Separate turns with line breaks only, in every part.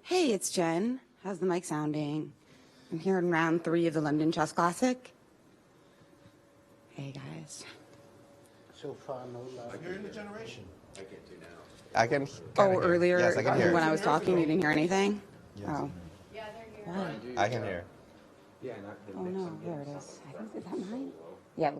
Hey, it's Jen. How's the mic sounding? I'm here in round 3 of the London Chess Classic. Hey, guys.
So far, no love.
You're in the generation. I can't do now.
I can.
Earlier,
Yes, I can hear.
when I was talking, you didn't hear anything?
Yes.
Oh.
Yeah, they're here.
What?
I can hear.
Yeah,
Oh, no, there it is. I think, is that mine? Yeah.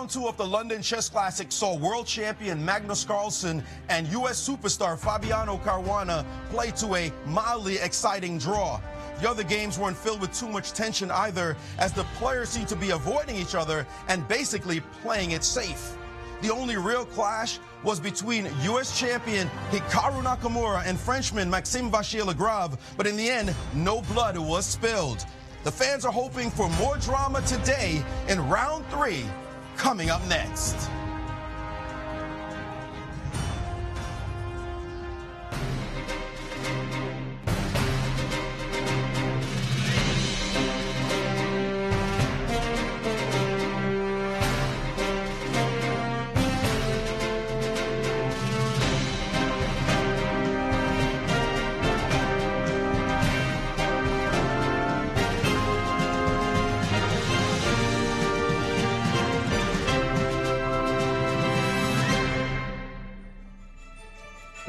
Round 2 of the London Chess Classic saw world champion Magnus Carlsen and U.S. superstar Fabiano Caruana play to a mildly exciting draw. The other games weren't filled with too much tension either, as the players seemed to be avoiding each other and basically playing it safe. The only real clash was between U.S. champion Hikaru Nakamura and Frenchman Maxime Vachier-Lagrave, but in the end, no blood was spilled. The fans are hoping for more drama today in round 3, coming up next.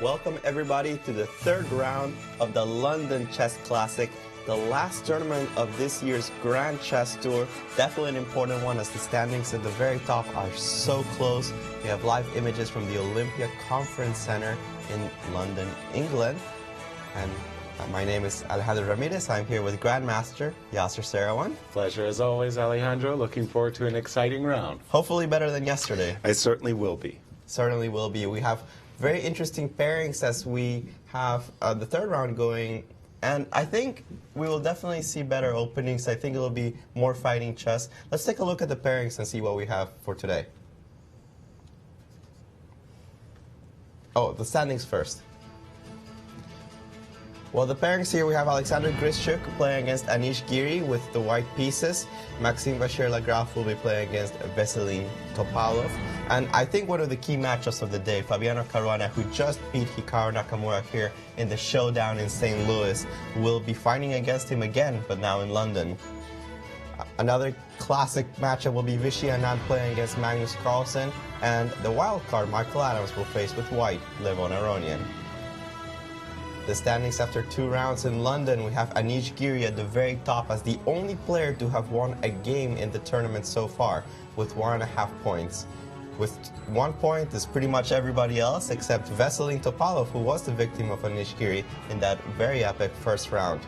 Welcome everybody to the third round of the London Chess Classic, the last tournament of this year's Grand Chess Tour. Definitely an important one, as the standings at the very top are so close. We have live images from the Olympia Conference Center in London, England. And my name is Alejandro Ramirez. I'm here with Grandmaster Yasser Seirawan.
Pleasure as always, Alejandro. Looking forward to an exciting round.
Hopefully better than yesterday.
I certainly will be.
Certainly will be. We have very interesting pairings as we have the third round going, and I think we will definitely see better openings. I think it will be more fighting chess. Let's take a look at the pairings and see what we have for today. Oh, the standings first. Well, the pairings here, we have Alexander Grischuk playing against Anish Giri with the white pieces. Maxime Vachier-Lagrave will be playing against Veselin Topalov. And I think one of the key matchups of the day, Fabiano Caruana, who just beat Hikaru Nakamura here in the showdown in St. Louis, will be fighting against him again, but now in London. Another classic matchup will be Vishy Anand playing against Magnus Carlsen, and the wild card, Michael Adams, will face with white, Levon Aronian. The standings after 2 rounds in London, we have Anish Giri at the very top as the only player to have won a game in the tournament so far, with 1.5 points. With 1 point is pretty much everybody else except Veselin Topalov, who was the victim of Anish Giri in that very epic first round.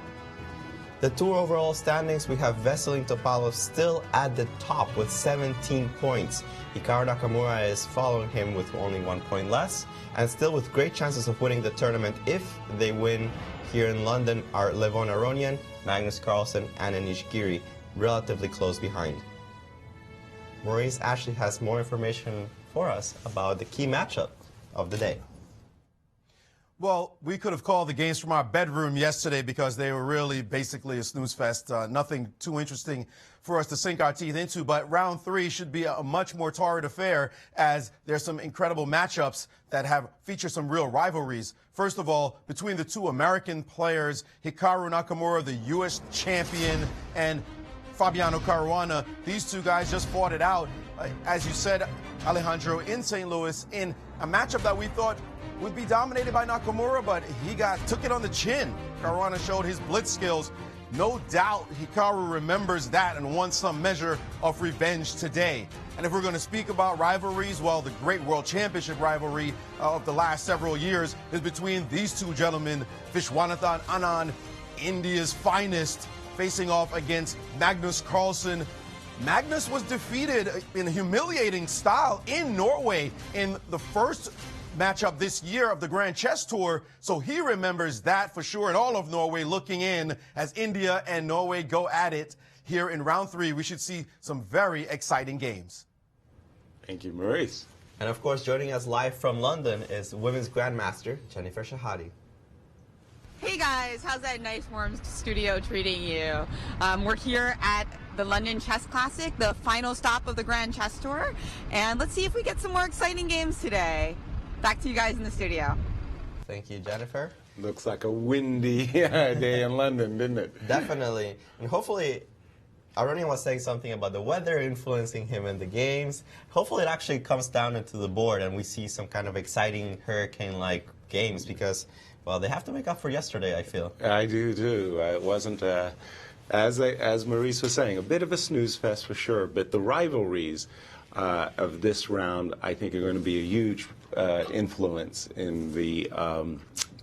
The tour overall standings, we have Veselin Topalov still at the top with 17 points. Hikaru Nakamura is following him with only 1 point less, and still with great chances of winning the tournament if they win here in London are Levon Aronian, Magnus Carlsen, and Anish Giri, relatively close behind. Maurice Ashley has more information for us about the key matchup of the day.
Well, we could have called the games from our bedroom yesterday because they were really basically a snooze fest. Nothing too interesting for us to sink our teeth into. But round 3 should be a much more torrid affair, as there's some incredible matchups that feature some real rivalries. First of all, between the 2 American players, Hikaru Nakamura, the U.S. champion, and Fabiano Caruana. These 2 guys just fought it out, as you said, Alejandro, in St. Louis, in a matchup that we thought would be dominated by Nakamura, but he took it on the chin. Caruana showed his blitz skills. No doubt Hikaru remembers that and wants some measure of revenge today. And if we're going to speak about rivalries, well, the great World Championship rivalry of the last several years is between these 2 gentlemen, Vishwanathan Anand, India's finest, facing off against Magnus Carlsen. Magnus was defeated in a humiliating style in Norway in the first matchup this year of the Grand Chess Tour, so he remembers that for sure, and all of Norway looking in as India and Norway go at it here in round 3. We should see some very exciting games.
Thank you, Maurice.
And of course, joining us live from London is Women's Grandmaster Jennifer Shahade.
Hey guys, how's that nice warm studio treating you? We're here at the London Chess Classic, the final stop of the Grand Chess Tour, and let's see if we get some more exciting games today. Back to you guys in the studio.
Thank you, Jennifer.
Looks like a windy day in London, didn't it?
Definitely. And hopefully, Aronian was saying something about the weather influencing him in the games. Hopefully it actually comes down into the board and we see some kind of exciting hurricane-like games, because, well, they have to make up for yesterday, I feel.
I do too. It wasn't, as Maurice was saying, a bit of a snooze fest for sure, but the rivalries of this round, I think, are going to be a huge influence in the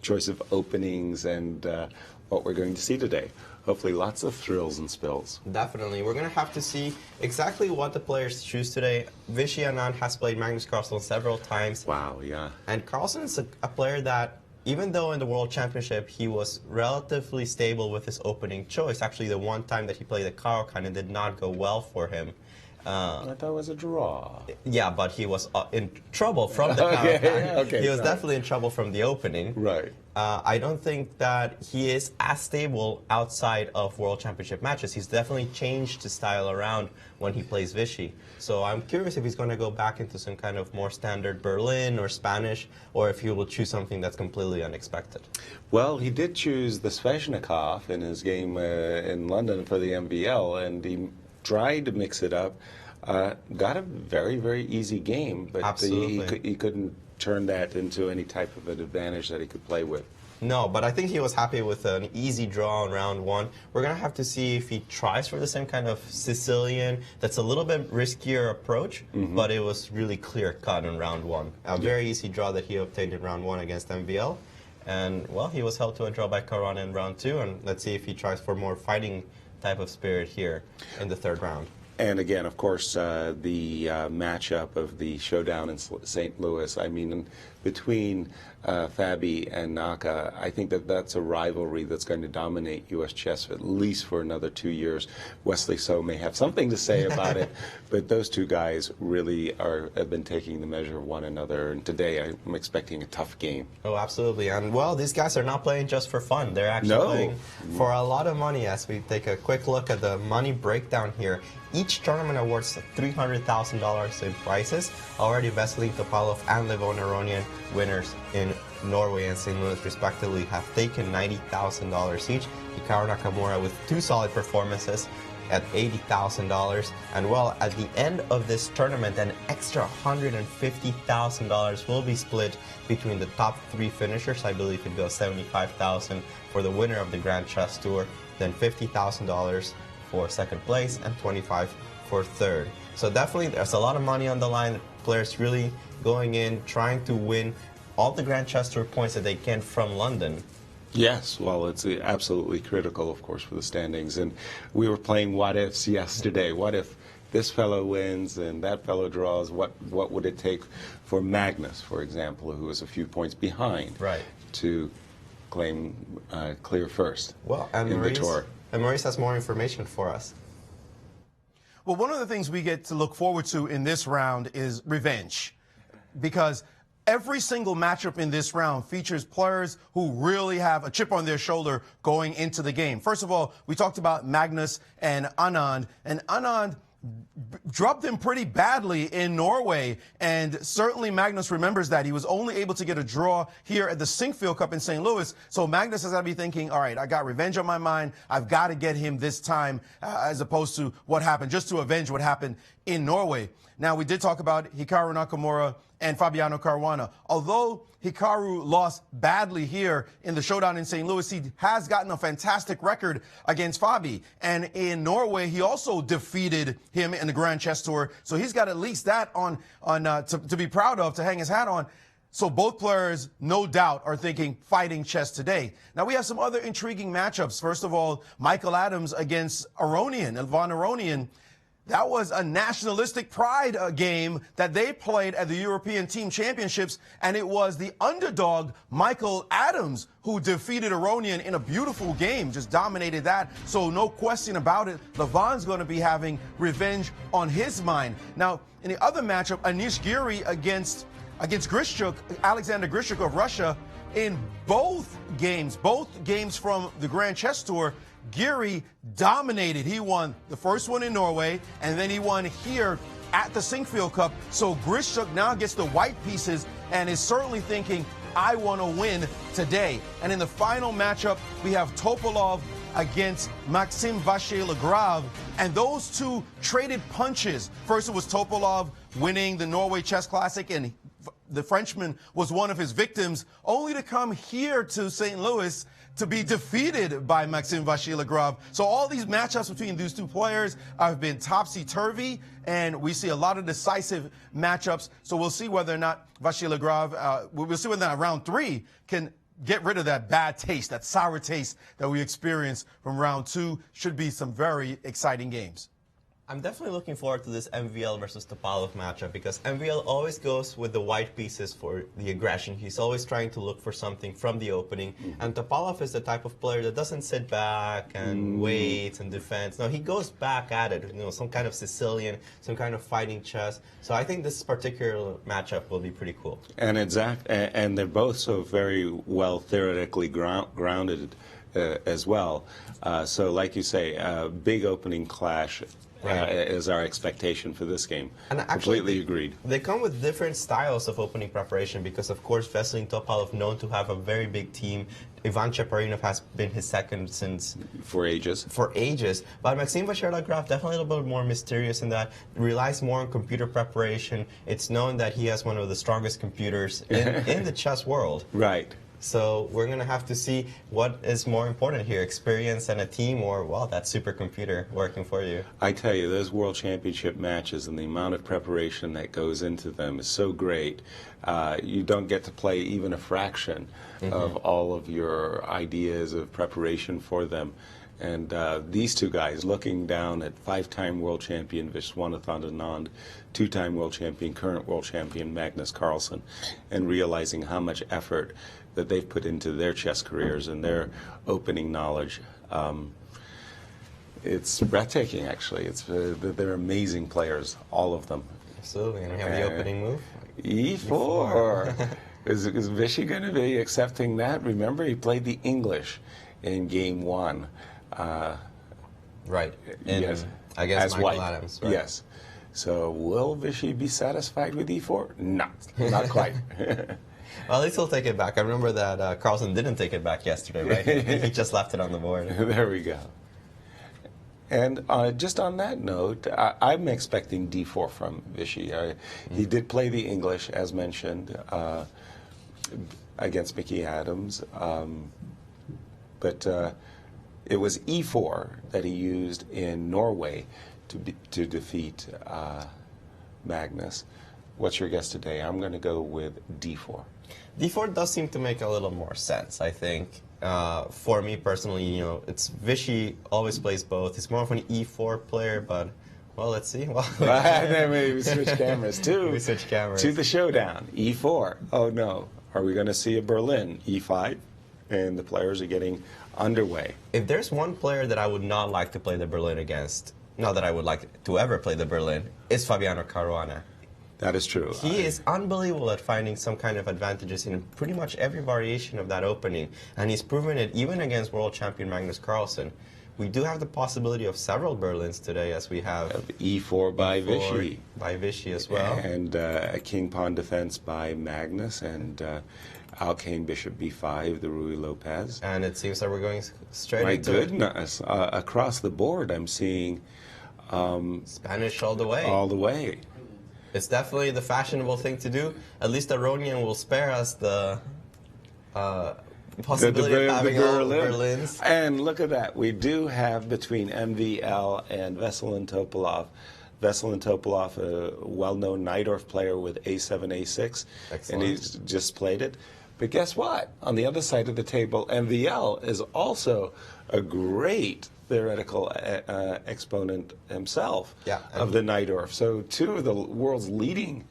choice of openings and what we're going to see today. Hopefully lots of thrills and spills.
Definitely. We're going to have to see exactly what the players choose today. Vishy Anand has played Magnus Carlsen several times.
Wow, yeah.
And Carlsen is a player that, even though in the World Championship he was relatively stable with his opening choice, actually the one time that he played the Karo kind of did not go well for him.
I thought it was a draw.
Yeah, but he was in trouble from the
okay,
he was definitely in trouble from the opening.
Right.
I don't think that he is as stable outside of World Championship matches. He's definitely changed his style around when he plays Vichy. So I'm curious if he's going to go back into some kind of more standard Berlin or Spanish, or if he will choose something that's completely unexpected.
Well, he did choose the Sveshnikov in his game in London for the MVL, and he tried to mix it up. Got a very, very easy game, but he couldn't turn that into any type of an advantage that he could play with.
No, but I think he was happy with an easy draw in round one. We're going to have to see if he tries for the same kind of Sicilian, that's a little bit riskier approach, but it was really clear-cut in round one. A very easy draw that he obtained in round one against MVL. And, well, he was held to a draw by Caruana in round two, and let's see if he tries for more fighting type of spirit here in the third round.
And again, of course, the matchup of the showdown in St. Louis, I mean, between Fabi and Naka, I think that that's a rivalry that's going to dominate U.S. chess at least for another 2 years. Wesley So may have something to say about it, but those two guys really have been taking the measure of one another. And today I'm expecting a tough game.
Oh, absolutely. And, well, these guys are not playing just for fun. They're actually playing for a lot of money. As we take a quick look at the money breakdown here, each tournament awards $300,000 in prizes. Already Veselin Topalov and Levon Aronian, winners in Norway and St. Louis respectively, have taken $90,000 each. Hikaru Nakamura with two solid performances at $80,000. And, well, at the end of this tournament, an extra $150,000 will be split between the top three finishers. I believe it goes $75,000 for the winner of the Grand Chess Tour, then $50,000 for second place, and $25,000 for third. So definitely there's a lot of money on the line. Players really going in, trying to win all the Grand Chess Tour points that they can from London.
Yes, well, it's absolutely critical, of course, for the standings. And we were playing what ifs yesterday. What if this fellow wins and that fellow draws? What would it take for Magnus, for example, who is a few points behind, to claim clear first in the tour?
And Maurice has more information for us.
Well, one of the things we get to look forward to in this round is revenge, because every single matchup in this round features players who really have a chip on their shoulder going into the game. First of all, we talked about Magnus and Anand drubbed him pretty badly in Norway, and certainly Magnus remembers that. He was only able to get a draw here at the Sinkfield Cup in St. Louis, so Magnus has got to be thinking, all right, I got revenge on my mind. I've got to get him this time, as opposed to what happened, just to avenge what happened in Norway. Now, we did talk about Hikaru Nakamura and Fabiano Caruana. Although Hikaru lost badly here in the showdown in St. Louis, he has gotten a fantastic record against Fabi. And in Norway, he also defeated him in the Grand Chess Tour. So he's got at least that to be proud of, to hang his hat on. So both players, no doubt, are thinking fighting chess today. Now, we have some other intriguing matchups. First of all, Michael Adams against Aronian, Levon Aronian. That was a nationalistic pride game that they played at the European Team Championships, and it was the underdog, Michael Adams, who defeated Aronian in a beautiful game, just dominated that. So no question about it, Levon's going to be having revenge on his mind. Now, in the other matchup, Anish Giri against Grishchuk, Alexander Grishchuk of Russia, in both games from the Grand Chess Tour, Giri dominated. He won the first one in Norway, and then he won here at the Sinkfield Cup. So Grishchuk now gets the white pieces and is certainly thinking, I want to win today. And in the final matchup, we have Topalov against Maxime Vachier-Lagrave, and those two traded punches. First, it was Topalov winning the Norway Chess Classic, and the Frenchman was one of his victims, only to come here to St. Louis to be defeated by Maxime Vachier-Lagrave. So all these matchups between these two players have been topsy-turvy, and we see a lot of decisive matchups. So we'll see whether or not Vachier-Lagrave, we'll see whether or not round 3 can get rid of that bad taste, that sour taste that we experienced from round 2. Should be some very exciting games.
I'm definitely looking forward to this MVL versus Topalov matchup because MVL always goes with the white pieces for the aggression. He's always trying to look for something from the opening. And Topalov is the type of player that doesn't sit back and wait and defend. No, he goes back at it, you know, some kind of Sicilian, some kind of fighting chess. So I think this particular matchup will be pretty cool.
And and they're both so very well theoretically grounded as well. So like you say, a big opening clash. Is our expectation for this game. And actually, completely agreed.
They come with different styles of opening preparation because, of course, Veselin Topalov known to have a very big team. Ivan Cheparinov has been his second since...
For ages.
But Maxime Vachier-Lagrave, definitely a little bit more mysterious in that, relies more on computer preparation. It's known that he has one of the strongest computers in the chess world.
Right.
So we're going to have to see what is more important here, experience and a team or, well, that supercomputer working for you.
I tell you, those World Championship matches and the amount of preparation that goes into them is so great. You don't get to play even a fraction of all of your ideas of preparation for them. And these two guys, looking down at 5-time world champion Viswanathan Anand, 2-time world champion, current world champion Magnus Carlsen, and realizing how much effort that they've put into their chess careers and their opening knowledge. It's breathtaking, actually. They're amazing players, all of them.
Absolutely. And we have the opening move.
E4. Is Vichy going to be accepting that? Remember, he played the English in game 1.
Right.
Yes.
Against Michael
white.
Adams. Right?
Yes. So will Vichy be satisfied with E4? Not quite.
Well, at least he'll take it back. I remember that Carlsen didn't take it back yesterday, right? He just left it on the board.
There we go. And just on that note, I'm expecting D4 from Vichy. He did play the English, as mentioned, against Mickey Adams. But it was E4 that he used in Norway to defeat Magnus. What's your guess today? I'm going to go with D4.
D4 does seem to make a little more sense, I think. For me personally, you know, it's Vichy always plays both. He's more of an E4 player, but, well, let's see. Well,
then maybe we switch cameras too.
We switch cameras.
To the showdown, E4. Oh no, are we going to see a Berlin? E5, and the players are getting underway.
If there's one player that I would not like to play the Berlin against, not that I would like to ever play the Berlin, is Fabiano Caruana.
That is true.
He is unbelievable at finding some kind of advantages in pretty much every variation of that opening, and he's proven it even against world champion Magnus Carlsen. We do have the possibility of several Berlins today, as we have
E4 by Vichy.
By Vichy as well.
And a king pawn defense by Magnus, and Alcane bishop b5, the Rui Lopez.
And it seems that we're going straight into
My goodness, across the board I'm seeing
Spanish all the way.
All the way.
It's definitely the fashionable thing to do. At least Aronian will spare us the possibility of having all Berlins.
And look at that. We do have between MVL and Veselin Topalov. Veselin Topalov, a well-known Najdorf player with A7, A6.
Excellent.
And he's just played it. But guess what? On the other side of the table, MVL is also a great theoretical exponent himself of the Najdorf. So two of the world's leading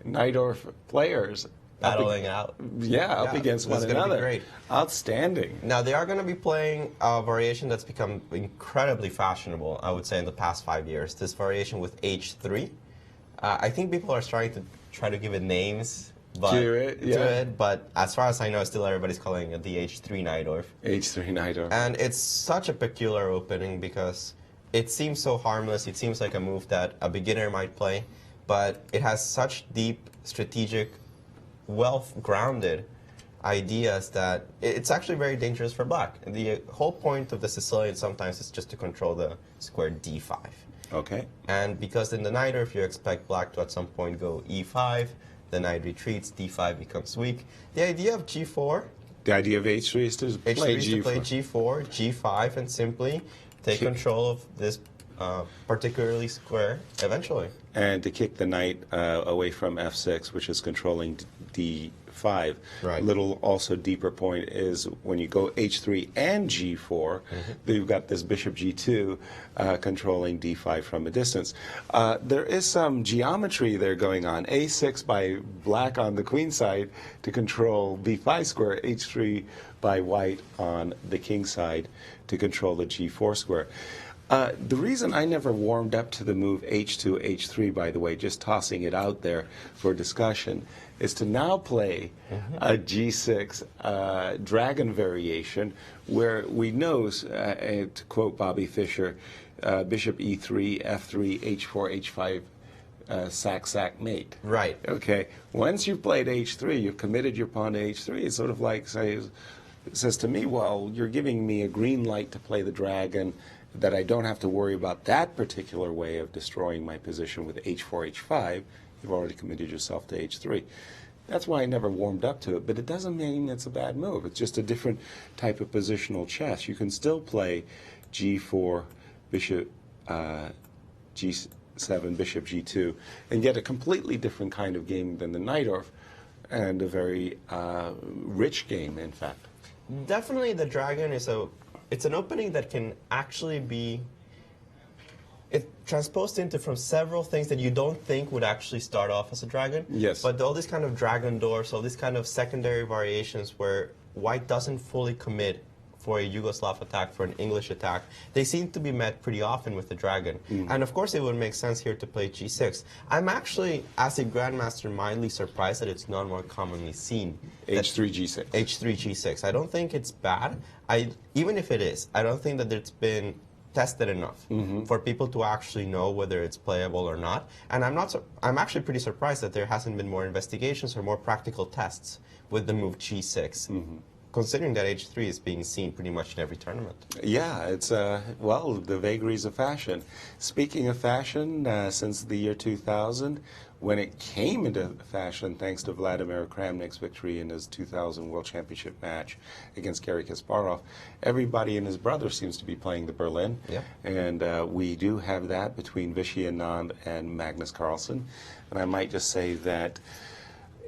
Najdorf players
battling out.
Up against one another.
Be great.
Outstanding.
Now they are going to be playing a variation that's become incredibly fashionable, I would say, in the past 5 years. This variation with H3. I think people are trying to give it names. But as far as I know, still everybody's calling it the H3 Najdorf.
H3 Najdorf.
And it's such a peculiar opening because it seems so harmless. It seems like a move that a beginner might play, but it has such deep, strategic, well-grounded ideas that it's actually very dangerous for black. The whole point of the Sicilian sometimes is just to control the square D5.
Okay.
And because in the Najdorf you expect black to at some point go E5, the knight retreats, d5 becomes weak. The idea of g4,
The idea of h3 is to play
h3 is
g4.
to play g4, g5, and simply take control of this particularly square eventually.
And to kick the knight away from f6, which is controlling d5.
Right.
A little also deeper point is when you go h3 and g4, you've got this bishop g2 controlling d5 from a distance. There is some geometry there going on. a6 by black on the queen side to control b5 square, h3 by white on the king side to control the g4 square. The reason I never warmed up to the move h2, h3, by the way, just tossing it out there for discussion, is to now play a g6 dragon variation where we know, to quote Bobby Fischer, bishop e3, f3, h4, h5, sack, mate.
Right.
Okay. Once you've played h3, you've committed your pawn to h3. It's sort of like, it says to me, well, you're giving me a green light to play the dragon, that I don't have to worry about that particular way of destroying my position with h4, h5. You've already committed yourself to h3. That's why I never warmed up to it, but it doesn't mean it's a bad move. It's just a different type of positional chess. You can still play g4, bishop g7, bishop g2, and get a completely different kind of game than the Najdorf, and a very rich game, in fact.
Definitely the dragon is it's an opening that can actually be transposed into from several things that you don't think would actually start off as a dragon.
Yes.
But all these kind of dragon doors, all these kind of secondary variations where white doesn't fully commit for a Yugoslav attack, for an English attack, they seem to be met pretty often with the dragon. And of course it would make sense here to play g6. I'm actually, as a grandmaster, mildly surprised that it's not more commonly seen.
h3, g6.
h3, g6. I don't think it's bad. Even if it is, I don't think that it's been tested enough for people to actually know whether it's playable or not. And I'm actually pretty surprised that there hasn't been more investigations or more practical tests with the move g6. Considering that h3 is being seen pretty much in every tournament.
Yeah, it's, well, the vagaries of fashion. Speaking of fashion, since the year 2000, when it came into fashion thanks to Vladimir Kramnik's victory in his 2000 World Championship match against Garry Kasparov, everybody and his brother seems to be playing the Berlin.
Yeah.
And we do have that between Vichy Anand and Magnus Carlsen. And I might just say that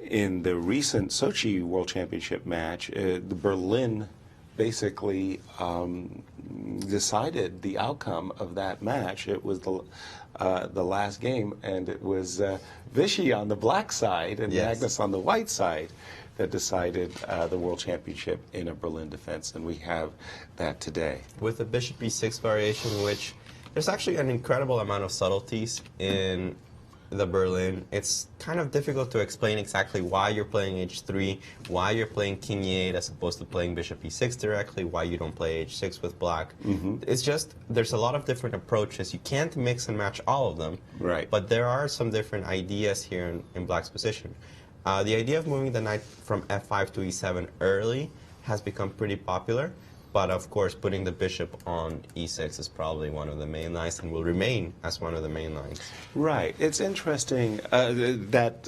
in the recent Sochi World Championship match, the Berlin basically decided the outcome of that match. It was the last game, and it was Vichy on the black side and Magnus on the white side that decided the World Championship in a Berlin defense, and we have that today.
With the bishop e6 variation, which there's actually an incredible amount of subtleties in the Berlin. It's kind of difficult to explain exactly why you're playing h3, why you're playing king e8 as opposed to playing bishop e6 directly, why you don't play h6 with black. It's just, there's a lot of different approaches. You can't mix and match all of them.
Right.
But there are some different ideas here in black's position. The idea of moving the knight from f5 to e7 early has become pretty popular. But of course, putting the bishop on e6 is probably one of the main lines and will remain as one of the main lines.
Right. It's interesting that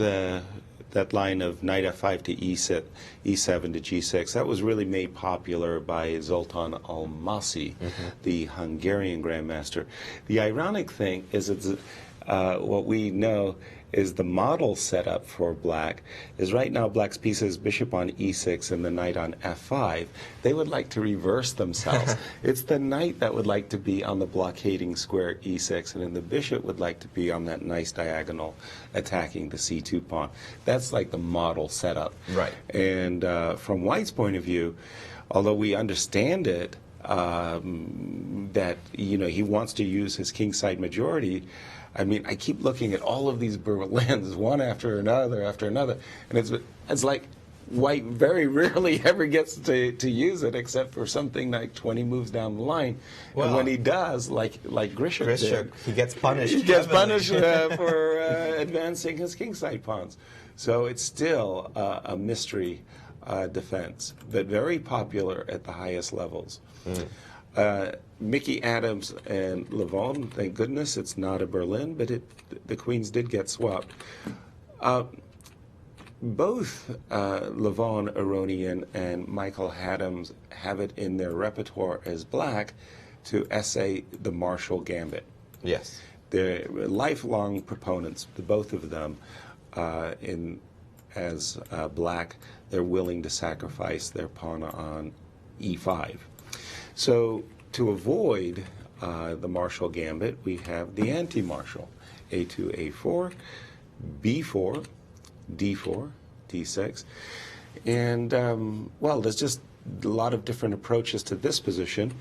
line of knight f5 to e7 to g6. That was really made popular by Zoltan Almasi, the Hungarian grandmaster. The ironic thing is that what we know is the model setup for black is right now black's pieces bishop on e6 and the knight on f5. They would like to reverse themselves. It's the knight that would like to be on the blockading square e6, and then the bishop would like to be on that nice diagonal attacking the c2 pawn. That's like the model setup.
Right.
And from white's point of view, although we understand it, that he wants to use his kingside majority, I mean, I keep looking at all of these Berlins, one after another, and it's like white very rarely ever gets to use it, except for something like 20 moves down the line.
Well,
and when he does, like Grishuk did,
he gets punished.
He gets punished for advancing his kingside pawns. So it's still a mystery defense, but very popular at the highest levels. Mickey Adams and Levon, thank goodness it's not a Berlin, but the queens did get swapped. both Levon Aronian and Michael Adams have it in their repertoire as black to essay the martial gambit.
Yes.
They're lifelong proponents, the both of them, as black. They're willing to sacrifice their pawn on e5. So to avoid the martial gambit, we have the anti-martial. a2, a4, b4, d4, d6. And, well, there's just a lot of different approaches to this position.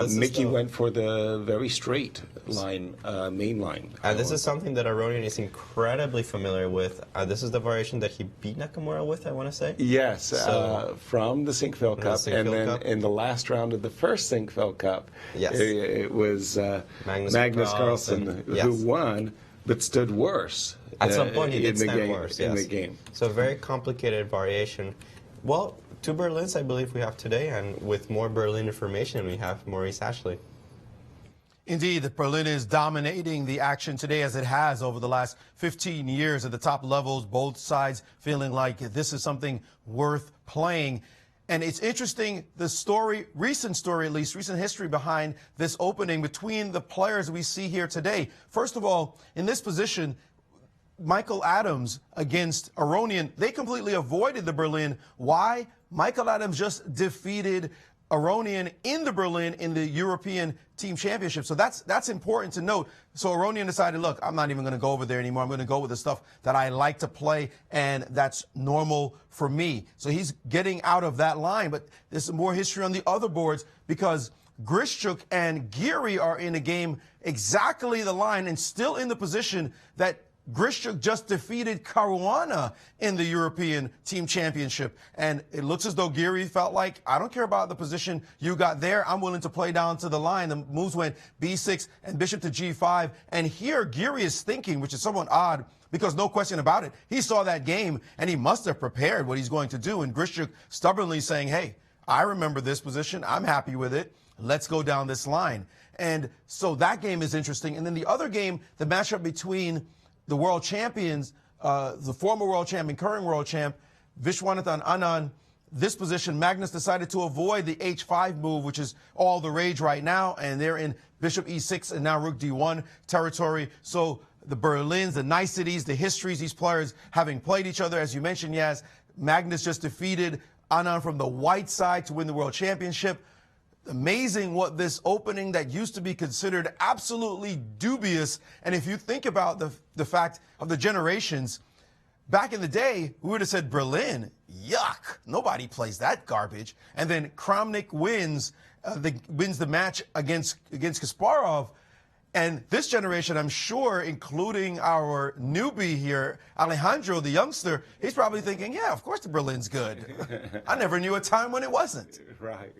Mickey went for the very straight line, main line.
And this is something that Aronian is incredibly familiar with. This is the variation that he beat Nakamura with, I want to say.
Yes,
So,
from the Sinquefield Cup, and then
Cup.
in the last round of the first Sinquefield Cup,
Yes.
it was Magnus Carlsen
yes.
who won, but stood worse.
At some point, he
in
did
the
stand
game,
worse.
in
Yes.
the game.
So a very complicated variation. Well, 2 Berlins, I believe we have today, and with more Berlin information, we have Maurice Ashley.
Indeed, the Berlin is dominating the action today as it has over the last 15 years at the top levels, both sides feeling like this is something worth playing. And it's interesting, the story, recent story at least, recent history behind this opening between the players we see here today. First of all, in this position, Michael Adams against Aronian, they completely avoided the Berlin. Why? Michael Adams just defeated Aronian in the Berlin in the European Team Championship. So that's important to note. So Aronian decided, look, I'm not even going to go over there anymore. I'm going to go with the stuff that I like to play, and that's normal for me. So he's getting out of that line. But there's more history on the other boards because Grischuk and Geary are in a game exactly the line and still in the position that Grischuk just defeated Caruana in the European Team Championship. And it looks as though Geary felt like, I don't care about the position you got there. I'm willing to play down to the line. The moves went b6 and bishop to g5. And here Geary is thinking, which is somewhat odd, because no question about it, he saw that game and he must have prepared what he's going to do. And Grischuk stubbornly saying, hey, I remember this position. I'm happy with it. Let's go down this line. And so that game is interesting. And then the other game, the matchup between the world champions, the former world champion, current world champ, Vishwanathan Anand. This position, Magnus decided to avoid the h5 move, which is all the rage right now, and they're in bishop e6 and now rook d1 territory. So the Berlins, the niceties, the histories, these players having played each other, as you mentioned, Yaz, Magnus just defeated Anand from the white side to win the world championship. Amazing what this opening that used to be considered absolutely dubious. And if you think about the fact of the generations, back in the day, we would have said Berlin, yuck, nobody plays that garbage. And then Kramnik wins the match against Kasparov. And this generation, I'm sure, including our newbie here, Alejandro, the youngster, he's probably thinking, yeah, of course the Berlin's good. I never knew a time when it wasn't.
Right.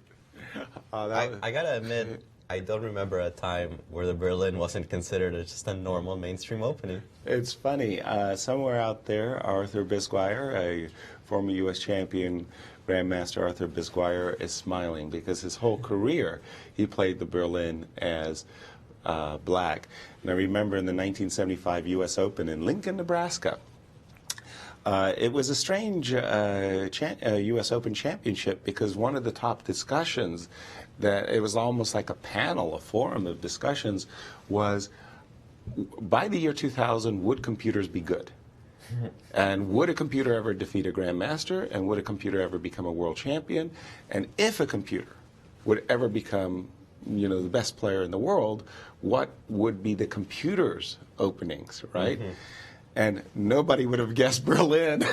I gotta admit, I don't remember a time where the Berlin wasn't considered just a normal mainstream opening.
It's funny. Somewhere out there, Arthur Bisguier, a former U.S. champion, Grandmaster Arthur Bisguier, is smiling because his whole career he played the Berlin as black. And I remember in the 1975 U.S. Open in Lincoln, Nebraska, it was a strange U.S. Open championship because one of the top discussions, that it was almost like a panel, a forum of discussions, was by the year 2000, would computers be good? And would a computer ever defeat a grandmaster? And would a computer ever become a world champion? And if a computer would ever become, you know, the best player in the world, what would be the computer's openings, right? Mm-hmm. And nobody would have guessed Berlin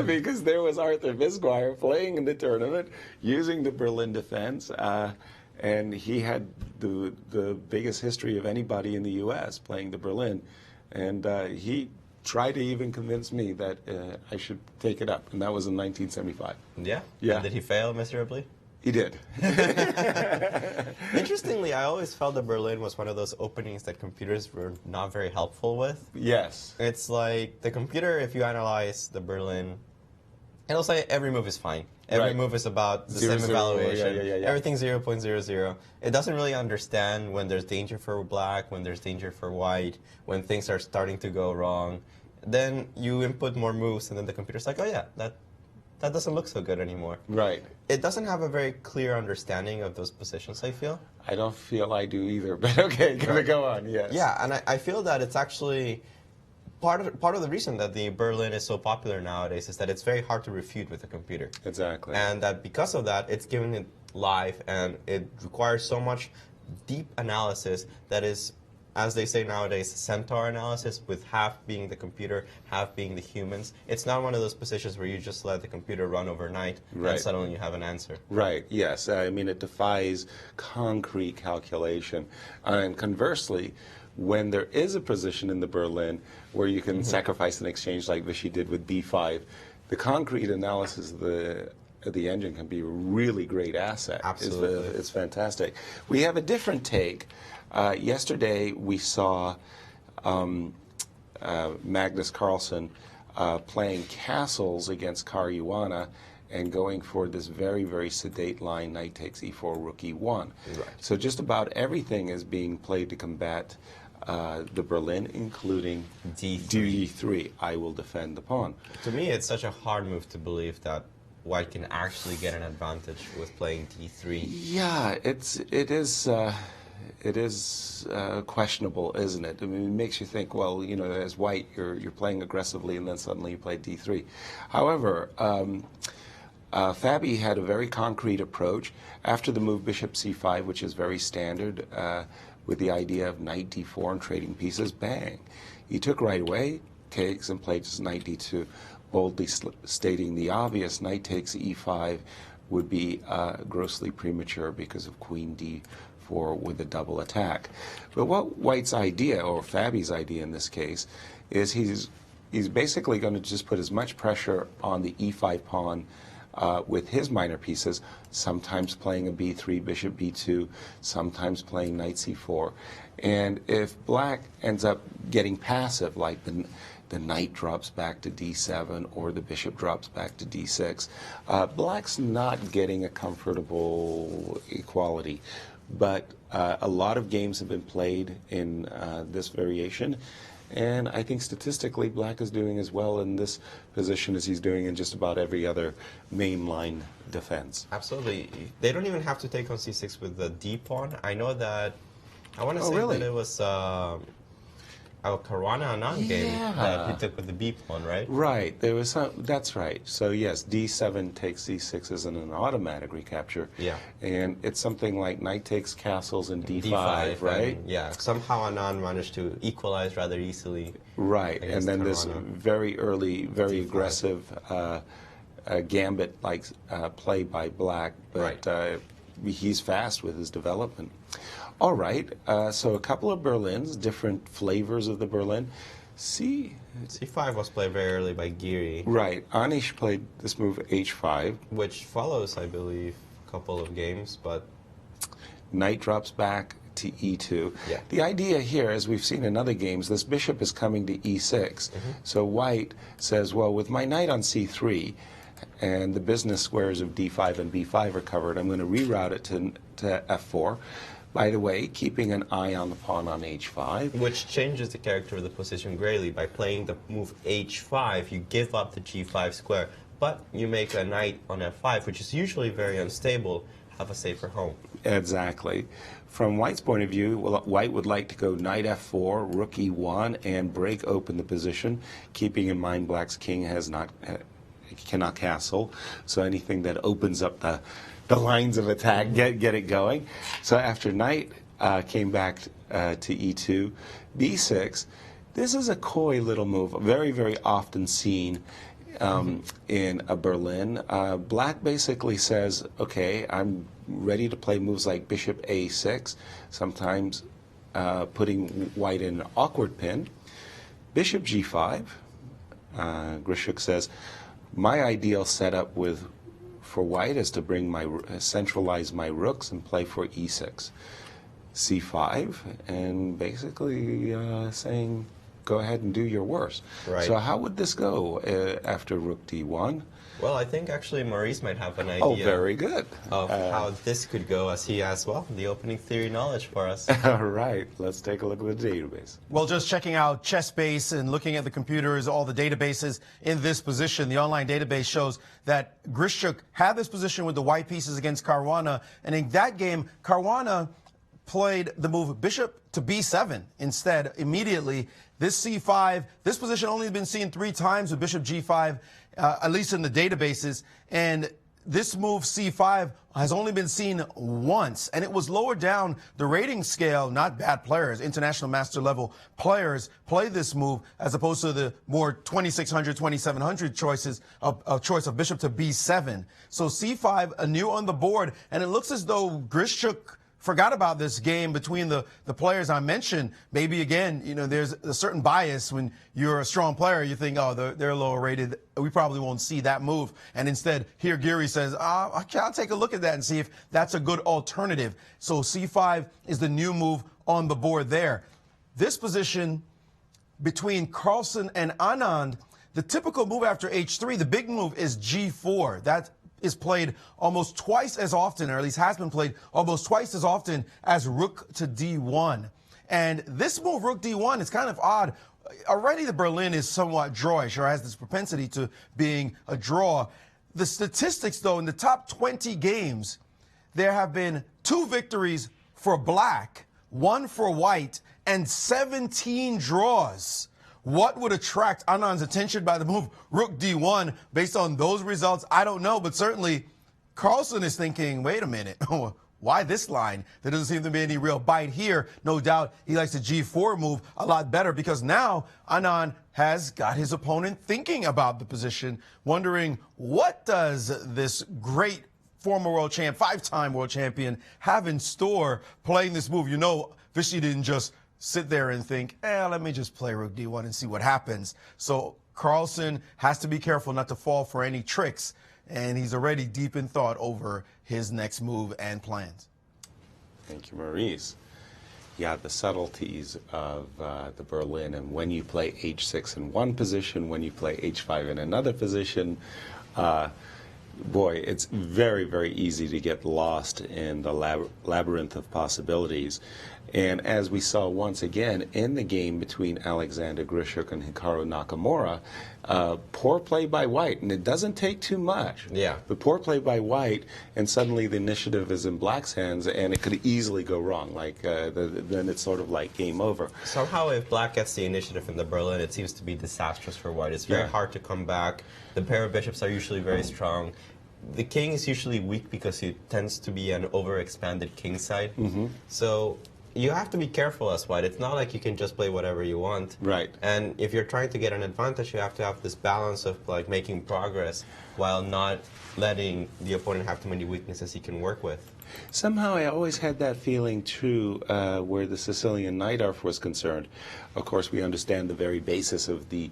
because there was Arthur Bisguier playing in the tournament using the Berlin defense. And he had the biggest history of anybody in the U.S. playing the Berlin. And he tried to even convince me that I should take it up. And that was in 1975.
Yeah?
Yeah.
And did he fail miserably?
He did.
Interestingly, I always felt that Berlin was one of those openings that computers were not very helpful with.
Yes.
It's like the computer, if you analyze the Berlin, it'll say every move is fine. Every move is about the same evaluation.
Yeah.
Everything's 0.00. It doesn't really understand when there's danger for black, when there's danger for white, when things are starting to go wrong. then you input more moves, and then the computer's like, oh yeah, that doesn't look so good anymore.
Right.
It doesn't have a very clear understanding of those positions, I feel.
I don't feel I do either, but okay, go on, yes.
Yeah, and I feel that it's actually part of the reason that the Berlin is so popular nowadays is that it's very hard to refute with a computer.
Exactly.
And that because of that, it's given it life, and it requires so much deep analysis that is, as they say nowadays, centaur analysis, with half being the computer, half being the humans. It's not one of those positions where you just let the computer run overnight and suddenly you have an answer.
Right, yes. I mean, it defies concrete calculation. And conversely, when there is a position in the Berlin where you can sacrifice an exchange like Vichy did with B5, the concrete analysis of the engine can be a really great asset.
Absolutely.
It's fantastic. We have a different take. Yesterday we saw Magnus Carlsen playing castles against Caruana and going for this very, very sedate line, knight takes e4, rook e1.
Right.
So just about everything is being played to combat the Berlin, including d3. I will defend the pawn.
To me, it's such a hard move to believe that White can actually get an advantage with playing d3.
Yeah, it is questionable, isn't it? I mean, it makes you think, well, you know, as White, you're playing aggressively, and then suddenly you play d3. However, Fabi had a very concrete approach after the move bishop c5, which is very standard, with the idea of knight d4 and trading pieces. Bang! He took right away, takes, and played just knight d2, boldly stating the obvious: knight takes e5 would be grossly premature because of queen d4 with a double attack. But what White's idea, or Fabi's idea in this case, is he's basically going to just put as much pressure on the e5 pawn with his minor pieces, sometimes playing a b3, bishop b2, sometimes playing knight c4. And if Black ends up getting passive, like the knight drops back to d7 or the bishop drops back to d6, Black's not getting a comfortable equality. But a lot of games have been played in this variation, and I think statistically Black is doing as well in this position as he's doing in just about every other mainline defense.
Absolutely. They don't even have to take on c6 with the d pawn. I know that, I want to say that it was a Caruana Anand game that he took with the b pawn, right?
Right. There was some. That's right. So yes, d7 takes c6 isn't an automatic recapture.
Yeah.
And it's something like knight takes castles and d5, right?
And, yeah. Somehow Anand managed to equalize rather easily.
Right. And then this very early, very
d5.
aggressive gambit-like play by Black, but he's fast with his development. All right, so a couple of Berlins, different flavors of the Berlin.
C5 was played very early by Giri.
Right, Anish played this move h5.
Which follows, I believe, a couple of games, but...
Knight drops back to e2.
Yeah.
The idea here, as we've seen in other games, this bishop is coming to e6. So White says, well, with my knight on c3, and the business squares of d5 and b5 are covered, I'm going to reroute it to f4. By the way, keeping an eye on the pawn on h5.
Which changes the character of the position greatly. By playing the move h5, you give up the g5 square, but you make a knight on f5, which is usually very unstable, have a safer home.
Exactly. From White's point of view, well, White would like to go knight f4, rook e1, and break open the position, keeping in mind Black's king cannot castle, so anything that opens up the lines of attack, get it going. So after knight came back to e2, b6, this is a coy little move, very, very often seen in a Berlin. Black basically says, okay, I'm ready to play moves like bishop a6, sometimes putting White in an awkward pin. Bishop g5, Grishuk says, my ideal setup for White is to bring centralize my rooks and play for e6. c5, and basically saying, go ahead and do your worst.
Right.
So how would this go after rook d1?
Well, I think actually Maurice might have an idea.
Oh, very good.
Of how this could go, as he has, well, the opening theory knowledge for us.
All right, let's take a look at the database.
Well, just checking out ChessBase and looking at the computers, all the databases in this position, the online database shows that Grishuk had this position with the white pieces against Caruana, and in that game, Caruana played the move bishop to b7 instead immediately. This c5, this position only been seen 3 times with bishop g5, at least in the databases, and this move c5 has only been seen once, and it was lower down the rating scale. Not bad players, international master level players play this move as opposed to the more 2600, 2700 choices of choice of bishop to b7. So c5 anew on the board, and it looks as though Grishuk forgot about this game between the players I mentioned. Maybe, again, you know, there's a certain bias when you're a strong player. You think, oh, they're lower rated. We probably won't see that move. And instead, here Giri says, I'll take a look at that and see if that's a good alternative. So c5 is the new move on the board there. This position between Carlsen and Anand, the typical move after h3, the big move is g4. That is played almost twice as often, or at least has been played almost twice as often as rook to d1. And this move, rook d1, is kind of odd. Already the Berlin is somewhat drawish, or has this propensity to being a draw. The statistics, though, in the top 20 games, there have been 2 victories for black, 1 for white, and 17 draws. What would attract Anand's attention by the move rook d1 based on those results? I don't know, but certainly Carlsen is thinking, wait a minute, why this line? There doesn't seem to be any real bite here. No doubt he likes the g4 move a lot better because now Anand has got his opponent thinking about the position, wondering what does this great former world champ, 5-time world champion, have in store playing this move. You know, Vishy didn't just sit there and think, let me just play rook d1 and see what happens. So Carlsen has to be careful not to fall for any tricks, and he's already deep in thought over his next move and plans.
Thank you, Maurice. Yeah, the subtleties of the Berlin, and when you play h6 in one position, when you play h5 in another position, boy, it's very, very easy to get lost in the labyrinth of possibilities. And as we saw once again in the game between Alexander Grishuk and Hikaru Nakamura, poor play by white, and it doesn't take too much.
Yeah.
The poor play by white, and suddenly the initiative is in black's hands, and it could easily go wrong. Like then it's sort of like game over.
Somehow, if black gets the initiative in the Berlin, it seems to be disastrous for white. It's very hard to come back. The pair of bishops are usually very strong. The king is usually weak because he tends to be an overexpanded king side. So you have to be careful as white. It's not like you can just play whatever you want.
Right.
And if you're trying to get an advantage, you have to have this balance of like making progress while not letting the opponent have too many weaknesses he can work with.
Somehow I always had that feeling too where the Sicilian Night Arf was concerned. Of course, we understand the very basis of the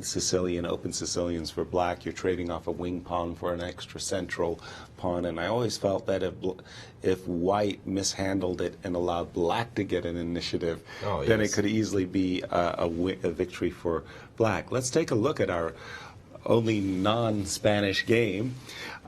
Sicilian, open Sicilians for black. You're trading off a wing pawn for an extra central pawn, and I always felt that if white mishandled it and allowed black to get an initiative, then it could easily be a victory for black. Let's take a look at our only non-Spanish game.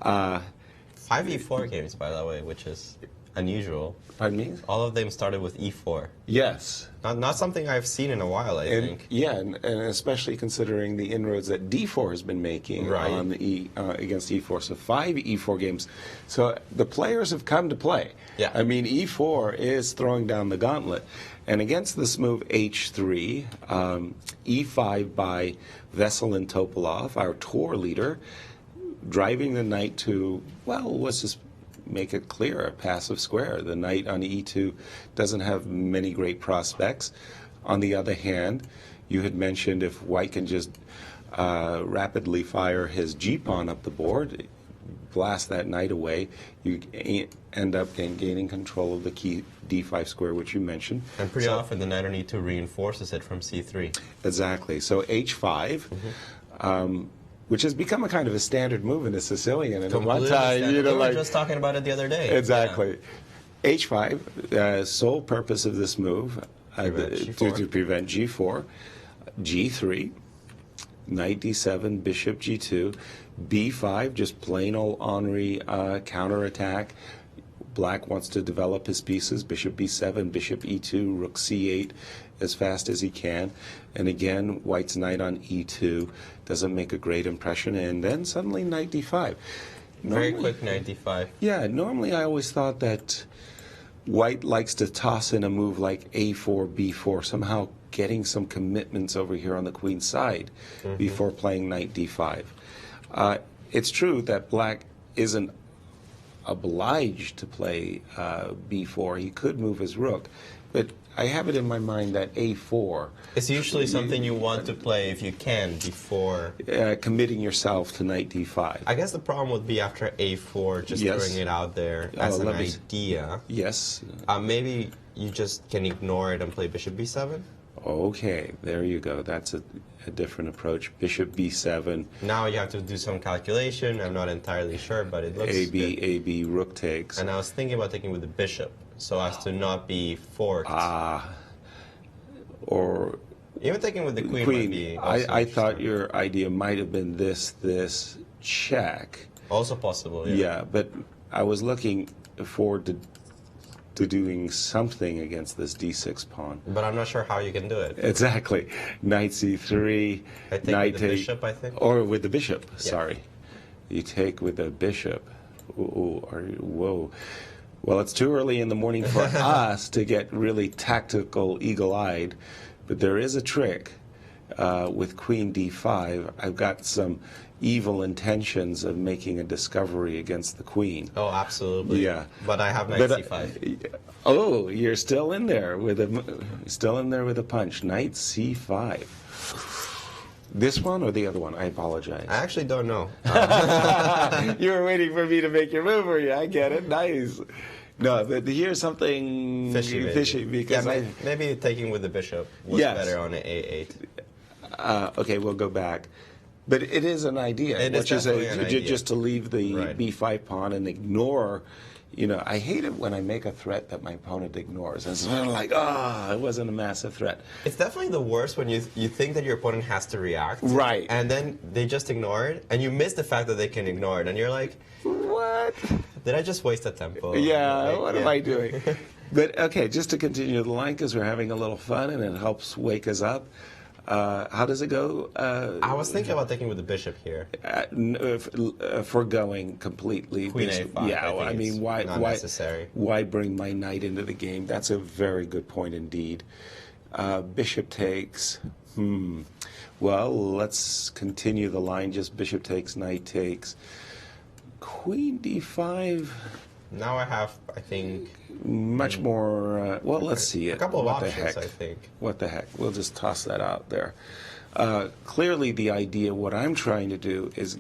5 e4 games, by the way, which is unusual.
Pardon me?
All of them started with e4.
Yes.
Not something I've seen in a while, I think.
Yeah, and especially considering the inroads that d4 has been making on against e4. So 5 e4 games. So the players have come to play.
Yeah.
I mean, e4 is throwing down the gauntlet. And against this move, h3, e5 by Veselin Topalov, our tour leader, driving the knight to, well, let's just make it clear, a passive square. The knight on e2 doesn't have many great prospects. On the other hand, you had mentioned if white can just rapidly fire his g-pawn up the board, blast that knight away, you end up gaining control of the key d5 square, which you mentioned.
And pretty often the knight on e2 reinforces it from c3.
Exactly. So h5, which has become a kind of a standard move in the Sicilian. And at one time,
we were just talking about it the other day.
Exactly. Yeah. h5, sole purpose of this move to prevent g4, g3, Knight d7, bishop g2, b5, just plain old ornery counterattack. Black wants to develop his pieces, bishop b7, bishop e2, rook c8 as fast as he can. And again, white's knight on e2 doesn't make a great impression, and then suddenly knight d5.
Very quick knight d5.
Yeah, normally I always thought that white likes to toss in a move like a4, b4, somehow getting some commitments over here on the queen's side before playing knight d5. It's true that black isn't obliged to play b4. He could move his rook, but I have it in my mind that a4.
It's usually something you want to play if you can before
committing yourself to knight d5.
I guess the problem would be after a4, just throwing it out there as an idea.
Yes.
Maybe you just can ignore it and play bishop b7.
Okay, there you go. That's a different approach. Bishop b7.
Now you have to do some calculation. I'm not entirely sure, but it looks good.
AB, rook takes.
And I was thinking about taking with the bishop, so as to not be forked.
Or
even taking with the queen might be also
I thought your idea might have been this check.
also possible.
Yeah, but I was looking forward to doing something against this d6 pawn.
But I'm not sure how you can do it.
Exactly. Knight c3,
I take
knight
with the bishop, I think.
Or with the bishop,
Yeah.
sorry. You take with the bishop. Whoa. Well, it's too early in the morning for us to get really tactical, eagle-eyed, but there is a trick with queen d5. I've got some evil intentions of making a discovery against the queen.
Oh, absolutely.
Yeah.
But I have knight c5.
Oh, you're still in there with a punch. Knight c5. This one or the other one? I apologize.
I actually don't know.
You were waiting for me to make your move, were you? I get it. Nice. No, but here's something fishy because
maybe taking with the bishop was better on an a8.
Okay, we'll go back. But it is an idea, which is just to leave the b5 pawn and ignore. You know, I hate it when I make a threat that my opponent ignores. It's sort of like, it wasn't a massive threat.
It's definitely the worst when you think that your opponent has to react.
Right.
And then they just ignore it, and you miss the fact that they can ignore it, and you're like,
what?
Did I just waste a tempo?
Yeah, what am I doing? But, okay, just to continue the line, because we're having a little fun, and it helps wake us up. How does it go?
I was thinking about taking with the bishop here.
Foregoing completely.
Queen a5.
Yeah, I mean, why
necessary.
Why bring my knight into the game? That's a very good point indeed. Bishop takes. Well, let's continue the line. Just bishop takes, knight takes. Queen d5.
Now I have, I think,
much more. Well, let's see it.
A couple of
what
options,
the heck?
I think.
What the heck? We'll just toss that out there. Clearly, the idea, what I'm trying to do is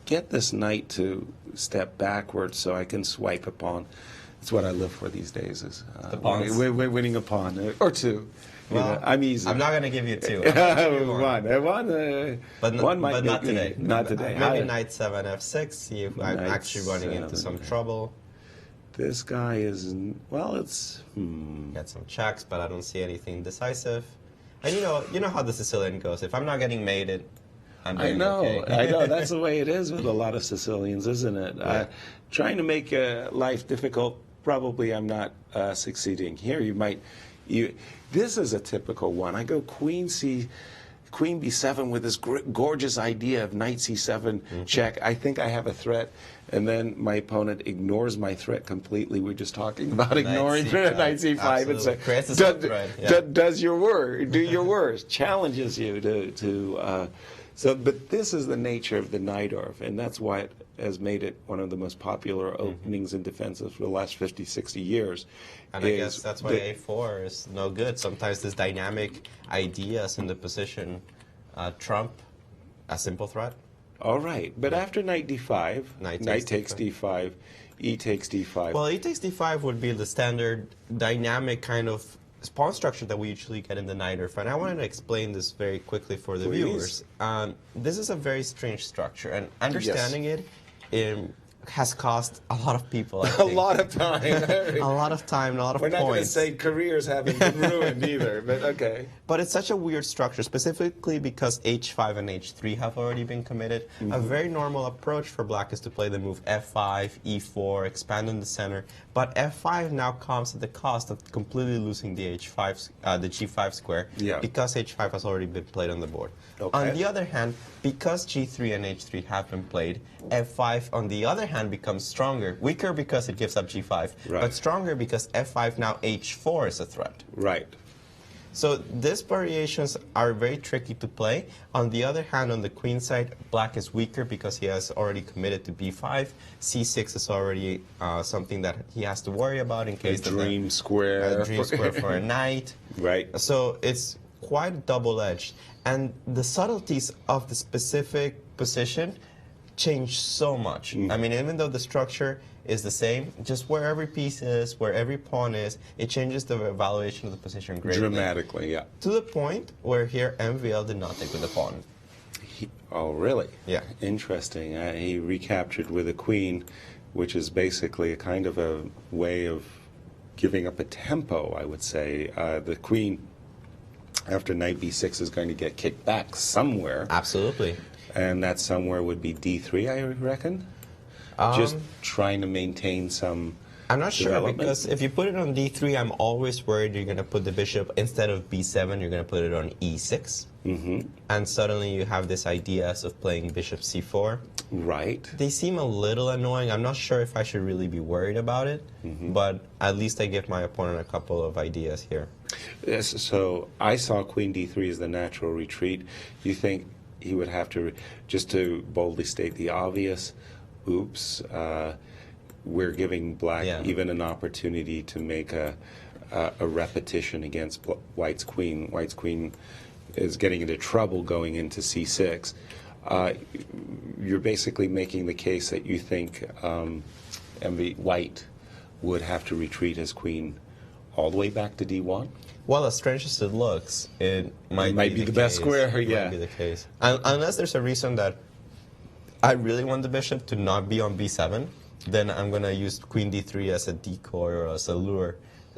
get this knight to step backwards so I can swipe a pawn. That's what I live for these days. Is
the pawns.
winning a pawn or two.
Well,
I'm easy.
I'm not going to give you two.
One might
but not today.
Not today.
Maybe knight 7 f6. See if I'm actually running into some trouble.
This guy is, well, it's...
Get some checks, but I don't see anything decisive. And you know how the Sicilian goes. If I'm not getting mated, I'm doing okay.
I know. That's the way it is with a lot of Sicilians, isn't it?
Yeah.
Trying to make life difficult, probably I'm not succeeding. Here this is a typical one. I go queen b7 with this gorgeous idea of knight c7 check. I think I have a threat, and then my opponent ignores my threat completely. We're just talking about ignoring knight c5 and say,
creates a threat.
do your worst, challenges you to. But this is the nature of the Najdorf, and that's why it has made it one of the most popular openings and defenses for the last 50, 60 years.
And I guess that's why a4 is no good. Sometimes these dynamic ideas in the position trump a simple threat.
All right, but after knight d5, knight takes d5, e takes d5.
Well, e takes d5 would be the standard dynamic kind of pawn structure that we usually get in the Najdorf. And I wanted to explain this very quickly for the viewers. This is a very strange structure, and understanding it has cost a lot of people. I
A
think.
lot of time.
A lot of time, and a lot of
We're not going to
points.
say careers haven't been ruined either, but okay.
But it's such a weird structure, specifically because h5 and h3 have already been committed. A very normal approach for black is to play the move f5, e4, expand in the center. But f5 now comes at the cost of completely losing the h5, the g5 square,
Yeah.
because h5 has already been played on the board.
Okay.
On the other hand, because g3 and h3 have been played, f5 on the other hand becomes stronger. Weaker because it gives up g5,
Right.
but stronger because f5 now h4 is a threat.
Right.
So these variations are very tricky to play. On the other hand, on the queen side, black is weaker because he has already committed to b5. c6 is already something that he has to worry about in case
A dream square.
a dream square for a knight.
Right.
So it's quite double-edged. And the subtleties of the specific position change so much. I mean, even though the structure is the same, just where every piece is, where every pawn is, it changes the evaluation of the position greatly.
Dramatically, yeah.
To the point where here MVL did not take with the pawn.
Oh, really?
Yeah.
Interesting. He recaptured with a queen, which is basically a kind of a way of giving up a tempo, I would say. The queen, after knight b6, is going to get kicked back somewhere.
Absolutely.
And that somewhere would be d3, I reckon. Just trying to maintain some
I'm not sure,
development.
because if you put it on d3, I'm always worried you're going to put the bishop, instead of b7, you're going to put it on e6. And suddenly you have this ideas of playing bishop c4.
Right.
They seem a little annoying. I'm not sure if I should really be worried about it, but at least I give my opponent a couple of ideas here.
Yes, so I saw queen d3 as the natural retreat. You think he would have to, just to boldly state the obvious, oops, we're giving black
Yeah.
even an opportunity to make a repetition against white's queen. White's queen is getting into trouble going into c6. You're basically making the case that you think white would have to retreat his queen all the way back to d1?
Well, as strange as it looks, it might
be the best square,
It
yeah.
might be the case. Unless there's a reason that I really want the bishop to not be on b7, then I'm going to use queen d3 as a decoy or as a lure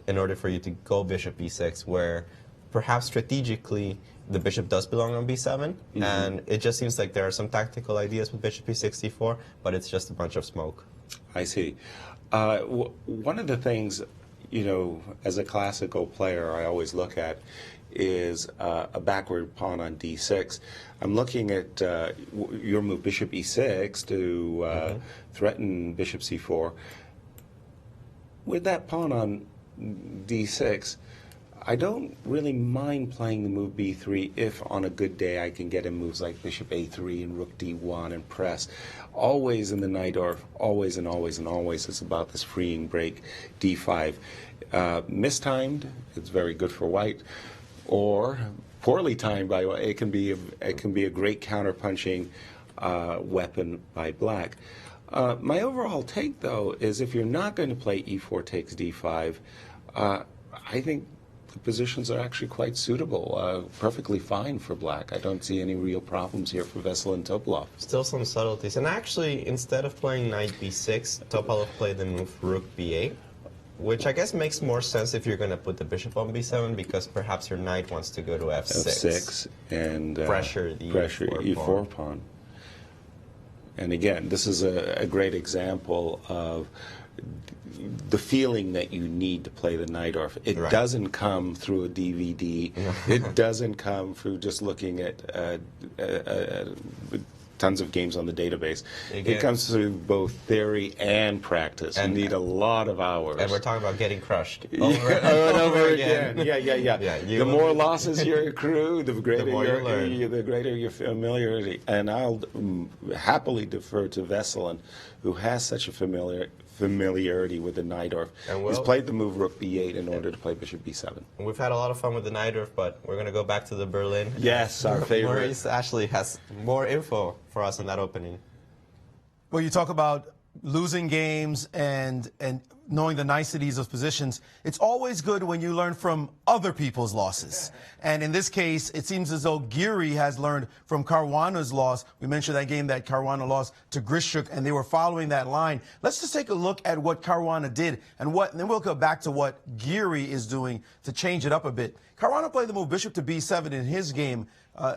in order for you to go bishop b6, where perhaps strategically the bishop does belong on b7, and it just seems like there are some tactical ideas with bishop e6, d4, but it's just a bunch of smoke.
I see. One of the things, you know, as a classical player, I always look at is a backward pawn on d6. I'm looking at your move bishop e6 to threaten bishop c4. With that pawn on d6, I don't really mind playing the move b3 if on a good day I can get in moves like bishop a3 and rook d1 and press. Always in the Najdorf, always and always and always, it's about this freeing break d5. Mistimed, it's very good for white, or poorly timed by white, it can be a great counterpunching weapon by black. My overall take, though, is if you're not going to play e4 takes d5, I think the positions are actually quite suitable, perfectly fine for black. I don't see any real problems here for Vesely and Topalov.
Still some subtleties. And actually, instead of playing knight b6, Topalov played the move rook b8, which I guess makes more sense if you're going to put the bishop on b7, because perhaps your knight wants to go to f6.
f6 and
pressure the
e4 pawn. And again, this is a great example of the feeling that you need to play the Najdorf. It
Right.
doesn't come through a DVD. It doesn't come through just looking at tons of games on the database.
Again.
It comes through both theory and practice.
And-
you need a lot of hours.
And we're talking about getting crushed
Over and over again. Yeah.
Yeah, you
The
will-
more losses you accrue, the greater
more you learn.
the greater your familiarity. And I'll happily defer to Vesely, who has such a familiarity with the Najdorf.
And
He's
will-
played the move rook b8 in order to play bishop b7.
We've had a lot of fun with the Najdorf, but we're going to go back to the Berlin.
Yes, our favorite.
Maurice Ashley has more info for us in that opening.
Well, you talk about losing games and knowing the niceties of positions, it's always good when you learn from other people's losses. And in this case, it seems as though Giri has learned from Caruana's loss. We mentioned that game that Caruana lost to Grishuk, and they were following that line. Let's just take a look at what Caruana did, and then we'll go back to what Giri is doing to change it up a bit. Caruana played the move bishop to b7 in his game,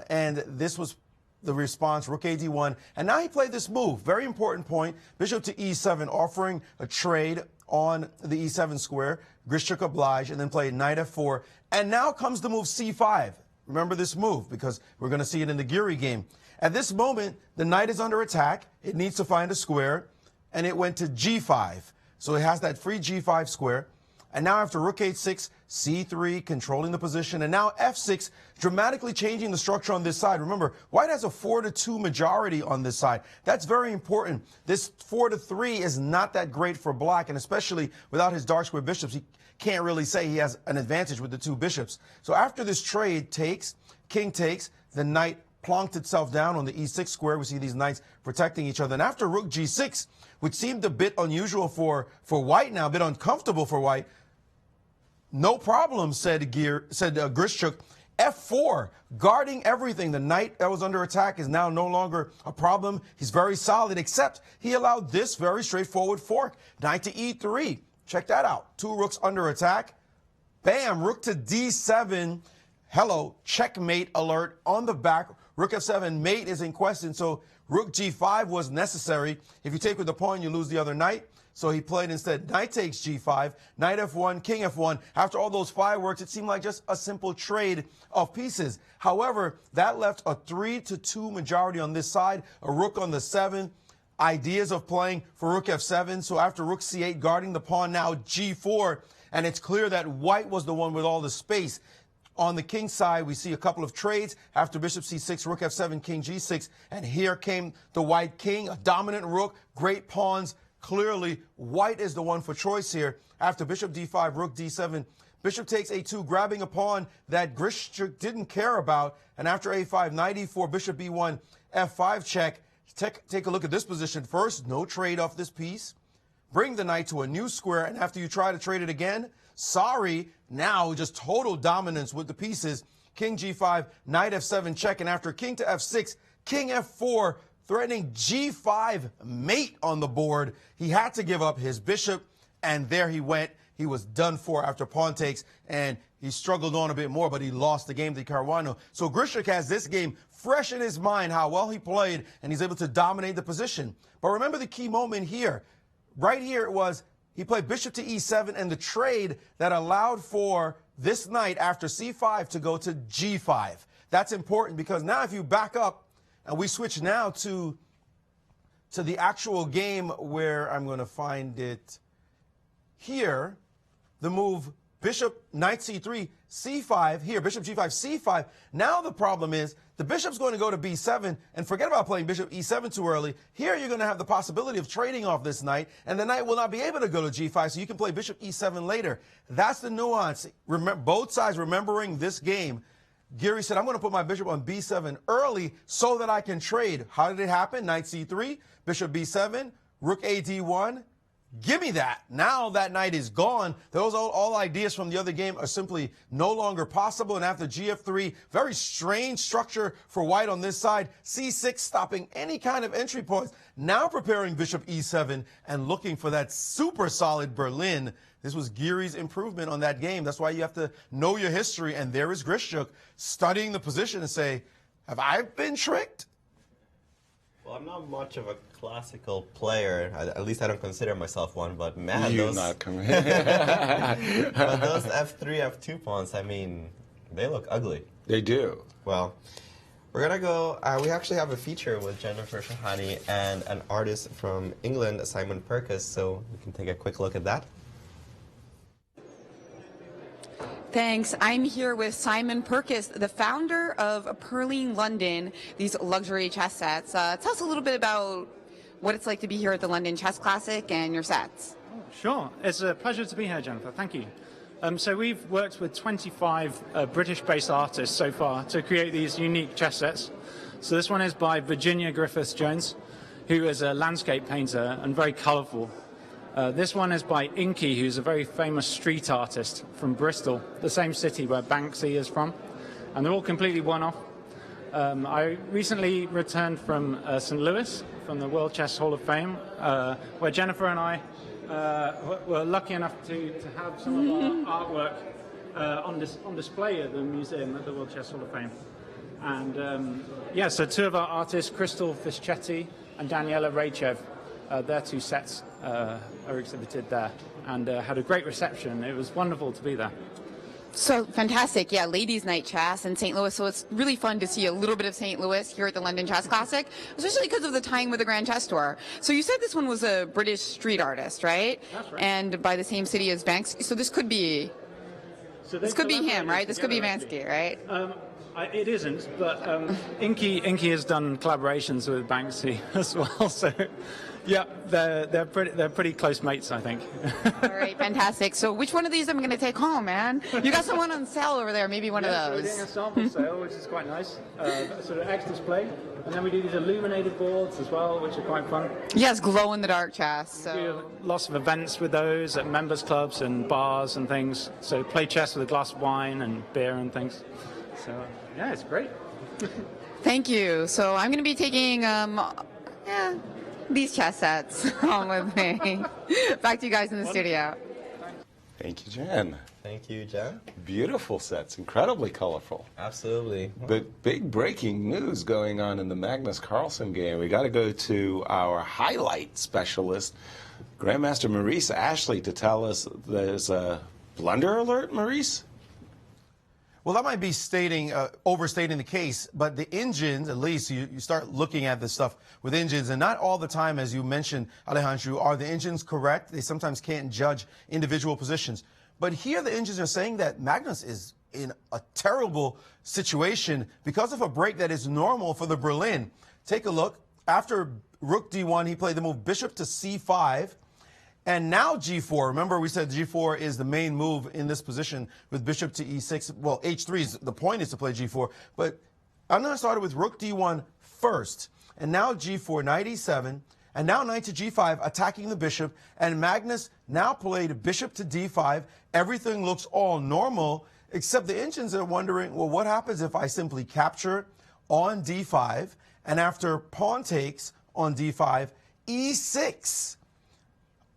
and this was the response, rook a d1, and now he played this move. Very important point, bishop to e7, offering a trade on the e7 square. Grishuk obliged, and then played knight f4, and now comes the move c5. Remember this move, because we're going to see it in the Giri game. At this moment, the knight is under attack. It needs to find a square, and it went to g5. So it has that free g5 square. And now after rook h6, c3, controlling the position, and now f6, dramatically changing the structure on this side. Remember, white has a 4-2 majority on this side. That's very important. This 4-3 is not that great for black, and especially without his dark square bishops, he can't really say he has an advantage with the two bishops. So after this trade takes, king takes, the knight plonked itself down on the e6 square. We see these knights protecting each other. And after rook g6, which seemed a bit unusual for white now, a bit uncomfortable for white, no problem, said Grishuk. f4, guarding everything. The knight that was under attack is now no longer a problem. He's very solid, except he allowed this very straightforward fork. Knight to e3. Check that out. Two rooks under attack. Bam, rook to d7. Hello, checkmate alert on the back. Rook f7, mate is in question, so rook g5 was necessary. If you take with the pawn, you lose the other knight. So he played instead knight takes g5, knight f1, king f1. After all those fireworks, it seemed like just a simple trade of pieces. However, that left a 3-2 majority on this side, a rook on the 7. Ideas of playing for rook f7. So after rook c8, guarding the pawn, now g4. And it's clear that white was the one with all the space. On the king side, we see a couple of trades. After bishop c6, rook f7, king g6. And here came the white king, a dominant rook, great pawns. Clearly, white is the one for choice here. After bishop d5, rook d7, bishop takes a2, grabbing a pawn that Grishuk didn't care about. And after a5, knight e4, bishop b1, f5 check. Take a look at this position first. No trade off this piece. Bring the knight to a new square, and after you try to trade it again, sorry, now just total dominance with the pieces. King g5, knight f7 check, and after king to f6, king f4, threatening g5 mate on the board. He had to give up his bishop, and there he went. He was done for after pawn takes, and he struggled on a bit more, but he lost the game to Caruana. So Grishuk has this game fresh in his mind, how well he played, and he's able to dominate the position. But remember the key moment here. Right here it was, he played bishop to e7, and the trade that allowed for this knight after c5 to go to g5. That's important, because now if you back up, and we switch now to the actual game where I'm going to find it here, the move bishop, knight c3, c5, here, bishop g5, c5. Now the problem is the bishop's going to go to b7, and forget about playing bishop e7 too early. Here you're going to have the possibility of trading off this knight, and the knight will not be able to go to g5, so you can play bishop e7 later. That's the nuance. Remember, both sides remembering this game. Giri said, I'm going to put my bishop on b7 early so that I can trade. How did it happen? Knight c3, bishop b7, rook a d1. Give me that. Now that knight is gone. Those all ideas from the other game are simply no longer possible. And after gf3, very strange structure for white on this side. c6 stopping any kind of entry points. Now preparing bishop e7 and looking for that super solid Berlin. This was Giri's improvement on that game. That's why you have to know your history. And there is Grishuk studying the position and say, have I been tricked?
Well, I'm not much of a classical player. At least I don't consider myself one. But man,
You're
those
not coming.
but those f3, f2 pawns, I mean, they look ugly.
They do.
Well, we're gonna go. We actually have a feature with Jennifer Shahade and an artist from England, Simon Purkis. So we can take a quick look at that.
Thanks. I'm here with Simon Purkis, the founder of Pearling London, these luxury chess sets. Tell us a little bit about what it's like to be here at the London Chess Classic and your sets.
Sure. It's a pleasure to be here, Jennifer. Thank you. So we've worked with 25 British-based artists so far to create these unique chess sets. So this one is by Virginia Griffiths Jones, who is a landscape painter and very colourful. This one is by Inky, who's a very famous street artist from Bristol, the same city where Banksy is from. And they're all completely one-off. I recently returned from St. Louis, from the World Chess Hall of Fame, where Jennifer and I were lucky enough to have some of our artwork on display at the museum at the World Chess Hall of Fame. And yeah, so two of our artists, Crystal Fischetti and Daniela Raychev, their two sets are exhibited there, and had a great reception. It was wonderful to be there.
So fantastic. Yeah, ladies' night chess in St. Louis. So it's really fun to see a little bit of St. Louis here at the London Chess Classic, especially because of the tying with the Grand Chess Tour. So you said this one was a British street artist, right?
That's right.
And by the same city as Banks. So this could be, this could be him, right? This could be Banksy, right?
It isn't, but Inky has done collaborations with Banksy as well. So, yeah, they're pretty close mates, I think.
All right, fantastic. So which one of these am I going to take home, man? You got someone on sale over there, maybe one of
So we're
those.
doing a sample sale, which is quite nice. Sort of X display, and then we do these illuminated boards as well, which are quite fun.
Yes, glow in the dark chess.
We
So
do lots of events with those at members clubs and bars and things. So play chess with a glass of wine and beer and things. So yeah, it's great.
thank you. So I'm going to be taking these chess sets home with me. Back to you guys in the studio.
Thank you, Jen.
Thank you, Jen.
Beautiful sets, incredibly colorful.
Absolutely.
But big breaking news going on in the Magnus Carlsen game. We got to go to our highlight specialist, Grandmaster Maurice Ashley, to tell us there's a blunder alert, Maurice?
Well, that might be overstating the case, but the engines, at least you start looking at this stuff with engines, and not all the time, as you mentioned, Alejandro, are the engines correct. They sometimes can't judge individual positions. But here the engines are saying that Magnus is in a terrible situation because of a break that is normal for the Berlin. Take a look. After Rook D1, he played the move Bishop to C5. And now G4, remember we said G4 is the main move in this position with Bishop to E6. Well, H3 is the point is to play G4. But I'm going to start with Rook D1 first. And now G4, Knight E7. And now Knight to G5, attacking the Bishop. And Magnus now played Bishop to D5. Everything looks all normal, except the engines are wondering, well, what happens if I simply capture on D5, and after pawn takes on D5, E6?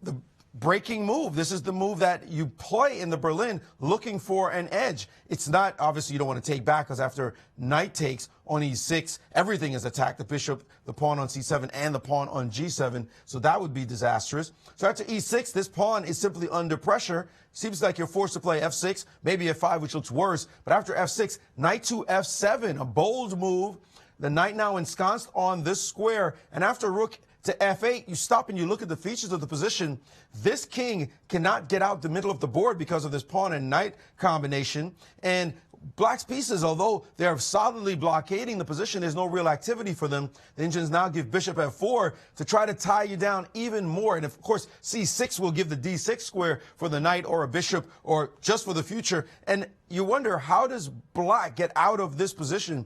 The breaking move. This is the move that you play in the Berlin looking for an edge. It's not, obviously, you don't want to take back because after knight takes on E6, everything is attacked. The bishop, the pawn on C7, and the pawn on G7. So that would be disastrous. So after E6, this pawn is simply under pressure. Seems like you're forced to play F6, maybe F5, which looks worse. But after F6, knight to F7, a bold move. The knight now ensconced on this square. And after rook to F8, you stop and you look at the features of the position. This king cannot get out the middle of the board because of this pawn and knight combination. And black's pieces, although they're solidly blockading the position, there's no real activity for them. The engines now give bishop F4 to try to tie you down even more. And of course, C6 will give the D6 square for the knight or a bishop or just for the future. And you wonder, how does black get out of this position?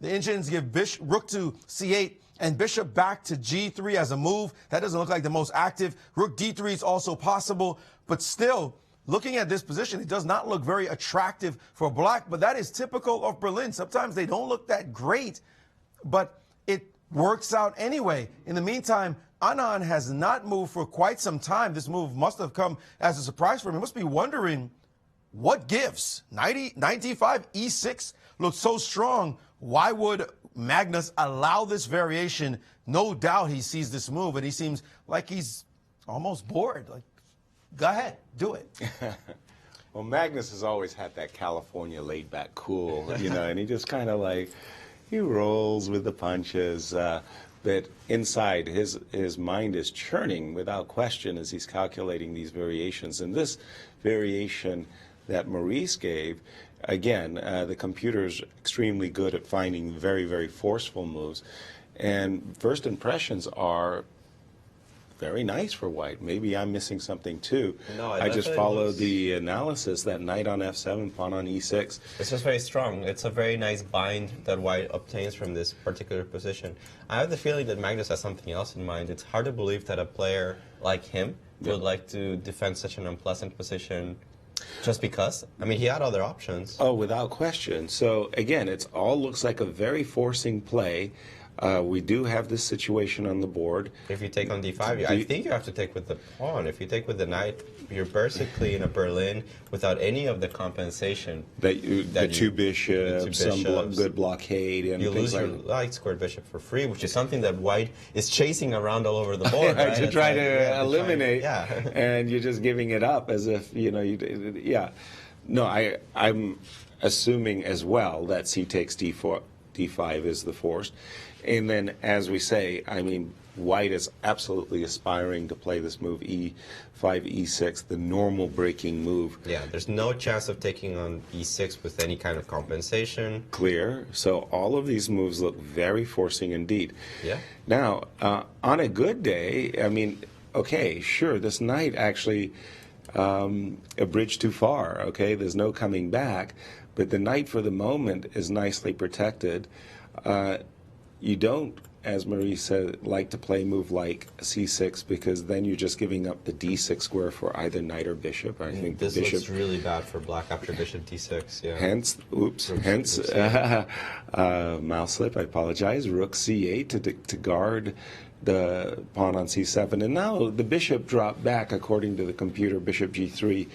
The engines give rook to C8 and bishop back to G3 as a move. That doesn't look like the most active. Rook D3 is also possible, but still, looking at this position, it does not look very attractive for black, but that is typical of Berlin. Sometimes they don't look that great, but it works out anyway. In the meantime, Anand has not moved for quite some time. This move must have come as a surprise for him. He must be wondering, what gives? Knight D5, E6 looks so strong. Why would Magnus allow this variation? No doubt he sees this move, and he seems like he's almost bored. Like, go ahead, do it.
Well, Magnus has always had that California laid-back cool, you know, and he just kind of like, he rolls with the punches. But inside, his mind is churning without question as he's calculating these variations. And this variation that Maurice gave, again, the computer's extremely good at finding very, very forceful moves. And first impressions are very nice for white. Maybe I'm missing something too.
No,
I just followed the analysis, that knight on F7, pawn on E6.
It's just very strong. It's a very nice bind that white obtains from this particular position. I have the feeling that Magnus has something else in mind. It's hard to believe that a player like him would like to defend such an unpleasant position just because? I mean, he had other options.
Oh, without question. So again, it all looks like a very forcing play. We do have this situation on the board.
If you take on d5, I think you have to take with the pawn. If you take with the knight, you're basically in a Berlin without any of the compensation.
The two bishops, some good blockade, and
you
things
lose your
like
light squared bishop for free, which is something that white is chasing around all over the board. Right?
to try to eliminate,
yeah.
and you're just giving it up as if, yeah. No, I'm assuming as well that c takes d4, d5 is the forced. And then, as we say, I mean, white is absolutely aspiring to play this move, e5, e6, the normal breaking move.
Yeah, there's no chance of taking on e6 with any kind of compensation.
Clear. So all of these moves look very forcing indeed.
Yeah.
Now, on a good day, I mean, okay, sure, this knight actually a bridge too far, okay? There's no coming back. But the knight, for the moment, is nicely protected. You don't, as Maurice said, like to play a move like c6 because then you're just giving up the d6 square for either knight or bishop. I think
this
the bishop
looks really bad for black after bishop d6. Yeah.
Hence, mouse slip. I apologize. Rook c8 to guard the pawn on c7, and now the bishop dropped back according to the computer. Bishop g3.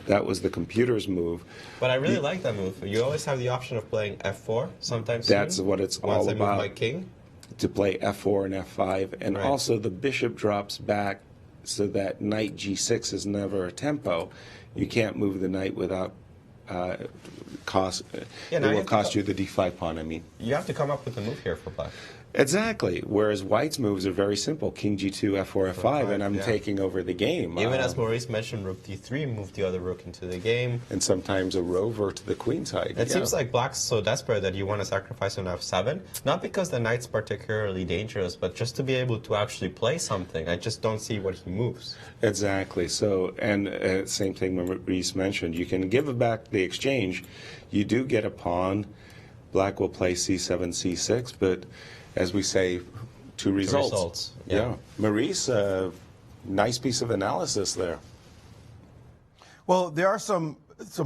That was the computer's move.
But I really like that move. You always have the option of playing f4 sometimes.
That's what it's all
once I
about.
move my king.
To play f4 and f5, and
Right.
also the bishop drops back so that knight g6 is never a tempo. You can't move the knight without cost.
Yeah,
it
now you
will
have to
cost you the d5 pawn. I mean.
You have to come up with a move here for black.
Exactly. Whereas white's moves are very simple: king g2, f4, f5, and I'm
yeah.
taking over the game.
Even as Maurice mentioned, rook d3 moved the other rook into the game.
And sometimes a rover to the queen side.
It seems like black's so desperate that you want to sacrifice on f7, not because the knight's particularly dangerous, but just to be able to actually play something. I just don't see what he moves.
Exactly. So, and same thing Maurice mentioned. You can give back the exchange. You do get a pawn. Black will play c7, c6, but as we say, two results.
Yeah.
Maurice, nice piece of analysis there.
Well, there are some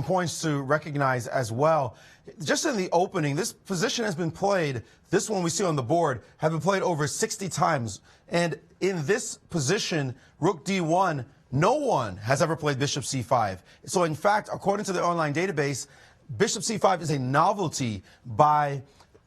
points to recognize as well. Just in the opening, this position has been played, this one we see on the board, have been played over 60 times. And in this position, rook d1, no one has ever played bishop c5. So in fact, according to the online database, bishop c5 is a novelty by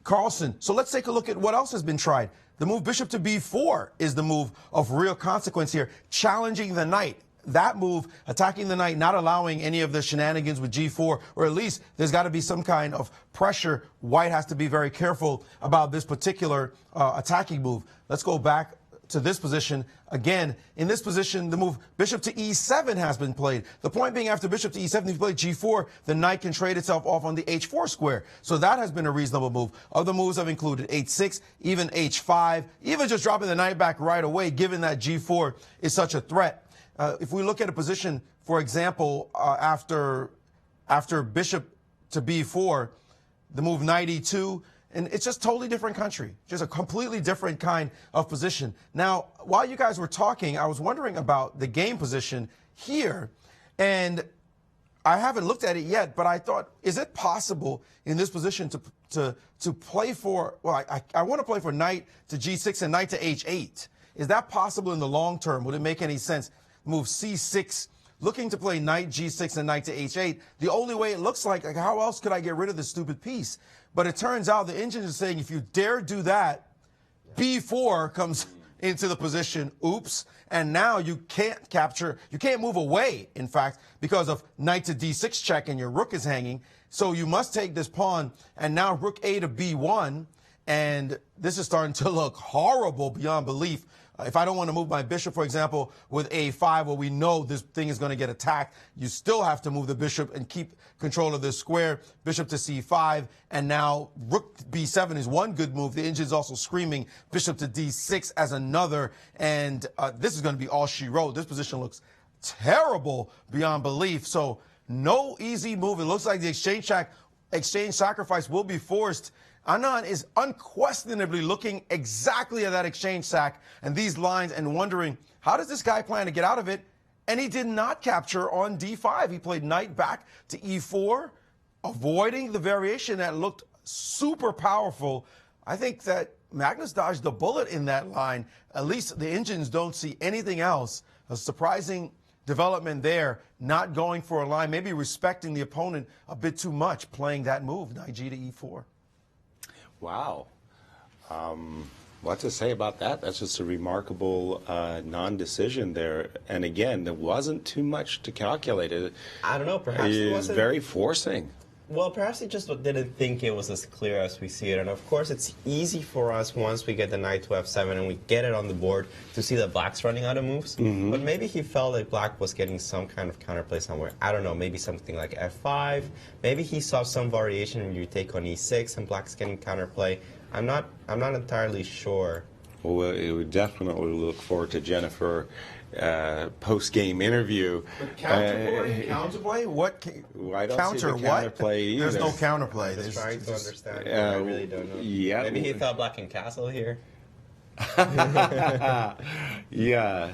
Carlsen. So let's take a look at what else has been tried. The move bishop to b4 is the move of real consequence here, challenging the knight. That move, attacking the knight, not allowing any of the shenanigans with g4, or at least there's got to be some kind of pressure. White has to be very careful about this particular attacking move. Let's go back to this position. Again, in this position, the move bishop to e7 has been played. The point being, after bishop to e7, if you play g4, the knight can trade itself off on the h4 square. So that has been a reasonable move. Other moves have included h6, even h5, even just dropping the knight back right away, given that g4 is such a threat. If we look at a position, for example, after bishop to b4, the move knight e2, and it's just totally different country, just a completely different kind of position. Now, while you guys were talking, I was wondering about the game position here, and I haven't looked at it yet, but I thought, is it possible in this position to play for, well, I want to play for knight to g6 and knight to h8. Is that possible in the long term? Would it make any sense? Move c6, looking to play knight g6 and knight to h8. The only way it looks like how else could I get rid of this stupid piece? But it turns out the engine is saying if you dare do that, b4 comes into the position, oops, and now you can't capture, you can't move away, in fact, because of knight to d6 check and your rook is hanging. So you must take this pawn, and now rook a to b1, and this is starting to look horrible beyond belief. If I don't want to move my bishop, for example, with a5, where we know this thing is going to get attacked, you still have to move the bishop and keep control of this square. Bishop to c5, and now rook b7 is one good move. The engine's also screaming bishop to d6 as another, and this is going to be all she wrote. This position looks terrible beyond belief. So no easy move. It looks like the exchange sacrifice will be forced. Anand is unquestionably looking exactly at that exchange sack and these lines and wondering, how does this guy plan to get out of it? and he did not capture on d5. He played knight back to e4, avoiding the variation that looked super powerful. I think that Magnus dodged the bullet in that line. At least the engines don't see anything else. A surprising development there, not going for a line, maybe respecting the opponent a bit too much, playing that move, knight g to e4.
Wow. What to say about that? That's just a remarkable non-decision there. And again, there wasn't too much to calculate.
I don't know, perhaps it wasn't
very forcing.
Well, perhaps he just didn't think it was as clear as we see it. And of course, it's easy for us once we get the knight to f7 and we get it on the board to see that black's running out of moves. But maybe he felt like black was getting some kind of counterplay somewhere. I don't know, maybe something like f5. Maybe he saw some variation when you take on e6 and black's getting counterplay. I'm not entirely sure.
Well, we would definitely look forward to Jennifer post-game interview.
Counterplay? What?
I don't see the counterplay either.
There's no counterplay.
I'm just trying to understand. I really don't know.
Yeah.
Maybe he thought black can castle here.
Yeah.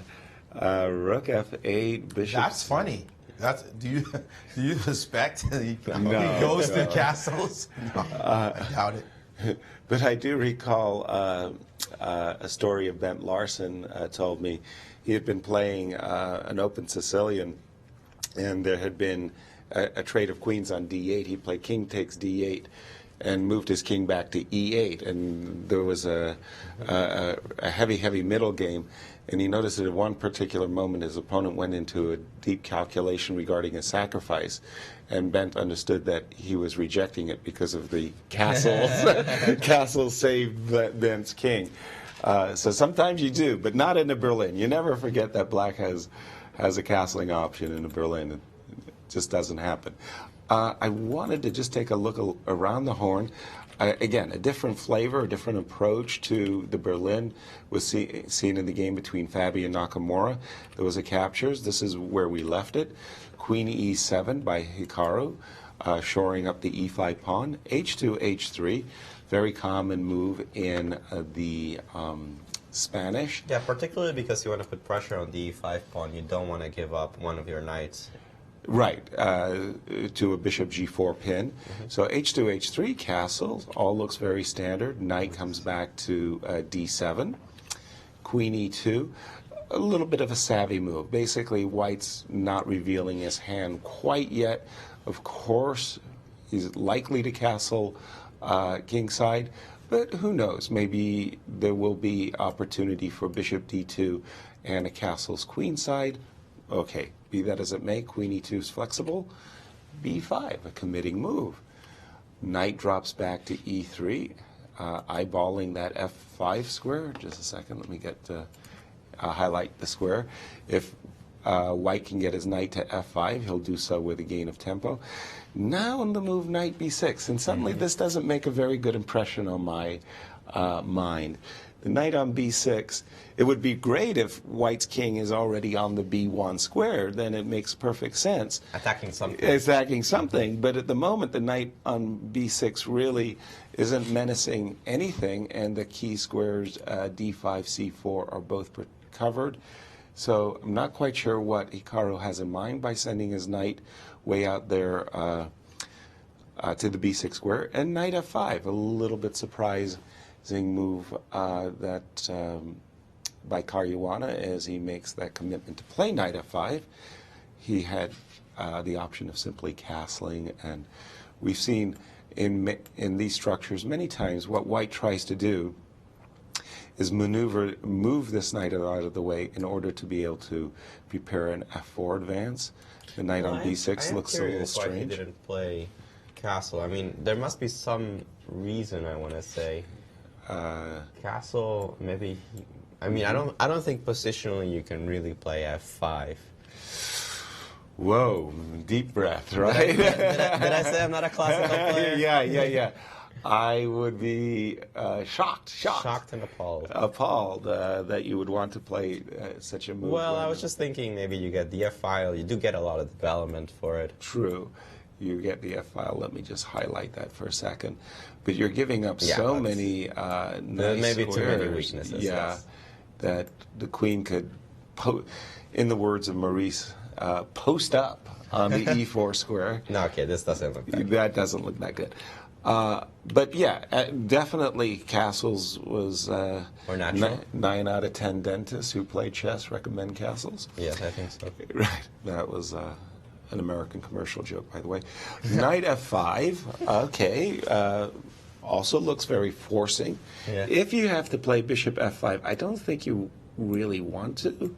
Rook f8, bishop.
That's funny. Do you suspect he goes to castles? No, I doubt it.
But I do recall a story of Bent Larson told me. He had been playing an open Sicilian, and there had been a trade of queens on d8. He played king takes d8 and moved his king back to e8. And there was a heavy middle game. And he noticed that at one particular moment his opponent went into a deep calculation regarding a sacrifice. And Bent understood that he was rejecting it because of the castles. Castles saved Bent's king. So sometimes you do, but not in a Berlin. You never forget that black has a castling option in a Berlin. It just doesn't happen. I wanted to just take a look around the horn. Again, a different flavor, a different approach to the Berlin was seen in the game between Fabi and Nakamura. There was a captures. This is where we left it. Queen e7 by Hikaru, shoring up the e5 pawn. h2, h3, very common move in the Spanish.
Yeah, particularly because you want to put pressure on the e5 pawn. You don't want to give up one of your knights.
Right, to a bishop g4 pin. So h2, h3, castle, all looks very standard. Knight comes back to d7. Queen e2, a little bit of a savvy move. Basically, white's not revealing his hand quite yet. Of course, he's likely to castle kingside, but who knows? Maybe there will be opportunity for bishop d2 and a castle's queenside. Okay, be that as it may, queen e2 is flexible. b5, a committing move. Knight drops back to e3, eyeballing that f5 square. Just a second, let me get highlight the square. If white can get his knight to f5, he'll do so with a gain of tempo. Now on the move knight b6, and suddenly this doesn't make a very good impression on my mind. The knight on b6, it would be great if white's king is already on the b1 square, then it makes perfect sense.
Attacking something.
Attacking something, but at the moment the knight on b6 really isn't menacing anything, and the key squares d5, c4 are both covered. So I'm not quite sure what Hikaru has in mind by sending his knight way out there to the b6 square. And knight f5, a little bit surprising move by Caruana as he makes that commitment to play knight f5. He had the option of simply castling, and we've seen in these structures many times what white tries to do is move this knight out of the way in order to be able to prepare an f4 advance. The knight on b6 looks a little strange.
Why he didn't play castle. I mean, there must be some reason, I want to say. Castle, maybe. I mean, I don't think positionally you can really play f5.
Whoa, deep breath, right?
Did I say I'm not a classical player?
Yeah. I would be shocked
and appalled.
Appalled that you would want to play such a move.
Well, I was just thinking maybe you get the f-file. You do get a lot of development for it.
True. You get the f-file. Let me just highlight that for a second. But you're giving up so many nice
maybe
squares.
too many weaknesses.
Yeah,
yes.
that the queen could in the words of Maurice, post up on the e4 square.
No, okay, this doesn't look that good.
That doesn't look that good. But yeah, definitely castles was
Or natural.
9 out of 10 dentists who play chess recommend castles.
Yes, I think so.
Right. That was an American commercial joke, by the way. Knight f5. Okay. Also looks very forcing.
Yeah.
If you have to play bishop f5, I don't think you really want to.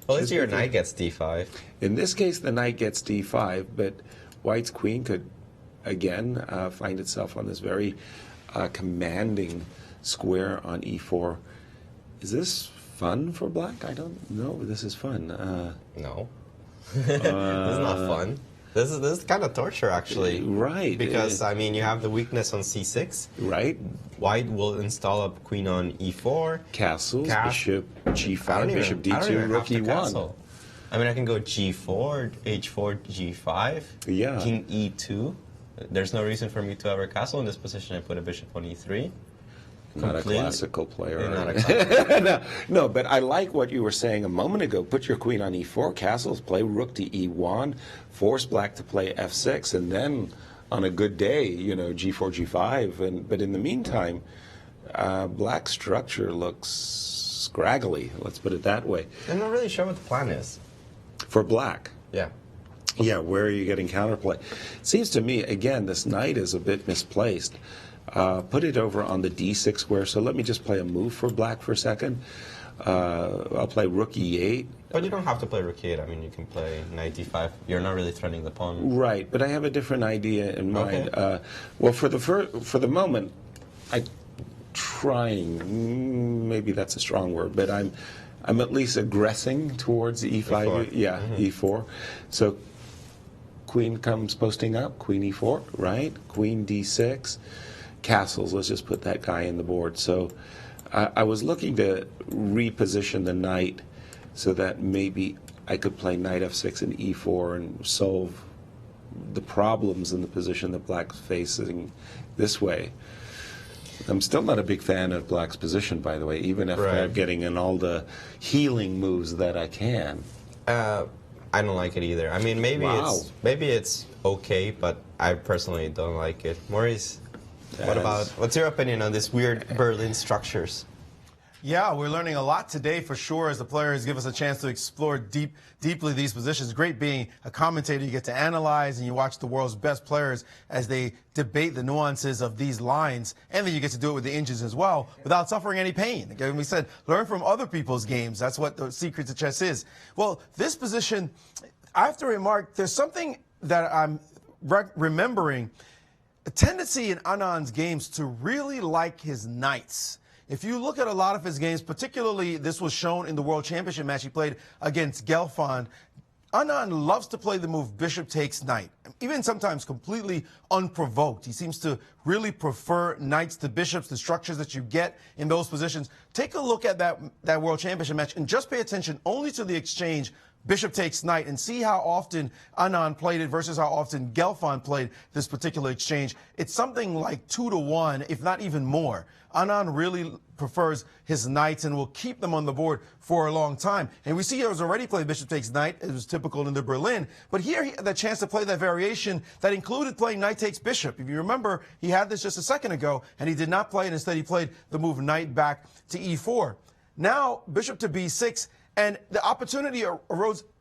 Well, let's see, your knight gets d5.
In this case, the knight gets d5, but white's queen could, again, find itself on this very commanding square on e4. Is this fun for black? I don't know. This is fun.
No. This is not fun. This is kind of torture, actually.
Right.
Because, I mean, you have the weakness on c6.
Right.
White will install a queen on e4.
Castles, bishop
I
g5,
don't
bishop
even- I don't even
d2, rook
have to
e1.
castle. I mean, I can go g4, h4, g5,
Yeah.
king e2. There's no reason for me to ever castle in this position. I put a bishop on e3.
Not a
Completely-
classical player.
Yeah, not
are
a
you?
classical.
No, but I like what you were saying a moment ago. Put your queen on e4, castles, play rook to e1, force black to play f6, and then on a good day, you know, g4, g5. But in the meantime, black's structure looks scraggly, let's put it that way,
I'm not really sure what the plan is.
for black.
Yeah.
Yeah, where are you getting counterplay? It seems to me, again, this knight is a bit misplaced. Put it over on the d6 square. So let me just play a move for black for a second. I'll play rook e8.
But you don't have to play rook e8. I mean, you can play knight d5. You're not really threatening the pawn.
Right, but I have a different idea in mind.
Okay.
Well, for the moment, I'm trying. Maybe that's a strong word, but I'm at least aggressing towards the e5.
E4.
Yeah, e4. So queen comes posting up. Queen e4. Right. Queen d6. Castles. Let's just put that guy in the board. So I was looking to reposition the knight so that maybe I could play knight f6 and e4 and solve the problems in the position that black's facing this way. I'm still not a big fan of black's position, by the way, even if I'm getting in all the healing moves that I can.
I don't like it either. I mean, maybe
Wow.
it's okay, but I personally don't like it. Maurice, what's your opinion on these weird Berlin structures?
Yeah, we're learning a lot today for sure as the players give us a chance to explore deeply these positions. Great being a commentator. You get to analyze and you watch the world's best players as they debate the nuances of these lines. And then you get to do it with the engines as well without suffering any pain. Again, we said, learn from other people's games. That's what the secret to chess is. Well, this position, I have to remark, there's something that I'm remembering. A tendency in Anand's games to really like his knights. If you look at a lot of his games, particularly this was shown in the World Championship match he played against Gelfand, Anand loves to play the move bishop takes knight, even sometimes completely unprovoked. He seems to really prefer knights to bishops, the structures that you get in those positions. Take a look at that World Championship match and just pay attention only to the exchange bishop takes knight and see how often Anand played it versus how often Gelfand played this particular exchange. It's something like 2-1, if not even more. Anand really prefers his knights and will keep them on the board for a long time. And we see he has already played bishop takes knight. It was typical in the Berlin. But here he had the chance to play that variation that included playing knight takes bishop. If you remember, he had this just a second ago, and he did not play it. Instead, he played the move knight back to e4. Now, bishop to b6, and the opportunity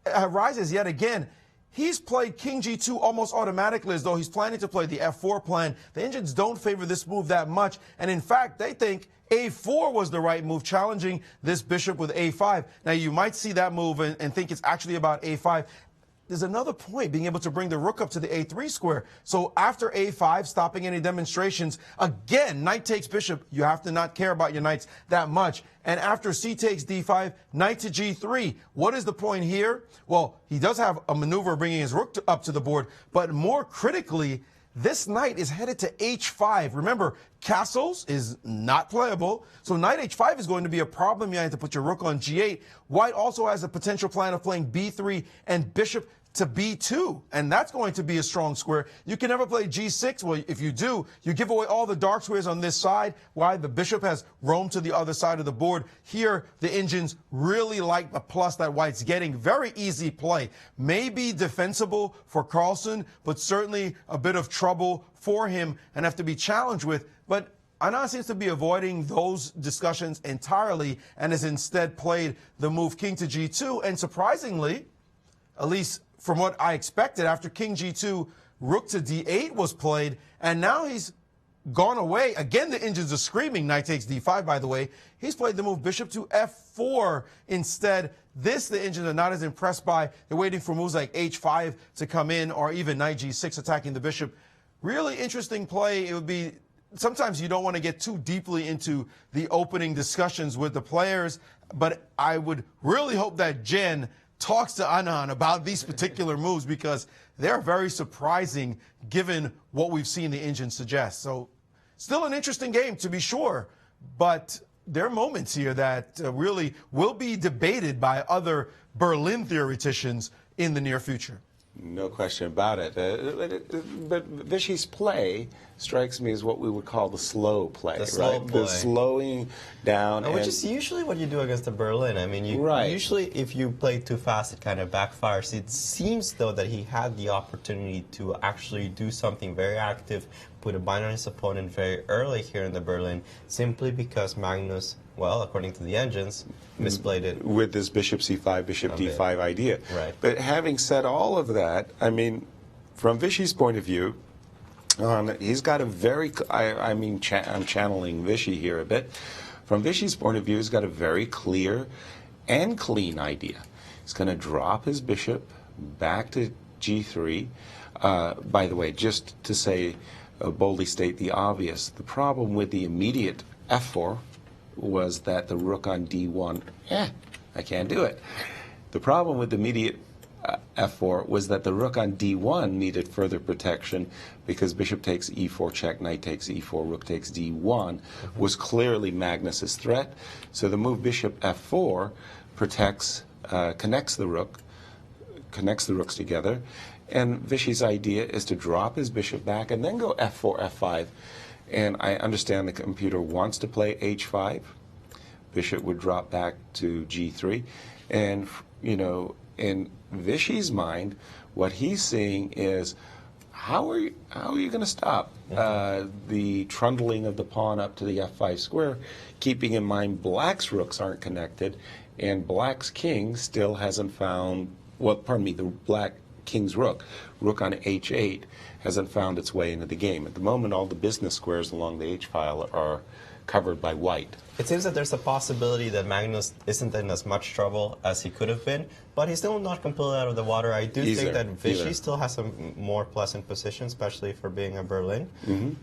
arises yet again. He's played king g2 almost automatically as though he's planning to play the f4 plan. The engines don't favor this move that much. And in fact, they think a4 was the right move, challenging this bishop with a5. Now, you might see that move and think it's actually about a5. There's another point, being able to bring the rook up to the a3 square. So after a5, stopping any demonstrations, again, knight takes bishop. You have to not care about your knights that much. And after c takes d5, knight to g3. What is the point here? Well, he does have a maneuver bringing his rook up to the board, but more critically, this knight is headed to h5. Remember, castles is not playable, so knight h5 is going to be a problem. You have to put your rook on g8. White also has a potential plan of playing b3 and bishop to b2, and that's going to be a strong square. You can never play g6. Well, if you do, you give away all the dark squares on this side. Why? The bishop has roamed to the other side of the board. Here, the Indians really like the plus that white's getting. Very easy play. Maybe defensible for Carlsen, but certainly a bit of trouble for him and have to be challenged with. But Anand seems to be avoiding those discussions entirely and has instead played the move king to g2. And surprisingly, at least from what I expected, after king g2, rook to d8 was played, and now he's gone away. Again, the Indians are screaming. Knight takes d5, by the way. He's played the move bishop to f4 instead. This, the Indians are not as impressed by. They're waiting for moves like h5 to come in, or even knight g6 attacking the bishop. Really interesting play. It would be, sometimes you don't want to get too deeply into the opening discussions with the players, but I would really hope that Jen talks to Anand about these particular moves, because they're very surprising given what we've seen the Indians suggest. So still an interesting game, to be sure, but there are moments here that really will be debated by other Berlin theoreticians in the near future.
No question about it. But Vichy's play strikes me as what we would call the slow play,
The slow
right?
play.
The slowing down.
Which is usually what you do against the Berlin. I mean, usually if you play too fast, it kind of backfires. It seems, though, that he had the opportunity to actually do something very active, put a bind on his opponent very early here in the Berlin, simply because Magnus, well, according to the engines, misplayed it.
With this bishop c5, bishop d5 idea.
Right.
But having said all of that, I mean, from Vichy's point of view, he's got a very, I'm channeling Vichy here a bit. From Vichy's point of view, he's got a very clear and clean idea. He's going to drop his bishop back to g3. By the way, just to say, boldly state the obvious, the problem with the immediate f4 was that the rook on d1, I can't do it. The problem with the immediate f4 was that the rook on d1 needed further protection, because bishop takes e4 check, knight takes e4, rook takes d1 was clearly Magnus's threat. So the move bishop f4 protects, connects the rooks together. And Vichy's idea is to drop his bishop back and then go f4, f5. And I understand the computer wants to play h5. Bishop would drop back to g3. And, you know, in Vichy's mind, what he's seeing is, how are you going to stop the trundling of the pawn up to the f5 square, keeping in mind black's rooks aren't connected, and black's king still hasn't found, well, pardon me, the black king's rook on h8, hasn't found its way into the game. At the moment, all the business squares along the h-file are covered by white.
It seems that there's a possibility that Magnus isn't in as much trouble as he could have been, but he's still not completely out of the water. I do think that Vichy still has a more pleasant position, especially for being a Berlin.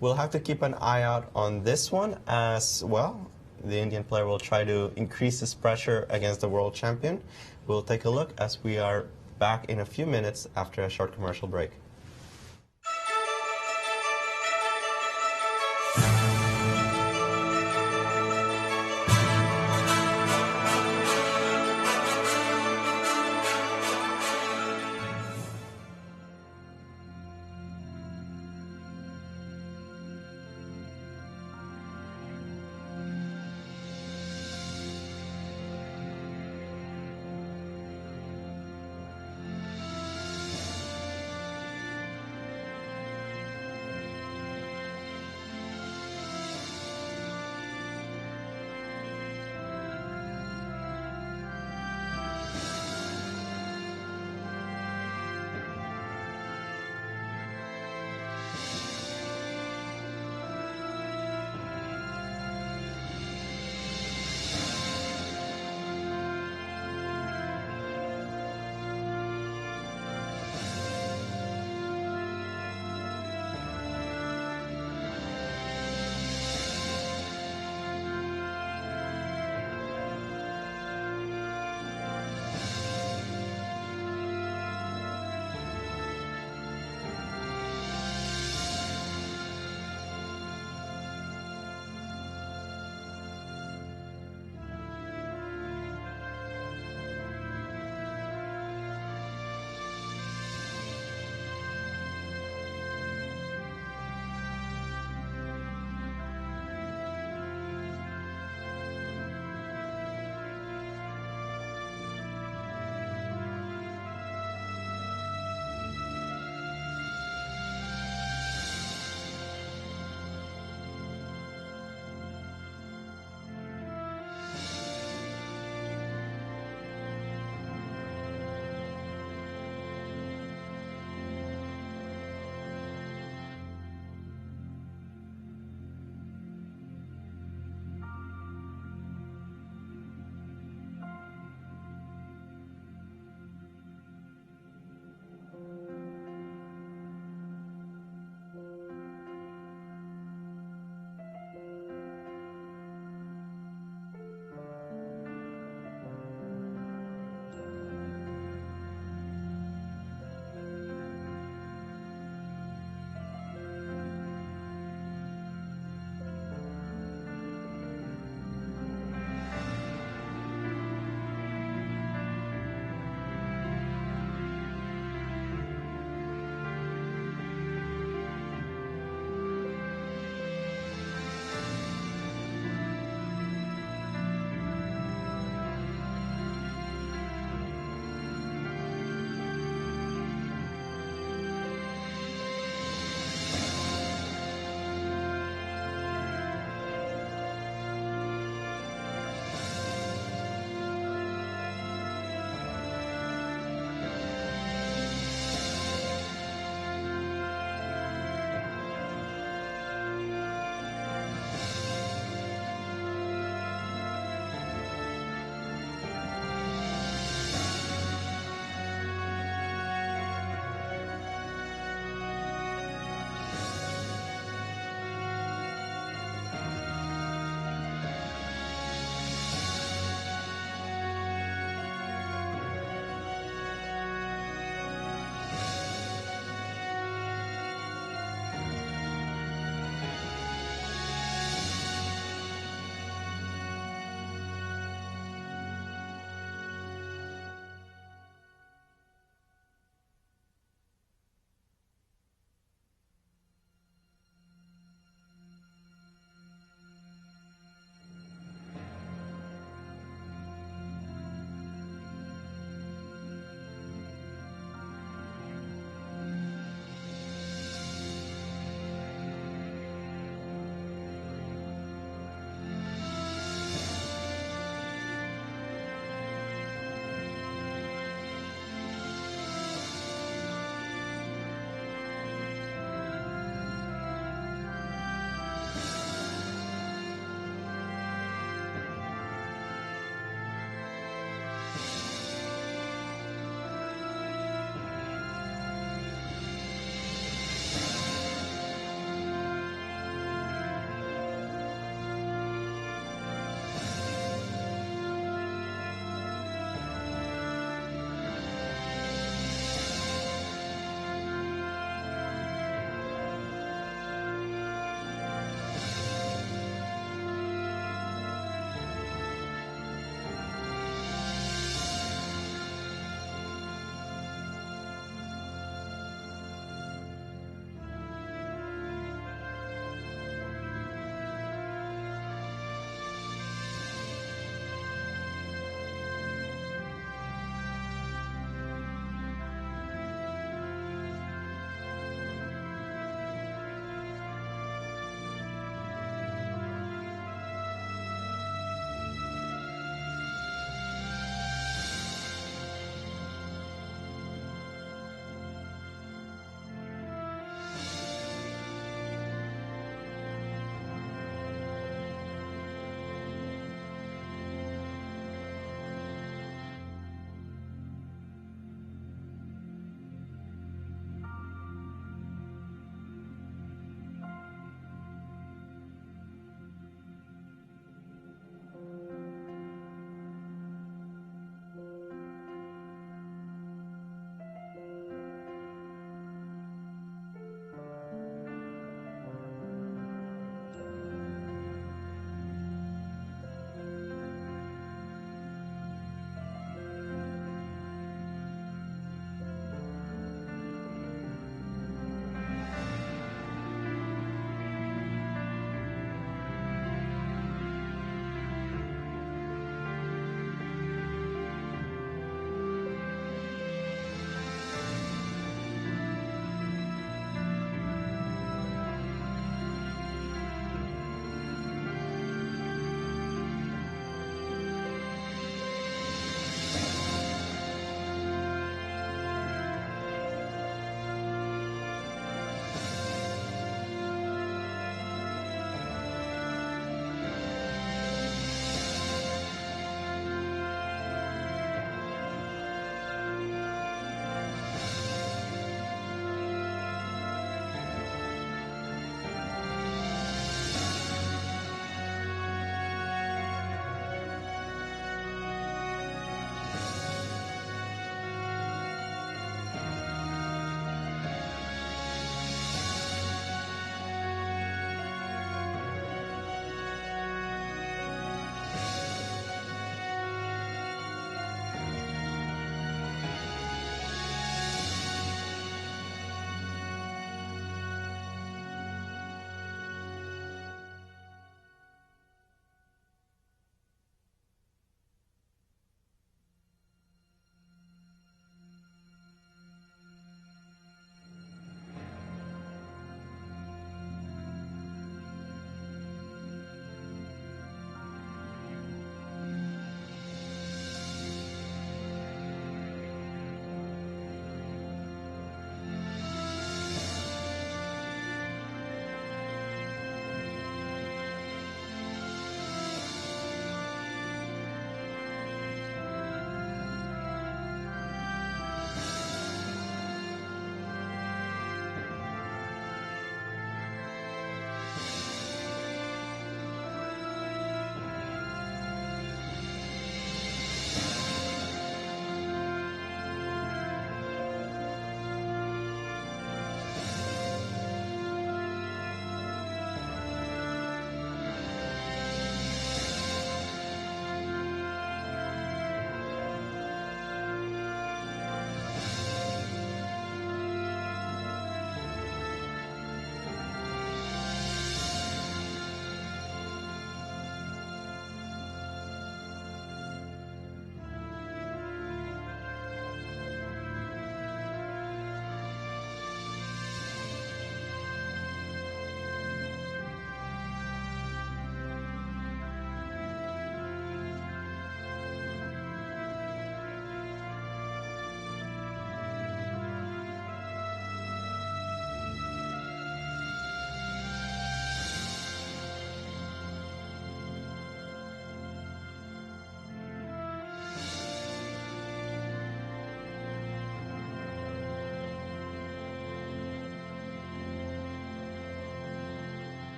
We'll have to keep an eye out on this one as well. The Indian player will try to increase his pressure against the world champion. We'll take a look as we are back in a few minutes after a short commercial break.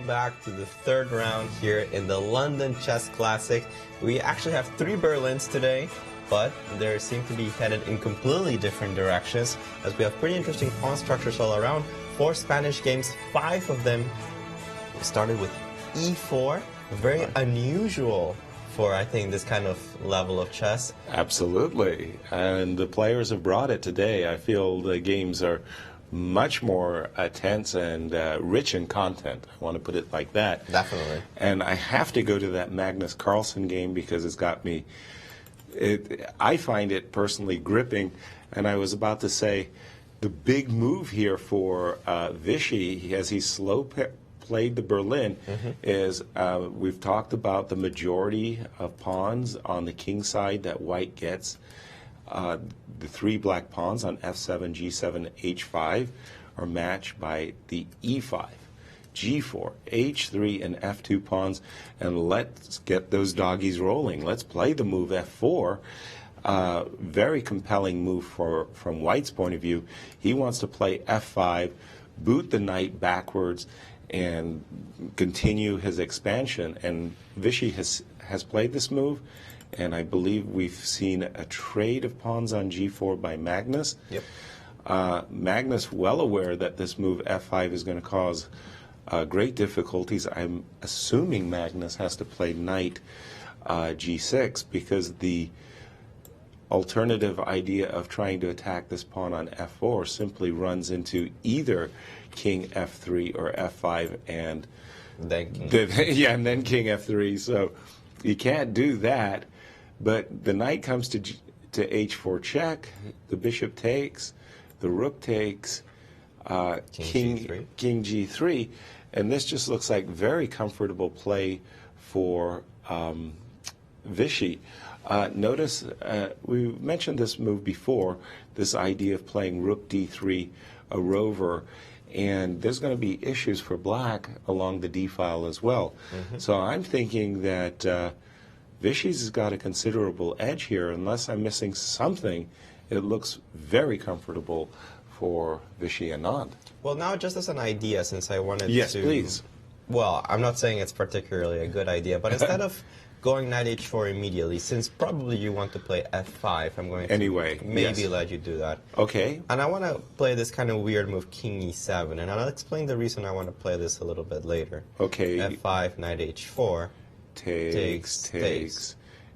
back to the third round here in the London Chess Classic. We actually have 3 Berlins today, but they seem to be headed in completely different directions, as we have pretty interesting pawn structures all around. 4 Spanish games, 5 of them started with e4. Very unusual for, I think, this kind of level of chess.
Absolutely. And the players have brought it today. I feel the games are much more tense and rich in content. I want to put it like that.
Definitely.
And I have to go to that Magnus Carlsen game because it's got me, I find it personally gripping. And I was about to say, the big move here for Vichy, as he played the Berlin, is we've talked about the majority of pawns on the king side that white gets. The 3 black pawns on f7, g7, h5 are matched by the e5, g4, h3, and f2 pawns. And let's get those doggies rolling. Let's play the move f4. Very compelling move from White's point of view. He wants to play f5, boot the knight backwards, and continue his expansion. And Vichy has played this move, and I believe we've seen a trade of pawns on g4 by Magnus.
Yep.
Magnus, well aware that this move f5 is going to cause great difficulties. I'm assuming Magnus has to play knight g6 because the alternative idea of trying to attack this pawn on f4 simply runs into either king f3 or f5 and
then king.
and then king f3. So you can't do that. But the knight comes to h4 check. The bishop takes. The rook takes. King g3, and this just looks like very comfortable play for Vichy. Notice we mentioned this move before, this idea of playing rook d3, a rover, and there's going to be issues for black along the d file as well. So I'm thinking that Vichy's has got a considerable edge here. Unless I'm missing something, it looks very comfortable for Vichy Anand.
Well, now just as an idea, since I wanted to...
Yes, please.
Well, I'm not saying it's particularly a good idea, but instead of going knight h4 immediately, since probably you want to play f5, I'm going to maybe let you do that.
Okay.
And I want to play this kind of weird move, king e7, and I'll explain the reason I want to play this a little bit later.
Okay.
f5, knight h4.
Takes.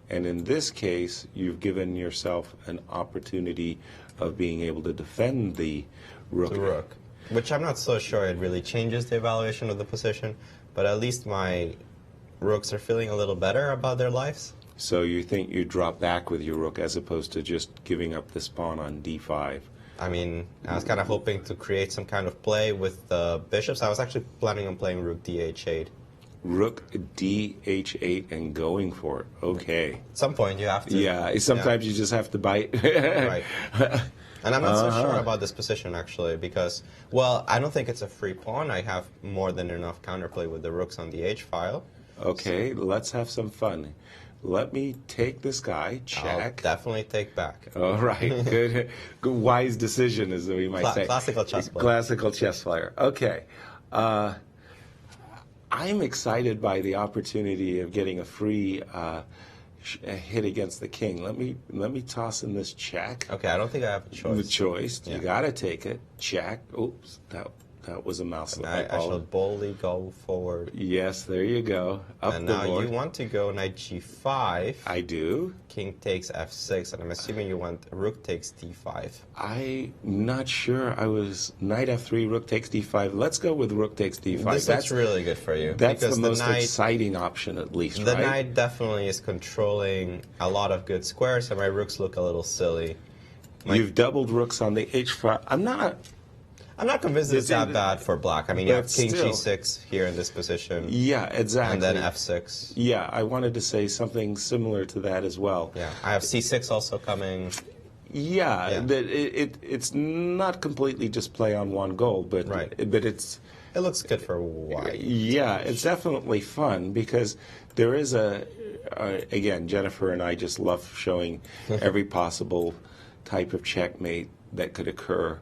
And in this case, you've given yourself an opportunity of being able to defend the rook.
The rook. Which I'm not so sure it really changes the evaluation of the position, but at least my rooks are feeling a little better about their lives.
So you think you drop back with your rook as opposed to just giving up this pawn on d5?
I mean, I was kind of hoping to create some kind of play with the bishops. I was actually planning on playing rook dh8.
Rook dh8 and going for it. Okay.
At some point you have to.
Yeah, sometimes you just have to bite.
Right. And I'm not so sure about this position, actually, because, well, I don't think it's a free pawn. I have more than enough counterplay with the rooks on the h file.
Okay, let's have some fun. Let me take this guy, check.
I'll definitely take back.
All right, good wise decision, as we might say.
Classical chess player.
Classical chess player. Okay. I'm excited by the opportunity of getting a free hit against the king. Let me toss in this check.
Okay, I don't think I have a choice.
The choice.
Yeah.
You got to take it. Check. Oops, that was a mouse.
I shall boldly go forward.
Yes, there you go. Up
and
the
now
board.
you want to go knight g5.
I do.
King takes f6, and I'm assuming you want rook takes d5.
I'm not sure. I was knight f3, rook takes d5. Let's go with rook takes d5.
That's really good for you.
That's
because
the most
knight,
exciting option, at least,
the
right?
knight definitely is controlling a lot of good squares, and my rooks look a little silly.
You've doubled rooks on the h file. I'm not
convinced it's that bad for black. I mean, you have king
still,
g6 here in this position.
Yeah, exactly.
And then f6.
Yeah, I wanted to say something similar to that as well.
Yeah, I have c6 also coming.
Yeah, it's not completely just play on one goal, but it's...
It looks good for white.
Yeah, it's definitely fun because there is again, Jennifer and I just love showing every possible type of checkmate that could occur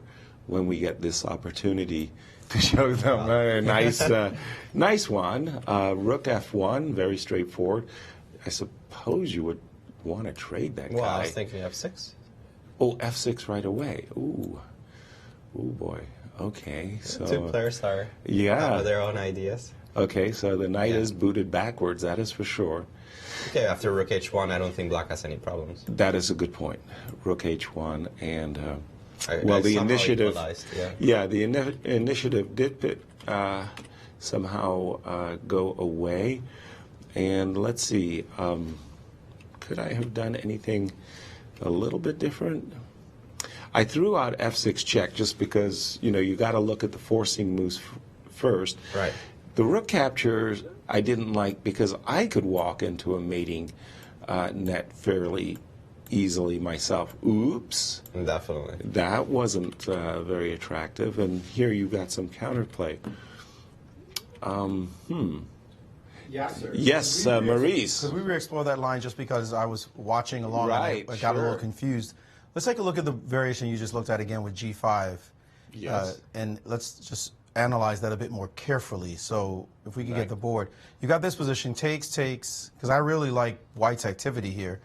when we get this opportunity to show them a nice one. Rook F1, very straightforward. I suppose you would want to trade that guy.
Well, I was thinking F6.
Oh, F6 right away. Ooh, boy. Okay, so
2 players are have their own ideas.
Okay, so the knight is booted backwards. That is for sure.
Okay, after Rook H1, I don't think Black has any problems.
That is a good point. Rook H1 and
the
initiative.
The
Initiative did somehow go away. And let's see, could I have done anything a little bit different? I threw out F6 check just because, you got to look at the forcing moves first.
Right.
The rook captures I didn't like because I could walk into a mating net fairly easily myself. Oops.
Definitely.
That wasn't very attractive. And here you got some counterplay. Yes, Maurice.
Could we re-explore that line just because I was watching along
Right,
and I got a little
sure.
confused. Let's take a look at the variation you just looked at again with G5.
Yes.
And let's just analyze that a bit more carefully. So if we can get the board. You got this position, takes, because I really like White's activity here.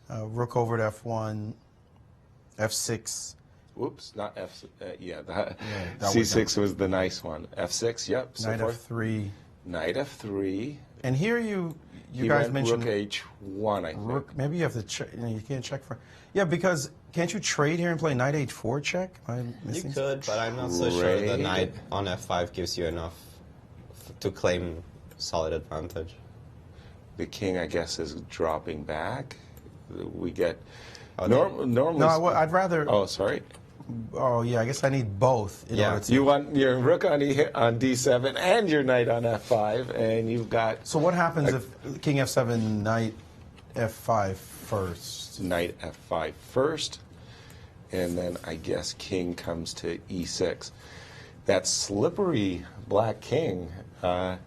Rook over to F1, F6.
Whoops, not F.
that
C6 was the nice one. F6, yep. So
Knight
forth.
F3.
Knight F3.
And here you
He
guys
went
mentioned
Rook H1, I think.
Rook, maybe you have to check. You can't check for. Yeah, because can't you trade here and play Knight H4 check? Am I
You
missing
could, but I'm not so sure the Knight on F5 gives you enough to claim solid advantage.
The king, I guess, is dropping back. We get normally.
No, I'd rather.
Oh, sorry.
Oh yeah, I guess I need both. In order to,
You want your rook on D7 and your knight on F5, and you've got.
So what happens if King F7, Knight F5 first?
Knight F5 first, and then I guess king comes to E6. That slippery black king. I'm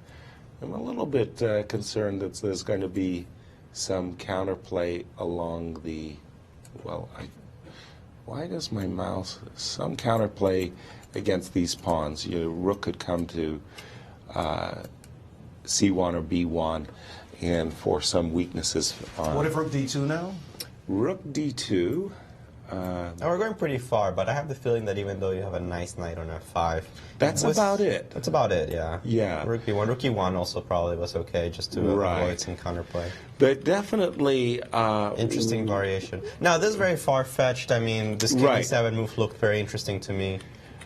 a little bit concerned that there's going to be some counterplay along the. Why does my mouse some counterplay against these pawns? Your rook could come to C1 or B1, and for some weaknesses.
What if Rook D2 now?
Rook D2.
Now we're going pretty far, but I have the feeling that even though you have a nice knight on F5,
That's about it.
That's about it, yeah.
Yeah.
Rook B1, Rook E1 also probably was okay, just to avoid some counterplay.
But definitely
Interesting variation. Now this is very far-fetched. I mean, this King E7 move looked very interesting to me,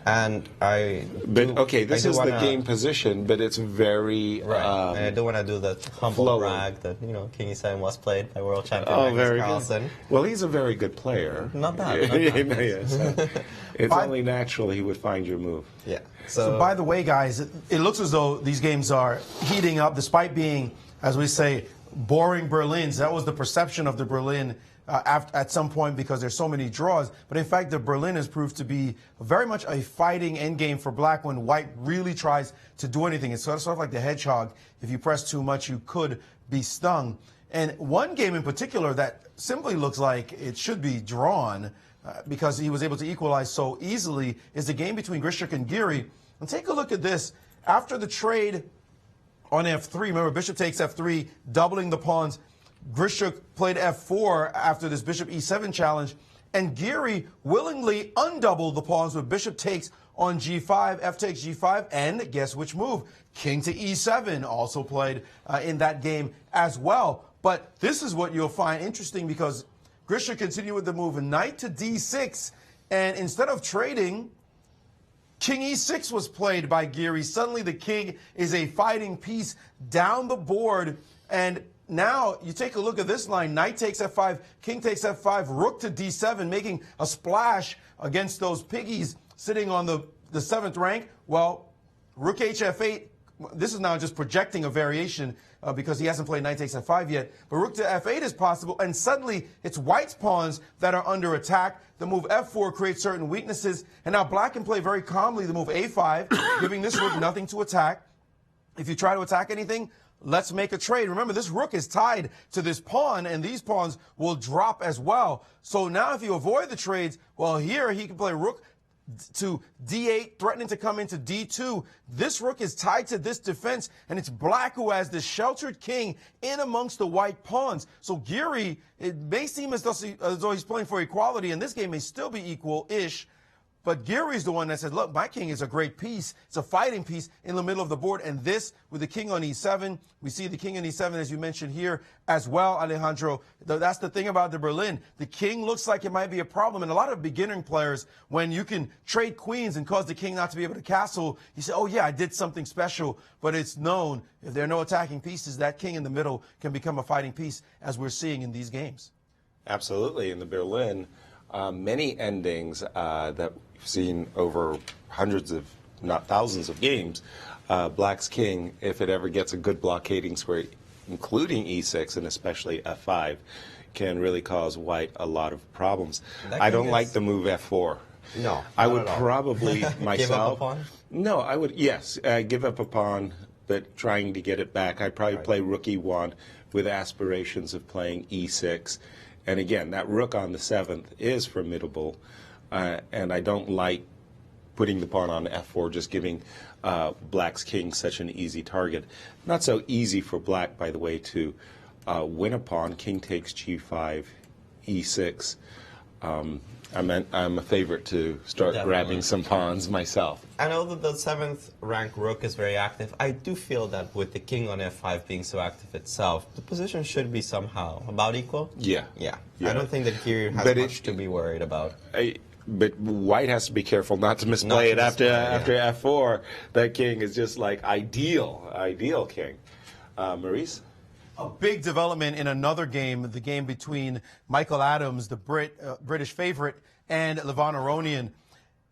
and
this is the game position, but it's very
and I do want to do the humble brag that King E7 was played by world champion Magnus Carlsen.
Good. Well, he's a very good player.
Not bad.
It's only natural he would find your move.
Yeah.
So by the way, guys, it looks as though these games are heating up, despite being, as we say, boring Berlins. That was the perception of the Berlin at some point because there's so many draws. But in fact, the Berlin has proved to be very much a fighting endgame for Black when White really tries to do anything. It's sort of like the hedgehog. If you press too much, you could be stung. And one game in particular that simply looks like it should be drawn because he was able to equalize so easily is the game between Grishuk and Giri. And take a look at this. After the trade on F3, remember, bishop takes F3, doubling the pawns. Grishuk played F4 after this bishop E7 challenge, and Giri willingly undoubled the pawns with bishop takes on G5, F takes G5, and guess which move? King to E7 also played in that game as well. But this is what you'll find interesting because Grishuk continued with the move knight to D6, and instead of trading, King E6 was played by Giri. Suddenly the king is a fighting piece down the board, and now you take a look at this line. Knight takes F5, king takes F5, rook to D7, making a splash against those piggies sitting on the 7th rank. Well, rook HF8, this is now just projecting a variation because he hasn't played knight takes F5 yet. But rook to F8 is possible, and suddenly it's White's pawns that are under attack. The move F4 creates certain weaknesses, and now Black can play very calmly the move A5, giving this rook nothing to attack. If you try to attack anything, let's make a trade. Remember, this rook is tied to this pawn, and these pawns will drop as well. So now if you avoid the trades, well, here he can play rook to D8, threatening to come into D2. This rook is tied to this defense, and it's black who has the sheltered king in amongst the white pawns. So Giri, it may seem as though he's playing for equality, and this game may still be equal-ish. But Giri's the one that said, look, my king is a great piece. It's a fighting piece in the middle of the board. And this, with the king on E7, we see the king on E7, as you mentioned here, as well, Alejandro. That's the thing about the Berlin. The king looks like it might be a problem. And a lot of beginning players, when you can trade queens and cause the king not to be able to castle, you say, oh, yeah, I did something special. But it's known, if there are no attacking pieces, that king in the middle can become a fighting piece, as we're seeing in these games.
Absolutely. In the Berlin, many endings that we've seen over hundreds of, not thousands of games, Black's king, if it ever gets a good blockading square, including E6 and especially F5, can really cause White a lot of problems. I don't like the move F4.
No,
I would probably myself.
Give up a pawn?
No, I would, yes, give up a pawn, but trying to get it back. I'd probably play rook E1 with aspirations of playing E6. And again, that rook on the 7th is formidable, and I don't like putting the pawn on F4, just giving Black's king such an easy target. Not so easy for Black, by the way, to win a pawn. King takes G5, E6. I'm a favorite to start grabbing some pawns myself.
I know that the 7th rank rook is very active. I do feel that with the king on F5 being so active itself, the position should be somehow about equal.
Yeah.
Yeah. I don't think that Giri has much to be worried about.
But White has to be careful not to misplay it after F4. That king is just like ideal king. Maurice?
A big development in another game, the game between Michael Adams, the British favorite, and Levon Aronian.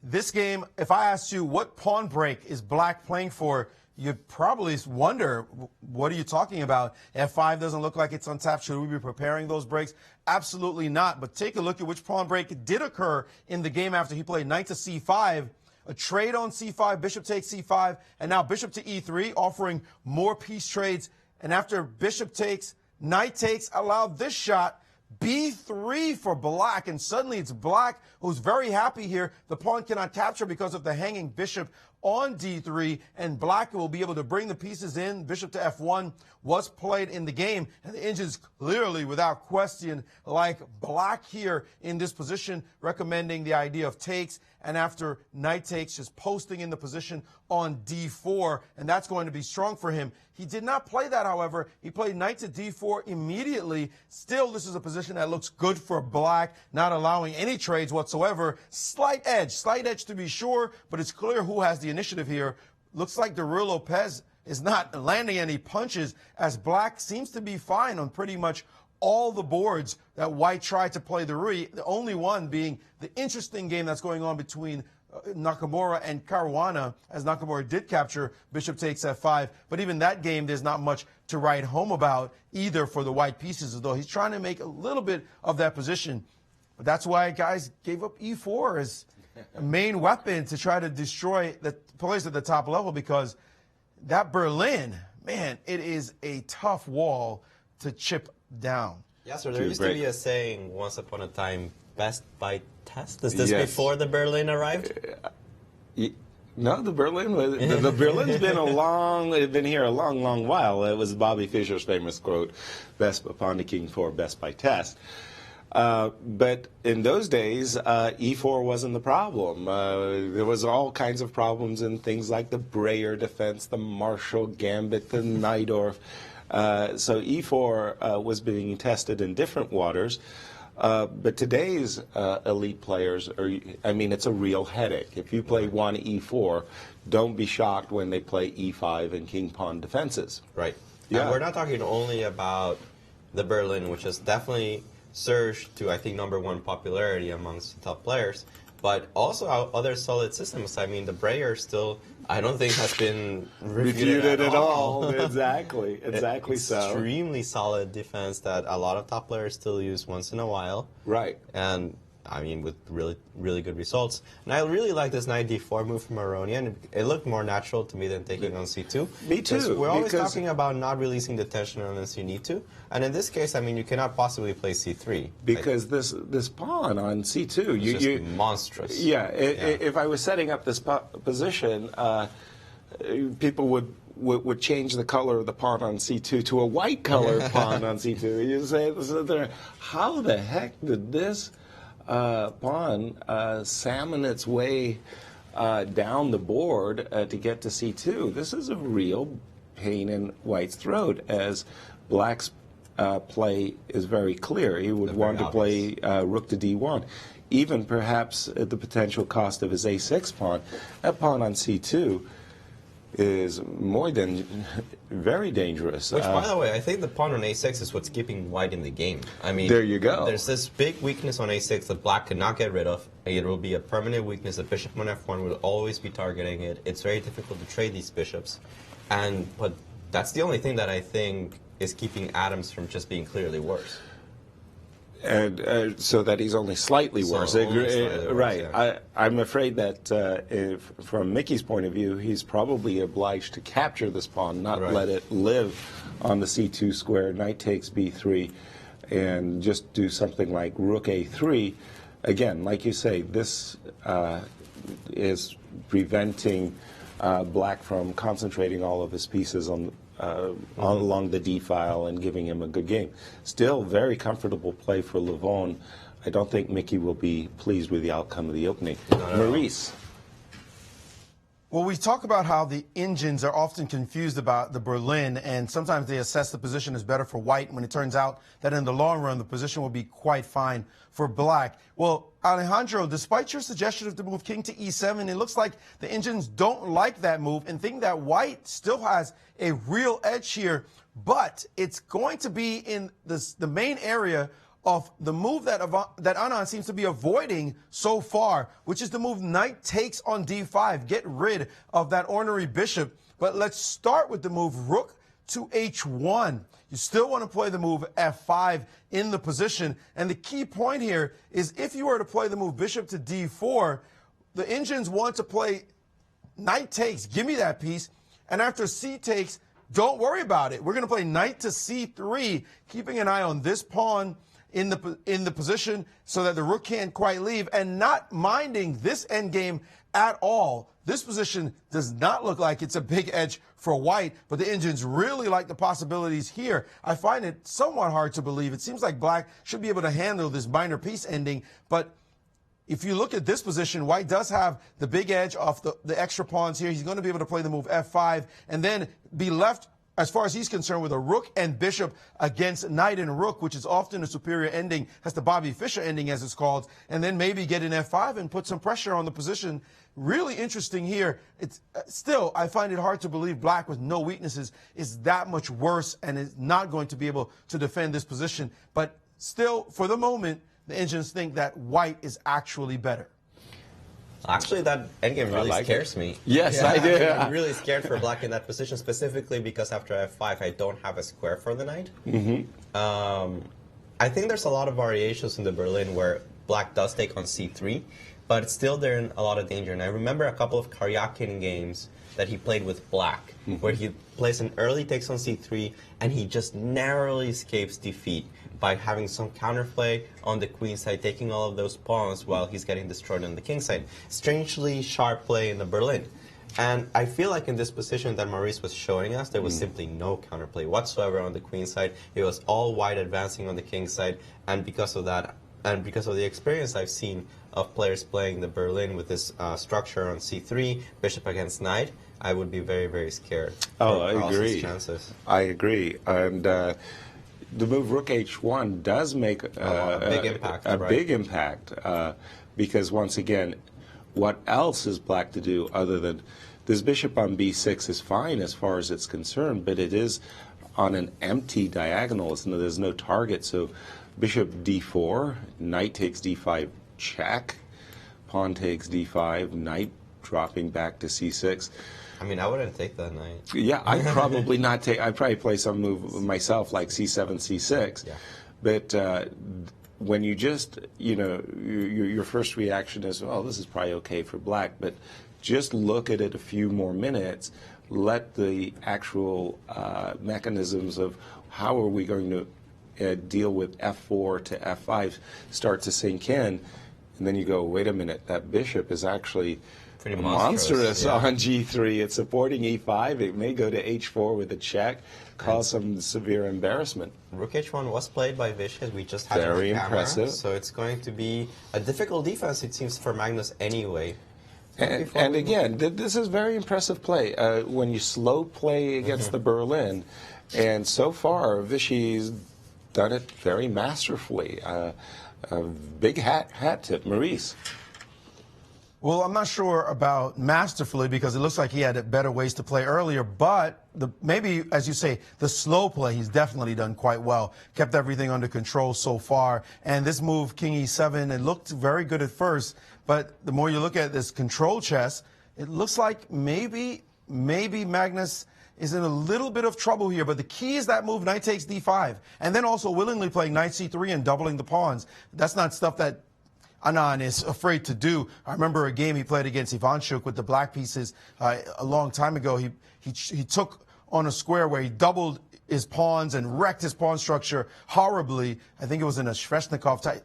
This game, if I asked you what pawn break is Black playing for, you'd probably wonder, what are you talking about? F5 doesn't look like it's untapped. Should we be preparing those breaks? Absolutely not. But take a look at which pawn break did occur in the game after he played knight to C5. A trade on C5, bishop takes C5, and now bishop to E3, offering more piece trades. And after bishop takes, knight takes, allow this shot, B3 for Black, and suddenly it's Black who's very happy here. The pawn cannot capture because of the hanging bishop on D3, and Black will be able to bring the pieces in. Bishop to F1 was played in the game, and the engine's clearly, without question, like Black here in this position, recommending the idea of takes, and after knight takes, just posting in the position on D4, and that's going to be strong for him. He did not play that, however. He played knight to D4 immediately. Still, this is a position that looks good for Black, not allowing any trades whatsoever. Slight edge to be sure, but it's clear who has the initiative here. Looks like Daryl Lopez is not landing any punches, as Black seems to be fine on pretty much all the boards that White tried to play the Rui, the only one being the interesting game that's going on between Nakamura and Caruana, as Nakamura did capture bishop takes F5. But even that game, there's not much to write home about either for the White pieces, although he's trying to make a little bit of that position. But that's why guys gave up E4 as a main weapon to try to destroy the players at the top level, because that Berlin, man, it is a tough wall to chip down.
Yeah, so there used to be a saying once upon a time, best by test. Is this before the Berlin arrived?
No, the Berlin's been here a long while. It was Bobby Fischer's famous quote, best upon the king 4, best by test. But in those days, E4 wasn't the problem. There was all kinds of problems in things like the Breyer defense, the Marshall Gambit, the Najdorf. So E4 was being tested in different waters. But today's elite players it's a real headache. If you play one E4, don't be shocked when they play E5 and king pawn defenses.
Right. Yeah. And we're not talking only about the Berlin, which has definitely surged to, I think, #1 popularity amongst top players, but also other solid systems. I mean, the Breyer still, I don't think, has been refuted at all.
Exactly so.
Extremely solid defense that a lot of top players still use once in a while.
Right.
And I mean, with really good results. And I really like this knight d4 move from Aronian. It looked more natural to me than taking on c2.
Me too.
We're always talking about not releasing the tension unless you need to. And in this case, I mean, you cannot possibly play c3.
Because this pawn on c2,
you monstrous.
Yeah, if I was setting up this position, people would change the color of the pawn on c2 to a white color pawn on c2. You say, how the heck did this pawn salmon its way down the board to get to c2? This is a real pain in white's throat, as black's play is very clear. He would want to play rook to d1, even perhaps at the potential cost of his a6 pawn. That pawn on c2 is more than very dangerous.
Which, by the way, I think the pawn on a6 is what's keeping white in the game. I mean,
there you go.
There's this big weakness on a6 that black cannot get rid of. It will be a permanent weakness. The bishop on f1 will always be targeting it. It's very difficult to trade these bishops. But that's the only thing that I think is keeping Adams from just being clearly worse.
And so that he's only slightly worse. Right. Yeah. I'm afraid that from Mickey's point of view, he's probably obliged to capture this pawn, not let it live on the c2 square, knight takes b3, and just do something like rook a3. Again, like you say, this is preventing black from concentrating all of his pieces on along the D file and giving him a good game. Still very comfortable play for Levon. I don't think Mickey will be pleased with the outcome of the opening. Maurice.
Well, we talk about how the engines are often confused about the Berlin, and sometimes they assess the position as better for white when it turns out that in the long run the position will be quite fine for black. Well, Alejandro, despite your suggestion of the move king to e7, it looks like the engines don't like that move and think that white still has a real edge here, but it's going to be in the main area of the move that Anand seems to be avoiding so far, which is the move knight takes on d5. Get rid of that ornery bishop. But let's start with the move rook to h1. You still want to play the move f5 in the position. And the key point here is if you were to play the move bishop to d4, the engines want to play knight takes. Give me that piece. And after c takes, don't worry about it. We're going to play knight to c3, keeping an eye on this pawn in the position so that the rook can't quite leave, and not minding this endgame at all. This position does not look like it's a big edge for white, but the engines really like the possibilities here. I find it somewhat hard to believe. It seems like black should be able to handle this minor piece ending, but if you look at this position, white does have the big edge off the extra pawns here. He's going to be able to play the move f5 and then be left, as far as he's concerned, with a rook and bishop against knight and rook, which is often a superior ending. That's the Bobby Fischer ending, as it's called. And then maybe get an f5 and put some pressure on the position. Really interesting here. It's still, I find it hard to believe black with no weaknesses is that much worse and is not going to be able to defend this position. But still, for the moment, the engines think that white is actually better.
Actually, that endgame really scares me.
Yes, yeah, I do.
I'm really scared for black in that position, specifically because after f5, I don't have a square for the knight. I think there's a lot of variations in the Berlin where black does take on c3, but still they're in a lot of danger. And I remember a couple of Karyakin games that he played with black, where he plays an early takes on c3, and he just narrowly escapes defeat by having some counterplay on the queen side, taking all of those pawns while he's getting destroyed on the king side. Strangely sharp play in the Berlin. And I feel like in this position that Maurice was showing us, there was simply no counterplay whatsoever on the queen side. It was all white advancing on the king side, and because of that, and because of the experience I've seen of players playing the Berlin with this structure on c3, bishop against knight, I would be very, very scared.
Oh, I agree. Chances. I agree. And the move rook h1 does make
a big impact.
Big impact because, once again, what else is black to do other than this bishop on b6 is fine as far as it's concerned, but it is on an empty diagonal. There's no target. So bishop d4, knight takes d5 check, pawn takes d5, knight dropping back to c6.
I mean, I wouldn't take that knight.
Yeah, I'd probably not take. I'd probably play some move myself, like c7, c6.
Yeah.
But when you just, your first reaction is, oh, this is probably okay for black, but just look at it a few more minutes, let the actual mechanisms of how are we going to deal with F4 to F5 start to sink in, and then you go, wait a minute, that bishop is actually
pretty
monstrous
yeah.
on G3. It's supporting E5. It may go to H4 with a check, cause some severe embarrassment.
Rook H1 was played by Vachier, as we just had
Very
on camera,
impressive.
so it's going to be a difficult defense, it seems, for Magnus anyway.
And again, this is very impressive play. When you slow play against the Berlin, and so far, Vichy's done it very masterfully. A big hat tip, Maurice.
Well, I'm not sure about masterfully because it looks like he had better ways to play earlier, but maybe, as you say, the slow play, he's definitely done quite well. Kept everything under control so far. And this move, King E7, it looked very good at first, but the more you look at this control chess, it looks like maybe Magnus is in a little bit of trouble here, but the key is that move, knight takes D5, and then also willingly playing knight C3 and doubling the pawns. That's not stuff that Anand is afraid to do. I remember a game he played against Ivanchuk with the black pieces a long time ago. He took on a square where he doubled his pawns and wrecked his pawn structure horribly. I think it was in a Sveshnikov type,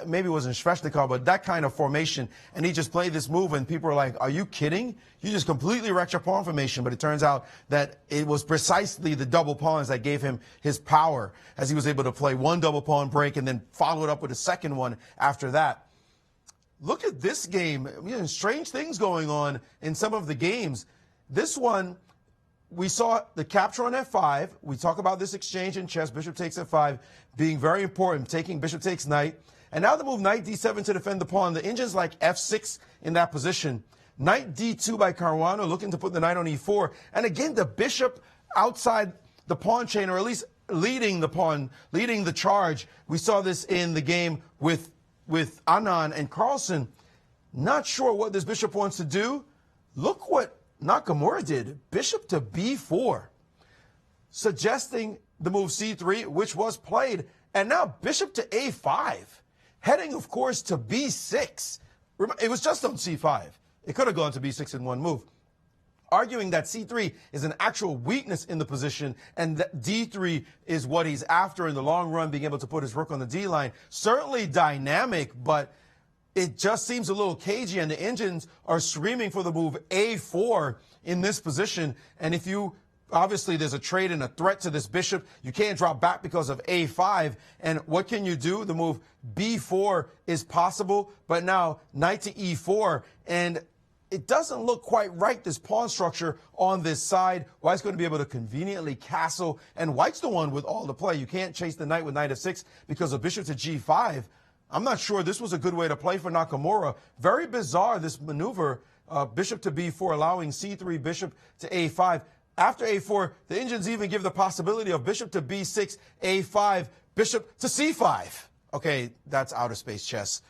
maybe it wasn't Sveshnikov, but that kind of formation. And he just played this move, and people are like, are you kidding? You just completely wrecked your pawn formation. But it turns out that it was precisely the double pawns that gave him his power, as he was able to play one double pawn break and then follow it up with a second one after that. Look at this game. Strange things going on in some of the games. This one, we saw the capture on F5. We talk about this exchange in chess, bishop takes F5, being very important, taking bishop takes knight. And now the move knight D7 to defend the pawn. The Indians like F6 in that position. Knight D2 by Caruana, looking to put the knight on E4. And again, the bishop outside the pawn chain, or at least leading the pawn, leading the charge. We saw this in the game with Anand and Carlsen. Not sure what this bishop wants to do. Look what Nakamura did, bishop to B4, suggesting the move C3, which was played, and now bishop to A5, heading, of course, to B6. It was just on C5. It could have gone to B6 in one move, arguing that C3 is an actual weakness in the position and that D3 is what he's after in the long run, being able to put his rook on the D line. Certainly dynamic, but it just seems a little cagey, and the Indians are screaming for the move A4 in this position. And if you, obviously there's a trade and a threat to this bishop. You can't drop back because of A5. And what can you do? The move B4 is possible, but now knight to E4. And it doesn't look quite right, this pawn structure on this side. White's going to be able to conveniently castle, and White's the one with all the play. You can't chase the knight with knight F6 because of bishop to G5. I'm not sure this was a good way to play for Nakamura. Very bizarre, this maneuver, bishop to B4, allowing C3, bishop to A5. After A4, the Indians even give the possibility of bishop to B6, A5, bishop to C5. Okay, that's outer space chess.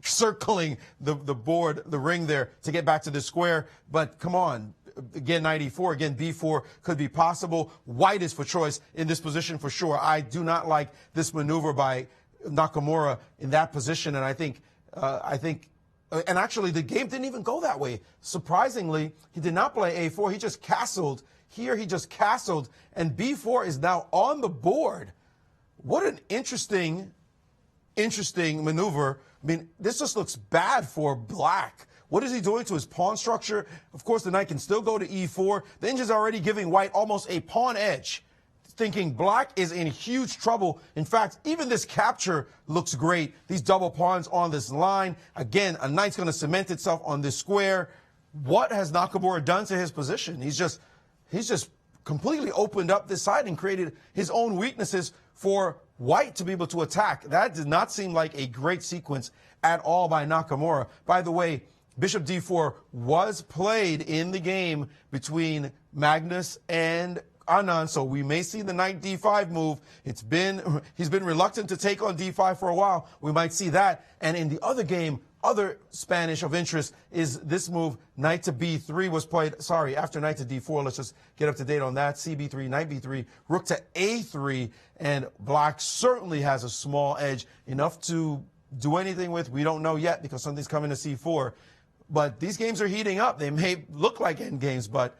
Circling the board, the ring there to get back to the square. But come on, again, knight E4, again, B4 could be possible. White is for choice in this position for sure. I do not like this maneuver by Nakamura in that position, and I think, and actually the game didn't even go that way. Surprisingly, he did not play A4. He just castled. Here he just castled, and B4 is now on the board. What an interesting maneuver. I mean, this just looks bad for black. What is he doing to his pawn structure? Of course, the knight can still go to E4. The Indians are already giving white almost a pawn edge, thinking black is in huge trouble. In fact, even this capture looks great. These double pawns on this line. Again, a knight's going to cement itself on this square. What has Nakamura done to his position? He's just completely opened up this side and created his own weaknesses for white to be able to attack. That did not seem like a great sequence at all by Nakamura. By the way, bishop D4 was played in the game between Magnus and Anand, so we may see the knight d5 move. He's been reluctant to take on d5 for a while. We might see that. And in the other game, other Spanish of interest is this move, knight to b3 was played, after knight to d4. Let's just get up to date on that. cb3, knight b3, rook to a3, and black certainly has a small edge, enough to do anything with. We don't know yet because something's coming to c4. But these games are heating up. They may look like endgames, but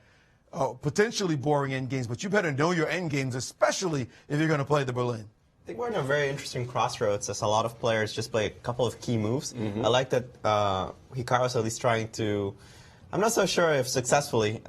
potentially boring endgames. But you better know your endgames, especially if you're going to play the Berlin.
I think we're in a very interesting crossroads as a lot of players just play a couple of key moves. I like that Hikaru's at least trying to, I'm not so sure if successfully,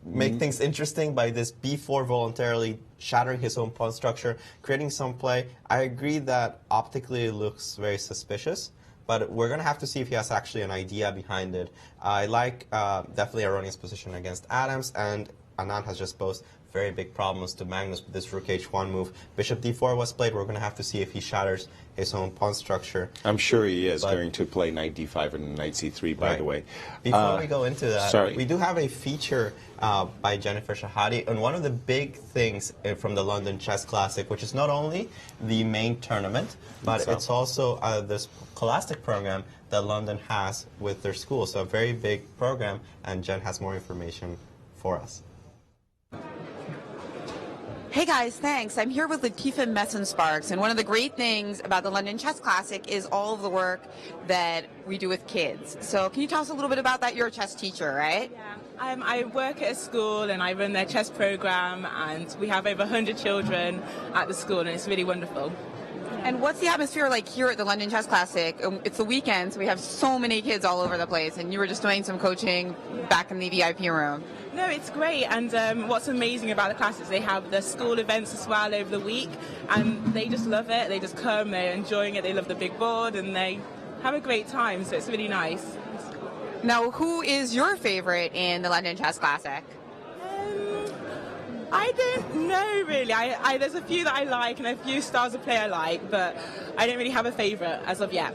make things interesting by this b4 voluntarily shattering his own pawn structure, creating some play. I agree that optically it looks very suspicious, but we're going to have to see if he has actually an idea behind it. I like definitely Aronian's position against Adams, and Anand has just posed very big problems to Magnus with this rook h1 move. Bishop d4 was played. We're going to have to see if he shatters his own pawn structure.
I'm sure he is going to play knight d5 and knight c3, by the way.
Before we go into that, we do have a feature by Jennifer Shahade, and one of the big things from the London Chess Classic, which is not only the main tournament, but it's also this Scholastic program that London has with their school. So a very big program, and Jen has more information for us.
Hey guys, thanks. I'm here with Latifah Messensparks, and one of the great things about the London Chess Classic is all of the work that we do with kids. So can you tell us a little bit about that? You're a chess teacher, right?
Yeah, I work at a school and I run their chess program, and we have over 100 children at the school, and it's really wonderful.
And what's the atmosphere like here at the London Chess Classic? It's the weekend, so we have so many kids all over the place, and you were just doing some coaching back in the VIP room.
No, it's great, and what's amazing about the class is they have the school events as well over the week, and they just love it. They just come, they're enjoying it, they love the big board, and they have a great time, so it's really nice.
Now, who is your favorite in the London Chess Classic?
I don't know, really. There's a few that I like and a few styles of play I like, but I don't really have a favourite as of yet.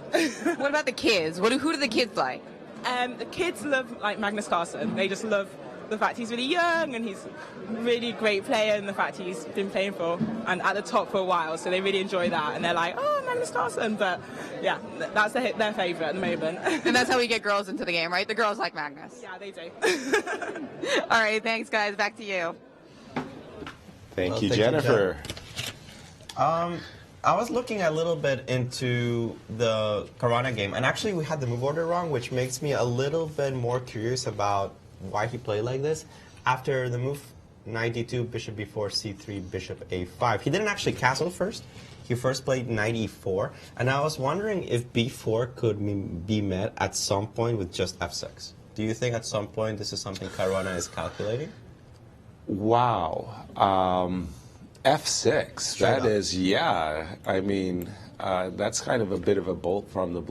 What about the kids? Who do the kids like?
The kids love Magnus Carlsen. They just love the fact he's really young and he's a really great player, and the fact he's been playing for and at the top for a while, so they really enjoy that, and they're like, oh, Magnus Carlsen. But yeah, that's their favourite at the moment.
And that's how we get girls into the game, right? The girls like Magnus.
Yeah, they do.
All right, thanks guys, back to you.
Thank you, Jennifer.
I was looking a little bit into the Caruana game, and actually we had the move order wrong, which makes me a little bit more curious about why he played like this. After the move knight d2, bishop b4, c3, bishop a5, he didn't actually castle first. He first played knight e4, and I was wondering if b4 could be met at some point with just f6. Do you think at some point this is something Caruana is calculating?
Wow. F6, that is, yeah. I mean, that's kind of a bit of a bolt from the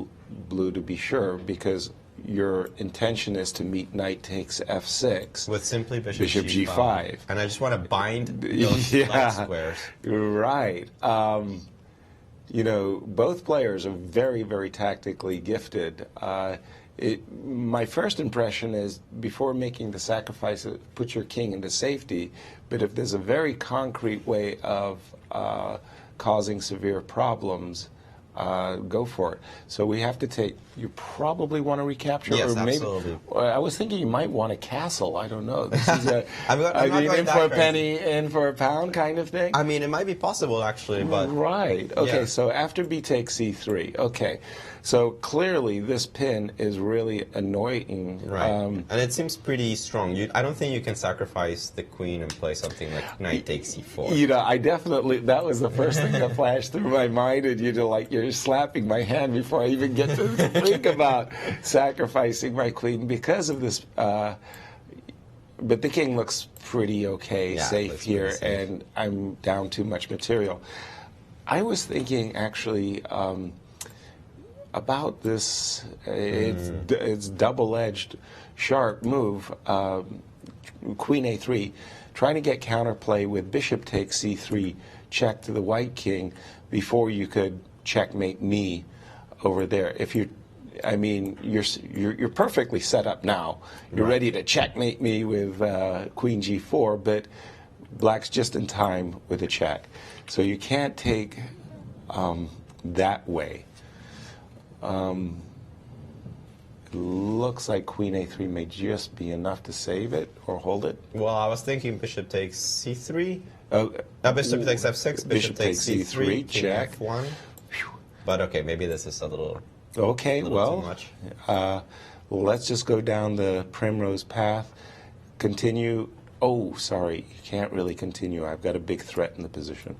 blue, to be sure, because your intention is to meet knight takes f6
with simply bishop
g5.
And I just want to bind those light squares.
Right. You know, both players are very, very tactically gifted. My first impression is, before making the sacrifice, put your king into safety. But if there's a very concrete way of causing severe problems, go for it. So we have to take. You probably want to recapture,
yes,
or maybe.
Absolutely.
I was thinking you might want a castle. I don't know. This is a,
I'm not
in for a penny, in for a pound kind of thing.
I mean, it might be possible actually, but
right. Okay.
Yeah.
So after b takes c3. Okay. So clearly this pin is really annoying.
Right. And it seems pretty strong. I don't think you can sacrifice the queen and play something like knight takes c4.
You know, I definitely, that was the first thing that flashed through my mind, and you're slapping my hand before I even get to think about sacrificing my queen because of this. But the king looks pretty okay, safe here, safe. And I'm down too much material. I was thinking actually about this. It's double-edged, sharp move. Queen a3, trying to get counterplay with bishop takes c3, check to the white king before you could checkmate me over there. If you, I mean, you're perfectly set up now. You're ready to checkmate me with queen g4, but Black's just in time with a check. So you can't take that way. It looks like queen a3 may just be enough to save it or hold it.
Well, I was thinking bishop takes c3.
Oh,
Bishop takes f6, bishop takes c3, king
check.
f1. But okay, maybe this is a little,
Okay,
too
well,
much.
let's just go down the primrose path. Continue. Oh, sorry, you can't really continue. I've got a big threat in the position,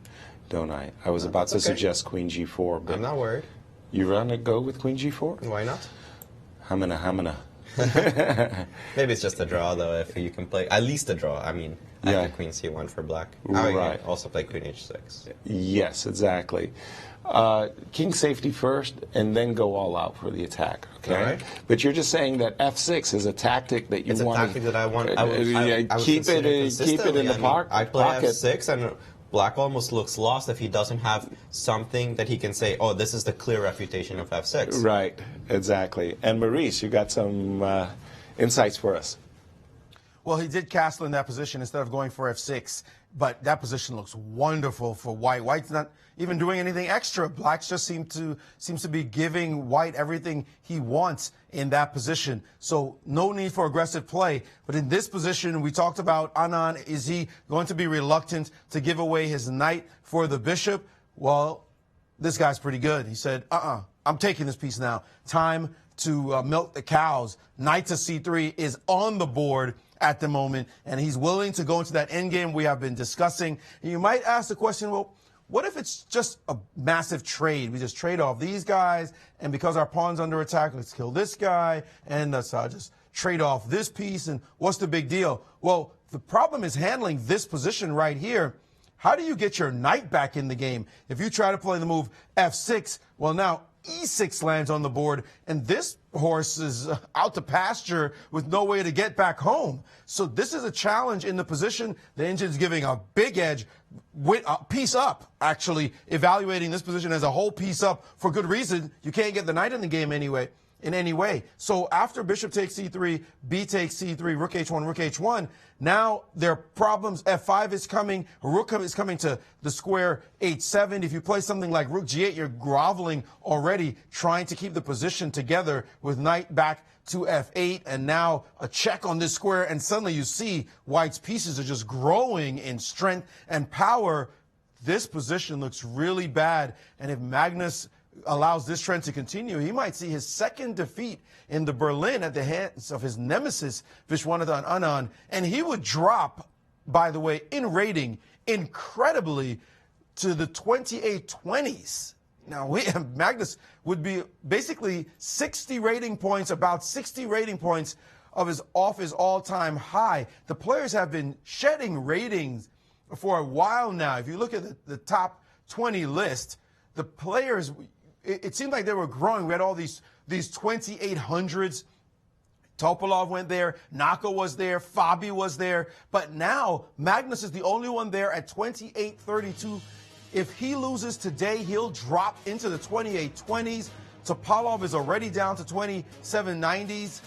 don't I? I was about to
okay.
suggest queen g4, but
I'm not worried.
you want to go with queen g4?
Why not?
Hamina.
Maybe it's just a draw, though, if you can play, at least a draw. I mean,
Yeah.
after queen c1 for black.
Right.
Also play queen h6.
Yes, exactly. King safety first, and then go all out for the attack. Okay,
All right.
But you're just saying that f6 is a tactic that you
It's a
want.
tactic that I want. I would
keep it
consider
in
consistently.
the pocket.
I play
pocket.
f6, and black almost looks lost if he doesn't have something that he can say, oh, this is the clear refutation of f6.
Right, exactly. And Maurice, you got some insights for us.
Well, he did castle in that position instead of going for f6, but that position looks wonderful for white. White's not even doing anything extra. Black just seems to be giving white everything he wants in that position. So no need for aggressive play. But in this position, we talked about Anand. Is he going to be reluctant to give away his knight for the bishop? Well, this guy's pretty good. He said, I'm taking this piece now. Time to milk the cows. Knight to c3 is on the board at the moment, and he's willing to go into that endgame we have been discussing. And you might ask the question, well, what if it's just a massive trade? We just trade off these guys, and because our pawn's under attack, let's kill this guy, and let's just trade off this piece, and what's the big deal? Well, the problem is handling this position right here. How do you get your knight back in the game? If you try to play the move f6, well, now e6 lands on the board, and this horse is out to pasture with no way to get back home. So this is a challenge in the position. The engine's giving a big edge, with a piece up, actually, evaluating this position as a whole piece up for good reason. You can't get the knight in the game anyway. In any way. So after bishop takes c3, b takes c3, rook h1, rook h1, now there are problems. f5 is coming, rook is coming to the square h7. If you play something like rook g8, you're groveling already, trying to keep the position together with knight back to f8, and now a check on this square, and suddenly you see white's pieces are just growing in strength and power. This position looks really bad, and if Magnus allows this trend to continue, he might see his second defeat in the Berlin at the hands of his nemesis, Vishwanathan Anand. And he would drop, by the way, in rating incredibly to the 2820s. Now, Magnus would be basically 60 rating points, about 60 rating points off his all-time high. The players have been shedding ratings for a while now. If you look at the top 20 list, the players, it seemed like they were growing. We had all these 2800s. Topalov went there, Naka was there, Fabi was there, but now Magnus is the only one there at 2832. If he loses today, he'll drop into the 2820s. Topalov is already down to 2790s.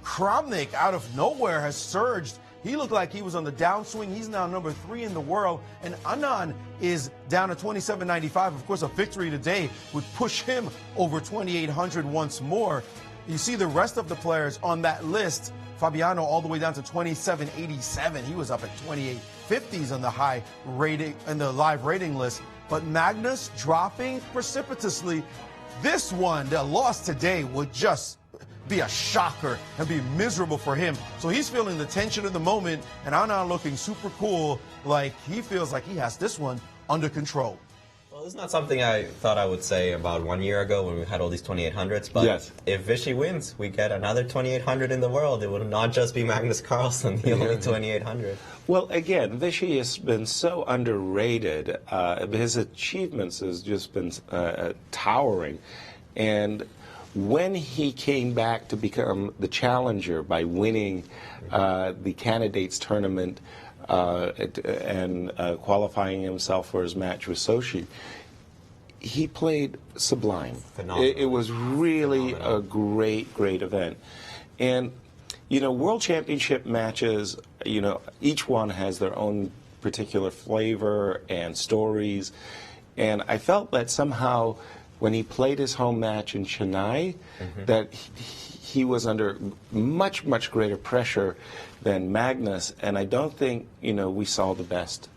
Kramnik, out of nowhere, has surged. He looked like he was on the downswing. He's now number 3 in the world. And Anand is down to 2795. Of course, a victory today would push him over 2800 once more. You see the rest of the players on that list. Fabiano all the way down to 2787. He was up at 2850s on the high rating and the live rating list. But Magnus dropping precipitously. This one, the loss today, would just be a shocker and be miserable for him. So he's feeling the tension of the moment, and Anand looking super cool, like he feels like he has this one under control.
Well, it's not something I thought I would say about 1 year ago when we had all these 2800s, but
Yes.
if Vichy wins, we get another 2800 in the world. It would not just be Magnus Carlsen, the only 2800.
Well, again, Vichy has been so underrated. His achievements has just been towering. And when he came back to become the challenger by winning the candidates tournament and qualifying himself for his match with Sochi, he played sublime.
Phenomenal.
It was really a great event. And, you know, World Championship matches, you know, each one has their own particular flavor and stories. And I felt that somehow when he played his home match in Chennai, that he was under much, much greater pressure than Magnus. And I don't think, we saw the best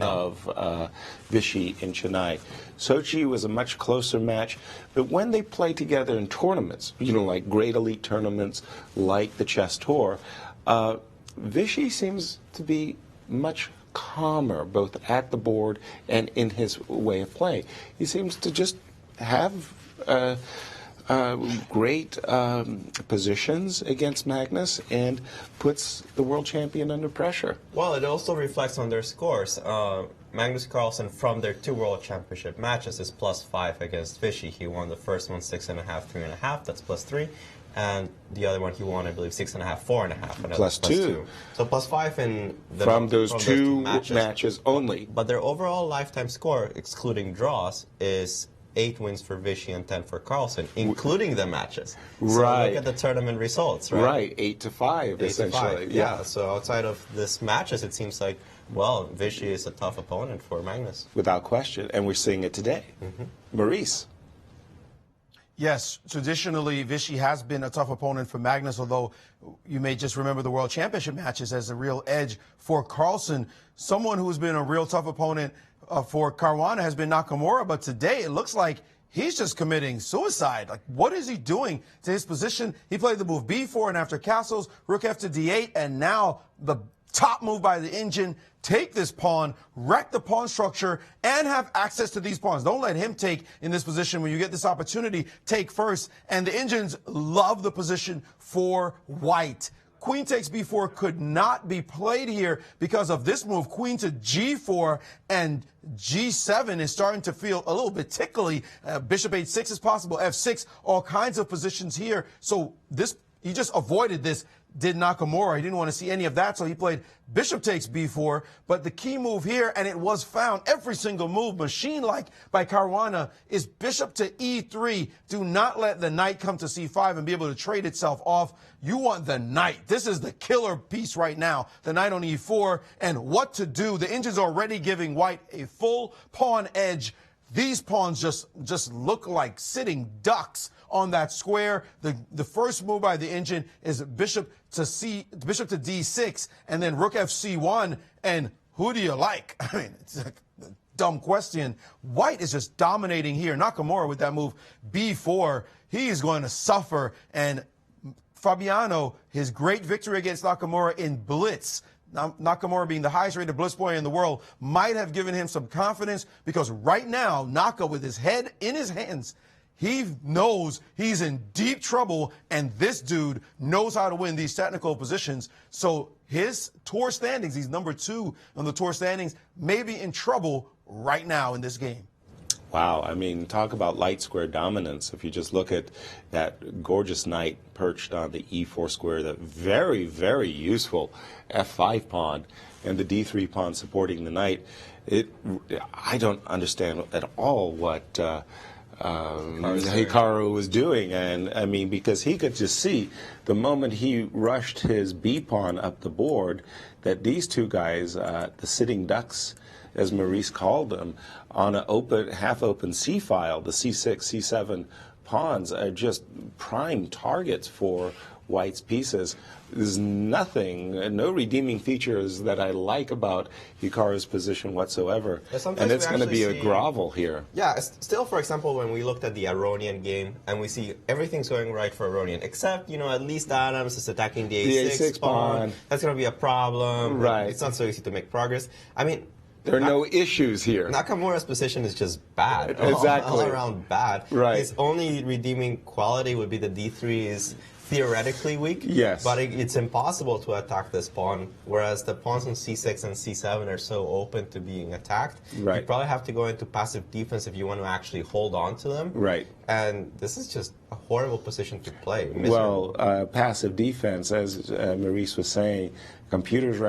of Vichy in Chennai. Sochi was a much closer match, but when they play together in tournaments, like great elite tournaments like the chess tour, Vichy seems to be much calmer, both at the board and in his way of play. He seems to just have great positions against Magnus and puts the world champion under pressure.
Well, it also reflects on their scores. Magnus Carlsen, from their 2 World Championship matches, is +5 against Vichy. He won the first one 6.5, 3.5. That's +3. And the other one he won, I believe, 6.5, 4.5.
+2.
So +5 in the,
from those two matches only.
But their overall lifetime score, excluding draws, is 8 wins for Vichy and 10 for Carlsen, including the matches. So
right.
Look at the tournament results, right?
Right, 8-5, essentially.
5. Yeah. So outside of this matches, it seems like, well, Vichy is a tough opponent for Magnus.
Without question, and we're seeing it today. Maurice.
Yes, traditionally, Vichy has been a tough opponent for Magnus, although you may just remember the World Championship matches as a real edge for Carlsen. Someone who's been a real tough opponent for Caruana has been Nakamura, but today it looks like he's just committing suicide. Like, what is he doing to his position? He played the move B4, and after castles, rook F to D8, and now the top move by the Indian, take this pawn, wreck the pawn structure, and have access to these pawns. Don't let him take in this position. When you get this opportunity, take first. And the Indians love the position for white. Queen takes B4 could not be played here because of this move. Queen to G4 and G7 is starting to feel a little bit tickly. Bishop H6 is possible, F6, all kinds of positions here. So this, he just avoided this. Did Nakamura. He didn't want to see any of that, so he played bishop takes b4. But the key move here, and it was found, every single move, machine-like by Caruana, is bishop to e3. Do not let the knight come to c5 and be able to trade itself off. You want the knight. This is the killer piece right now, the knight on e4. And what to do? The Indians are already giving white a full pawn edge. These pawns just look like sitting ducks on that square. The first move by the Indian is bishop to d6, and then rook fc1. And who do you like? I mean, it's a dumb question. White is just dominating here. Nakamura with that move b4. He is going to suffer. And Fabiano, his great victory against Nakamura in blitz, Nakamura being the highest rated blitz player in the world, might have given him some confidence, because right now, Naka, with his head in his hands, he knows he's in deep trouble, and this dude knows how to win these technical positions. So his tour standings, he's number 2 on the tour standings, may be in trouble right now in this game.
Wow, I mean, talk about light square dominance. If you just look at that gorgeous knight perched on the e4 square, that very, very useful f5 pawn, and the d3 pawn supporting the knight, I don't understand at all what Hikaru was doing. And I mean, because he could just see the moment he rushed his b pawn up the board that these two guys, the sitting ducks, as Maurice called them, on an open, half-open c-file, the c6, c7 pawns are just prime targets for White's pieces. There's nothing, no redeeming features that I like about Hikaru's position whatsoever. And it's going to be a grovel here.
Yeah, still, for example, when we looked at the Aronian game, and we see everything's going right for Aronian, except, at least Adams is attacking the A6 pawn. That's going to be a problem.
Right.
It's not so easy to make progress. I mean,
there are no issues here.
Nakamura's position is just bad.
Exactly.
All around bad.
Right.
His only redeeming quality would be the d3 is theoretically weak.
Yes.
But it's impossible to attack this pawn, whereas the pawns on c6 and c7 are so open to being attacked.
Right.
You probably have to go into passive defense if you want to actually hold on to them.
Right.
And this is just a horrible position to play.
Well, passive defense, as Maurice was saying, computers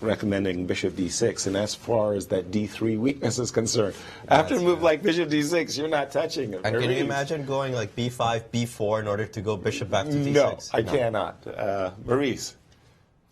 recommending bishop d6, and as far as that d3 weakness is concerned, after a move like bishop d6, you're not touching it.
And can you imagine going like b5, b4 in order to go bishop back to d6?
No, I cannot. Maurice?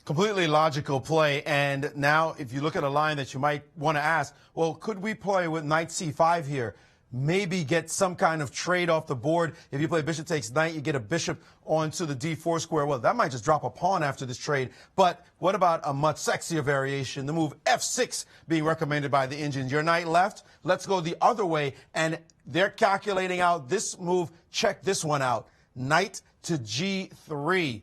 Completely logical play. And now if you look at a line that you might want to ask, well, could we play with knight c5 here? Maybe get some kind of trade off the board. If you play bishop takes knight, you get a bishop onto the d4 square. Well, that might just drop a pawn after this trade. But what about a much sexier variation? The move f6 being recommended by the engines. Your knight left. Let's go the other way. And they're calculating out this move. Check this one out. Knight to g3.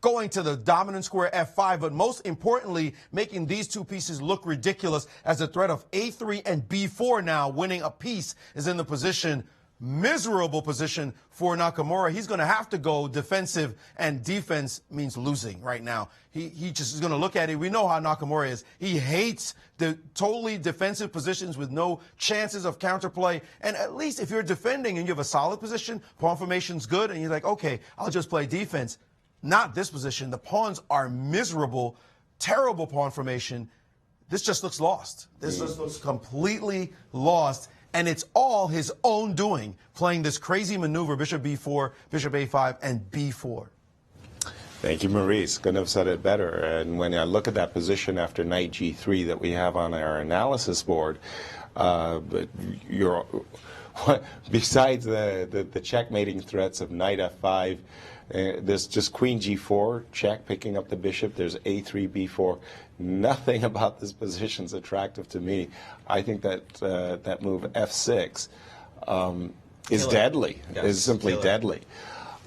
Going to the dominant square f5, but most importantly, making these two pieces look ridiculous as the threat of a3 and b4 now winning a piece is in the position, miserable position for Nakamura. He's going to have to go defensive, and defense means losing right now. He just is going to look at it. We know how Nakamura is. He hates the totally defensive positions with no chances of counterplay. And at least if you're defending and you have a solid position, pawn formation's good, and you're like, okay, I'll just play defense. Not this position. The pawns are miserable, terrible pawn formation. This just looks lost. This just looks completely lost, and it's all his own doing, playing this crazy maneuver, bishop b4, bishop a5, and b4.
Thank you, Maurice. Couldn't have said it better. And when I look at that position after knight g3 that we have on our analysis board, but besides the checkmating threats of knight f5, there's just queen g4, check, picking up the bishop. There's a3, b4. Nothing about this position is attractive to me. I think that that move f6 is deadly, is simply deadly.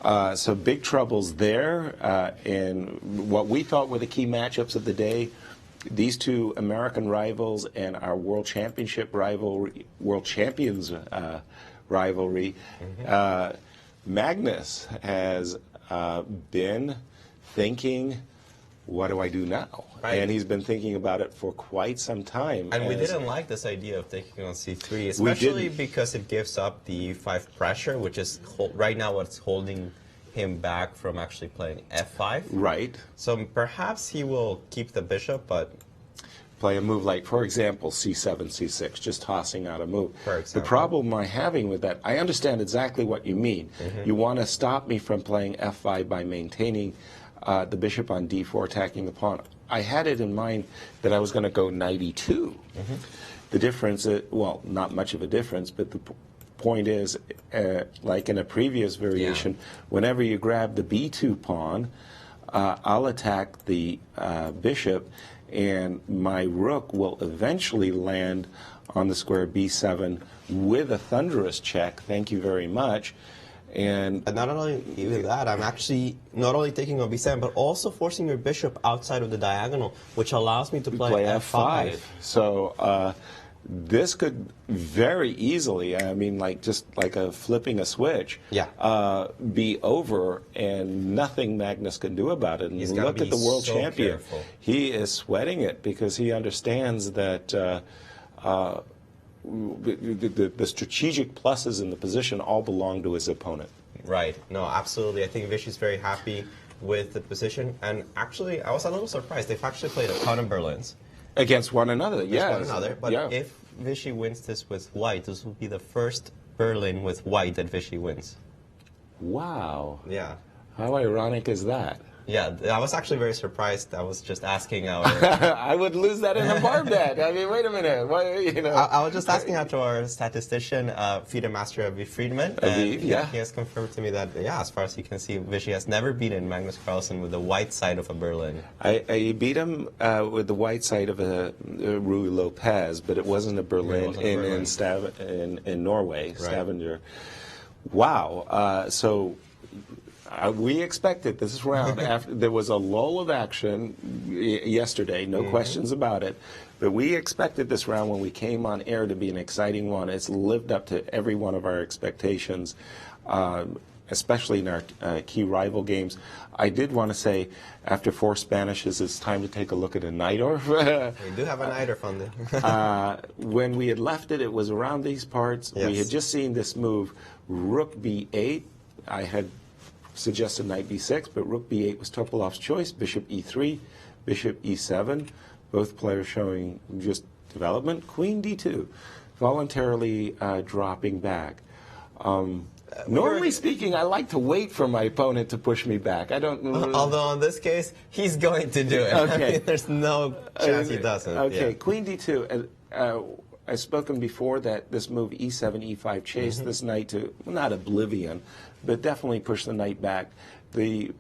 So big troubles there. And what we thought were the key matchups of the day, these two American rivals and our world championship rivalry, world champions rivalry. Magnus has been thinking, what do I do now? Right. And he's been thinking about it for quite some time.
And we didn't like this idea of taking on c3, especially because it gives up the e5 pressure, which is right now what's holding him back from actually playing f5.
Right.
So perhaps he will keep the bishop, but
play a move like, for example, c7, c6, just tossing out a move. The problem I'm having with that, I understand exactly what you mean. You want to stop me from playing f5 by maintaining the bishop on d4, attacking the pawn. I had it in mind that I was going to go knight e2. The difference, well, not much of a difference, but the point is, like in a previous variation, whenever you grab the b2 pawn, I'll attack the bishop, and my rook will eventually land on the square b7 with a thunderous check. Thank you very much. And
not only even that, I'm actually not only taking on b7, but also forcing your bishop outside of the diagonal, which allows me to play f5.
So this could very easily, I mean, like just like a flipping a switch, be over, and nothing Magnus can do about it. And look at the world champion. He is sweating it because he understands that the strategic pluses in the position all belong to his opponent.
Right. No, absolutely. I think Vichy's very happy with the position. And actually, I was a little surprised. They've actually played a ton of Berlins.
Against one another,
But if Vichy wins this with white, this will be the first Berlin with white that Vichy wins.
Wow.
Yeah.
How ironic is that?
Yeah, I was actually very surprised. I was just asking our...
I would lose that in a bar bet. I mean, wait a minute. What, you know?
I was just asking out to our statistician, FIDE master Aviv Friedman. And he has confirmed to me that, as far as you can see, Vichy has never beaten Magnus Carlsen with the white side of a Berlin.
I beat him with the white side of a Rui Lopez, but it wasn't a Berlin, in Norway, Stavanger. Wow. So... we expected this round, after there was a lull of action yesterday, no questions about it, but we expected this round when we came on air to be an exciting one. It's lived up to every one of our expectations, especially in our key rival games. I did want to say, after 4 Spanishes, it's time to take a look at a Najdorf.
We do have a Najdorf on there.
When we had left it, it was around these parts. Yes. We had just seen this move, rook b8. I had suggested knight b6, but rook b8 was Topolov's choice. Bishop e3, bishop e7, both players showing just development. Queen d2, voluntarily dropping back. Normally speaking, I like to wait for my opponent to push me back. I don't.
Although in this case, he's going to do it.
Okay.
I mean, there's no chance he doesn't.
Okay,
Yeah.
Queen D2. I've spoken before that this move E7, E5 chase this knight to, not oblivion, but definitely push the knight back. The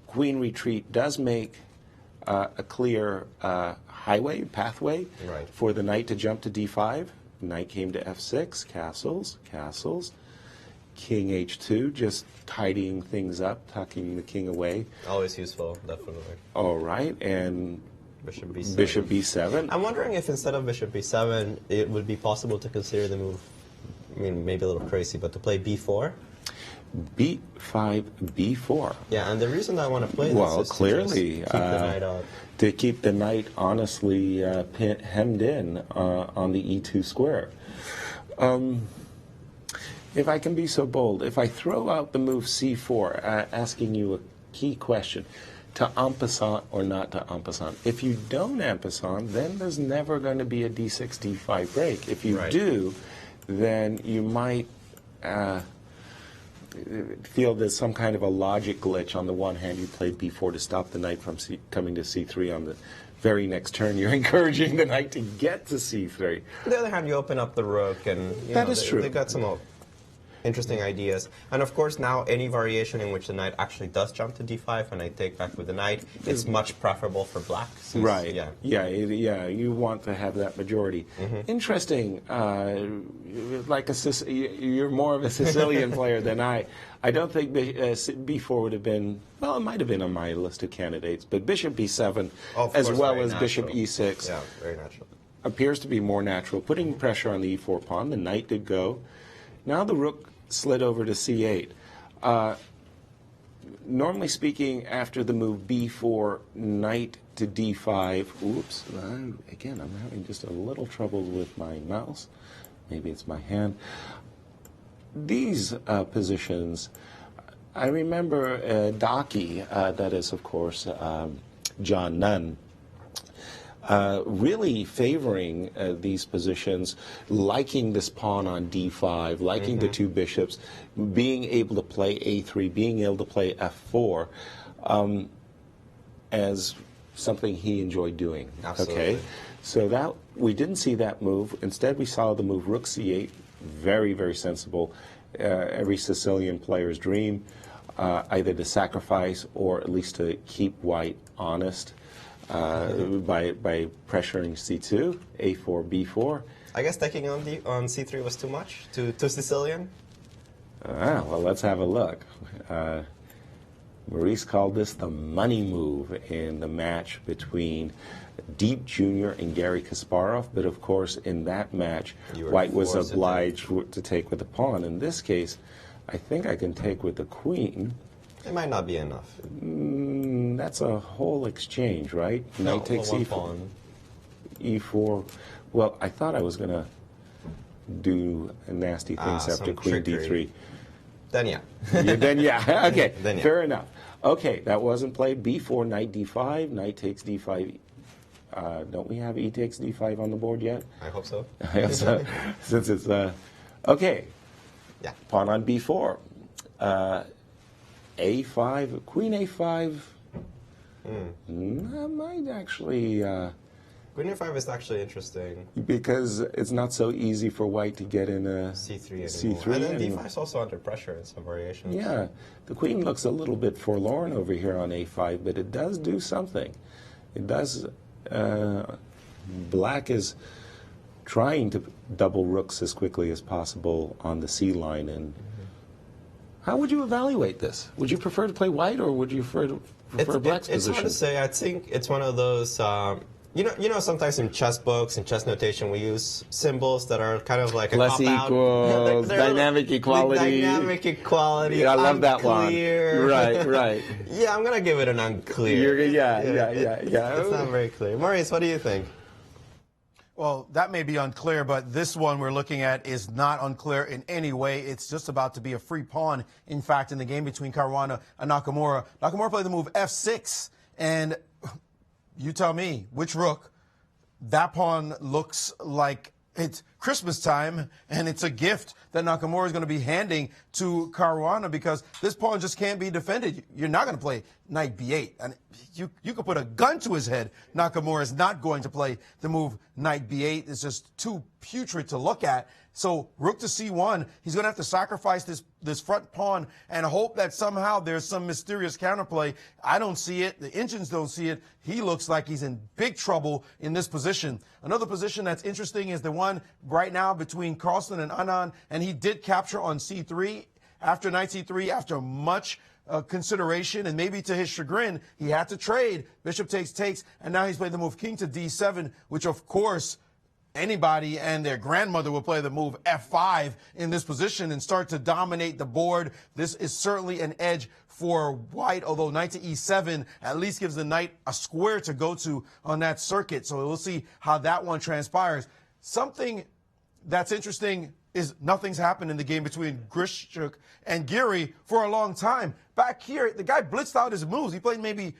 queen retreat does make a clear pathway
Right.
for the knight to jump to D5. Knight came to F6, castles. King H2, just tidying things up, tucking the king away.
Always useful, definitely.
All right, and
Bishop B7.
Bishop B7.
I'm wondering if instead of Bishop B7, it would be possible to consider the move, I mean, maybe a little crazy, but to play B4.
B5, B4.
Yeah, and the reason I want to play this
Well,
is
clearly,
to just keep the knight out.
to keep the knight honestly hemmed in on the E2 square. If I can be so bold, if I throw out the move C4, asking you a key question, to en passant or not to en passant. If you don't en passant, then there's never going to be a D6, D5 break. If you do, then you might feel there's some kind of a logic glitch. On the one hand, you played B4 to stop the knight from coming to C3. On the very next turn, you're encouraging the knight to get to C3.
On the other hand, you open up the rook, and
That is true.
They got some interesting ideas. And of course, now any variation in which the knight actually does jump to D5 and I take back with the knight, it's much preferable for black. Since,
Right.
Yeah.
Yeah. You want to have that majority. Interesting. You're more of a Sicilian player than I. I don't think B4 would have been. Well, it might have been on my list of candidates, but Bishop B7, as well as Bishop E6,
Yeah, very natural.
appears to be more natural, putting pressure on the E4 pawn. The knight did go. Now the rook slid over to C8. Normally speaking, after the move B4, knight to D5. Oops. Again, I'm having just a little trouble with my mouse. Maybe it's my hand. These positions, I remember Daki, that is, of course, John Nunn, really favoring these positions, liking this pawn on D5, liking the two bishops, being able to play A3, being able to play F4 as something he enjoyed doing.
Absolutely.
Okay, so that we didn't see that move. Instead, we saw the move Rook C8, very, very sensible. Every Sicilian player's dream, either to sacrifice or at least to keep white honest. By pressuring C2, A4, B4.
I guess taking on C3 was too much, too Sicilian?
Well, let's have a look. Maurice called this the money move in the match between Deep Jr. and Gary Kasparov, but of course in that match, White was obliged to take with the pawn. In this case, I think I can take with the queen.
It might not be enough.
That's a whole exchange, right?
No,
Knight takes
one
E4.
pawn.
E4. Well, I thought I was going to do nasty things after
some
Queen
trickery.
D3.
Then yeah.
Then yeah. Okay.
Then yeah.
Fair enough. Okay, that wasn't played. B4, knight D5, knight takes D5. Don't we have E takes D5 on the board yet?
I hope so.
Since it's okay.
Yeah.
Pawn on B4. A5, Queen A5. That might actually.
Queen A5 is actually interesting.
Because it's not so easy for White to get in a
C3 anymore.
C3
and then
anymore.
D5 is also under pressure in some variations.
Yeah, the queen looks a little bit forlorn over here on A5, but it does do something. It does. Black is trying to double rooks as quickly as possible on the C line. And how would you evaluate this? Would you prefer to play White, or would you prefer Black's
It's
position?
hard to say. I think it's one of those. You know, sometimes in chess books and chess notation, we use symbols that are kind of like a
Less
cop-out.
equals, dynamic equality.
Dynamic equality.
Yeah, I love that one.
Unclear.
Right.
Yeah, I'm gonna give it an unclear.
Yeah.
It's not very clear. Maurice, what do you think?
Well, that may be unclear, but this one we're looking at is not unclear in any way. It's just about to be a free pawn, in fact, in the game between Caruana and Nakamura. Nakamura played the move F6, and you tell me which rook. That pawn looks like it's Christmas time, and it's a gift that Nakamura is going to be handing to Caruana because this pawn just can't be defended. You're not going to play knight b8. And you could put a gun to his head. Nakamura is not going to play the move knight b8. It's just too putrid to look at. So rook to c1, he's going to have to sacrifice this front pawn and hope that somehow there's some mysterious counterplay. I don't see it. The engines don't see it. He looks like he's in big trouble in this position. Another position that's interesting is the one right now between Carlsen and Anand, and he did capture on c3 after knight c3 after much consideration, and maybe to his chagrin, he had to trade. Bishop takes, and now he's played the move king to d7, which of course anybody and their grandmother will play the move f5 in this position and start to dominate the board. This is certainly an edge for white, although knight to e7 at least gives the knight a square to go to on that circuit. So we'll see how that one transpires. Something that's interesting is nothing's happened in the game between Grishuk and Giri for a long time. Back here, the guy blitzed out his moves. He played maybe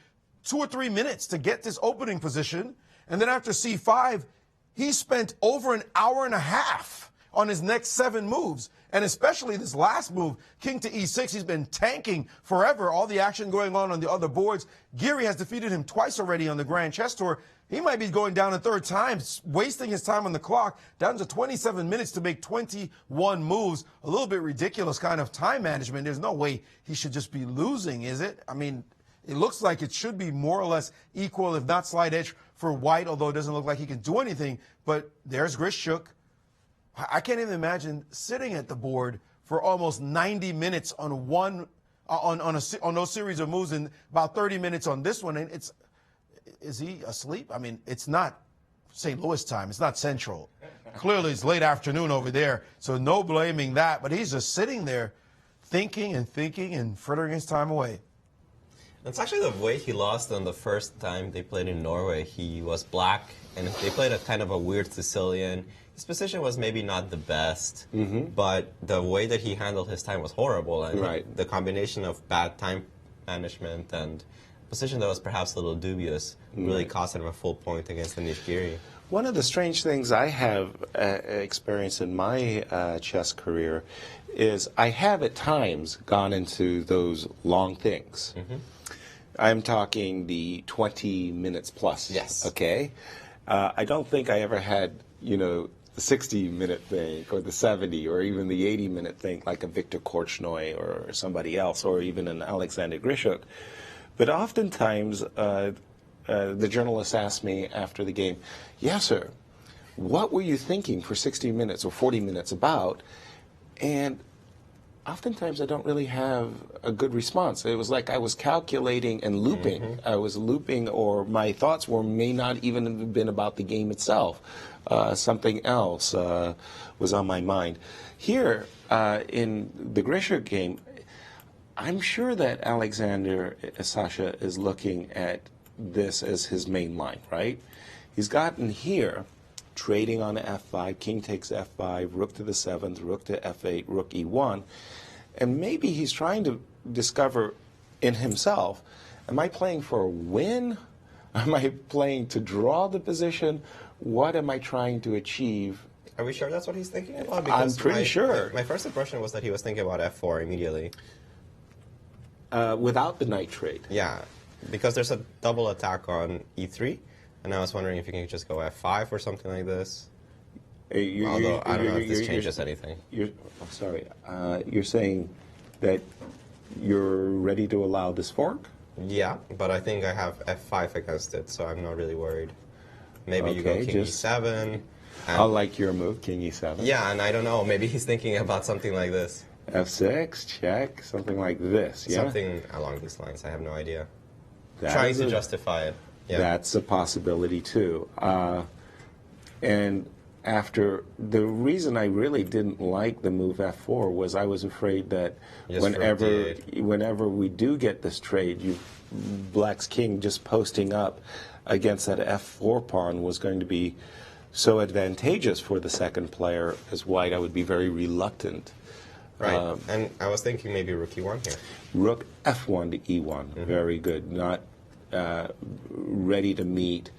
2 or 3 minutes to get this opening position. And then after c5, he spent over an hour and a half on his next 7 moves. And especially this last move, king to e6, he's been tanking forever. All the action going on the other boards. Giri has defeated him twice already on the Grand Chess Tour. He might be going down a third time, wasting his time on the clock, down to 27 minutes to make 21 moves. A little bit ridiculous kind of time management. There's no way he should just be losing, is it? I mean, it looks like it should be more or less equal, if not slight edge, for white, although it doesn't look like he can do anything. But there's Grishuk. I can't even imagine sitting at the board for almost 90 minutes on on those series of moves and about 30 minutes on this one. And is he asleep? I mean, it's not St. Louis time. It's not Central. Clearly, it's late afternoon over there. So no blaming that. But he's just sitting there thinking and frittering his time away.
It's actually the way he lost on the first time they played in Norway. He was black, and they played a kind of a weird Sicilian. His position was maybe not the best, but the way that he handled his time was horrible. And the combination of bad time management and position that was perhaps a little dubious really cost him a full point against Anish Giri.
One of the strange things I have experienced in my chess career is I have at times gone into those long things. I'm talking the 20 minutes plus.
Yes.
Okay. I don't think I ever had, the 60-minute thing or the 70 or even the 80-minute thing like a Viktor Korchnoi or somebody else or even an Alexander Grishuk. But oftentimes the journalists ask me after the game, Yasser, what were you thinking for 60 minutes or 40 minutes about? And oftentimes I don't really have a good response. It was like I was calculating and looping. I was looping, or my thoughts may not even have been about the game itself. Something else was on my mind. Here in the Grishuk game, I'm sure that Alexander Sasha is looking at this as his main line, right? He's gotten here, trading on f5, king takes f5, rook to the 7th, rook to f8, rook e1, and maybe he's trying to discover in himself, am I playing for a win? Am I playing to draw the position? What am I trying to achieve?
Are we sure that's what he's thinking about?
I'm pretty sure.
My first impression was that he was thinking about f4 immediately.
Without the knight trade.
Yeah, because there's a double attack on e3, and I was wondering if you can just go f5 or something like this. Although I don't know if this changes anything.
Sorry, you're saying that you're ready to allow this fork?
Yeah, but I think I have f5 against it, so I'm not really worried. Maybe you go king e7.
I like your move, king e7.
Yeah, and I don't know, maybe he's thinking about something like this.
f6, check, something like this, yeah?
Something along these lines, I have no idea. Trying to justify it. Yeah.
That's a possibility too. And after, the reason I really didn't like the move f4 was I was afraid that whenever we do get this trade, Black's king just posting up against that f4 pawn was going to be so advantageous for the second player as white. I would be very reluctant.
Right, and I was thinking maybe rook e1 here.
Rook f1 to e1, very good. Not ready to meet.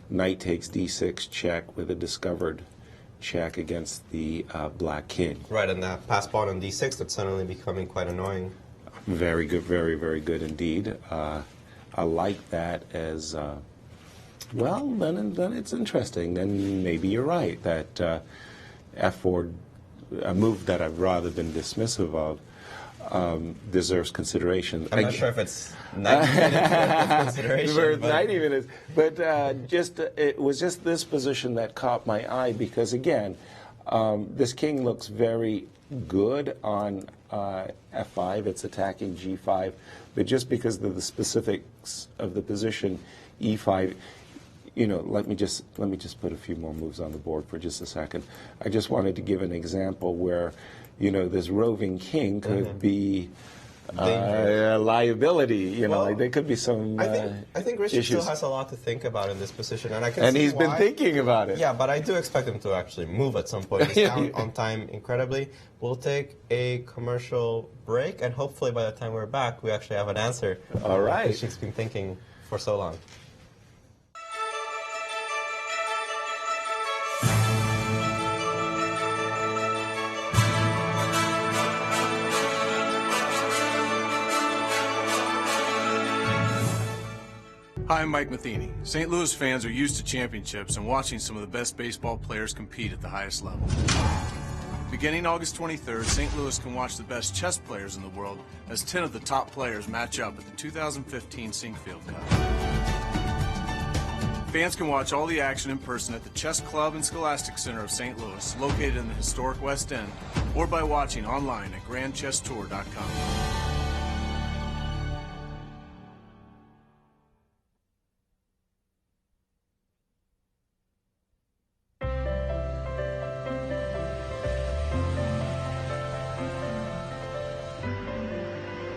Knight takes d6 check with a discovered check against the Black King.
Right, and that pass pawn on d6, that's suddenly becoming quite annoying.
Very good, very, very good indeed. I like that as, well, then it's interesting. Then maybe you're right that f4, a move that I've rather been dismissive of, deserves consideration.
I'm not sure if it's 90 minutes worth of consideration.
90 minutes. But it was just this position that caught my eye because, again, this king looks very good on f5. It's attacking g5. But just because of the specifics of the position, e5, you know, let me just put a few more moves on the board for just a second. I just wanted to give an example where, you know, this roving king could be a liability. You know, like there could be some.
I think Richard
issues.
still has a lot to think about in this position, and I can.
And
see
he's been
why.
thinking about it.
Yeah, but I do expect him to actually move at some point. He's down on time incredibly. We'll take a commercial break, and hopefully by the time we're back, we actually have an answer.
All right.
She's been thinking for so long.
Hi, I'm Mike Matheny. St. Louis fans are used to championships and watching some of the best baseball players compete at the highest level. Beginning August 23rd, St. Louis can watch the best chess players in the world as 10 of the top players match up at the 2015 Sinkfield Cup. Fans can watch all the action in person at the Chess Club and Scholastic Center of St. Louis, located in the historic West End, or by watching online at grandchesstour.com.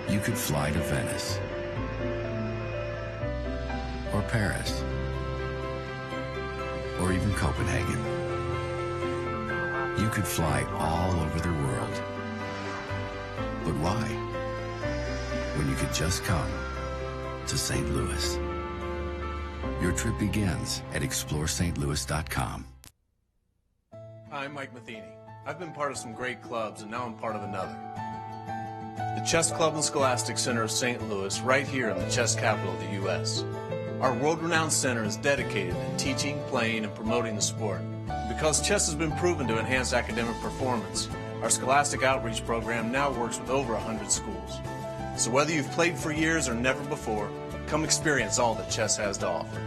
You could fly to Venice or Paris or even Copenhagen. You could fly all over the world. But why? When you could just come to St. Louis. Your trip begins at ExploreSt.Louis.com.
Hi, I'm Mike Matheny. I've been part of some great clubs, and now I'm part of another. The Chess Club and Scholastic Center of St. Louis, right here in the chess capital of the U.S. Our world-renowned center is dedicated to teaching, playing, and promoting the sport. Because chess has been proven to enhance academic performance, our Scholastic Outreach program now works with over 100 schools. So whether you've played for years or never before, come experience all that chess has to offer.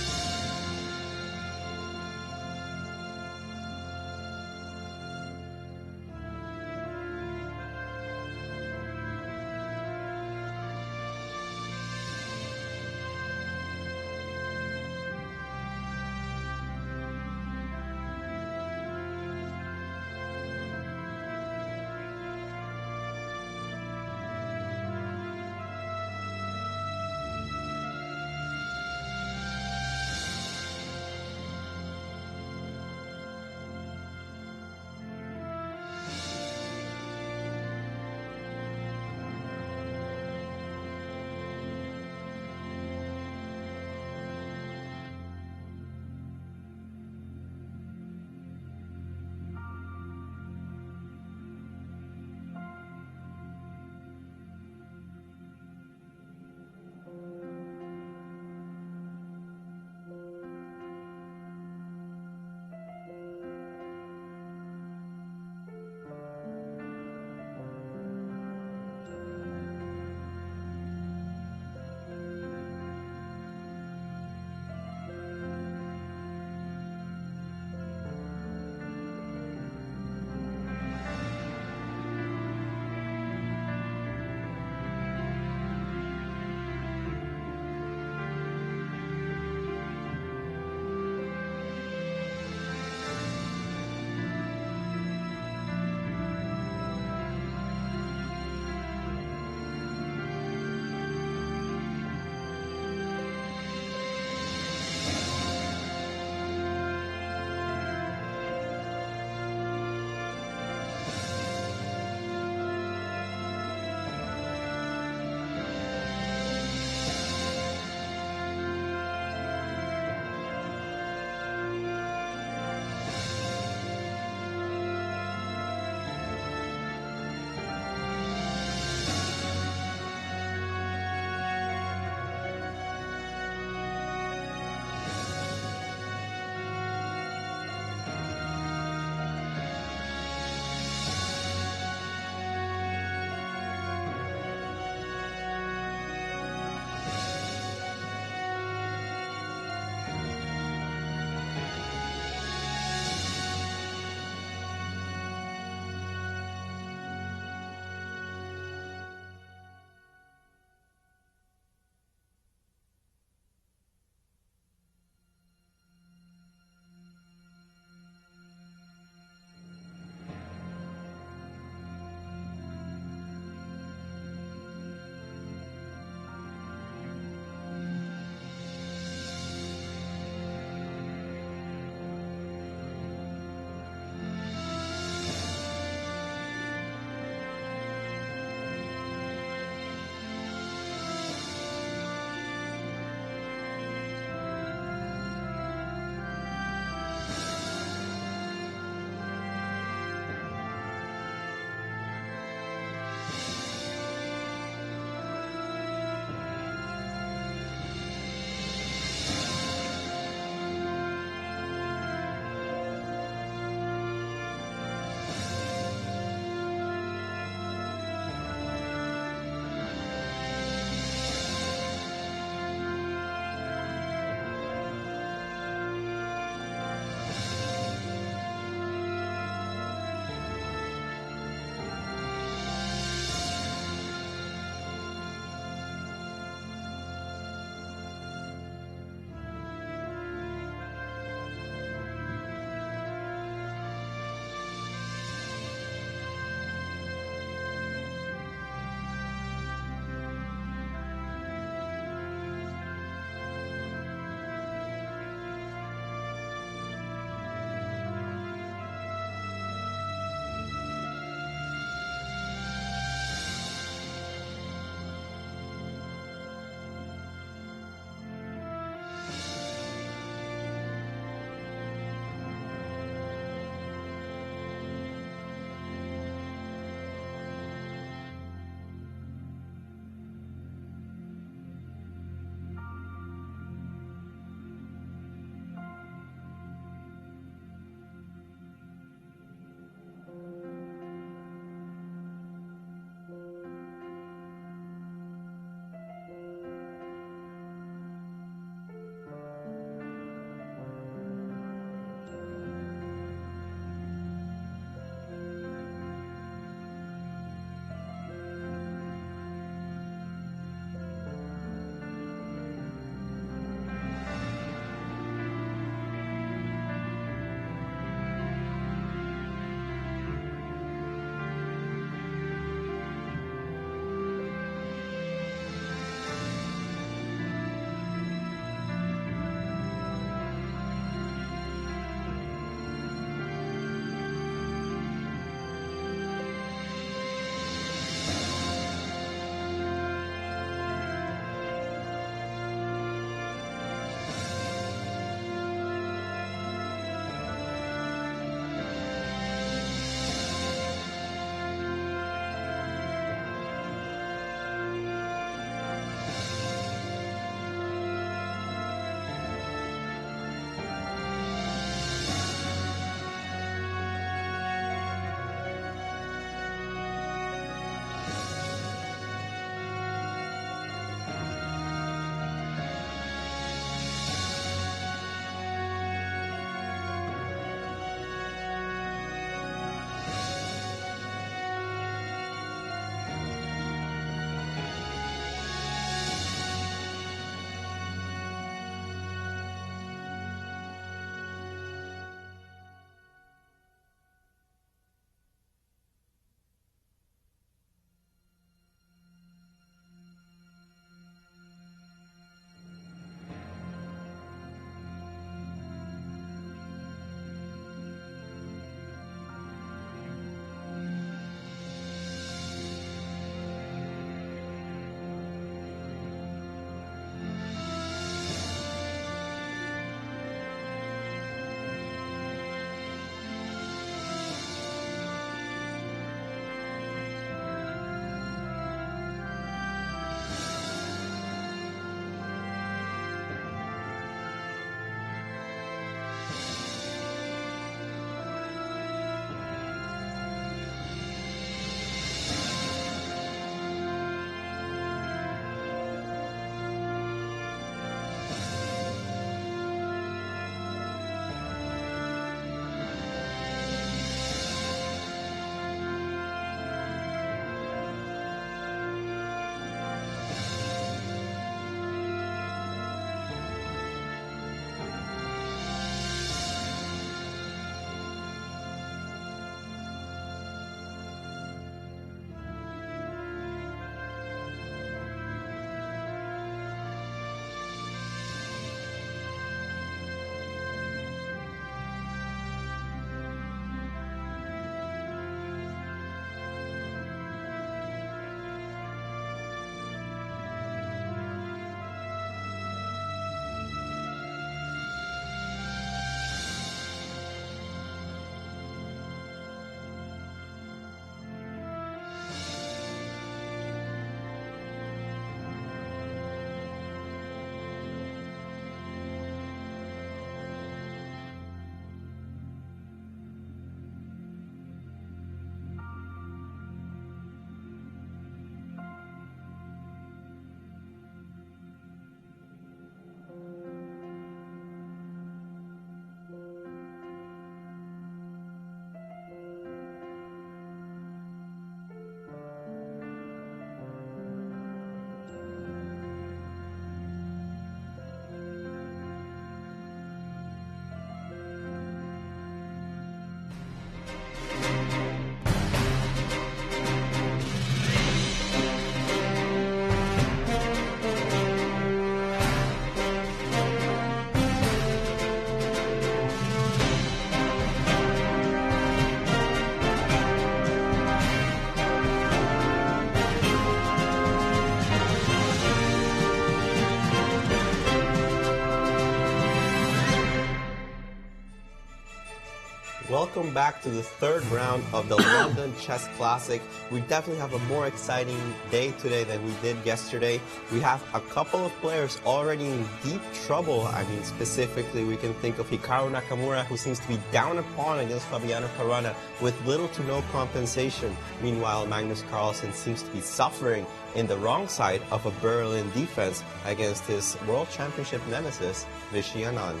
Welcome back to the third round of the London Chess Classic. We definitely have a more exciting day today than we did yesterday. We have a couple of players already in deep trouble. I mean, specifically, we can think of Hikaru Nakamura, who seems to be down a pawn against Fabiano Caruana with little to no compensation. Meanwhile, Magnus Carlsen seems to be suffering in the wrong side of a Berlin defense against his World Championship nemesis, Vishy Anand.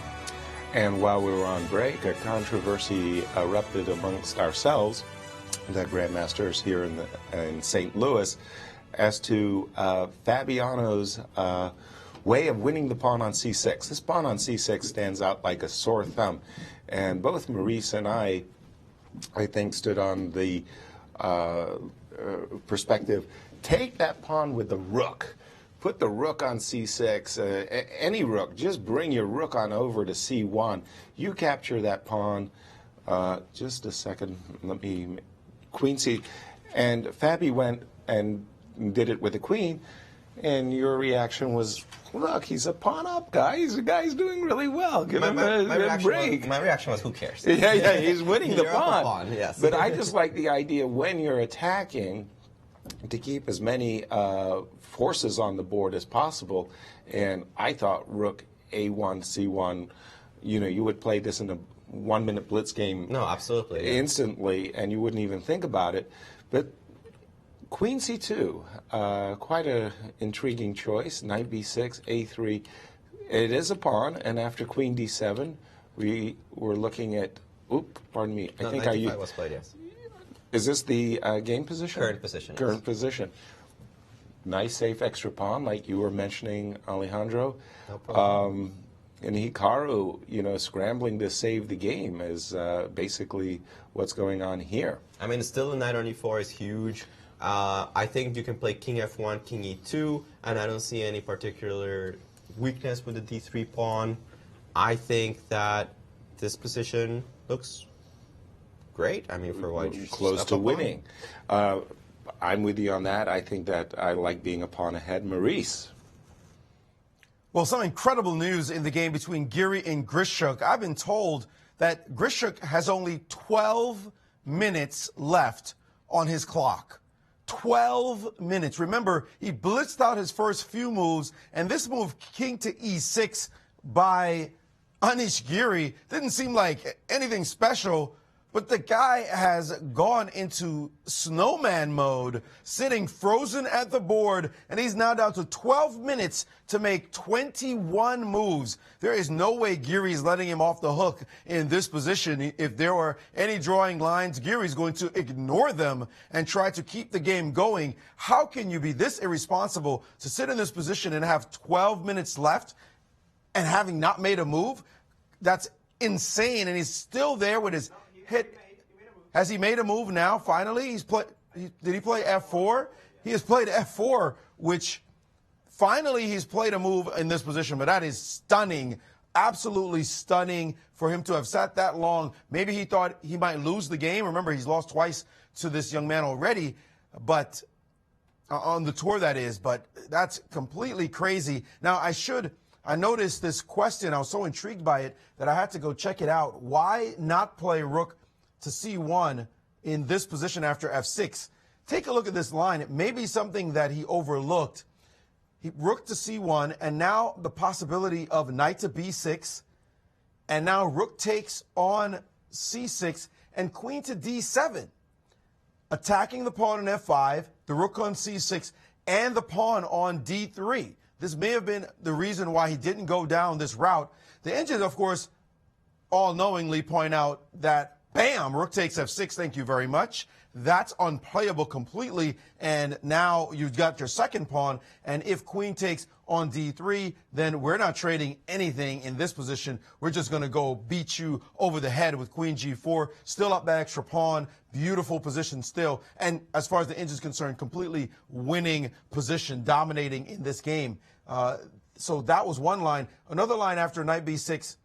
And while we were on break, a controversy erupted amongst ourselves, the grandmasters here in St. Louis, as to Fabiano's way of winning the pawn on c6. This pawn on c6 stands out like a sore thumb. And both Maurice and I think, stood on the perspective, take that pawn with the rook. Put the rook on c6, any rook. Just bring your rook on over to c1. You capture that pawn. Just a second. Let me... Queen c... And Fabi went and did it with the queen. And your reaction was, look, he's a pawn up guy. The guy's doing really well. Give him a break.
My reaction was, who cares?
Yeah, he's winning the pawn.
Yes.
But I just like the idea when you're attacking to keep as many forces on the board as possible. And I thought rook a1, c1, you would play this in a 1-minute blitz game.
No, absolutely.
Instantly, and you wouldn't even think about it. But queen c2, quite an intriguing choice. Knight b6, a3. It is a pawn, and after queen d7, we were looking at, pardon me.
I think knight d5 was played, yes.
Is this the game position?
Current position.
Current position. Nice, safe extra pawn, like you were mentioning, Alejandro.
No problem.
And Hikaru, scrambling to save the game is basically what's going on here.
I mean, still the knight on e4 is huge. I think you can play king f1, king e2, and I don't see any particular weakness with the d3 pawn. I think that this position looks great. I mean, for white,
close to winning. I'm with you on that. I think that I like being a pawn ahead. Maurice.
Well, some incredible news in the game between Giri and Grischuk. I've been told that Grischuk has only 12 minutes left on his clock. 12 minutes. Remember, he blitzed out his first few moves, and this move, king to e6 by Anish Giri, didn't seem like anything special. But the guy has gone into snowman mode, sitting frozen at the board, and he's now down to 12 minutes to make 21 moves. There is no way Giri's letting him off the hook in this position. If there were any drawing lines, Giri's going to ignore them and try to keep the game going. How can you be this irresponsible to sit in this position and have 12 minutes left and having not made a move? That's insane, and he's still there with his... Has he made a move now? Finally, did he play f4? He has played f4, which finally he's played a move in this position. But that is stunning, absolutely stunning for him to have sat that long. Maybe he thought he might lose the game. Remember, he's lost twice to this young man already, but on the tour that is. But that's completely crazy. Now I noticed this question. I was so intrigued by it that I had to go check it out. Why not play rook to c1 in this position after f6? Take a look at this line. It may be something that he overlooked. Rook to c1, and now the possibility of knight to b6, and now rook takes on c6, and queen to d7. Attacking the pawn on f5, the rook on c6, and the pawn on d3. This may have been the reason why he didn't go down this route. The engines, of course, all-knowingly point out that, bam, rook takes f6, thank you very much. That's unplayable completely, and now you've got your second pawn, and if queen takes on d3, then we're not trading anything in this position. We're just going to go beat you over the head with queen g4, still up that extra pawn, beautiful position still, and as far as the engine is concerned, completely winning position, dominating in this game. So that was one line. Another line after knight b6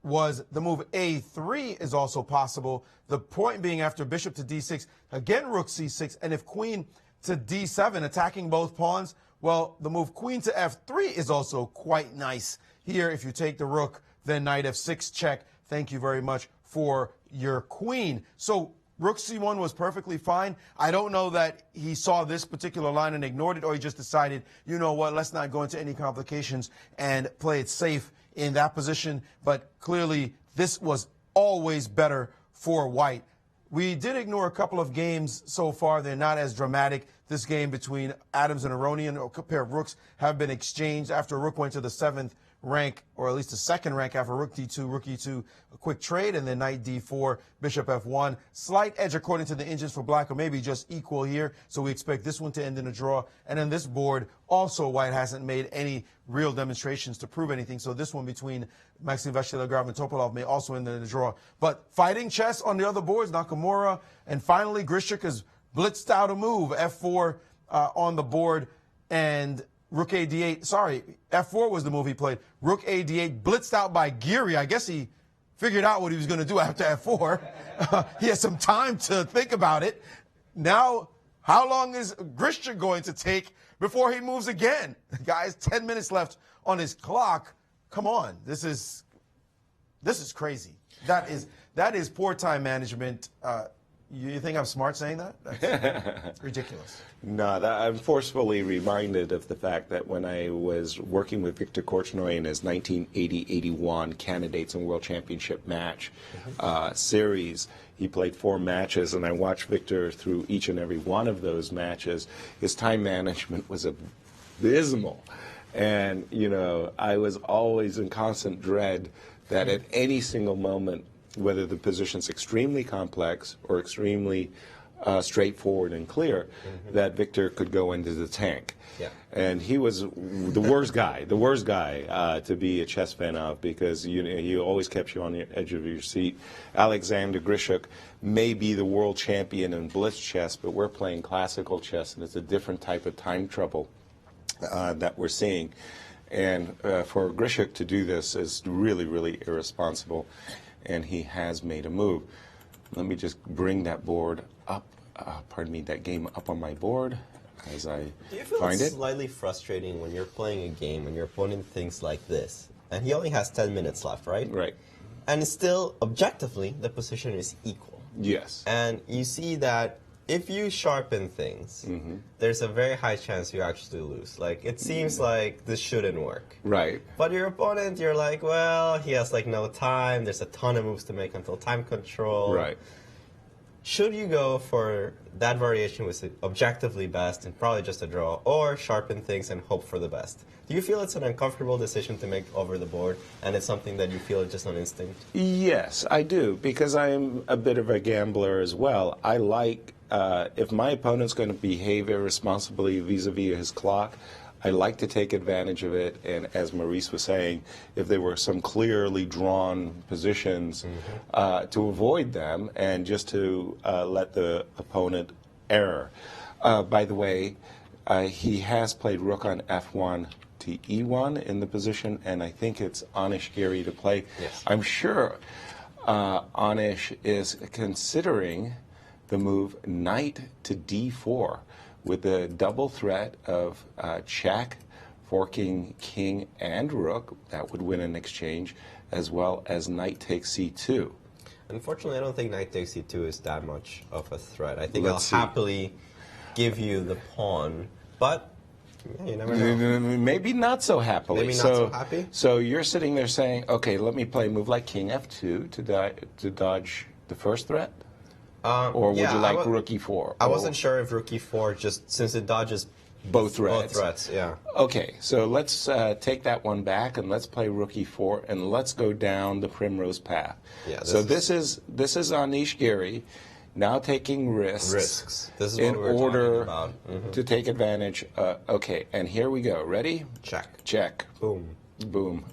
was the move a3 is also possible. The point being after bishop to d6, again rook c6, and if queen to d7, attacking both pawns, well, the move queen to f3 is also quite nice. Here, if you take the rook, then knight f6 check. Thank you very much for your queen. So rook c1 was perfectly fine. I don't know that he saw this particular line and ignored it, or he just decided, you know what, let's not go into any complications and play it safe in that position. But clearly, this was always better for white. We did ignore a couple of games so far. They're not as dramatic. This game between Adams and Aronian, a pair of rooks, have been exchanged after rook went to the 7th rank, or at least the 2nd rank after rook d2, rook e2, a quick trade, and then knight d4, bishop f1. Slight edge according to the engines for black, or maybe just equal here. So we expect this one to end in a draw. And then this board, also white hasn't made any real demonstrations to prove anything. So this one between Maxime Vachier-Lagrave and Topalov may also end in a draw. But fighting chess on the other boards, Nakamura, and finally Grishuk has blitzed out a move, f4 on the board, and rook a d8. Sorry, f4 was the move he played. Rook a d8, blitzed out by Geary. I guess he figured out what he was going to do after f4. He had some time to think about it. Now, how long is Grishuk going to take before he moves again? Guys, 10 minutes left on his clock. Come on, this is crazy. That is poor time management. You think I'm smart saying that? That's ridiculous.
No, I'm forcefully reminded of the fact that when I was working with Victor Korchnoi in his 1980-81 Candidates and World Championship match series, he played 4 matches, and I watched Victor through each and every one of those matches. His time management was abysmal. And, you know, I was always in constant dread that at any single moment, whether the position's extremely complex or extremely straightforward and clear, that Victor could go into the tank.
Yeah.
And he was the worst guy to be a chess fan of, because he always kept you on the edge of your seat. Alexander Grishuk may be the world champion in blitz chess, but we're playing classical chess, and it's a different type of time trouble that we're seeing. And for Grishuk to do this is really, really irresponsible. And he has made a move. Let me just bring that board up, that game up on my board as I
Do you feel
find
it's
it.
slightly frustrating when you're playing a game and your opponent thinks like this, and he only has 10 minutes left, right?
Right.
And still, objectively, the position is equal.
Yes.
And you see that if you sharpen things, there's a very high chance you actually lose. Like, it seems like this shouldn't work.
Right.
But your opponent, you're like, well, he has like no time. There's a ton of moves to make until time control.
Right.
Should you go for that variation was objectively best and probably just a draw, or sharpen things and hope for the best? Do you feel it's an uncomfortable decision to make over the board, and it's something that you feel just on instinct?
Yes, I do, because I'm a bit of a gambler as well. I like, if my opponent's going to behave irresponsibly vis-a-vis his clock, I like to take advantage of it, and as Maurice was saying, if there were some clearly drawn positions, to avoid them and just to let the opponent err. By the way, he has played rook on f1 to e1 in the position, and I think it's Anish Giri to play.
Yes.
I'm sure Anish is considering the move knight to d4 with the double threat of check, forking king and rook. That would win an exchange, as well as knight takes c2.
Unfortunately, I don't think knight takes c2 is that much of a threat. I think
Let's
I'll
see.
happily give you the pawn, but yeah, you never know.
Maybe not so happily.
Maybe not so happy?
So you're sitting there saying, okay, let me play a move like king f2 to dodge the first threat? Or would
yeah,
you like rook e4?
I wasn't sure if rook e4, just since it dodges
both threats.
Both threats, yeah.
Okay, so let's take that one back and let's play rook e4 and let's go down the primrose path.
Yeah,
this is Anish Giri now taking risks.
This is
in
what we were
order
talking about.
to take advantage. Okay, and here we go. Ready?
Check.
Check.
Boom.
Boom.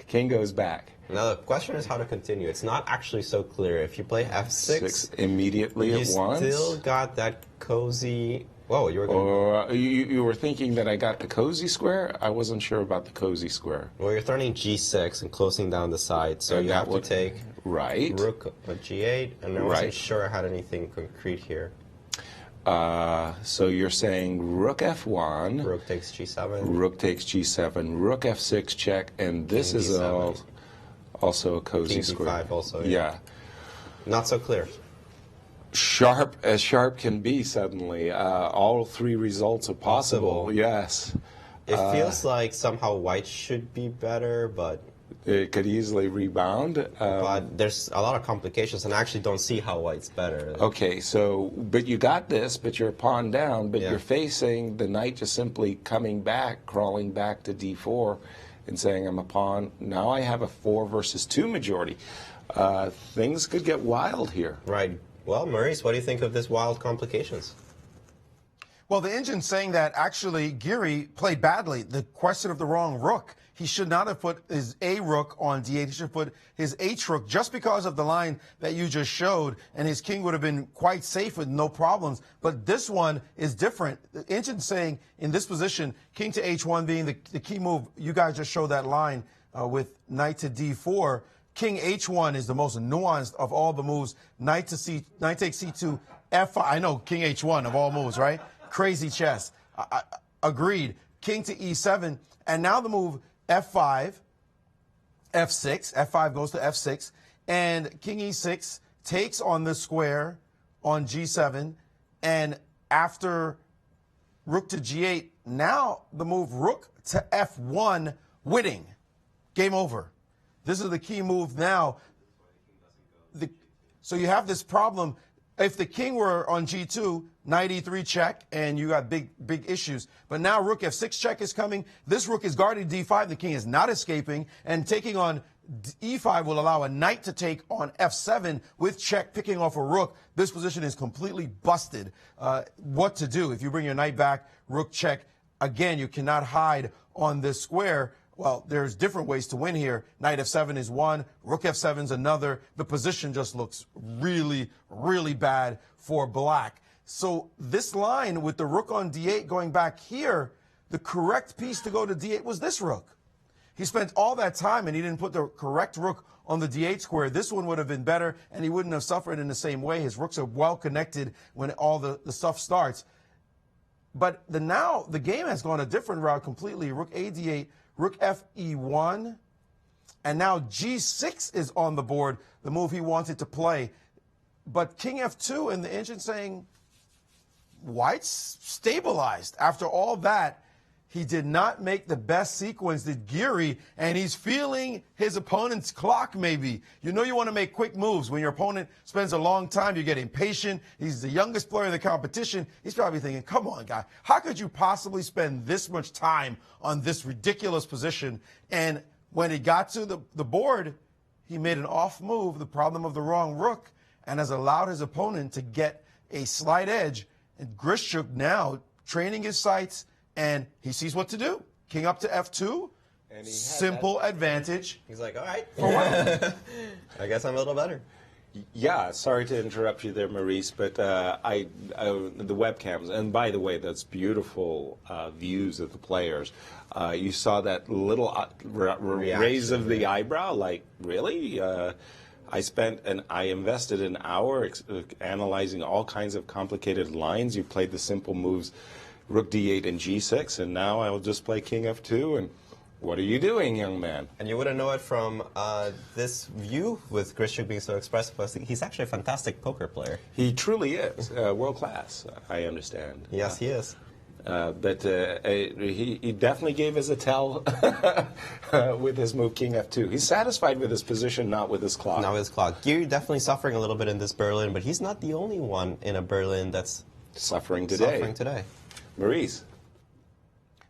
King goes back.
Now the question is how to continue. It's not actually so clear. If you play f6,
Six immediately
you
at once.
still got that cozy. Whoa, you were going.
Or you were thinking that I got the cozy square? I wasn't sure about the cozy square.
Well, you're threatening g6 and closing down the side, so
And
you
that
have to
would-
take
Right.
rook at g8, and I wasn't
Right.
sure I had anything concrete here.
So you're saying rook f1,
Rook takes g7.
rook takes g7, rook f6 check, and this
King
is
d7.
also a cozy
King
square.
d5 also,
Yeah.
Not so clear.
Sharp as sharp can be suddenly. All three results are possible. Yes.
It feels like somehow white should be better, but
it could easily rebound.
But there's a lot of complications, and I actually don't see how white's better.
Okay, so, but you got this, but you're a pawn down, but you're facing the knight just simply coming back, crawling back to d4 and saying, I'm a pawn. Now I have a 4 versus 2 majority. Things could get wild here.
Right. Well, Maurice, what do you think of this wild complications?
Well, the engine's saying that actually Geary played badly. The question of the wrong rook. He should not have put his A rook on D8. He should put his H rook just because of the line that you just showed, and his king would have been quite safe with no problems. But this one is different. The engine's saying in this position, king to H1 being the key move. You guys just showed that line with knight to D4. King H1 is the most nuanced of all the moves. Knight takes C2, F5. I know, King H1 of all moves, right? Crazy chess. Agreed. King to E7. And now the move F5, F6. F5 goes to F6. And King E6 takes on the square on G7. And after rook to G8, now the move rook to F1, winning. Game over. This is the key move now. So you have this problem. If the king were on G2, knight E3 check, and you got big issues. But now rook F6 check is coming. This rook is guarding D5. The king is not escaping. And taking on E5 will allow a knight to take on F7 with check, picking off a rook. This position is completely busted. What to do? If you bring your knight back, rook check. Again, you cannot hide on this square. Well, there's different ways to win here. Knight F7 is one, rook F7 is another. The position just looks really, really bad for black. So this line with the rook on D8 going back here, the correct piece to go to D8 was this rook. He spent all that time and he didn't put the correct rook on the D8 square. This one would have been better and he wouldn't have suffered in the same way. His rooks are well connected when all the stuff starts. But now the game has gone a different route completely. Rook A D8. Rook Fe1, and now G6 is on the board, the move he wanted to play. But King F2, and the engine saying, white's stabilized. After all that, he did not make the best sequence, did Geary, and he's feeling his opponent's clock maybe. You know you want to make quick moves. When your opponent spends a long time, you get impatient. He's the youngest player in the competition. He's probably thinking, come on, guy, how could you possibly spend this much time on this ridiculous position? And when he got to the board, he made an off move, the problem of the wrong rook, and has allowed his opponent to get a slight edge. And Grishchuk now training his sights, and he sees what to do. King up to F2. And simple advantage.
He's like, all right.
For what?
I guess I'm a little better.
Yeah, sorry to interrupt you there, Maurice, but the webcams, and by the way, that's beautiful views of the players. You saw that little raise of the eyebrow, like, really? I invested an hour analyzing all kinds of complicated lines. You played the simple moves, rook d8 and g6, and now I'll just play king f2, and what are you doing, young man?
And you wouldn't know it from this view with Grishchuk being so expressive. He's actually a fantastic poker player.
He truly is. World class, I understand.
Yes, he is.
But he definitely gave us a tell with his move king f2. He's satisfied with his position, not with his clock.
Not with his clock. Geary definitely suffering a little bit in this Berlin, but he's not the only one in a Berlin that's
suffering today. Maurice.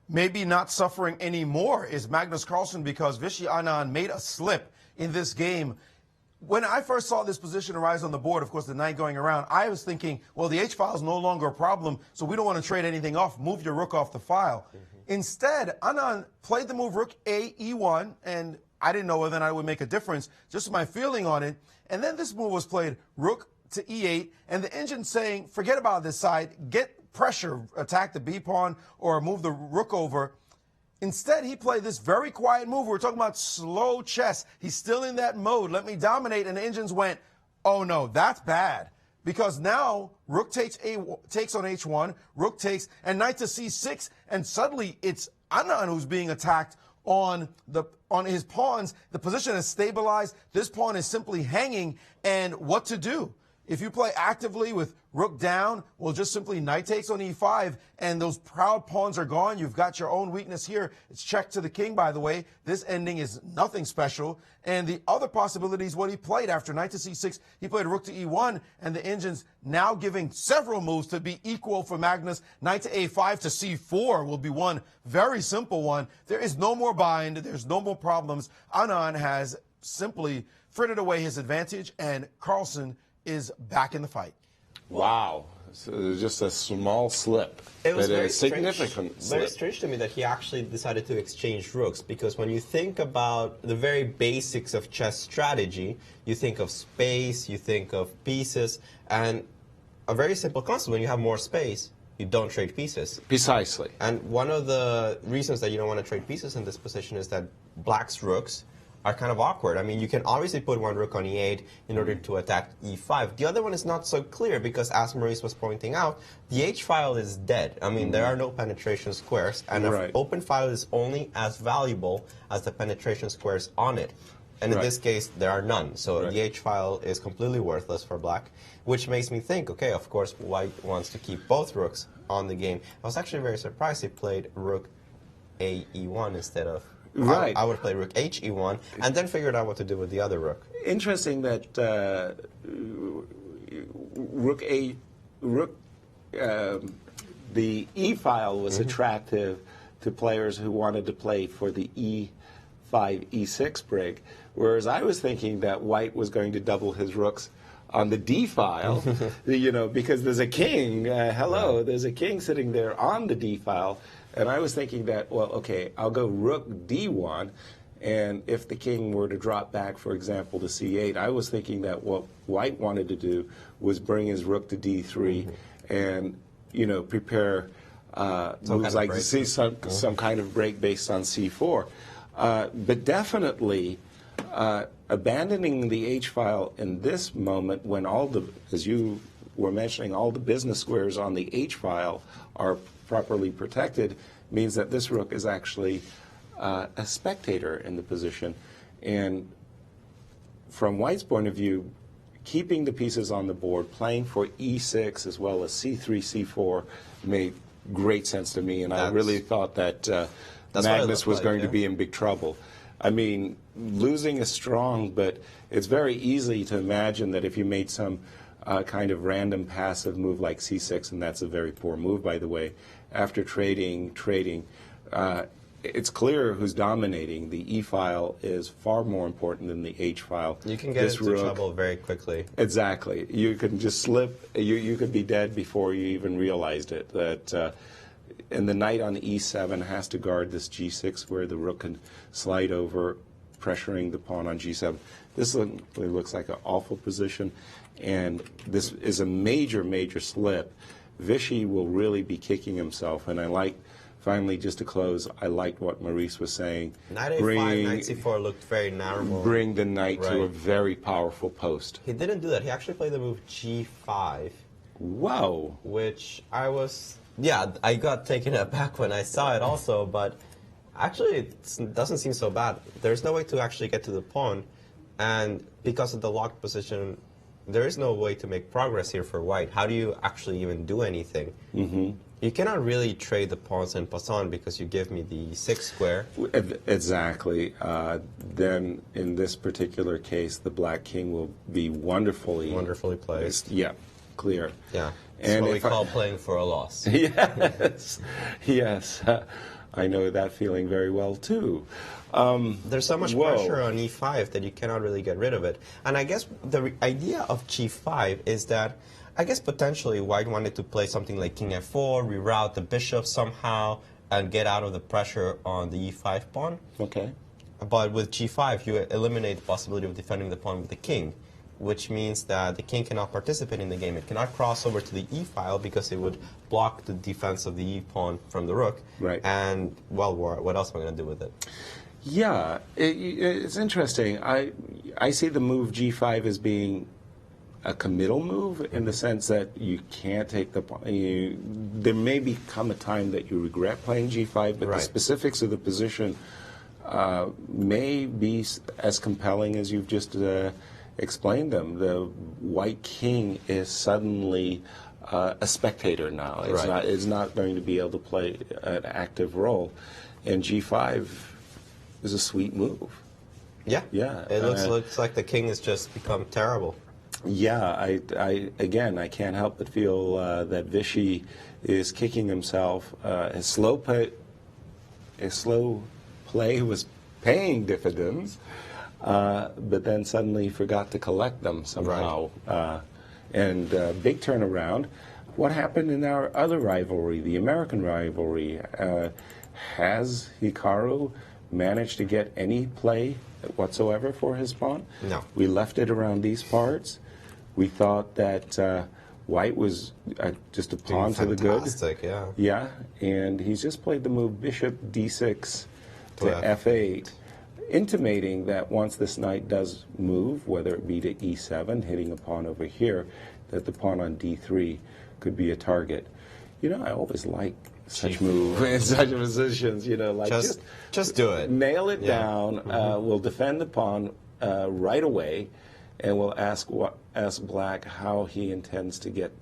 Maybe not suffering anymore is Magnus Carlsen, because Vishy Anand made a slip in this game. When I first saw this position arise on the board, of course, the knight going around, I was thinking, well, the H-file is no longer a problem, so we don't want to trade anything off. Move your rook off the file. Instead, Anand played the move rook A, E1, and I didn't know whether or not it would make a difference, just my feeling on it. And then this move was played rook to E8, and the engine saying, forget about this side, get pressure, attack the B-pawn or move the rook over. Instead, he played this very quiet move. We're talking about slow chess. He's still in that mode. Let me dominate. And the engines went, oh, no, that's bad. Because now rook takes on H1, rook takes, and knight to C6. And suddenly it's Anand who's being attacked on his pawns. The position is stabilized. This pawn is simply hanging, and what to do? If you play actively with rook down, well, just simply knight takes on e5, and those proud pawns are gone. You've got your own weakness here. It's check to the king, by the way. This ending is nothing special. And the other possibility is what he played after knight to c6. He played rook to e1, and the engine's now giving several moves to be equal for Magnus. Knight to a5 to c4 will be one very simple one. There is no more bind. There's no more problems. Anand has simply frittered away his advantage, and Carlsen is back in the fight.
Wow. So just a small slip.
It was
but
very
a significant
strange,
slip.
very strange to me that he actually decided to exchange rooks, because when you think about the very basics of chess strategy, you think of space, you think of pieces, and a very simple concept: when you have more space, you don't trade pieces.
Precisely.
And one of the reasons that you don't want to trade pieces in this position is that black's rooks are kind of awkward. I mean, you can obviously put one rook on e8 in order to attack e5. The other one is not so clear because, as Maurice was pointing out, the h-file is dead. I mean, there are no penetration squares, and an open file is only as valuable as the penetration squares on it. And in this case, there are none. So the h-file is completely worthless for black, which makes me think, okay, of course, white wants to keep both rooks on the game. I was actually very surprised he played rook a e1 instead of I would play rook h e1 and then figured out what to do with the other rook.
Interesting that the e file was attractive to players who wanted to play for the e5 e6 break, whereas I was thinking that white was going to double his rooks on the d file, you know, because there's a king. There's a king sitting there on the d file. And I was thinking that, well, okay, I'll go rook d1, and if the king were to drop back, for example, to c8, I was thinking that what white wanted to do was bring his rook to d3 and, you know, prepare moves like some kind of break based on c4. But definitely abandoning the h-file in this moment when all the, as you were mentioning, all the business squares on the h-file are properly protected, means that this rook is actually a spectator in the position. And from white's point of view, keeping the pieces on the board, playing for e6 as well as c3, c4 made great sense to me, and I really thought that Magnus was going to be in big trouble. I mean, losing is strong, but it's very easy to imagine that if you made some kind of random passive move like c6, and that's a very poor move, by the way, after trading, it's clear who's dominating. The e-file is far more important than the h-file.
You can get into trouble very quickly.
Exactly. You can just slip. You could be dead before you even realized it. That and the knight on e7 has to guard this g6 where the rook can slide over, pressuring the pawn on g7. This looks like an awful position, and this is a major, major slip. Vichy will really be kicking himself, and I like, finally, just to close, I liked what Maurice was saying.
Knight a5, knight c4 looked very narrow.
Bring the knight to a very powerful post.
He didn't do that. He actually played the move g5.
Wow.
Which I was, I got taken aback when I saw it also, but actually it doesn't seem so bad. There's no way to actually get to the pawn, and because of the locked position, there is no way to make progress here for white. How do you actually even do anything? You cannot really trade the pawns en passant because you give me the 6 square.
Exactly. Then in this particular case, the black king will be wonderfully
placed.
Yeah, clear.
Yeah. It's what we call playing for a loss.
Yes. Yes. I know that feeling very well too.
There's so much pressure on e5 that you cannot really get rid of it. And I guess the idea of g5 is that, I guess potentially white wanted to play something like king f4, reroute the bishop somehow, and get out of the pressure on the e5 pawn.
Okay.
But with g5, you eliminate the possibility of defending the pawn with the king, which means that the king cannot participate in the game. It cannot cross over to the e-file because it would block the defense of the e-pawn from the rook.
Right.
And, well, what else am I going to do with it?
Yeah, it's interesting. I see the move g5 as being a committal move in the sense that you can't take the pawn. There may become a time that you regret playing g5, but the specifics of the position may be as compelling as you've just explained them. The white king is suddenly a spectator now. It's not going to be able to play an active role, and G5 is a sweet move.
Yeah,
yeah.
It looks like the king has just become terrible.
Yeah, I can't help but feel that Vichy is kicking himself. His slow play was paying dividends, but then suddenly forgot to collect them somehow. And big turnaround. What happened in our other rivalry, the American rivalry? Has Hikaru managed to get any play whatsoever for his pawn?
No.
We left it around these parts. We thought that White was just a pawn to the good.
Yeah.
Yeah, and he's just played the move bishop d6 to f8, intimating that once this knight does move, whether it be to e7, hitting a pawn over here, that the pawn on d3 could be a target. You know, I always like such move in such positions. You know, like
just do it,
nail it down. We'll defend the pawn right away, and we'll ask Black how he intends to get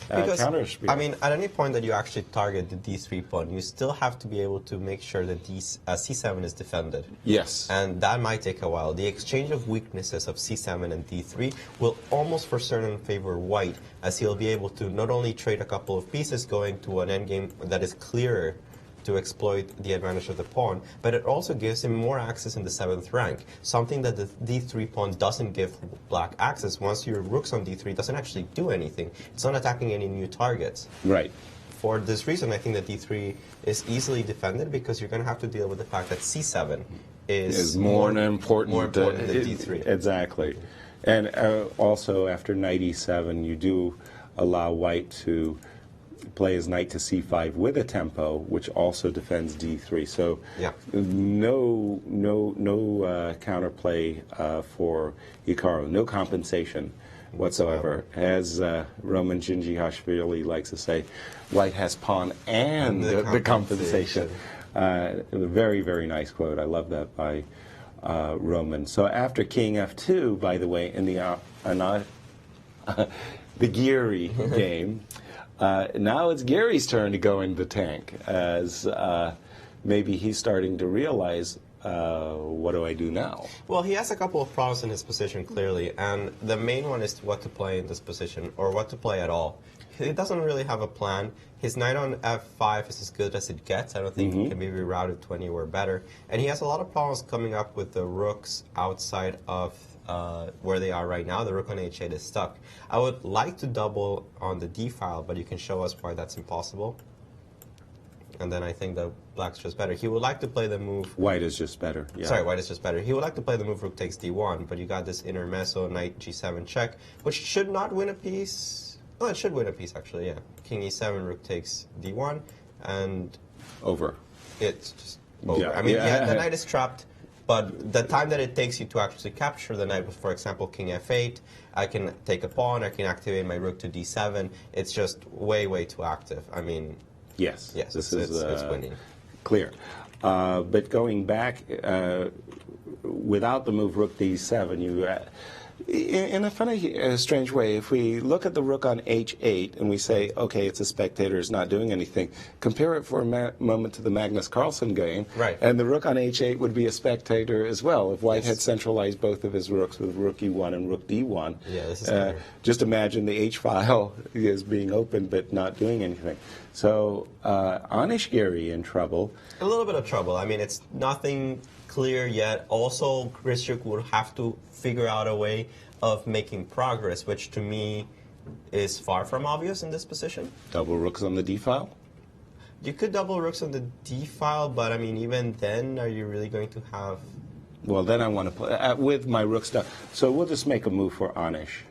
because, I mean, at any point that you actually target the d3 pawn, you still have to be able to make sure that c7 is defended.
Yes.
And that might take a while. The exchange of weaknesses of c7 and d3 will almost for certain favor White, as he'll be able to not only trade a couple of pieces going to an endgame that is clearer to exploit the advantage of the pawn, but it also gives him more access in the 7th rank, something that the d3 pawn doesn't give Black access. Once your rook's on d3, it doesn't actually do anything. It's not attacking any new targets.
Right.
For this reason, I think that d3 is easily defended, because you're going to have to deal with the fact that c7 is more important than d3.
Exactly. And also, after knight e7, you do allow White to play his knight to c5 with a tempo, which also defends d3. So no counterplay for Hikaru, no compensation whatsoever. As Roman Djindjiashvili likes to say, White has pawn and the compensation. Very, very nice quote. I love that by Roman. So after king f2, by the way, in the Giri game, now it's Gary's turn to go in the tank, as maybe he's starting to realize, what do I do now?
Well, he has a couple of problems in his position, clearly, and the main one is what to play in this position, or what to play at all. He doesn't really have a plan. His knight on f5 is as good as it gets. I don't think it can be rerouted to anywhere better. And he has a lot of problems coming up with the rooks outside of where they are right now. The rook on h8 is stuck. I would like to double on the d file, but you can show us why that's impossible. And then I think that Black's just better. He would like to play the move...
White is just better. Yeah.
Sorry, White is just better. He would like to play the move rook takes d1, but you got this intermezzo, knight g7 check, which should not win a piece. Well, it should win a piece, actually, yeah. King e7, rook takes d1, and...
Over.
It's just over. Yeah. I mean, the knight is trapped. But the time that it takes you to actually capture the knight with, for example, king f8, I can take a pawn, I can activate my rook to d7. It's just way, way too active. I mean...
Yes,
this is it's winning.
Clear. But going back, without the move rook d7, you... in a funny, strange way, if we look at the rook on h8 and we say, okay, it's a spectator, it's not doing anything, compare it for a moment to the Magnus Carlsen game, and the rook on h8 would be a spectator as well if White had centralized both of his rooks with rook e1 and rook d1.
Yeah, this is
just imagine the h-file is being open but not doing anything. So Anish Giri in trouble.
A little bit of trouble. I mean, it's nothing clear yet. Also, Grischuk would have to figure out a way of making progress, which to me is far from obvious in this position.
Double rooks on the d-file?
You could double rooks on the d-file, but I mean, even then, are you really going to have...
Well, then I want to play with my rook stuff. So we'll just make a move for Anish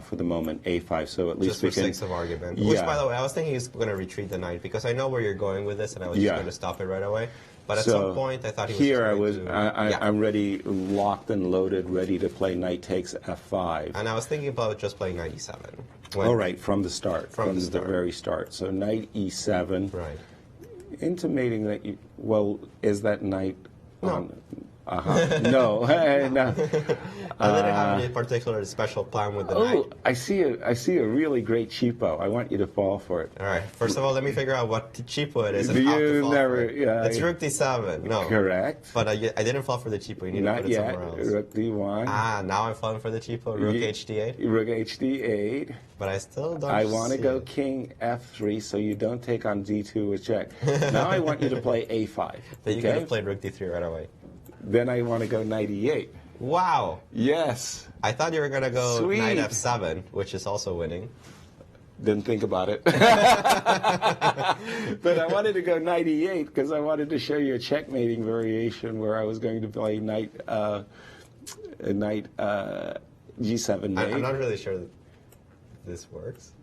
for the moment, a5. So at least
just we can... Just for 6 of argument. Which, by the way, I was thinking he's going to retreat the knight, because I know where you're going with this, and I was just going to stop it right away. But at some point, I thought he was
here. I'm ready, locked and loaded, ready to play knight takes f5.
And I was thinking about just playing knight e7.
All right, from the start, from the very start. So knight e7.
Right.
Intimating that you, well, is that knight on? No. No.
I didn't have any particular special plan with the knight.
I see a really great cheapo. I want you to fall for it.
All right. First of all, let me figure out what cheapo it is.
Do
and how to
you
fall
never?
for it.
Yeah.
It's Rook D7. No.
Correct.
But I didn't fall for the cheapo. You need to
Not
put it
yet.
somewhere else.
Rook D1.
Ah, now I'm falling for the cheapo. Rook HD8.
Rook HD8.
But I still don't.
I want to
see
go
it.
King F3 so you don't take on D2 with check. Now I want you to play A5.
Then you could have played Rook D3 right away.
Then I want to go Knight E8.
Wow.
Yes.
I thought you were going to go
Sweet.
Knight F7, which is also winning.
Didn't think about it. But I wanted to go Knight E8 because I wanted to show you a checkmating variation where I was going to play Knight G7 mate.
I'm not really sure that this works.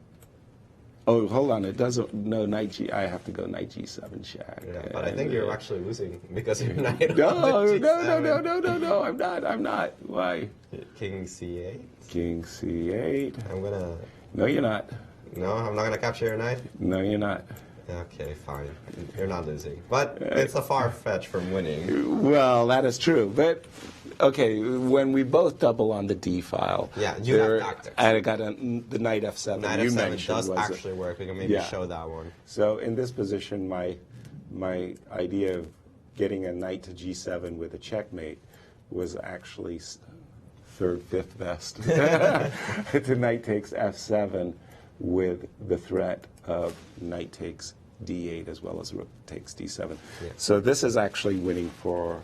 Oh, hold on. It doesn't. No, Knight G. I have to go Knight G7 check.
Yeah, but I think you're actually losing because you're Knight
No,
on the
no,
G7.
no. I'm not. Why?
King C8.
King C8.
I'm gonna.
No, you're not.
No, I'm not gonna capture your knight.
No, you're not.
Okay, fine. You're not losing, but it's a far fetch from winning.
Well, that is true, but. Okay, when we both double on the D file.
Yeah, you have tactics.
I got the Knight F7.
Knight
you
F7
mentioned
does actually work. We can maybe show that one.
So in this position, my idea of getting a Knight to G7 with a checkmate was actually third, fifth best. The Knight takes F7 with the threat of Knight takes D8 as well as Rook takes D7. Yeah. So this is actually winning for.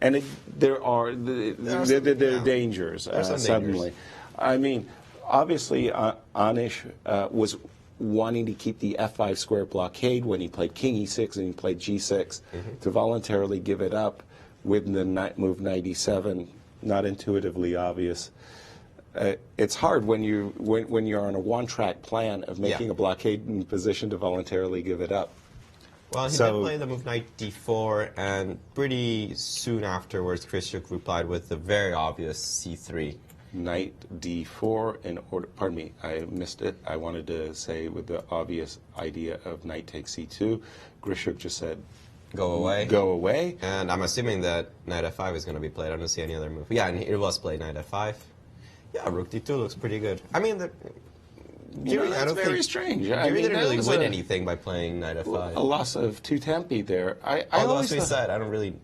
And there are dangers suddenly. I mean, obviously, Anish was wanting to keep the F5 square blockade when he played King E6 and he played G6 to voluntarily give it up with the move Knight E7. Not intuitively obvious. It's hard when you're on a one-track plan of making a blockade in position to voluntarily give it up.
Well, he did play the move Knight D4, and pretty soon afterwards, Kristyuk replied with the very obvious C3.
Knight D4 in order. Pardon me, I missed it. I wanted to say with the obvious idea of Knight takes C2. Kristyuk just said,
"Go away."
Go away.
And I'm assuming that Knight F5 is going to be played. I don't see any other move. Yeah, and it was played Knight F5. Yeah, Rook D2 looks pretty good. I mean,
that's very strange.
I mean, didn't really win anything by playing Knight F5.
A loss of 2 tempi there.
Although, as we said, not really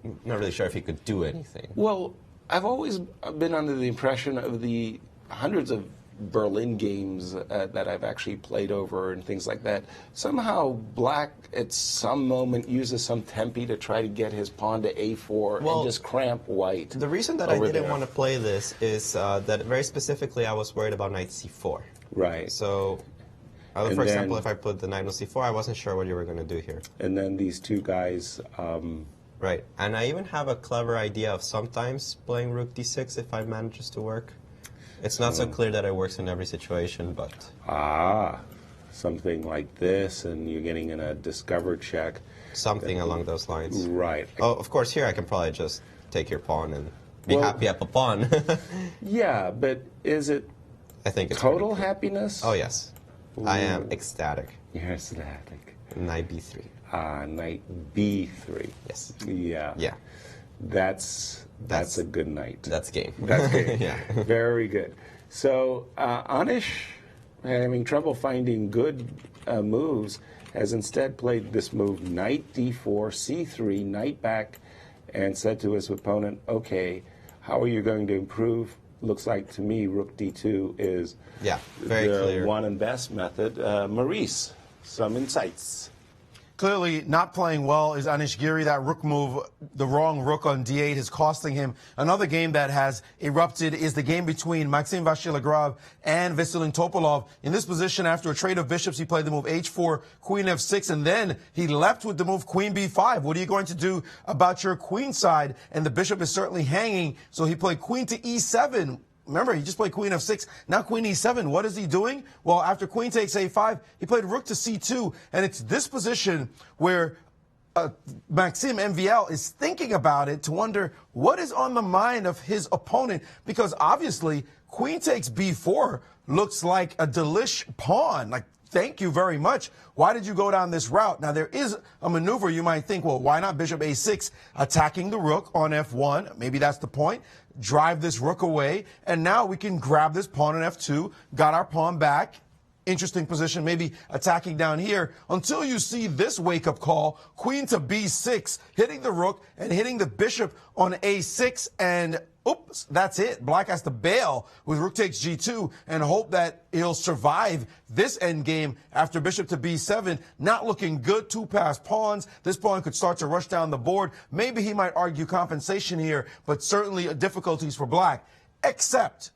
sure if he could do anything.
Well, I've always been under the impression of the hundreds of Berlin games that I've actually played over and things like that. Somehow, Black at some moment uses some tempi to try to get his pawn to A4 and just cramp White.
The reason that I didn't want to play this is that very specifically I was worried about Knight C4.
Right.
So, for example, if I put the Knight on C4, I wasn't sure what you were going to do here.
And then these two guys...
right. And I even have a clever idea of sometimes playing Rook D6 if it manages to work. It's not so clear that it works in every situation, but...
something like this, and you're getting in a discover check.
Something along those lines.
Right.
Oh, of course, here I can probably just take your pawn and be happy at the pawn.
Yeah, but is it
I think it's
total happiness?
Oh, yes. Ooh. I am ecstatic.
You're ecstatic.
Knight B3.
Knight B3.
Yes.
Yeah.
Yeah.
That's a good knight.
That's game.
That's game.
Yeah.
Very good. So Anish, having trouble finding good moves, has instead played this move Knight D4, C3, Knight back, and said to his opponent, okay, how are you going to improve? Looks like to me Rook D2 is
very
the
clear.
one and best method. Maurice, some insights.
Clearly not playing well is Anish Giri. That rook move, the wrong rook on D8 is costing him. Another game that has erupted is the game between Maxim Vachier-Lagrave and Vasyl Topalov. In this position, after a trade of bishops, he played the move H4, Queen F6, and then he left with the move Queen B5. What are you going to do about your queen side? And the bishop is certainly hanging, so he played Queen to E7. Remember, he just played Queen F6, now Queen E7. What is he doing? Well, after Queen takes A5, he played Rook to C2, and it's this position where Maxim MVL is thinking about it to wonder what is on the mind of his opponent, because obviously Queen takes B4 looks like a delish pawn, like thank you very much. Why did you go down this route? Now, there is a maneuver you might think, well, why not bishop a6, attacking the rook on f1? Maybe that's the point. Drive this rook away, and now we can grab this pawn on f2, got our pawn back. Interesting position, maybe attacking down here, until you see this wake-up call, queen to b6, hitting the rook and hitting the bishop on a6, and oops, that's it. Black has to bail with rook takes g2 and hope that he'll survive this endgame after bishop to b7. Not looking good, two passed pawns. This pawn could start to rush down the board. Maybe he might argue compensation here, but certainly difficulties for black, except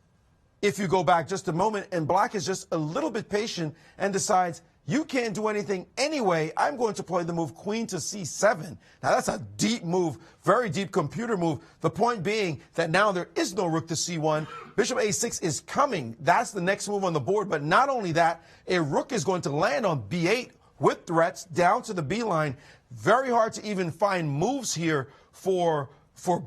if you go back just a moment and black is just a little bit patient and decides, you can't do anything anyway, I'm going to play the move queen to c7. Now that's a deep move, very deep computer move. The point being that now there is no rook to c1. Bishop a6 is coming. That's the next move on the board. But not only that, a rook is going to land on b8 with threats down to the b line. Very hard to even find moves here for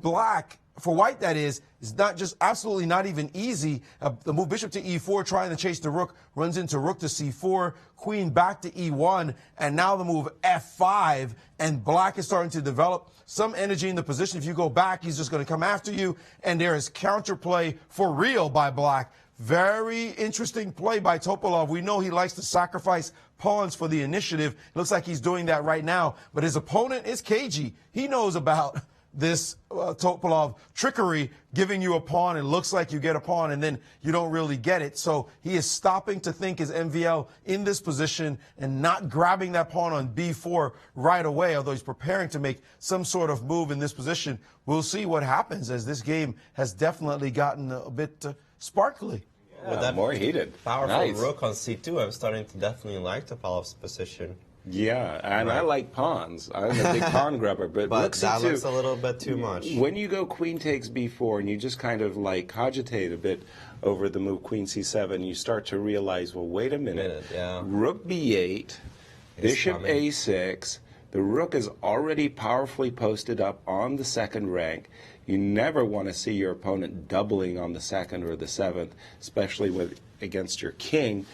black. For white, that is not just absolutely not even easy. The move bishop to e4, trying to chase the rook, runs into rook to c4, queen back to e1, and now the move f5, and black is starting to develop some energy in the position. If you go back, he's just going to come after you, and there is counterplay for real by black. Very interesting play by Topalov. We know he likes to sacrifice pawns for the initiative. Looks like he's doing that right now, but his opponent is cagey. He knows about this Topalov trickery, giving you a pawn. It looks like you get a pawn, and then you don't really get it. So he is stopping to think his MVL in this position and not grabbing that pawn on b4 right away, although he's preparing to make some sort of move in this position. We'll see what happens, as this game has definitely gotten a bit sparkly.
Yeah, with that
more heated.
Powerful rook on c2, I'm starting to definitely like Topalov's position.
Yeah, and I like pawns. I'm a big pawn grabber, but
that looks a little bit too much.
When you go queen takes b4 and you just kind of like cogitate a bit over the move queen c7, you start to realize, well, wait a minute. Rook b8, bishop a6. The rook is already powerfully posted up on the second rank. You never want to see your opponent doubling on the second or the seventh, especially against your king.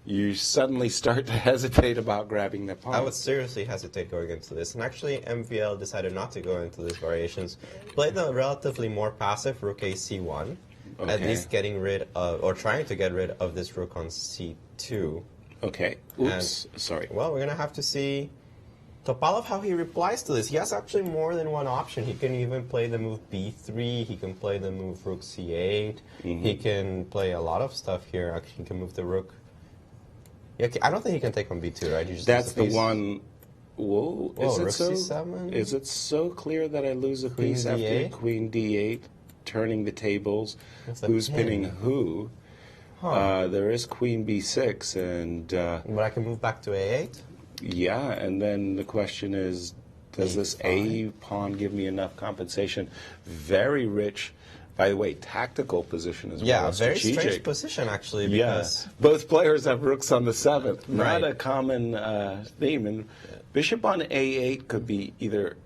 You suddenly start to hesitate about grabbing the pawn.
I would seriously hesitate going into this. And actually, MVL decided not to go into these variations. Played the relatively more passive rook a c1, at least getting rid of, or trying to get rid of this rook on c2.
Okay. Oops. Sorry.
Well, we're going to have to see Topalov how he replies to this. He has actually more than one option. He can even play the move b3. He can play the move rook c8. He can play a lot of stuff here. Actually, he can move the rook. Yeah, I don't think he can take on b2, right?
That's the one. Whoa, is it so?
C7?
Is it so clear that I lose a piece after queen d8, turning the tables? Who's pinning who? There is queen b6, and
but I can move back to a8.
Yeah, and then the question is, does this a pawn give me enough compensation? Very rich. By the way, tactical position as well.
Yeah, very
strategic.
strange position, actually. Because
both players have rooks on the 7th. Not a common theme. And bishop on a8 could be either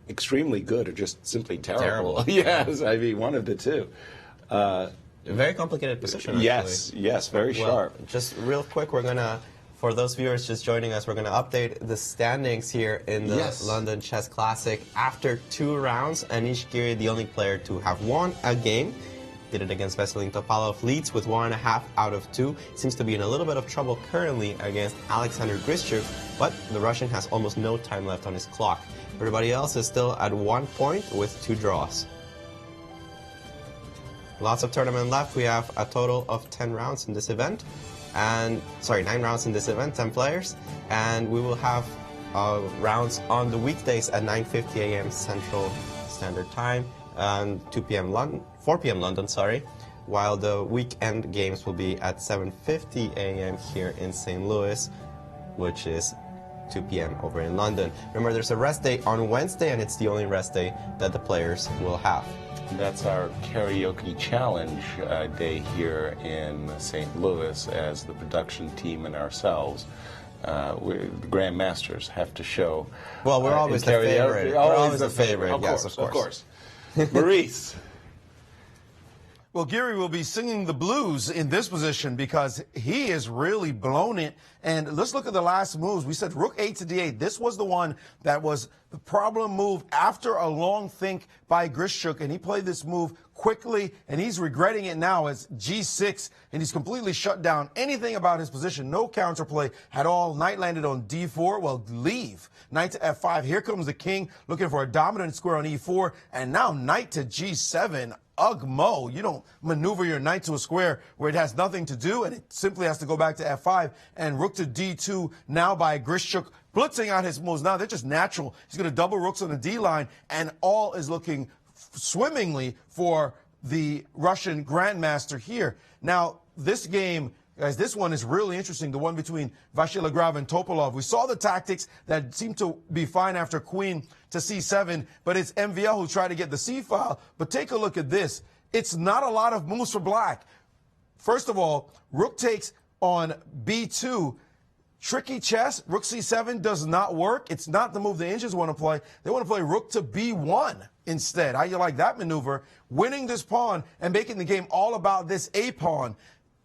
extremely good or just simply terrible. Yes, I mean, one of the two.
A very complicated position, actually.
Yes, very sharp.
Just real quick, we're going to, for those viewers just joining us, we're going to update the standings here in the London Chess Classic. After 2 rounds, Anish Giri, the only player to have won a game, did it against Vasyl Topalov, leads with 1.5 out of 2. Seems to be in a little bit of trouble currently against Alexander Grischuk, but the Russian has almost no time left on his clock. Everybody else is still at 1 point with 2 draws. Lots of tournament left. We have a total of 10 rounds in this event. And 9 rounds in this event, 10 players, and we will have rounds on the weekdays at 9:50 a.m. Central Standard Time and 4 p.m. London, while the weekend games will be at 7:50 a.m. here in St. Louis, which is 2 p.m. over in London. Remember, there's a rest day on Wednesday, and it's the only rest day that the players will have.
That's our karaoke challenge day here in St. Louis, as the production team and ourselves, the Grandmasters, have to show.
Well, we're always the favorite. We're always the favorite. Yes, of course.
Maurice.
Well, Geary will be singing the blues in this position because he has really blown it. And let's look at the last moves. We said rook 8 to d8. This was the one that was the problem move after a long think by Grischuk, and he played this move quickly, and he's regretting it now as g6, and he's completely shut down anything about his position. No counterplay at all. Knight landed on d4. Well, leave. Knight to f5. Here comes the king looking for a dominant square on e4, and now knight to g7. Ugh, Mo, you don't maneuver your knight to a square where it has nothing to do, and it simply has to go back to f5. And rook to d2 now by Grischuk, blitzing out his moves. Now they're just natural. He's going to double rooks on the d line, and all is looking swimmingly for the Russian grandmaster here. Now, this game, guys, this one is really interesting, the one between Vachier-Lagrave and Topalov. We saw the tactics that seemed to be fine after queen to c7, but it's MVL who tried to get the c-file. But take a look at this. It's not a lot of moves for black. First of all, rook takes on b2. Tricky chess. Rook c7 does not work. It's not the move the Indians want to play. They want to play rook to b1 instead. How you like that maneuver? Winning this pawn and making the game all about this a pawn.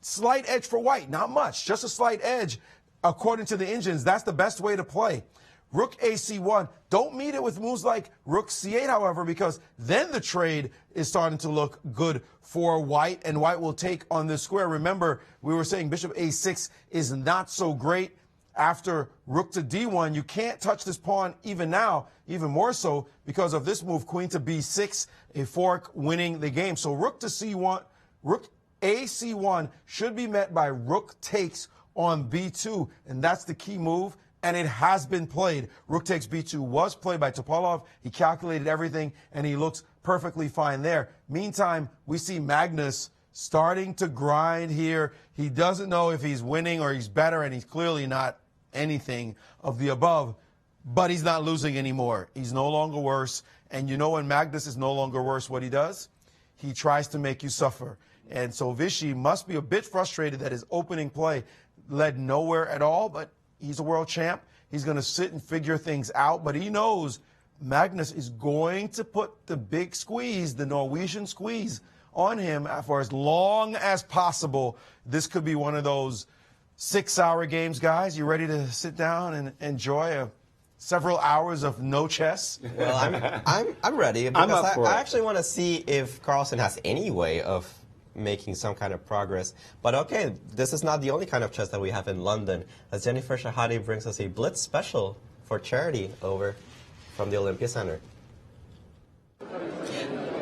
Slight edge for white, not much, just a slight edge. According to the Indians, that's the best way to play. Rook ac1. Don't meet it with moves like rook c8, however, because then the trade is starting to look good for white, and white will take on this square. Remember, we were saying bishop a6 is not so great after rook to d1. You can't touch this pawn even now, even more so because of this move, queen to b6, a fork winning the game. So rook to c1, rook ac1 should be met by rook takes on b2, and that's the key move, and it has been played. Rook takes b2 was played by Topalov. He calculated everything, and he looks perfectly fine there. Meantime, we see Magnus starting to grind here. He doesn't know if he's winning or he's better, and he's clearly not anything of the above, but he's not losing anymore. He's no longer worse, and you know when Magnus is no longer worse, what he does? He tries to make you suffer. And so Vichy must be a bit frustrated that his opening play led nowhere at all, but he's a world champ. He's going to sit and figure things out, but he knows Magnus is going to put the big squeeze, the Norwegian squeeze, on him for as long as possible. This could be one of those 6-hour games, guys. You ready to sit down and enjoy several hours of no chess?
Well, I'm ready because
I'm up for
I
it.
actually want to see if Carlsen has any way of making some kind of progress. But okay, this is not the only kind of chess that we have in London, as Jennifer Shahade brings us a Blitz special for charity over from the Olympia Center.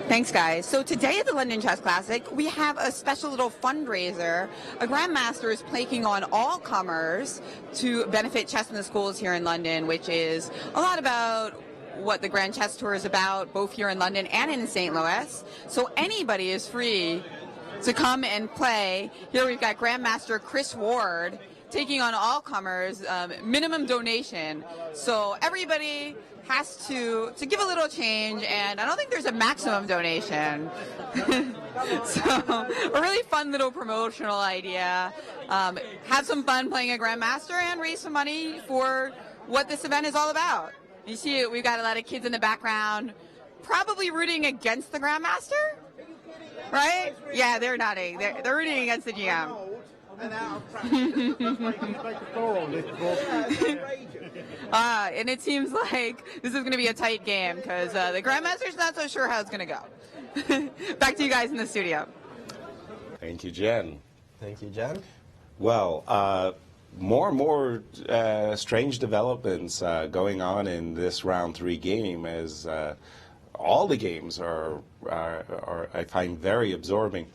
Thanks, guys. So today at the London Chess Classic, we have a special little fundraiser. A grandmaster is taking on all comers to benefit chess in the schools here in London, which is a lot about what the Grand Chess Tour is about, both here in London and in St. Louis. So anybody is free to come and play. Here we've got Grandmaster Chris Ward taking on all comers, minimum donation. So everybody has to give a little change, and I don't think there's a maximum donation. So a really fun little promotional idea. Have some fun playing a Grandmaster and raise some money for what this event is all about. You see, we've got a lot of kids in the background, probably rooting against the Grandmaster, right? Yeah, they're nodding. They're rooting against the GM. And it seems like this is going to be a tight game because the Grandmaster's not so sure how it's going to go. Back to you guys in the studio.
Thank you, Jen.
Thank you, Jen.
Well, more and more strange developments going on in this round 3 game as all the games are I find very absorbing.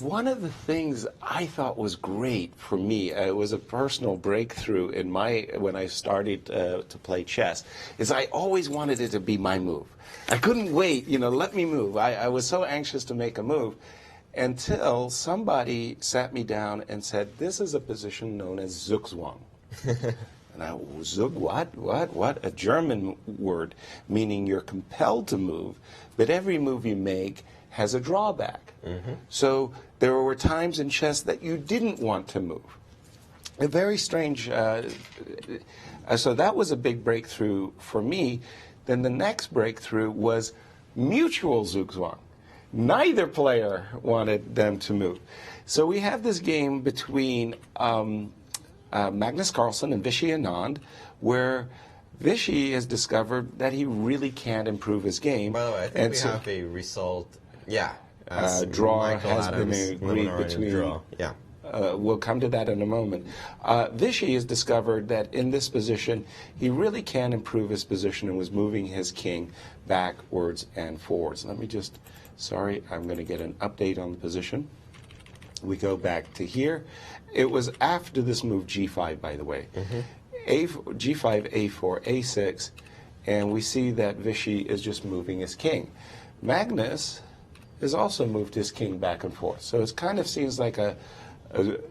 One of the things I thought was great for me, it was a personal breakthrough in when I started to play chess, is I always wanted it to be my move. I couldn't wait, let me move. I was so anxious to make a move until somebody sat me down and said, this is a position known as Zugzwang. And I, Zug, what? A German word meaning you're compelled to move, but every move you make has a drawback. Mm-hmm. So there were times in chess that you didn't want to move. A very strange, so that was a big breakthrough for me. Then the next breakthrough was mutual Zugzwang, neither player wanted them to move. So we have this game between Magnus Carlsen and Vichy Anand, where Vichy has discovered that he really can't improve his game.
By the way, I think we have a result. Yeah.
Draw
Michael
has
Adams
been agreed between.
draw. Yeah.
We'll come to that in a moment. Vichy has discovered that in this position, he really can improve his position and was moving his king backwards and forwards. Let me just, sorry, I'm going to get an update on the position. We go back to here. It was after this move G5, by the way. G5, A4, A6, and we see that Vichy is just moving his king. Magnus has also moved his king back and forth. So it kind of seems like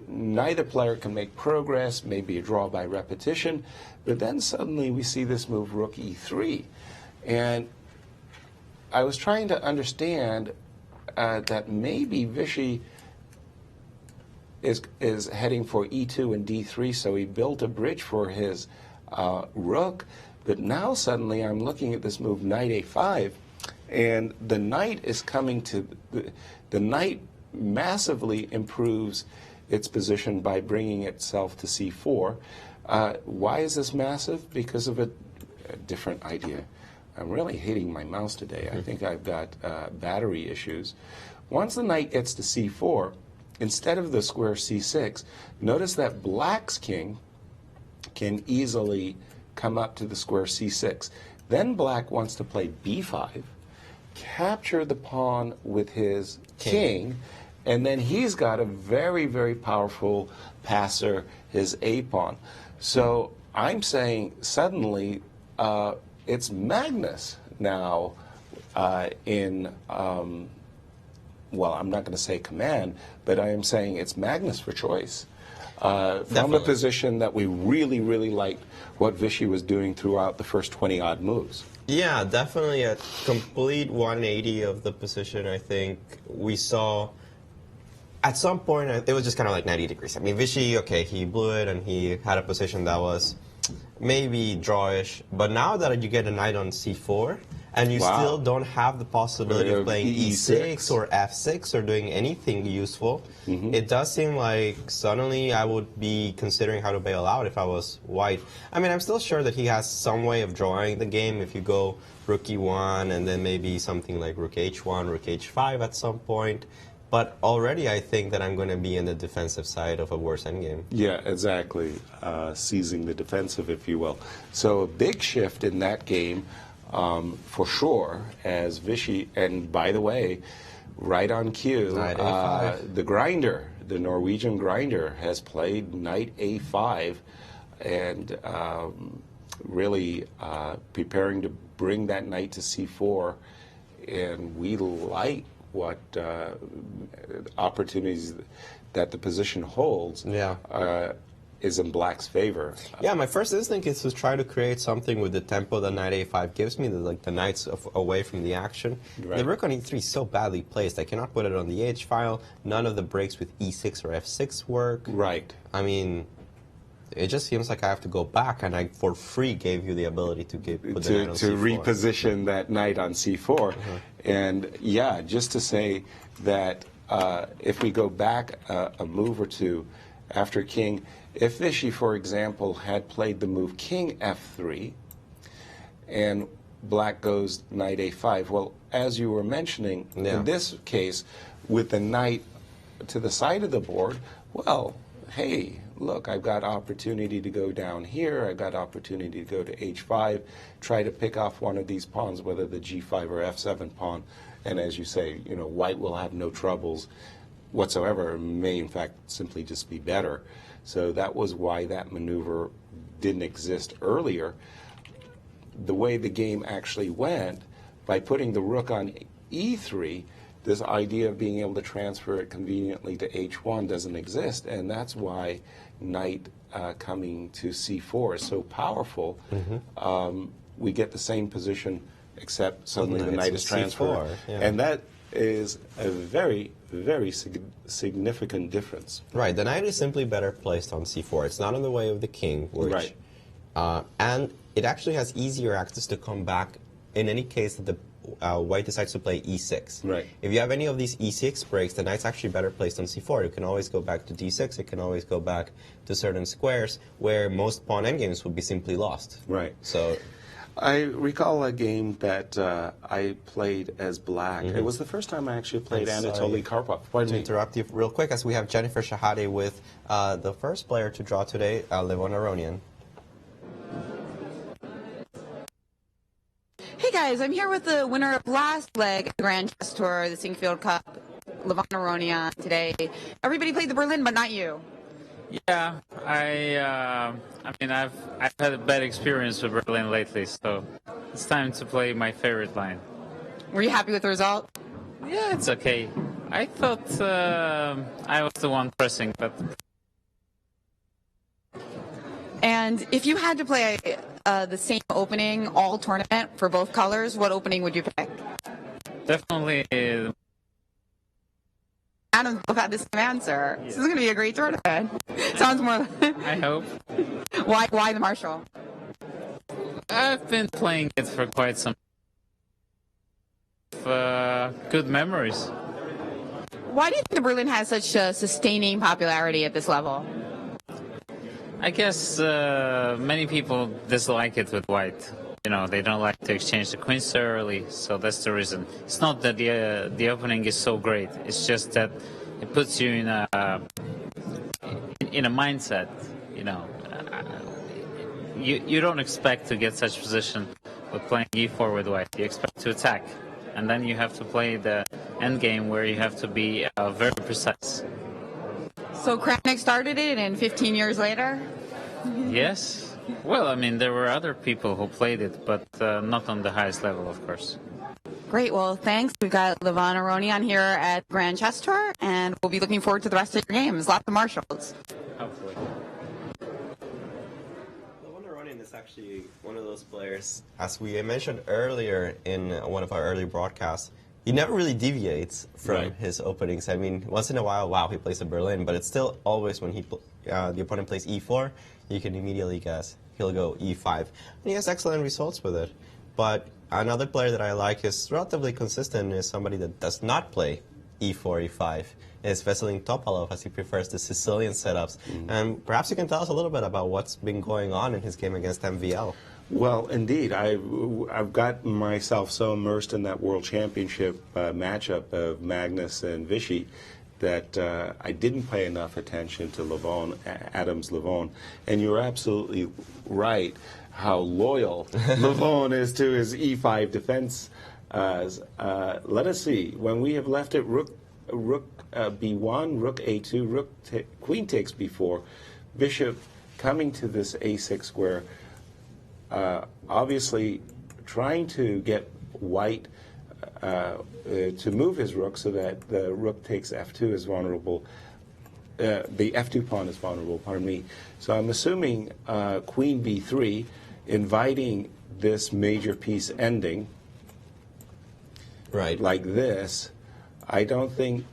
neither player can make progress, maybe a draw by repetition, but then suddenly we see this move Rook E3. And I was trying to understand that maybe Vichy is heading for E2 and D3, so he built a bridge for his rook, but now suddenly I'm looking at this move Knight A5, and the knight is coming to, the knight massively improves its position by bringing itself to C4. Why is this massive? Because of a different idea. I'm really hating my mouse today. I think I've got battery issues. Once the knight gets to C4, instead of the square C6, notice that black's king can easily come up to the square C6. Then black wants to play B5, capture the pawn with his king, and then he's got a very, very powerful passer, his A pawn. So I'm saying suddenly it's Magnus now in, well, I'm not going to say command, but I am saying it's Magnus for choice. From a position that we really, really liked what Vichy was doing throughout the first 20-odd moves.
Yeah, definitely a complete 180 of the position. I think we saw at some point, it was just kind of like 90 degrees. I mean, Vichy, okay, he blew it and he had a position that was maybe drawish. But now that you get a knight on C4, and you still don't have the possibility of playing E6 or F6 or doing anything useful, it does seem like suddenly I would be considering how to bail out if I was white. I mean, I'm still sure that he has some way of drawing the game if you go Rook E1 and then maybe something like Rook H1, Rook H5 at some point. But already I think that I'm going to be in the defensive side of a worse endgame.
Yeah, exactly. Seizing the defensive, if you will. So a big shift in that game, for sure, as Vichy, and by the way, right on cue, the grinder, the Norwegian grinder, has played Knight A5 and really preparing to bring that knight to C4. And we like what opportunities that the position holds is in black's favor.
Yeah, my first instinct is to try to create something with the tempo that Knight A5 gives me, like the knights away from the action. Right. The Rook on E3 is so badly placed. I cannot put it on the H file. None of the breaks with E6 or F6 work. Right. I mean, it just seems like I have to go back, and I, for free, gave you the ability to put the knight on C4.
Reposition that knight on C4. And yeah, just to say that if we go back a move or two after king, if Vichy, for example, had played the move king F3 and black goes knight A5, well, as you were mentioning, in this case, with the knight to the side of the board, well, hey, look, I've got opportunity to go down here, I've got opportunity to go to H5, try to pick off one of these pawns, whether the G5 or F7 pawn, and as you say, you know, white will have no troubles whatsoever, may in fact simply just be better. So that was why that maneuver didn't exist earlier. The way the game actually went, by putting the rook on E3, this idea of being able to transfer it conveniently to H1 doesn't exist, and that's why knight coming to C4 is so powerful. We get the same position, except suddenly the knight is transferred. And that is a very, very significant difference.
Right, the knight is simply better placed on C4. It's not in the way of the king, which, and it actually has easier access to come back in any case that the white decides to play e6.
Right.
If you have any of these e6 breaks, the knight's actually better placed on c4. You can always go back to d6. It can always go back to certain squares where most pawn endgames would be simply lost.
Right.
So
I recall a game that I played as black. It was the first time I actually played Anatoly Karpov. Pardon
to
me.
interrupt you real quick, as we have Jennifer Shahade with the first player to draw today, Levon Aronian.
Hey guys, I'm here with the winner of last leg of the Grand Chess Tour, the Sinkfield Cup, Levon Aronian today. Everybody played the Berlin, but not you.
Yeah, I mean, I've had a bad experience with Berlin lately, so it's time to play my favorite line.
Were you happy with the result?
Yeah, it's okay. I thought I was the one pressing, but...
And if you had to play the same opening all tournament for both colors, what opening would you pick?
Definitely...
Adam's both had the same answer. This is going to be a great tournament. Sounds more...
I hope.
Why the Marshall?
I've been playing it for quite some... good memories.
Why do you think the Berlin has such a sustaining popularity at this level?
I guess many people dislike it with white. You know, they don't like to exchange the queens so early, so that's the reason. It's not that the opening is so great. It's just that it puts you in a mindset. You know, you don't expect to get such position with playing e4 with white. You expect to attack, and then you have to play the end game where you have to be very precise.
So Kramnik started it, and 15 years later?
Yes. Well, I mean, there were other people who played it, but not on the highest level, of course.
Great. Well, thanks. We've got Levon Aronian here at Grand Chess Tour, and we'll be looking forward to the rest of your games. Lots of Marshalls.
Hopefully.
Levon Aronian is actually one of those players, as we mentioned earlier in one of our early broadcasts, he never really deviates from his openings. I mean, once in a while, wow, he plays a Berlin, but it's still always when the opponent plays e4, you can immediately guess he'll go e5. And he has excellent results with it. But another player that I like is relatively consistent is somebody that does not play e4, e5. It's Veselin Topalov, as he prefers the Sicilian setups. And perhaps you can tell us a little bit about what's been going on in his game against MVL.
Well, indeed. I've got myself so immersed in that World Championship matchup of Magnus and Vichy that I didn't pay enough attention to Adam's Levon. And you're absolutely right how loyal Levon is to his e5 defense. Let us see. When we have left it rook b1, rook a2, queen takes b4, bishop coming to this a6 square, obviously trying to get white to move his rook so that the rook takes f2 is vulnerable. The f2 pawn is vulnerable, pardon me. So I'm assuming queen b3, inviting this major piece ending.
Right.
Like this. I don't think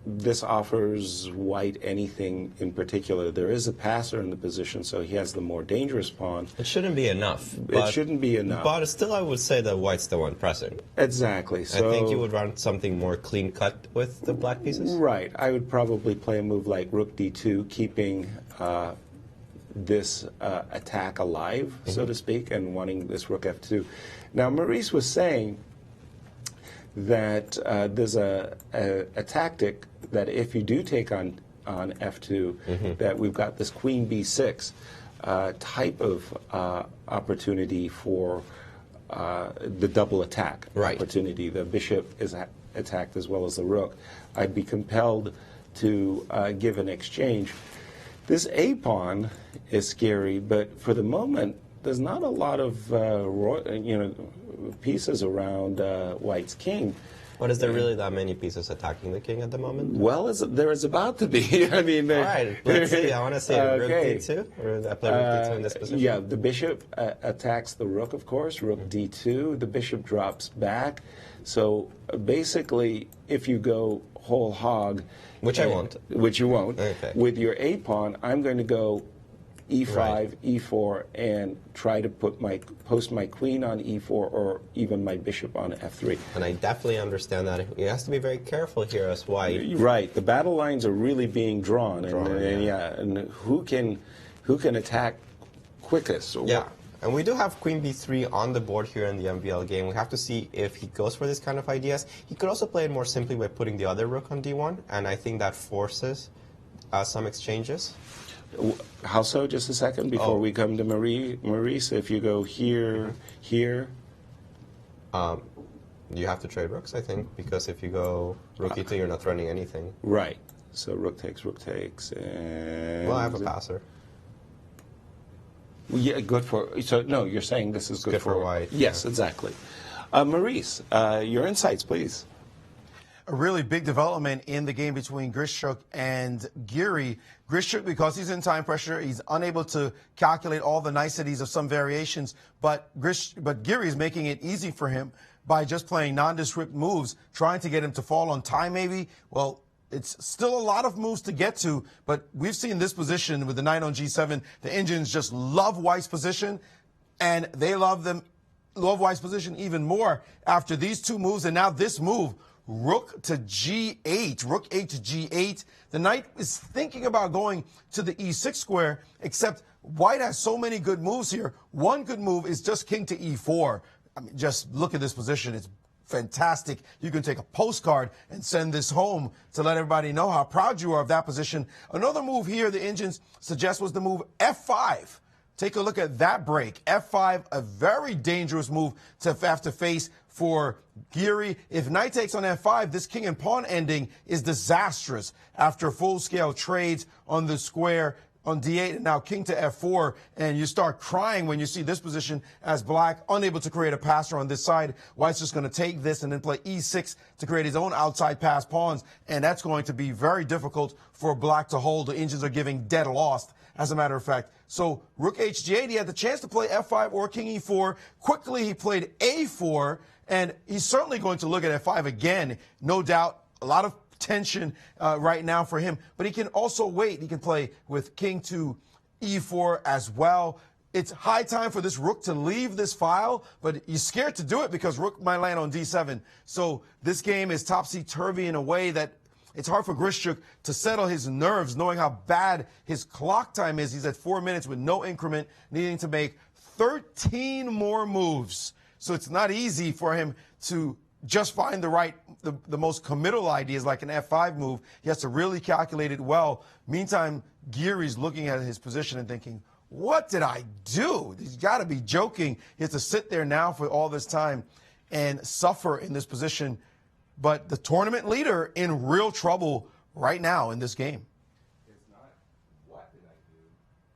this offers white anything in particular. There is a passer in the position, so he has the more dangerous pawn.
It shouldn't be enough.
It shouldn't be enough.
But still, I would say that white's the one pressing.
Exactly. So
I think you would run something more clean-cut with the black pieces?
Right. I would probably play a move like rook d2, keeping this attack alive, so to speak, and wanting this rook f2. Now, Maurice was saying that there's a tactic that if you do take on f2, that we've got this queen b6 type of opportunity for the double attack opportunity. The bishop is attacked as well as the rook. I'd be compelled to give an exchange. This a pawn is scary, but for the moment, there's not a lot of pieces around white's king.
But is there really that many pieces attacking the king at the moment?
Well, there is about to be. I mean,
all right, let's see. I want to see rook d2. Or I play rook d2 in this position.
Yeah, the bishop attacks the rook, of course. Rook d2. The bishop drops back. So basically, if you go whole hog,
which I won't,
which you won't,
okay,
with your a pawn, I'm going to go e5, e4, and try to post my queen on e4 or even my bishop on f3.
And I definitely understand that. He has to be very careful here as white.
Right. The battle lines are really being drawn. And who can attack quickest?
Yeah. And we do have queen b3 on the board here in the MVL game. We have to see if he goes for this kind of ideas. He could also play it more simply by putting the other rook on d1, and I think that forces some exchanges.
How so? Just a second before we come to Maurice. If you go here, here.
You have to trade rooks, I think, because if you go rook e2, you're not threatening anything.
Right. So rook takes, and...
Well, I have a passer.
Yeah, good for... So, no, you're saying this is good
for white.
Yes, exactly. Maurice, your insights, please.
A really big development in the game between Grischuk and Giri. Grischuk, because he's in time pressure, he's unable to calculate all the niceties of some variations, but Giri is making it easy for him by just playing nondescript moves, trying to get him to fall on time maybe. Well, it's still a lot of moves to get to, but we've seen this position with the knight on g7. The Indians just love White's position, and they love White's position even more after these two moves, and now this move. Rook to g8, rook 8 to g8. The knight is thinking about going to the e6 square, except White has so many good moves here. One good move is just king to e4. I mean, just look at this position. It's fantastic. You can take a postcard and send this home to let everybody know how proud you are of that position. Another move here the Indians suggest was the move f5. Take a look at that break. f5, a very dangerous move to have to face for Giri. If knight takes on f5, this king and pawn ending is disastrous after full-scale trades on the square on d8 and now king to f4, and you start crying when you see this position as Black unable to create a passer on this side. White's just going to take this and then play e6 to create his own outside pass pawns, and that's going to be very difficult for Black to hold. The Indians are giving dead lost, as a matter of fact. So rook h8, he had the chance to play f5 or king e4. Quickly he played a4, and he's certainly going to look at f5 again. No doubt, a lot of tension right now for him. But he can also wait. He can play with king to e4 as well. It's high time for this rook to leave this file, but he's scared to do it because rook might land on d7. So this game is topsy-turvy in a way that it's hard for Grischuk to settle his nerves, knowing how bad his clock time is. He's at 4 minutes with no increment, needing to make 13 more moves. So it's not easy for him to just find the most committal ideas like an f5 move. He has to really calculate it well. Meantime, Giri's looking at his position and thinking, what did I do? He's got to be joking. He has to sit there now for all this time and suffer in this position. But the tournament leader in real trouble right now in this game.
It's not what did I do,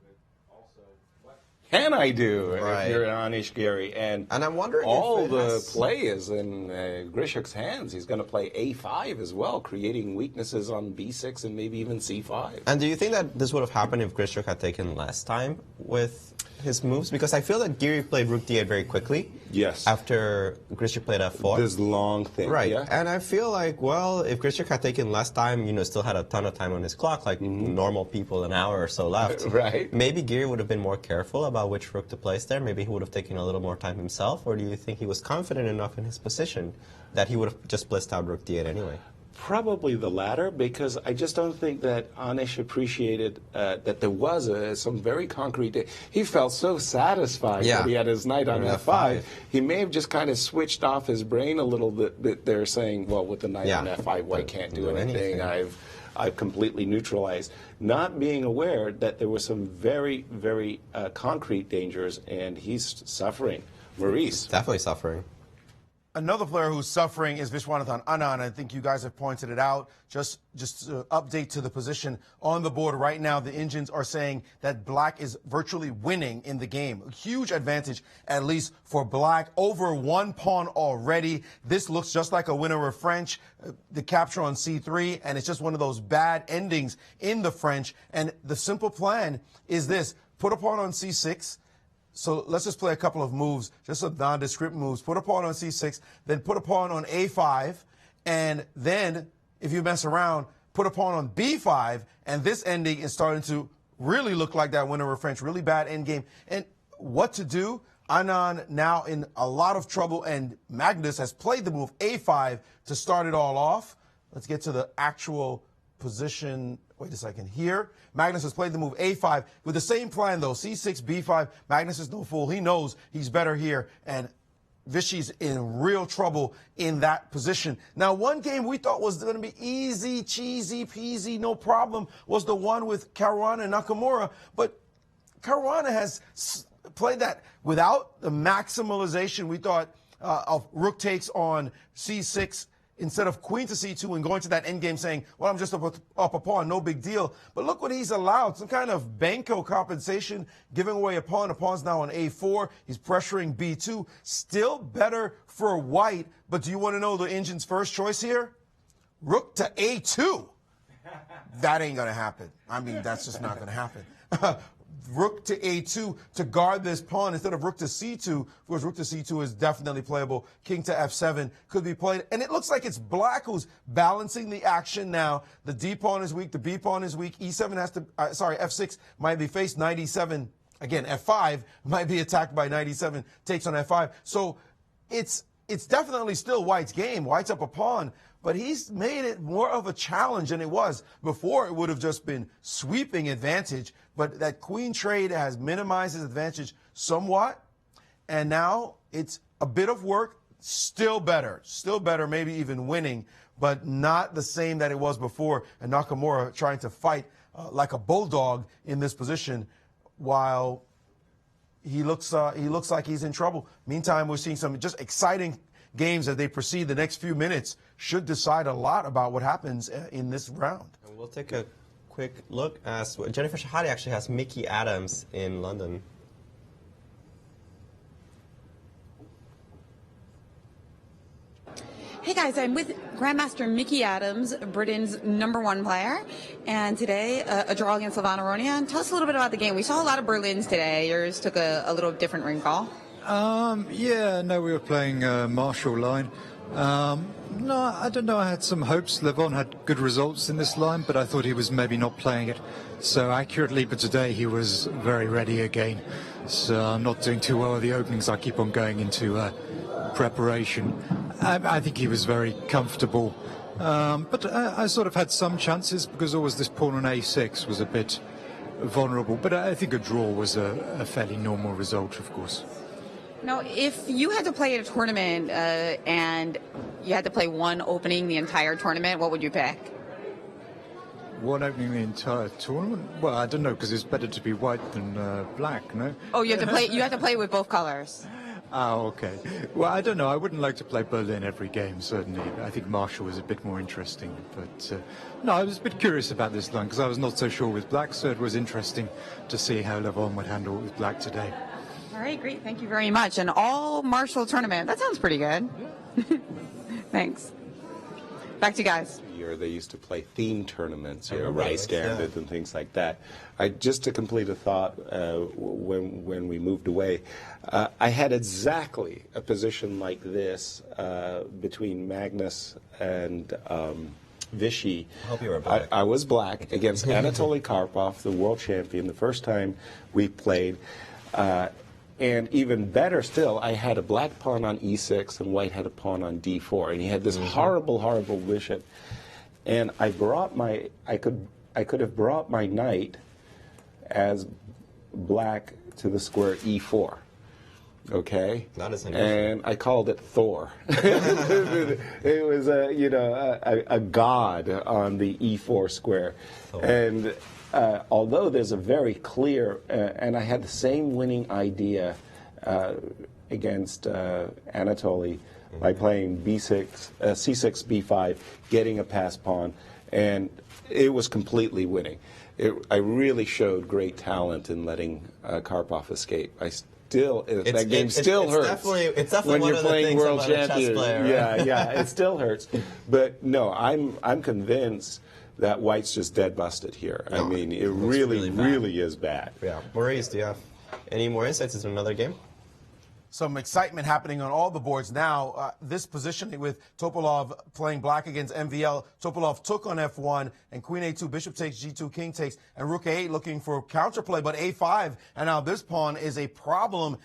but also what can I do if you're Anish Giri. And I'm wondering all the play is in Grischuk's hands. He's going to play a5 as well, creating weaknesses on b6 and maybe even c5.
And do you think that this would have happened if Grischuk had taken less time with his moves? Because I feel that Giri played rook d8 very quickly.
Yes.
After Grischuk played f4.
This long thing.
Right.
Yeah?
And I feel like, well, if Grischuk had taken less time, still had a ton of time on his clock, like normal people, an hour or so left.
Right.
Maybe Giri would have been more careful about which rook to place there. Maybe he would have taken a little more time himself. Or do you think he was confident enough in his position that he would have just blitzed out rook d8 anyway?
Probably the latter, because I just don't think that Anish appreciated that there was some very concrete... He felt so satisfied that he had his knight on f5. He may have just kind of switched off his brain a little bit there, saying, well, with the knight on f5, White can't do anything. I've completely neutralized, not being aware that there were some very, very concrete dangers, and he's suffering. Maurice.
Definitely suffering.
Another player who's suffering is Viswanathan Anand. I think you guys have pointed it out. Just to update to the position on the board right now, the Indians are saying that Black is virtually winning in the game. A huge advantage, at least for Black, over 1 pawn already. This looks just like a winner of French, the capture on c3, and it's just one of those bad endings in the French. And the simple plan is this: put a pawn on c6. So let's just play a couple of moves, just some nondescript moves. Put a pawn on c6, then put a pawn on a5, and then, if you mess around, put a pawn on b5, and this ending is starting to really looked like that winner of French. Really bad endgame. And what to do? Anand now in a lot of trouble, and Magnus has played the move A5 to start it all off. Let's get to the actual position. Wait a second here. Magnus has played the move A5 with the same plan, though. C6, B5. Magnus is no fool. He knows he's better here, and Vichy's in real trouble in that position. Now, one game we thought was going to be easy, cheesy, peasy, no problem, was the one with Caruana and Nakamura. But Caruana has played that without the maximalization we thought of rook takes on C6 instead of queen to C2 and going to that endgame saying, well, I'm just up a pawn, no big deal. But look what he's allowed, some kind of Banco compensation, giving away a pawn. The pawn's now on A4. He's pressuring B2. Still better for white, but do you want to know the engine's first choice here? Rook to A2. That ain't going to happen. I mean, that's just not going to happen. Rook to A2 to guard this pawn instead of rook to C2. Of course, rook to C2 is definitely playable. King to F7 could be played. And it looks like it's black who's balancing the action now. The D pawn is weak. The B pawn is weak. E7 has to, F6 might be faced. Knight E7, again, F5 might be attacked by Knight E7, takes on F5. So it's definitely still White's game. White's up a pawn. But he's made it more of a challenge than it was. Before, it would have just been sweeping advantage. But that queen trade has minimized his advantage somewhat. And now it's a bit of work. Still better, maybe even winning, but not the same that it was before. And Nakamura trying to fight like a bulldog in this position while he looks like he's in trouble. Meantime, we're seeing some just exciting games as they proceed. The next few minutes should decide a lot about what happens in this round.
And we'll take a quick look as Jennifer Shahade actually has Mickey Adams in London.
Hey guys, I'm with Grandmaster Mickey Adams, Britain's #1 player, and today a draw against Levon Aronian. Tell us a little bit about the game. We saw a lot of Berlins today. Yours took a little different wrinkle.
Yeah, no, we were playing Marshall line. No, I don't know. I had some hopes. Levon had good results in this line, but I thought he was maybe not playing it so accurately. But today he was very ready again. So I'm not doing too well with the openings. I keep on going into preparation. I think he was very comfortable. But I sort of had some chances because always this pawn on A6 was a bit vulnerable. But I think a draw was a fairly normal result, of course.
Now, if you had to play at a tournament and you had to play one opening the entire tournament, what would you pick?
One opening the entire tournament? Well, I don't know, because it's better to be white than black, no?
Oh, you have to play. You have to play with both colors.
Oh, okay. Well, I don't know. I wouldn't like to play Berlin every game, certainly. I think Marshall was a bit more interesting. But no, I was a bit curious about this line because I was not so sure with black, so it was interesting to see how Levon would handle it with black today.
All right, great. Thank you very much. An all Marshall tournament. That sounds pretty good. Thanks. Back to you guys.
They used to play theme tournaments, Rice Gambit and things like that. Just to complete a thought, when we moved away, I had exactly a position like this between Magnus and Vichy.
I hope you were black.
I was black against Anatoly Karpov, the world champion, the first time we played. And even better still, I had a black pawn on E6 and white had a pawn on D4. And he had this horrible, horrible bishop. And I could have brought my knight as black to the square E4. Okay?
Not as unusual.
And I called it Thor. It was a god on the E4 square. Thor. And although there's a very clear, and I had the same winning idea against Anatoly by playing B6, C6, B5, getting a pass pawn, and it was completely winning. I really showed great talent in letting Karpov escape. That game still hurts.
It's definitely
when
one
you're
of the
playing
things
world
about a chess
champion.
player, right?
Yeah, it still hurts. But no, I'm convinced that White's just dead busted here. I mean, it really,
really, really,
is bad.
Yeah. Maurice, do you have any more insights into another game?
Well,
some excitement happening on all the boards now. This positioning with Topalov playing black against MVL. Topalov took on F1 and Queen A2, Bishop takes G2, King takes, and Rook A8 looking for counterplay, but A5, and now this pawn is a problem.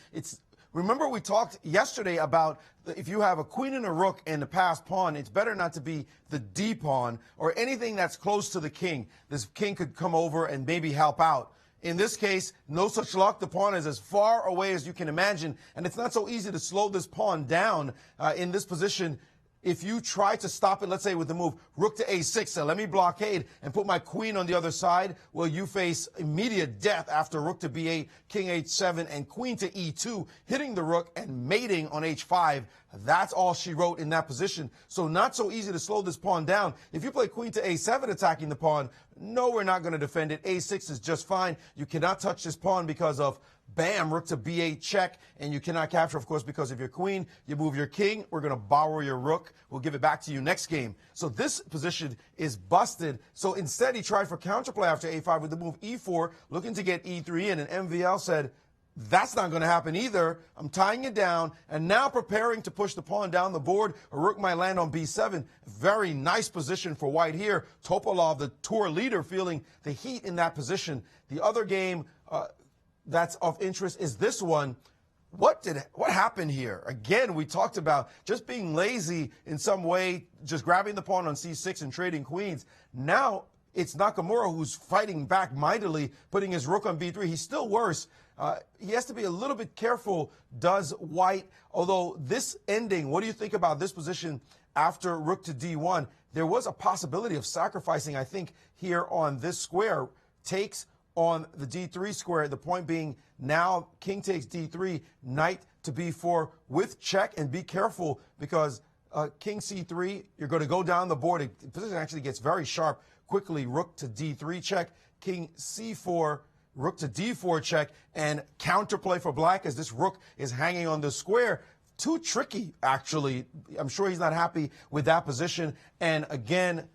Remember we talked yesterday about if you have a queen and a rook in the passed pawn, it's better not to be the D pawn or anything that's close to the king. This king could come over and maybe help out. In this case, no such luck. The pawn is as far away as you can imagine, and it's not so easy to slow this pawn down in this position. If you try to stop it, let's say with the move rook to A6, so let me blockade and put my queen on the other side, well, you face immediate death after rook to B8, king H7, and queen to E2, hitting the rook and mating on H5. That's all she wrote in that position. So not so easy to slow this pawn down. If you play queen to A7 attacking the pawn, no, we're not going to defend it. A6 is just fine. You cannot touch this pawn because of bam, rook to B8 check, and you cannot capture, of course, because of your queen. You move your king. We're going to borrow your rook. We'll give it back to you next game. So this position is busted. So instead, he tried for counterplay after A5 with the move E4, looking to get E3 in, and MVL said, that's not going to happen either. I'm tying it down and now preparing to push the pawn down the board. A rook might land on B7. Very nice position for white here. Topalov, the tour leader, feeling the heat in that position. The other game that's of interest is this one. What happened here? Again, we talked about just being lazy in some way, just grabbing the pawn on C6 and trading queens. Now it's Nakamura who's fighting back mightily, putting his rook on B3. He's still worse. He has to be a little bit careful, does white. Although this ending, what do you think about this position after rook to D1? There was a possibility of sacrificing, I think, here on this square. Takes on the D3 square. The point being now king takes D3, knight to B4 with check, and be careful because king C3, you're going to go down the board. The position actually gets very sharp quickly. Rook to D3 check, king C4, rook to D4 check, and counterplay for black as this rook is hanging on the square. Too tricky, actually. I'm sure he's not happy with that position. And again,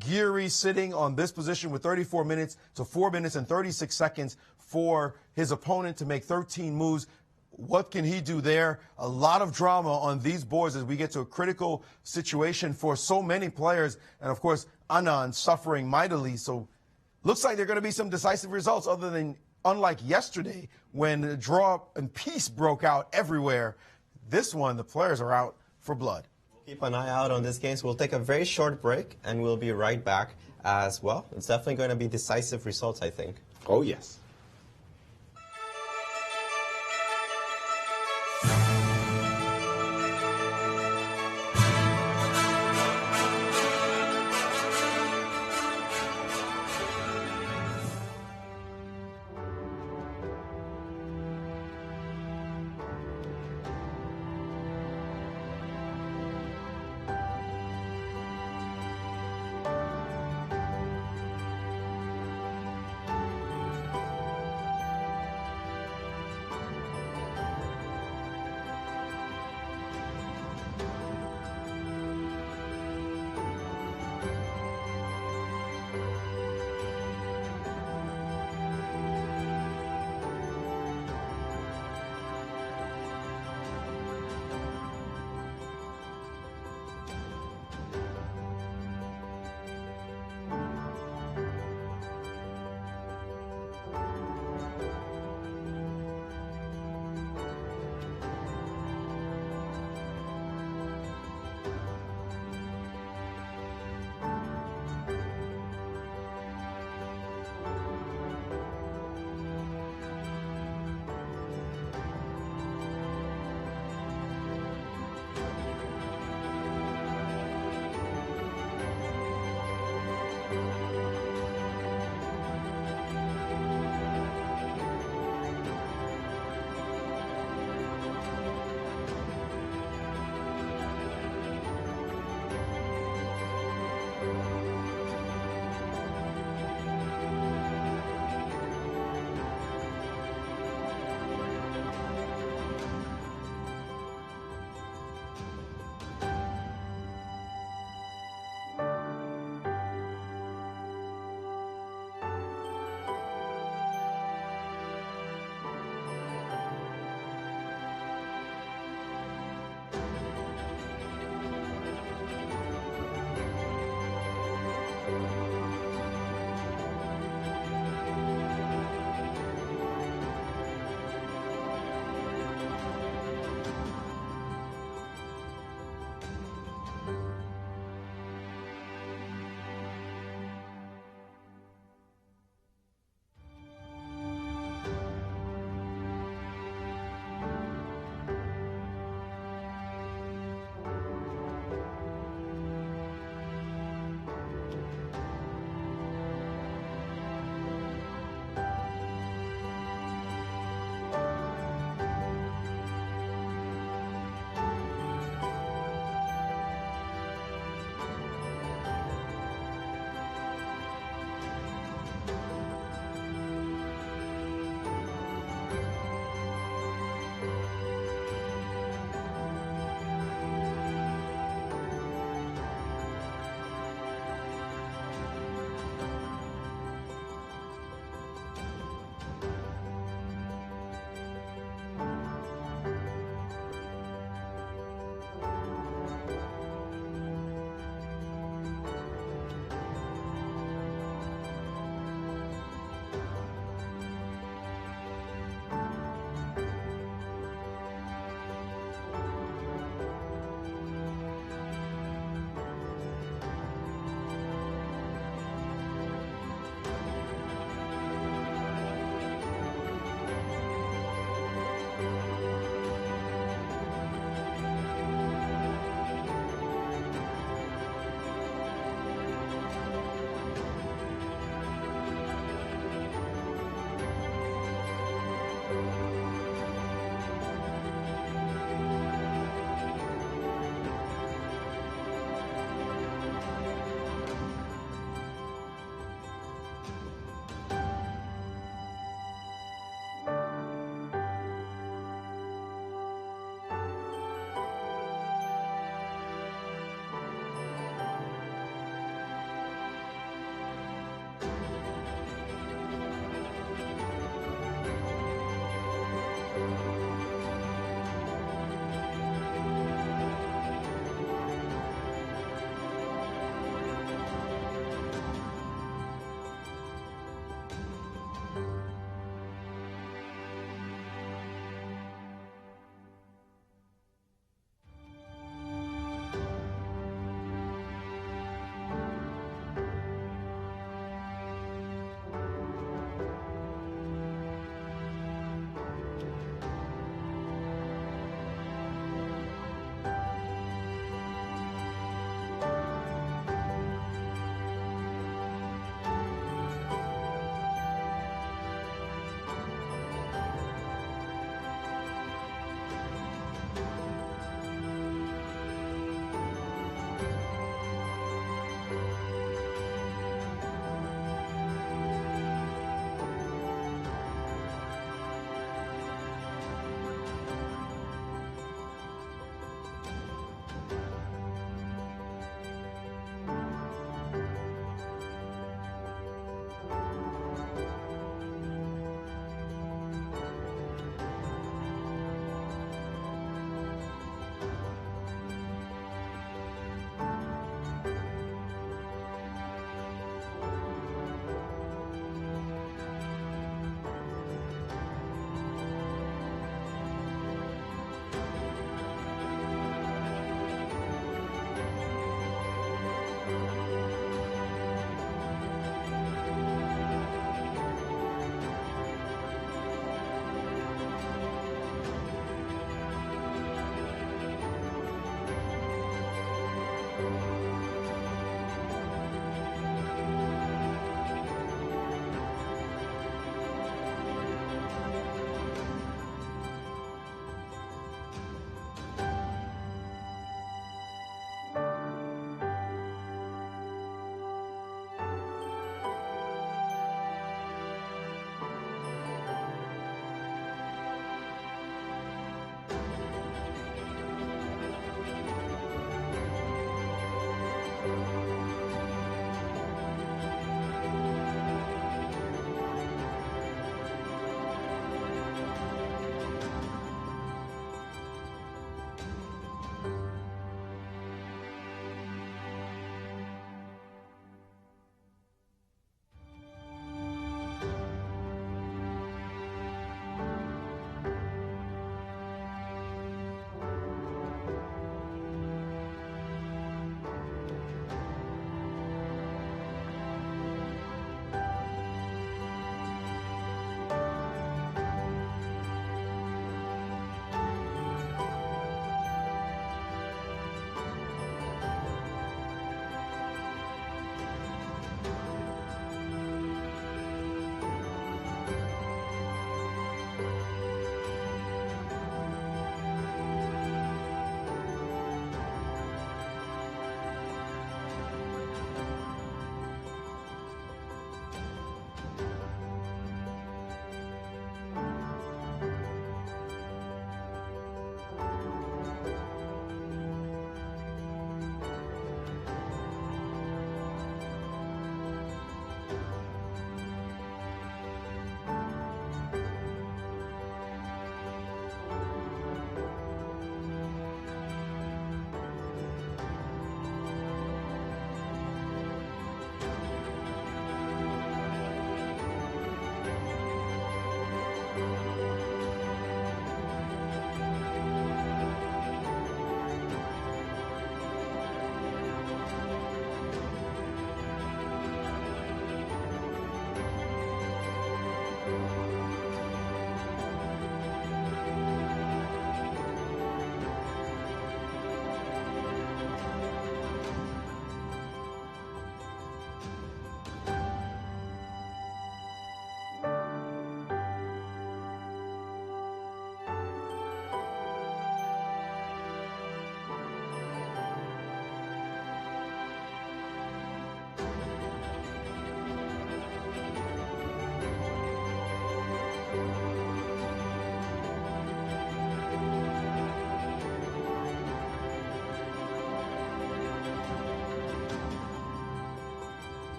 Geary sitting on this position with 34 minutes to 4 minutes and 36 seconds for his opponent to make 13 moves. What can he do there? A lot of drama on these boards as we get to a critical situation for so many players. And, of course, Anand suffering mightily. So looks like there are going to be some decisive results other than unlike yesterday when the draw and peace broke out everywhere. This one, the players are out for blood.
Keep an eye out on this game. So we'll take a very short break, and we'll be right back as well. It's definitely going to be decisive results, I think.
Oh, yes.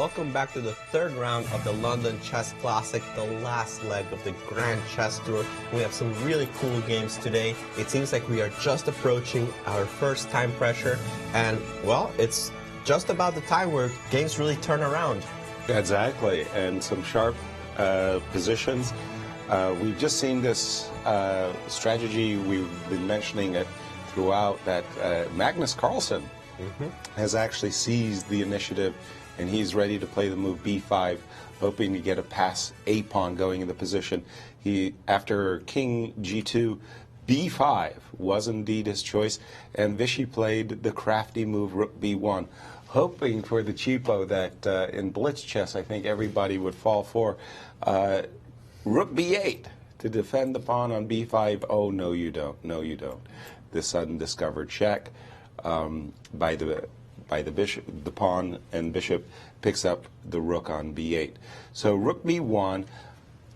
welcome back to the third round of the London Chess Classic, the last leg of the Grand Chess Tour. We have some really cool games today. It seems like we are just approaching our first time pressure, and, well, it's just about the time where games really turn around.
Exactly, and some sharp positions. We've just seen this strategy, we've been mentioning it throughout, that Magnus Carlsen has actually seized the initiative, and he's ready to play the move b5, hoping to get a pass a pawn going in the position. He, after king g2, b5 was indeed his choice, and Vichy played the crafty move rook b1, hoping for the cheapo that in blitz chess I think everybody would fall for. Rook b8 to defend the pawn on b5. Oh, no, you don't. No, you don't. The sudden discovered check by the bishop, the pawn, and bishop picks up the rook on b8. So rook b1.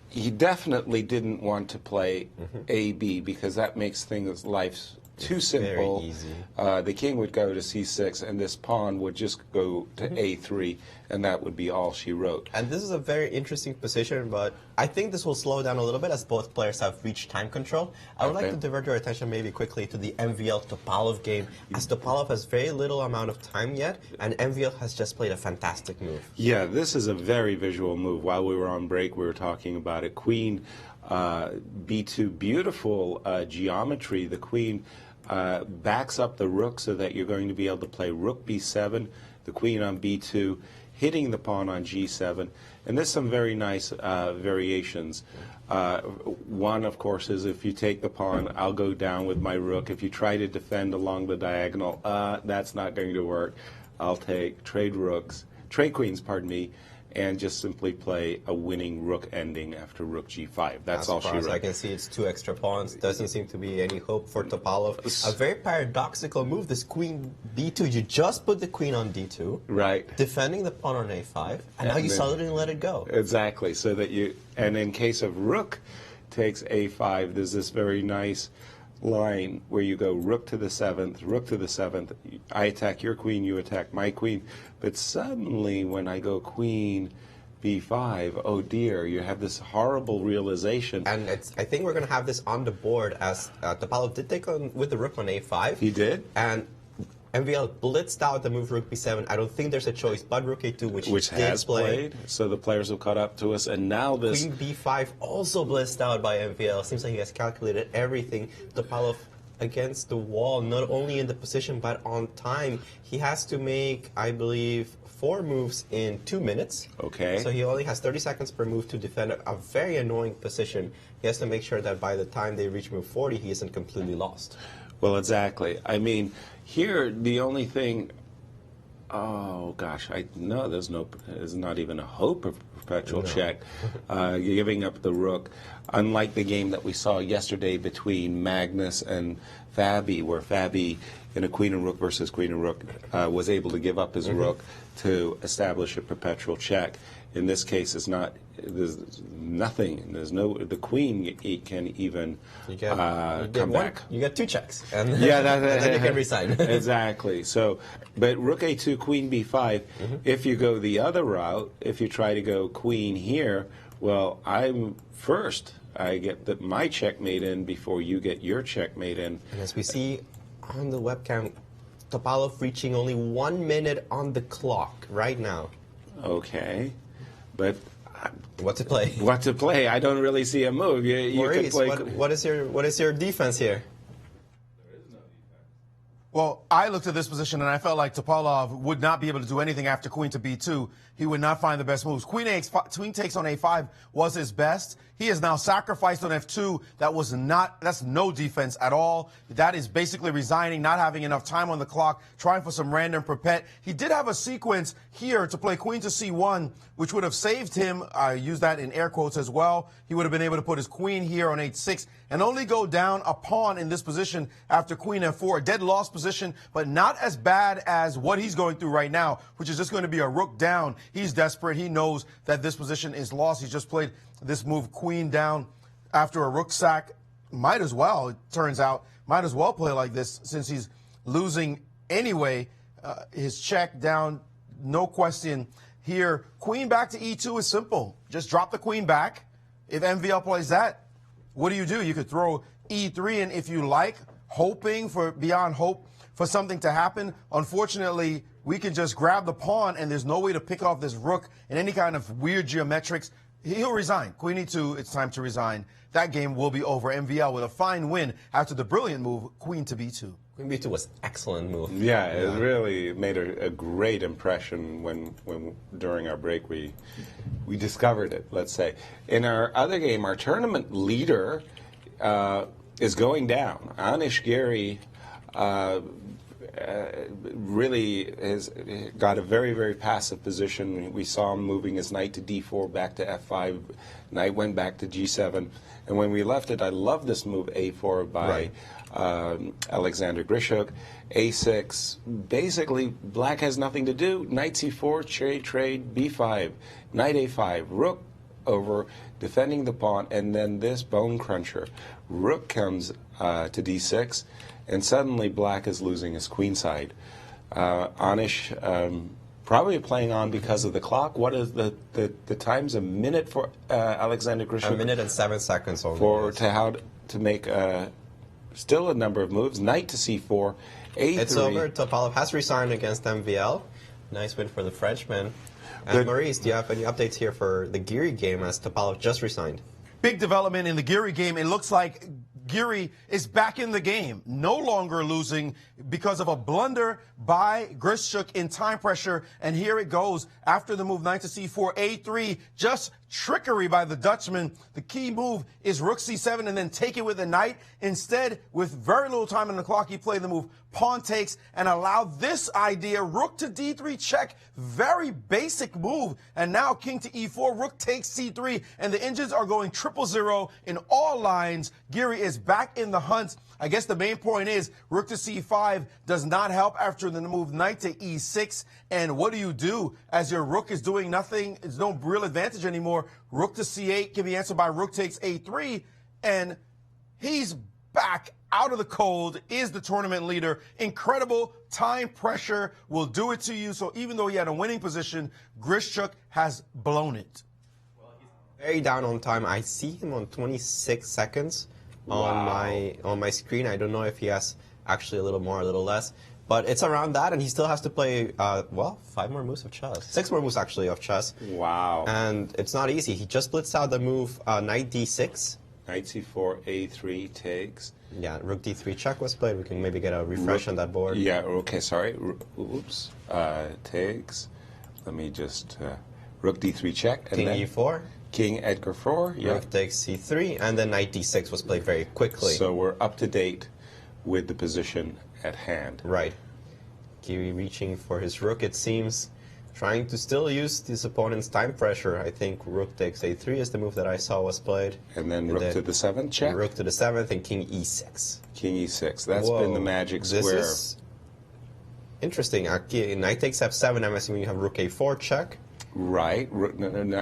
He definitely didn't want to play ab because that makes things life too simple.
Very easy.
The king would go to c6, and this pawn would just go to a3, and that would be all she wrote.
And this is a very interesting position, but I think this will slow down a little bit as both players have reached time control. I would like to divert your attention maybe quickly to the MVL Topalov game, as Topalov has very little amount of time yet, and MVL has just played a fantastic move.
Yeah, this is a very visual move. While we were on break, we were talking about it. Queen b2, beautiful geometry. The queen backs up the rook so that you're going to be able to play rook b7, the queen on b2, hitting the pawn on g7. And there's some very nice variations. One, of course, is if you take the pawn, I'll go down with my rook. If you try to defend along the diagonal, that's not going to work. I'll trade queens, pardon me, and just simply play a winning rook ending after rook g5. That's all she wrote.
As far as I can see, it's 2 extra pawns. Doesn't seem to be any hope for Topalov. A very paradoxical move, this queen b2. You just put the queen on d2.
Right.
Defending the pawn on a5, and now you suddenly let it go.
Exactly. So that and in case of rook takes a5, there's this very nice line where you go rook to the 7th, I attack your queen, you attack my queen. But suddenly when I go queen b5, oh dear, you have this horrible realization.
And I think we're going to have this on the board, as Topalov did take on with the rook on a5.
He did?
And MVL blitzed out the move rook b7. I don't think there's a choice but rook a2, which
has played. So the players have caught up to us, and now this
queen b5 also blitzed out by MVL. Seems like he has calculated everything. Topalov against the wall, not only in the position but on time. He has to make, I believe, 4 moves in 2 minutes.
Okay.
So he only has 30 seconds per move to defend a very annoying position. He has to make sure that by the time they reach move 40, he isn't completely lost.
Well, exactly. I mean, here the only thing. Oh gosh, there's not even a hope of perpetual check. Giving up the rook, unlike the game that we saw yesterday between Magnus and Fabi, where Fabi in a queen and rook versus queen and rook was able to give up his rook to establish a perpetual check. In this case, there's nothing. The queen can even come back.
You get 2 checks, and
yeah,
then you can resign.
Exactly. So, but rook a2, queen b5. If you go the other route, if you try to go queen here, well, I'm first. I get my checkmate in before you get your checkmate in.
And as we see on the webcam, Topalov reaching only 1 minute on the clock right now.
Okay, but
what to play?
What to play? I don't really see a move.
Maurice, what is your defense here?
Well, I looked at this position and I felt like Topalov would not be able to do anything after queen to b2. He would not find the best moves. Queen takes on a5 was his best. He has now sacrificed on f2. That's no defense at all. That is basically resigning, not having enough time on the clock, trying for some random perpet. He did have a sequence here to play queen to c1, which would have saved him. I use that in air quotes as well. He would have been able to put his queen here on h6 and only go down a pawn in this position after queen f4. A dead lost position, but not as bad as what he's going through right now, which is just going to be a rook down. He's desperate. He knows that this position is lost. He's just played this move queen down after a rook sack. Might as well, it turns out, play like this since he's losing anyway. His check down, no question. here, queen back to e2 is simple. Just drop the queen back. If MVL plays that, what do? You could throw e3 in if you like, hoping for beyond hope for something to happen. Unfortunately, we can just grab the pawn, and there's no way to pick off this rook in any kind of weird geometrics. He'll resign. Queen e2, it's time to resign. That game will be over. MVL with a fine win after the brilliant move, queen to b2.
Queen b2 was excellent move.
Yeah, it really made a great impression when during our break we discovered it, let's say. In our other game, our tournament leader is going down. Anish Giri really has got a very, very passive position. We saw him moving his knight to d4, back to f5. Knight went back to g7. And when we left it, I love this move a4 by Alexander Grishuk. a6, basically black has nothing to do. Knight c4, trade, b5, knight a5, rook over, defending the pawn, and then this bone cruncher. Rook comes to d6, and suddenly black is losing his queen side. Anish probably playing on because of the clock. What is the time's a minute for Alexander Grishuk?
1 minute and 7 seconds only.
To make still a number of moves. Knight to c4, a3.
It's over. Topalov has resigned against MVL. Nice win for the Frenchman. And Maurice, do you have any updates here for the Giri game as Topalov just resigned?
Big development in the Giri game. It looks like Giri is back in the game, no longer losing because of a blunder by Grishuk in time pressure. And here it goes after the move knight to c4, a3, just trickery by the Dutchman. The key move is rook c7 and then take it with a knight. Instead, with very little time on the clock, he played the move pawn takes and allowed this idea, rook to d3 check, very basic move. And now king to e4, rook takes c3, and the engines are going 000 in all lines. Giri is back in the hunt. I guess the main point is rook to c5 does not help after the move knight to e6. And what do as your rook is doing nothing? It's no real advantage anymore. Rook to c8 can be answered by rook takes a3. And he's back out of the cold, is the tournament leader. Incredible time pressure will do it to you. So even though he had a winning position, Grishuk has blown it.
Well, he's very down on time. I see him on 26 seconds. On my screen. I don't know if he has actually a little more, a little less, but it's around that, and he still has to play 5 more moves of chess, 6 more moves actually of chess.
Wow! And
it's not easy. He just blitzed out the move knight d6,
knight c4, a3 takes.
Yeah, rook d3 check was played. We can maybe get a refresh on that board.
Yeah. Okay. Sorry. Oops. Takes. Let me just rook d3 check. And
king e4.
King Edgar 4, yeah.
Rook takes c3, and then knight d6 was played very quickly.
So we're up to date with the position at hand.
Right. Giri reaching for his rook, it seems, trying to still use his opponent's time pressure. I think rook takes a3 is the move that I saw was played.
And then rook to the 7th check?
Rook to the 7th and king e6.
King e6. That's been the magic square.
This is interesting. Knight takes f7, I'm assuming you have rook a4 check.
Right.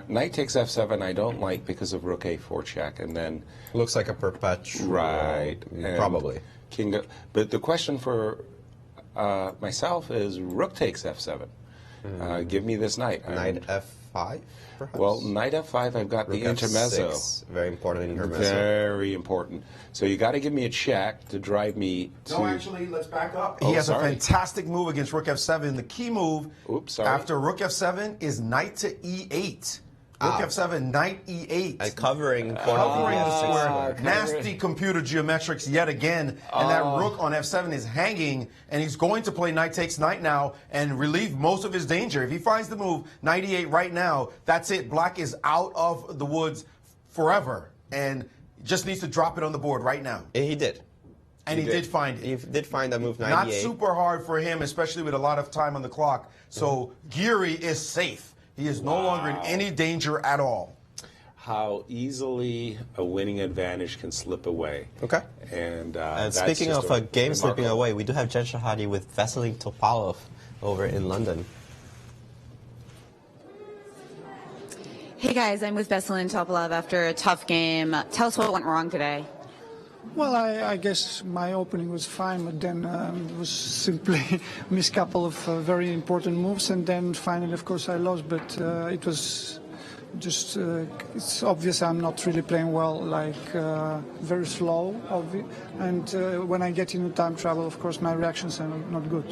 Knight takes f7 I don't like because of rook a4 check, and then
looks like a perpetual.
Right.
Probably.
But the question for myself is rook takes f7. Give me this knight.
Knight f5, perhaps?
Well, knight f5, I've got rook the intermezzo.
F6, very important intermezzo.
Very important. So you got to give me a check to drive me to...
No, actually, let's back up. He has a fantastic move against rook f7. The key move after rook f7 is knight to e8. Rook f7, knight e8.
And covering
the square. Nasty computer geometrics yet again. And that rook on f7 is hanging, and he's going to play knight takes knight now and relieve most of his danger. If he finds the move knight e8 right now, that's it. Black is out of the woods forever, and just needs to drop it on the board right now.
He did.
And he did find it.
He did find that move, knight
Not
e8.
super hard for him, especially with a lot of time on the clock. So Giri is safe. He is no longer in any danger at all.
How easily a winning advantage can slip away.
Okay.
And
speaking of a game slipping away, we do have Jen Shahade with Vachier-Lagrave Topalov over in London.
Hey guys, I'm with Vachier-Lagrave Topalov after a tough game. Tell us what went wrong today.
Well, I guess my opening was fine, but then it was simply missed a couple of very important moves, and then finally, of course, I lost. But it was just it's obvious I'm not really playing well, like very slow, and when I get into time trouble, of course, my reactions are not good.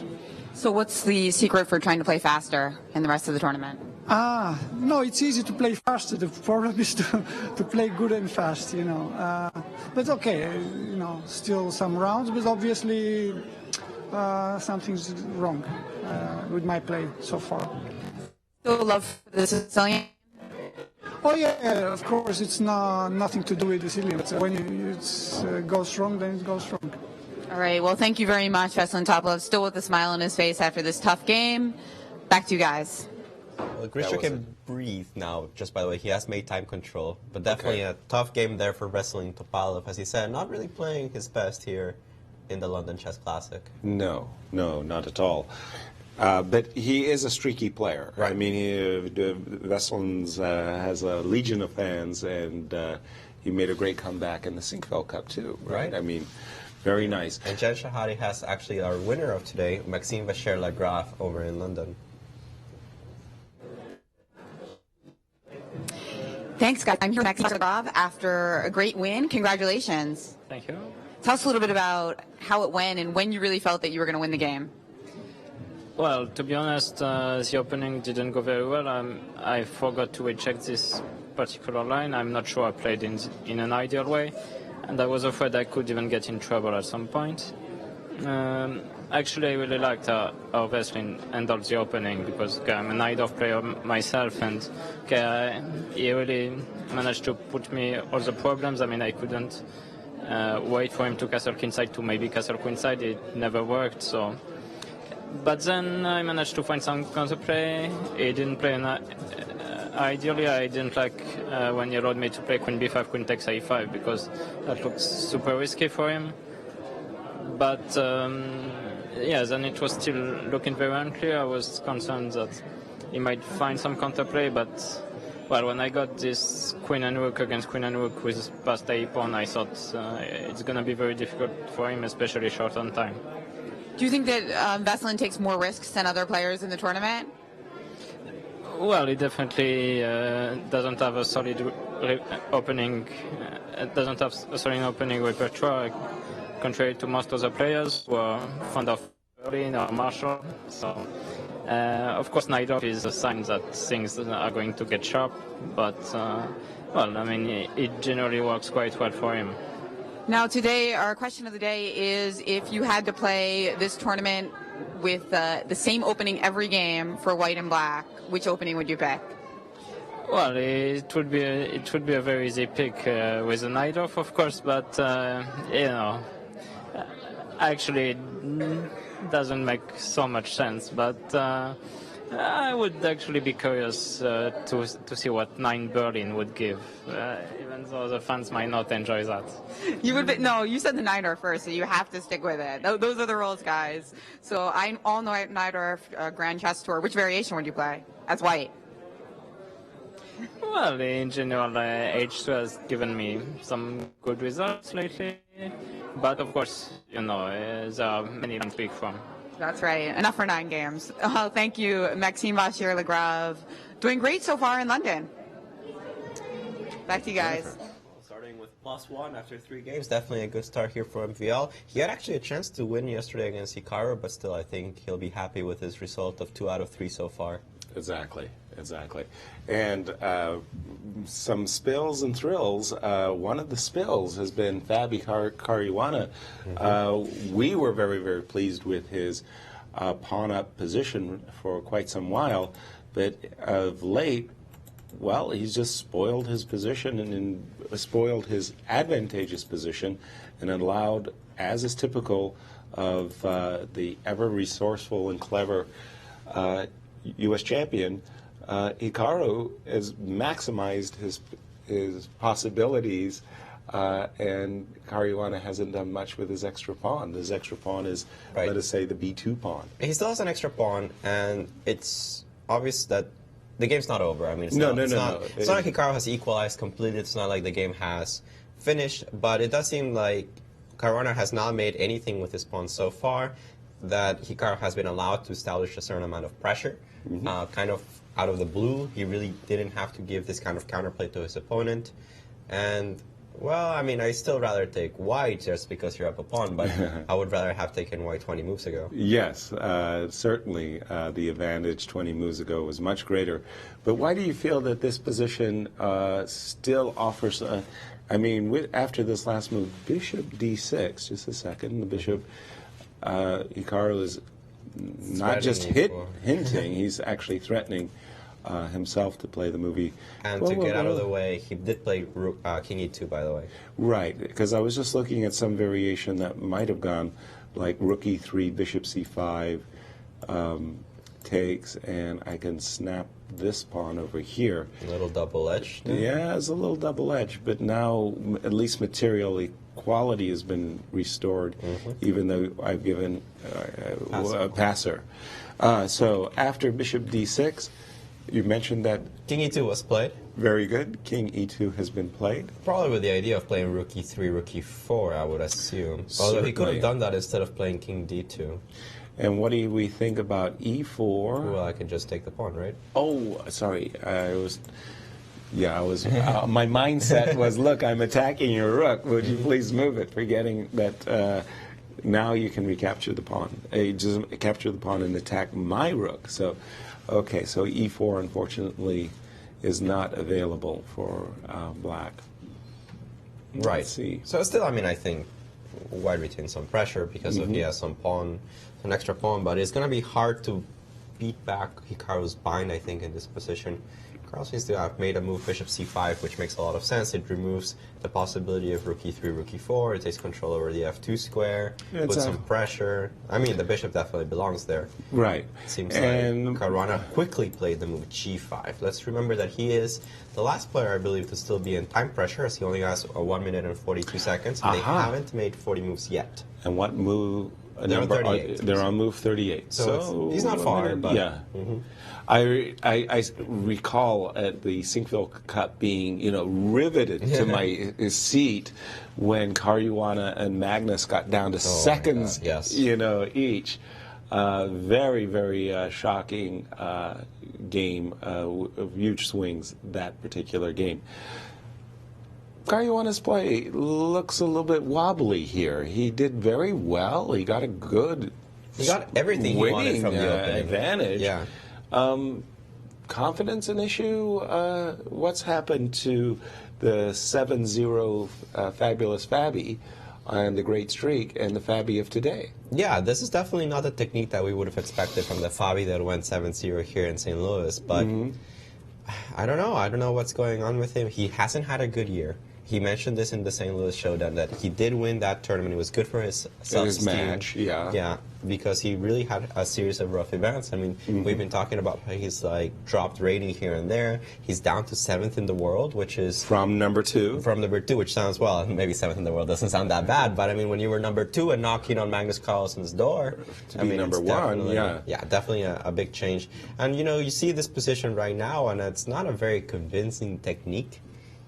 So what's the secret for trying to play faster in the rest of the tournament?
No, it's easy to play faster. The problem is to play good and fast, you know. But okay, you know, still some rounds, but obviously something's wrong with my play so far.
Still love the Sicilian?
Oh yeah, of course, it's nothing to do with the Sicilian. When it goes wrong, then it goes wrong.
All right, well, thank you very much, Veselin Topalov, still with a smile on his face after this tough game. Back to you guys.
Well, Grisha can breathe now, just by the way. He has made time control. But definitely a tough game there for Veselin Topalov, as he said. Not really playing his best here in the London Chess Classic.
No, not at all. But he is a streaky player. Right. I mean, Veselin's has a legion of fans, and he made a great comeback in the Sinquefield Cup, too. Right? I mean, very nice.
And Jen Shahade has actually our winner of today, Maxime Vachier-Lagrave, over in London.
Thanks, guys. I'm here with Maxime Vachier-Lagrave after a great win. Congratulations.
Thank you.
Tell us a little bit about how it went and when you really felt that you were going to win the game.
Well, to be honest, the opening didn't go very well. I forgot to recheck this particular line. I'm not sure I played in an ideal way, and I was afraid I could even get in trouble at some point. Actually, I really liked how Veselin handled the opening, because I'm a Najdorf player myself, and he really managed to put me all the problems. I mean, I couldn't wait for him to castle queenside to maybe castle queenside. It never worked. So, but then I managed to find some counterplay. He didn't play ideally. I didn't like when he allowed me to play queen b5, queen takes a5, because that looked super risky for him. But yeah, then it was still looking very unclear. I was concerned that he might find some counterplay, but well, when I got this queen and rook against queen and rook with past a pawn, I thought it's going to be very difficult for him, especially short on time.
Do you think that Veselin takes more risks than other players in the tournament?
Well, he definitely doesn't have a solid opening. Doesn't have a solid opening repertoire, contrary to most other players who are fond of Berlin or Marshall. So, of course, Najdorf is a sign that things are going to get sharp. But well, I mean, it generally works quite well for him.
Now, today, our question of the day is: if you had to play this tournament with the same opening every game for white and black, which opening would you pick?
Well, it would be a very easy pick with a Najdorf, of course, but you know, actually it doesn't make so much sense. But I would actually be curious to see what 9 Berlin would give, even though the fans might not enjoy that.
You would no, you said the Najdorf first, so you have to stick with it. Those are the rules, guys. So I all know Najdorf Grand Chess Tour. Which variation would you play as white?
Well, in general, H2 has given me some good results lately, but of course, you know, there are many to pick from.
That's right. Enough for 9 games. Thank you, Maxime Vachier-Lagrave. Doing great so far in London. Back to you guys.
Starting with +1 after 3 games, definitely a good start here for MVL. He had actually a chance to win yesterday against Hikaru, but still I think he'll be happy with his result of 2 out of 3 so far.
Exactly. And some spills and thrills. One of the spills has been Fabi Caruana. We were very, very pleased with his pawn-up position for quite some while, but of late, well, he's just spoiled his position and spoiled his advantageous position and allowed, as is typical of the ever-resourceful and clever U.S. champion, Hikaru has maximized his possibilities, and Caruana hasn't done much with his extra pawn. His extra pawn is, let us say, the B2 pawn.
He still has an extra pawn, and it's obvious that the game's not over. I mean, it's
no.
It's not like Hikaru has equalized completely. It's not like the game has finished, but it does seem like Caruana has not made anything with his pawn so far, that Hikaru has been allowed to establish a certain amount of pressure, kind of out of the blue. He really didn't have to give this kind of counterplay to his opponent. And, well, I mean, I still rather take white just because you're up a pawn, but I would rather have taken white 20 moves ago.
Yes, certainly the advantage 20 moves ago was much greater. But why do you feel that this position still offers, I mean, after this last move, bishop d6, just a second, the bishop, Hikaru is not just hinting, he's actually threatening himself to play the movie.
And to get out of the way, he did play King E2, by the way.
Right, because I was just looking at some variation that might have gone like Rook E3, Bishop C5 takes, and I can snap this pawn over here.
A little double-edged.
Yeah, it's a little double-edged, but now at least material equality has been restored, even though I've given a passer. So after Bishop D6, you mentioned that
King E2 was played.
Very good. King E2 has been played.
Probably with the idea of playing Rook E3, Rook E4, I would assume. Although he could have done that instead of playing King D2.
And what do we think about E4?
Well, I can just take the pawn, right?
Oh, sorry. My mindset was, look, I'm attacking your rook. Would you please move it? Forgetting that now you can recapture the pawn. Just capture the pawn and attack my rook. So, okay, so E4, unfortunately, is not available for black.
Right.
Let's see.
So still, I mean, I think white retains some pressure because of he has some pawn, an extra pawn, but it's going to be hard to beat back Hikaru's bind, I think, in this position. Hikaru seems to have made a move Bishop C5, which makes a lot of sense. It removes the possibility of Rook E3, Rook E4. It takes control over the F2 square, puts some pressure. I mean, the bishop definitely belongs there.
Right.
It seems like Caruana quickly played the move G5. Let's remember that he is the last player, I believe, to still be in time pressure, as he only has 1 minute and 42 seconds. And they haven't made 40 moves yet.
And what move?
They're on 38.
They're on move 38.
So he's not far, but
yeah. I recall at the Sinkville Cup being, riveted to my seat when Caruana and Magnus got down to seconds, each. Very, very shocking game, huge swings that particular game. Caruana's play looks a little bit wobbly here. He did very well. He got a good
He got everything he wanted from the opening.
Advantage.
Yeah.
Confidence an issue? What's happened to the 7-0 fabulous Fabi and the great streak and the Fabi of today?
Yeah, this is definitely not the technique that we would have expected from the Fabi that went 7-0 here in St. Louis, but I don't know. I don't know what's going on with him. He hasn't had a good year. He mentioned this in the St. Louis showdown that he did win that tournament. It was good for his self-esteem.
His match, yeah.
Yeah, because he really had a series of rough events. I mean, we've been talking about how he's dropped rating here and there. He's down to 7th in the world, which is
from number 2.
From number 2, which sounds, well, maybe 7th in the world doesn't sound that bad. But I mean, when you were number 2 and knocking on Magnus Carlsen's door,
to be number 1, yeah,
definitely a big change. And you see this position right now, and it's not a very convincing technique.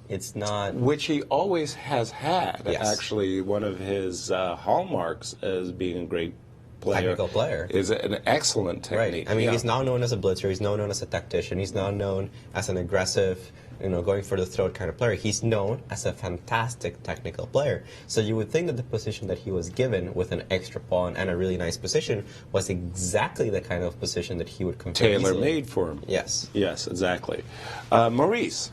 It's not...
Which he always has had.
Yes.
Actually, one of his hallmarks as being a great player.
Technical player.
Is an excellent technique.
Right. I mean, he's now known as a blitzer. He's now known as a tactician. He's now known as an aggressive, going for the throat kind of player. He's known as a fantastic technical player. So you would think that the position that he was given with an extra pawn and a really nice position was exactly the kind of position that he would compare
tailor-made for him.
Yes.
Yes, exactly. Maurice.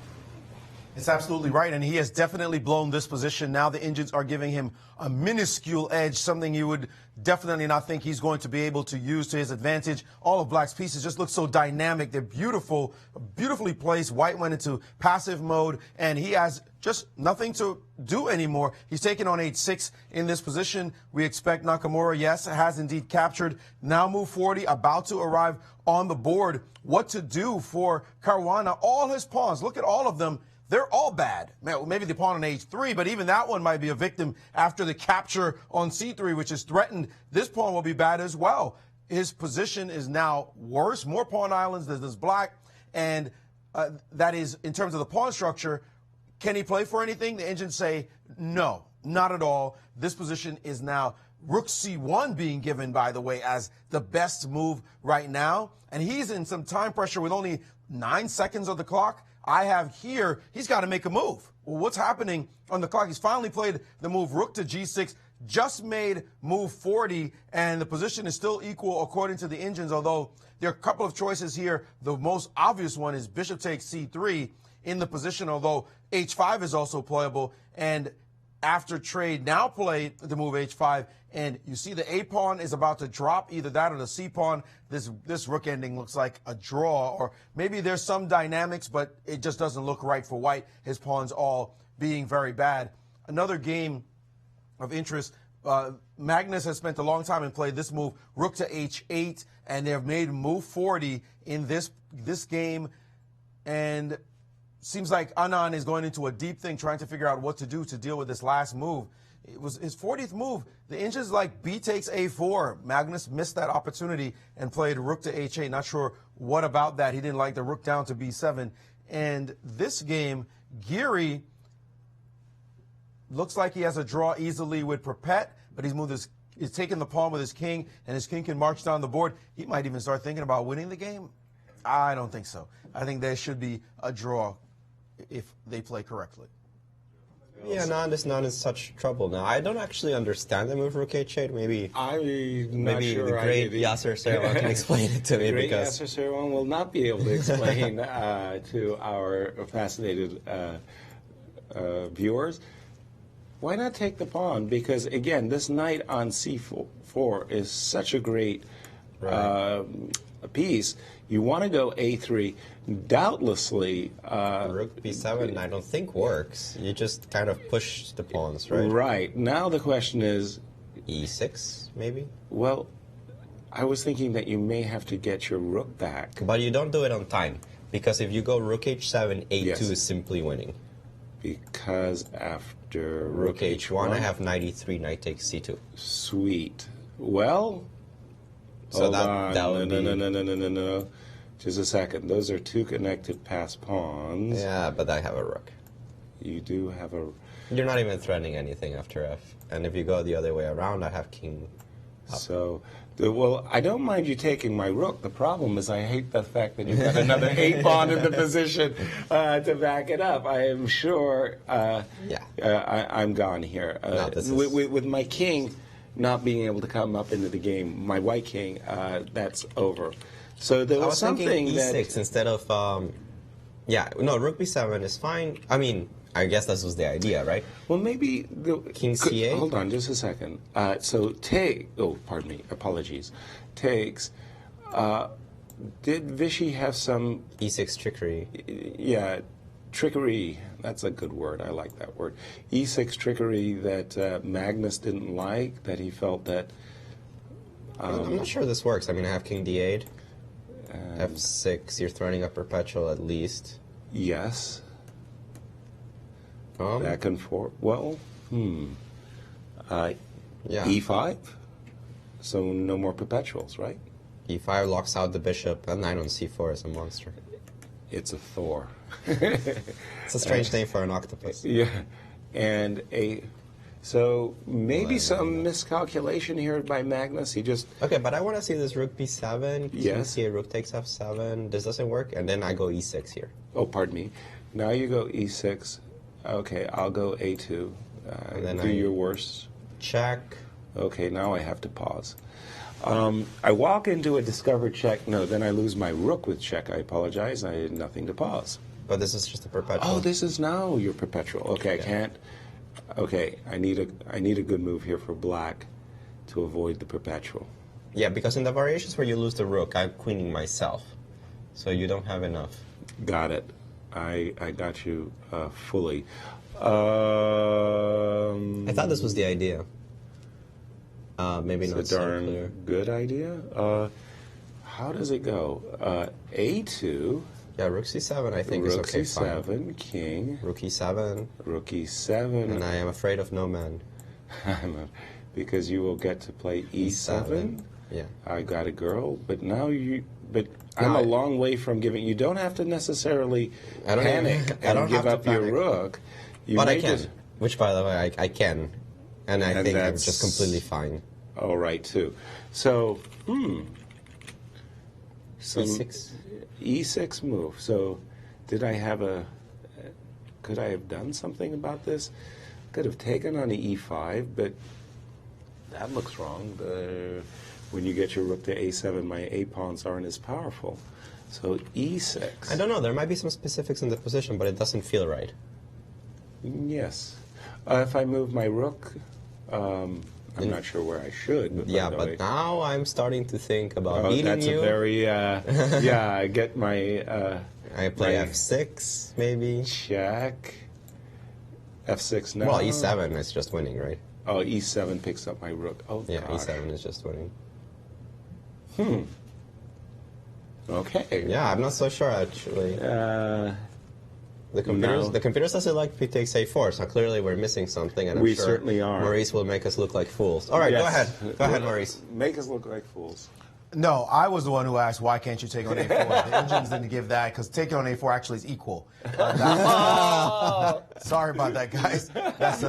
It's absolutely right, and he has definitely blown this position. Now the Indians are giving him a minuscule edge, something you would definitely not think he's going to be able to use to his advantage. All of Black's pieces just look so dynamic. They're beautiful, beautifully placed. White went into passive mode, and he has just nothing to do anymore. He's taken on H6 in this position. We expect Nakamura, yes, has indeed captured. Now move 40, about to arrive on the board. What to do for Caruana? All his pawns, look at all of them. They're all bad. Maybe the pawn on H3, but even that one might be a victim after the capture on C3, which is threatened. This pawn will be bad as well. His position is now worse, more pawn islands than this Black, and that is, in terms of the pawn structure, can he play for anything? The Indians say no. Not at all. This position is now Rook C1 being given, by the way, as the best move right now. And he's in some time pressure with only 9 seconds of the clock. I have here, he's got to make a move. Well, what's happening on the clock? He's finally played the move Rook to G6, just made move 40, and the position is still equal according to the engines, although there are a couple of choices here. The most obvious one is Bishop takes C3 in the position, although H5 is also playable. And after trade, now play the move H5, and you see the A pawn is about to drop, either that or the C pawn. This rook ending looks like a draw, or maybe there's some dynamics, but it just doesn't look right for white, his pawns all being very bad. Another game of interest, Magnus has spent a long time and played this move, Rook to H8, and they've made move 40 in this game, and seems like Anand is going into a deep thing, trying to figure out what to do to deal with this last move. It was his 40th move. The engines like B takes A4. Magnus missed that opportunity and played Rook to H8. Not sure what about that. He didn't like the Rook down to B7. And this game, Giri looks like he has a draw easily with Perpet, but he's taking the pawn with his king, and his king can march down the board. He might even start thinking about winning the game. I don't think so. I think there should be a draw if they play correctly.
Yeah, Anand is not in such trouble now. I don't actually understand the move Rook H8. Maybe
sure
the great Yasser Seirawan can explain it to me.
The great
because
Yasser Seirawan will not be able to explain to our fascinated viewers. Why not take the pawn? Because, again, this knight on C4 is such a great piece. You want to go A3. Doubtlessly,
Rook B7 I don't think works. You just kind of push the pawns, right?
Right. Now the question is...
E6, maybe?
Well, I was thinking that you may have to get your rook back.
But you don't do it on time. Because if you go Rook H7, A2
Yes.
is simply winning.
Because after
Rook H1, I have knight E3, knight takes C2.
Sweet. Well...
So that would be...
No. Just a second. Those are two connected pass pawns.
Yeah, but I have a rook.
You do have a...
You're not even threatening anything after F. And if you go the other way around, I have king up.
So, well, I don't mind you taking my rook. The problem is I hate the fact that you've got another 8 pawn in the position to back it up. I am sure I'm gone here. With my king not being able to come up into the game, my white king, that's over. So there was something
thinking E6
that...
instead of, Rook B7 is fine. I mean, I guess this was the idea, right?
Well, maybe...
King C8?
Hold on just a second. Pardon me, apologies. Takes... did Vichy have some...
E6 trickery.
Yeah, trickery. That's a good word. I like that word. E6 trickery that Magnus didn't like, that he felt that...
I'm not sure this works. I mean, I have king D8. F6, you're throwing up perpetual at least.
Yes. Back and forth. Well, E5? So no more perpetuals, right?
E5 locks out the bishop, and knight on C4 is a monster.
It's a Thor.
It's a strange name for an octopus.
Yeah. And so maybe some miscalculation here by Magnus. He just...
Okay, but I want to see this Rook B7.
Yes.
King C8, Rook takes F7. This doesn't work, and then I go E6 here.
Oh, pardon me. Now you go E6. Okay, I'll go A2. And then do your worst.
Check.
Okay, now I have to pause. I walk into a discovered check. No, then I lose my rook with check. I apologize. I had nothing to pause.
But this is just a perpetual.
Oh, this is now your perpetual. Okay, I can't. Okay, I need a good move here for black to avoid the perpetual.
Yeah, because in the variations where you lose the rook, I'm queening myself. So you don't have enough.
Got it. I got you fully.
I thought this was the idea. Maybe not so clear.
It's a darn good idea. How does it go? A2.
Yeah, Rook C7 I think is okay.
Rook C7, king.
Rook E7.
Rook E7.
And I am afraid of no man.
Because you will get to play E7.
Yeah.
I got a girl, but now I'm a long way from giving. You don't have to necessarily panic and give up your rook.
But I can. Which, by the way, I can. And I think I'm
that's
just completely fine.
All right, too. So,
E6.
E6 move. So, could I have done something about this? Could have taken on the E5, but that looks wrong. When you get your rook to A7, my A pawns aren't as powerful. So E6.
I don't know. There might be some specifics in the position, but it doesn't feel right.
Yes. If I move my rook, I'm not sure where I should. But
yeah, but now I'm starting to think about beating
that's
you.
A very, yeah, I get my...
I play F6, maybe.
Check. F6 now.
Well, E7 is just winning, right?
Oh, E7 picks up my rook. Oh,
yeah,
gosh.
E7 is just winning.
Okay.
Yeah, I'm not so sure, actually. The computer says it like P takes A4, so clearly we're missing something, and I'm
we
sure
certainly are.
Maurice will make us look like fools. All right,
Yes.
go ahead. Go ahead, Maurice.
Make us look like fools.
No, I was the one who asked, why can't you take on A4? The engines didn't give that, because taking on A4 actually is equal. Sorry about that, guys. That's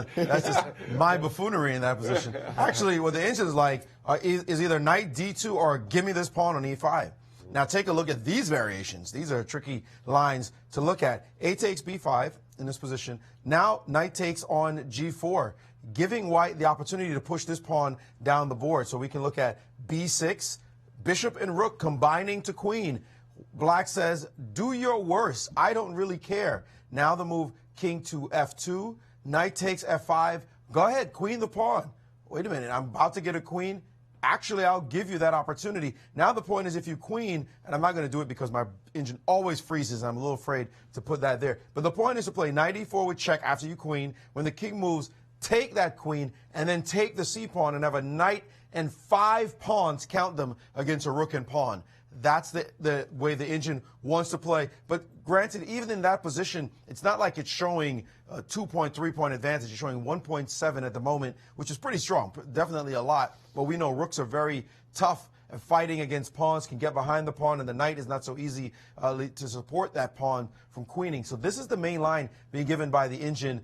just my buffoonery in that position. Actually, what the engine is like is either knight D2 or give me this pawn on E5. Now take a look at these variations. These are tricky lines to look at. A takes B5 in this position. Now knight takes on G4, giving white the opportunity to push this pawn down the board. So we can look at B6, bishop and rook combining to queen. Black says, do your worst. I don't really care. Now the move king to F2. Knight takes F5. Go ahead, queen the pawn. Wait a minute, I'm about to get a queen. Actually, I'll give you that opportunity. Now the point is if you queen, and I'm not going to do it because my engine always freezes. I'm a little afraid to put that there. But the point is to play knight e4 with check after you queen. When the king moves, take that queen, and then take the c-pawn and have a knight and 5 pawns, count them, against a rook and pawn. That's the way the engine wants to play. But granted, even in that position, it's not like it's showing a 2-point, 3-point advantage. It's showing 1.7 at the moment, which is pretty strong, definitely a lot. But we know rooks are very tough at fighting against pawns, can get behind the pawn, and the knight is not so easy to support that pawn from queening. So this is the main line being given by the engine.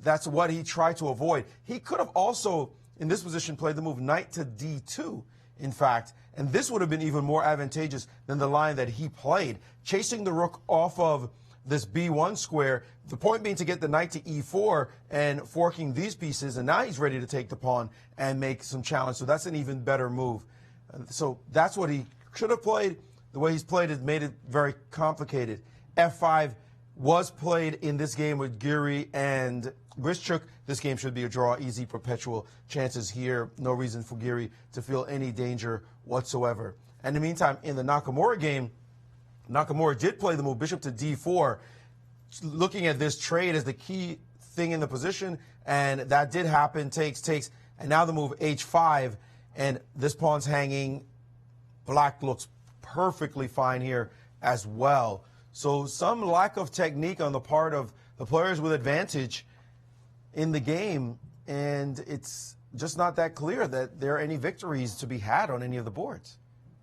That's what he tried to avoid. He could have also, in this position, played the move knight to D2, in fact, and this would have been even more advantageous than the line that he played, chasing the rook off of this B1 square, the point being to get the knight to E4 and forking these pieces, and now he's ready to take the pawn and make some challenge, so that's an even better move. So that's what he should have played. The way he's played it made it very complicated. F5 was played in this game with Giri and Grischuk. This game should be a draw, easy, perpetual chances here. No reason for Giri to feel any danger whatsoever. And in the meantime, in the Nakamura game, Nakamura did play the move bishop to D4, looking at this trade as the key thing in the position, and that did happen, takes, and now the move H5, and this pawn's hanging. Black looks perfectly fine here as well. So some lack of technique on the part of the players with advantage in the game, and it's just not that clear that there are any victories to be had on any of the boards.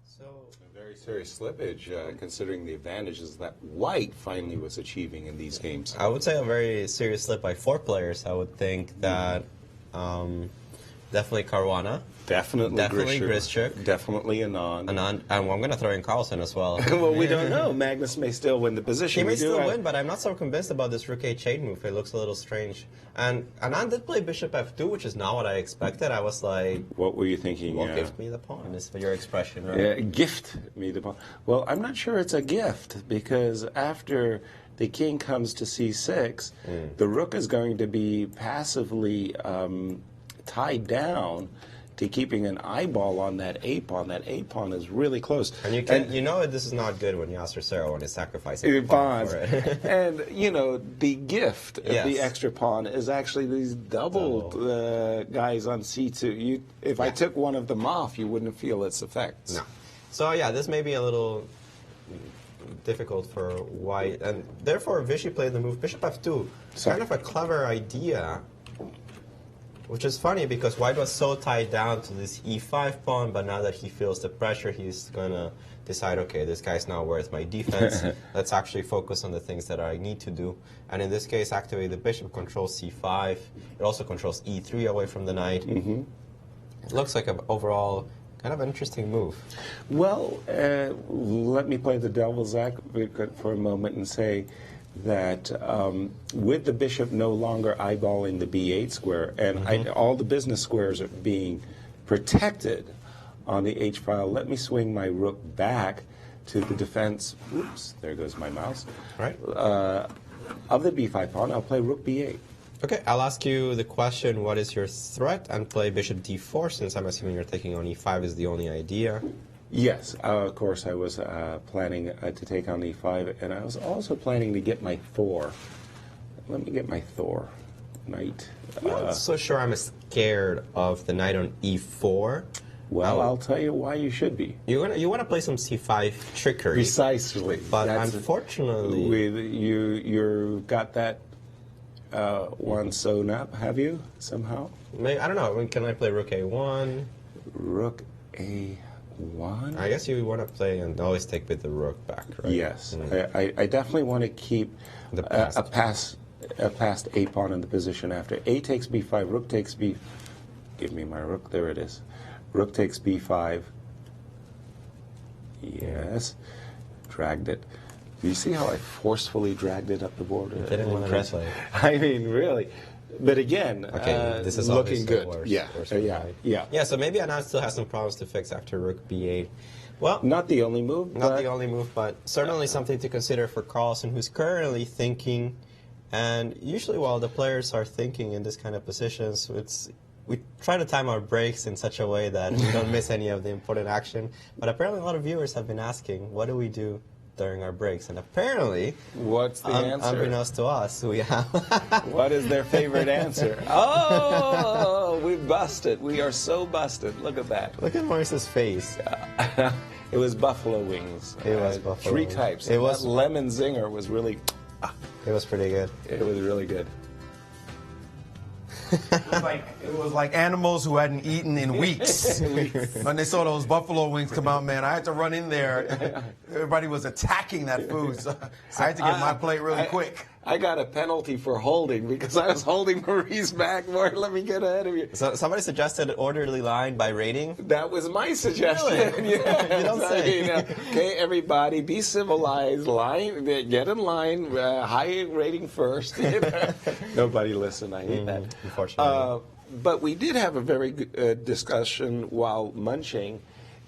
So a very serious slippage, considering the advantages that white finally was achieving in these games.
I would say a very serious slip by 4 players. I would think that definitely Caruana.
Definitely
Grischuk.
Definitely Anand.
And I'm going to throw in Carlsen as well.
Well, we don't know. Magnus may still win the position.
He may still win, but I'm not so convinced about this rook h8 move. It looks a little strange. And Anand did play bishop f2, which is not what I expected. I was like...
What were you thinking?
Well, gift me the pawn is your expression, right?
Yeah, gift me the pawn. Well, I'm not sure it's a gift, because after the king comes to c6, the rook is going to be passively tied down to keeping an eyeball on that A pawn. That A pawn is really close.
And you know this is not good when Yasser Seirawan is sacrificing a pawn for it.
And, you know, the gift of the extra pawn is actually these doubled guys on C2. If I took one of them off, you wouldn't feel its effects.
No. So, yeah, this may be a little difficult for white. And therefore, Vichy played the move bishop f2. It's kind of a clever idea. Which is funny because White was so tied down to this e5 pawn, but now that he feels the pressure, he's going to decide, okay, this guy's not worth my defense. Let's actually focus on the things that I need to do. And in this case, activate the bishop, controls c5. It also controls e3 away from the knight.
Mm-hmm.
It looks like an overall kind of an interesting move.
Well, let me play the devil's advocate for a moment and say that with the bishop no longer eyeballing the b8 square, and all the business squares are being protected on the H file, let me swing my rook back to the defense. Oops, there goes my mouse.
Right.
Of the b5 pawn, I'll play rook b8.
Okay, I'll ask you the question, what is your threat, and play bishop d4, since I'm assuming you're thinking on e5 is the only idea.
Yes, of course I was planning to take on e5, and I was also planning to get my Thor. Let me get my Thor. Knight.
I'm not so sure I'm scared of the knight on e4.
Well, I'll tell you why you should be.
You want to play some c5 trickery.
Precisely.
But unfortunately...
You've got that one sewn up, have you, somehow?
Maybe, I don't know. Can I play rook a1?
Rook a1?
I guess you want to play and always take with the rook back, right?
Yes. I definitely want to keep a passed a pawn in the position after. A takes b5, rook takes b... Give me my rook. There it is. Rook takes b5. Yes. Dragged it. Do you see how I forcefully dragged it up the board?
Impressive.
I mean, really. But again,
this is
looking good.
Worse,
Yeah.
So maybe Anand still has some problems to fix after rook b8. Well,
not the only move.
Not the only move, but certainly something to consider for Carlsen, who's currently thinking. And usually, while the players are thinking in this kind of positions, we try to time our breaks in such a way that we don't miss any of the important action. But apparently, a lot of viewers have been asking, what do we do during our breaks? And apparently,
what's the answer?
Unbeknownst to us, we have...
What is their favorite answer? Oh, we busted. We are so busted. Look at that.
Look at Maurice's face.
It was buffalo wings.
It was buffalo
Three
wings.
types.
It was
that lemon zinger was really...
It was pretty good.
It was really good.
It was like animals who hadn't eaten in weeks. When they saw those buffalo wings come out, man, I had to run in there. Everybody was attacking that food, so I had to get my plate really quick.
I got a penalty for holding because I was holding Maurice back more. Let me get ahead of you.
So somebody suggested an orderly line by rating?
That was my suggestion.
Really?
Yes.
You don't say.
Okay, everybody, be civilized. Line, get in line. High rating first. Nobody listened. I hate that.
Unfortunately.
But we did have a very good discussion while munching,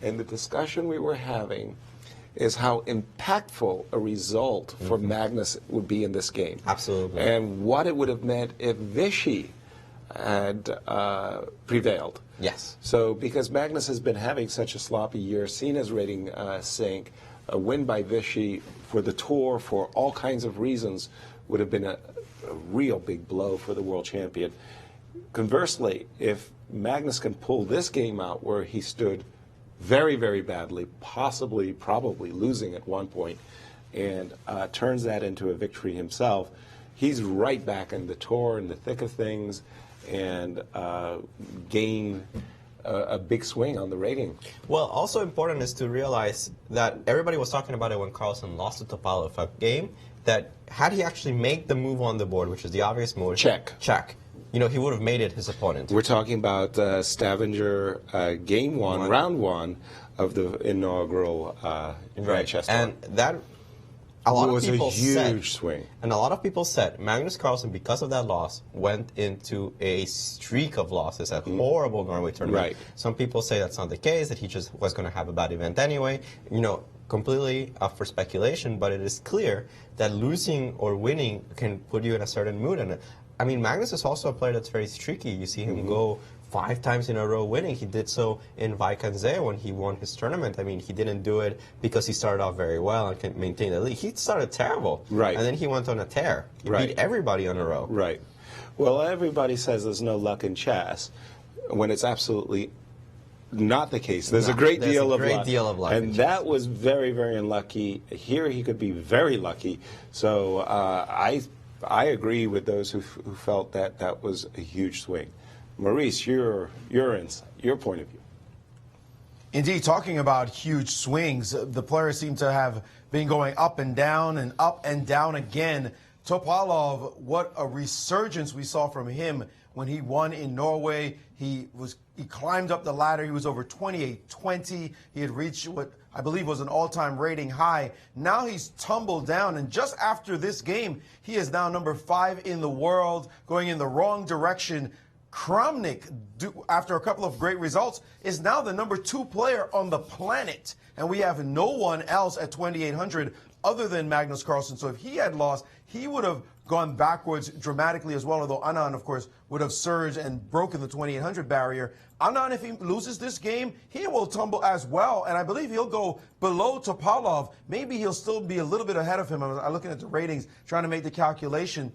and the discussion we were having is how impactful a result for Magnus would be in this game.
Absolutely.
And what it would have meant if Vichy had prevailed.
Yes.
So because Magnus has been having such a sloppy year, seen his rating sink, a win by Vichy for the tour for all kinds of reasons would have been a real big blow for the world champion. Conversely, if Magnus can pull this game out where he stood very, very badly, probably losing at one point, and turns that into a victory himself, he's right back in the tour, in the thick of things, and gain a big swing on the rating.
Well, also important is to realize that everybody was talking about it when Carlsen lost to Topalov a game, that had he actually made the move on the board, which is the obvious move, check, you know, he would have made it his opponent.
We're talking about Stavanger game one, round one of the inaugural Grand Chess Tour.
And that, a lot of people
said, huge swing.
And a lot of people said Magnus Carlsen, because of that loss, went into a streak of losses, a horrible Norway tournament.
Right.
Some people say that's not the case, that he just was going to have a bad event anyway. You know, completely up for speculation, but it is clear that losing or winning can put you in a certain mood. And I mean, Magnus is also a player that's very streaky. You see him go 5 times in a row winning. He did so in Vaikanze when he won his tournament. I mean, he didn't do it because he started off very well and can maintain the lead. He started terrible.
Right.
And then he went on a tear. He beat everybody on a row.
Right. Well, everybody says there's no luck in chess when it's absolutely not the case. There's a great deal of luck. And that was very, very unlucky. Here he could be very lucky. So I agree with those who felt that that was a huge swing. Maurice, your point of view.
Indeed, talking about huge swings, the players seem to have been going up and down again. Topalov, what a resurgence we saw from him when he won in Norway. He climbed up the ladder. He was over 28-20. He had reached what I believe was an all-time rating high. Now he's tumbled down, and just after this game, he is now number 5 in the world, going in the wrong direction. Kramnik, after a couple of great results, is now the number 2 player on the planet, and we have no one else at 2,800 other than Magnus Carlsen. So if he had lost, he would have gone backwards dramatically as well, although Anand, of course, would have surged and broken the 2,800 barrier. Anand, if he loses this game, he will tumble as well, and I believe he'll go below Topalov. Maybe he'll still be a little bit ahead of him. I'm looking at the ratings, trying to make the calculation.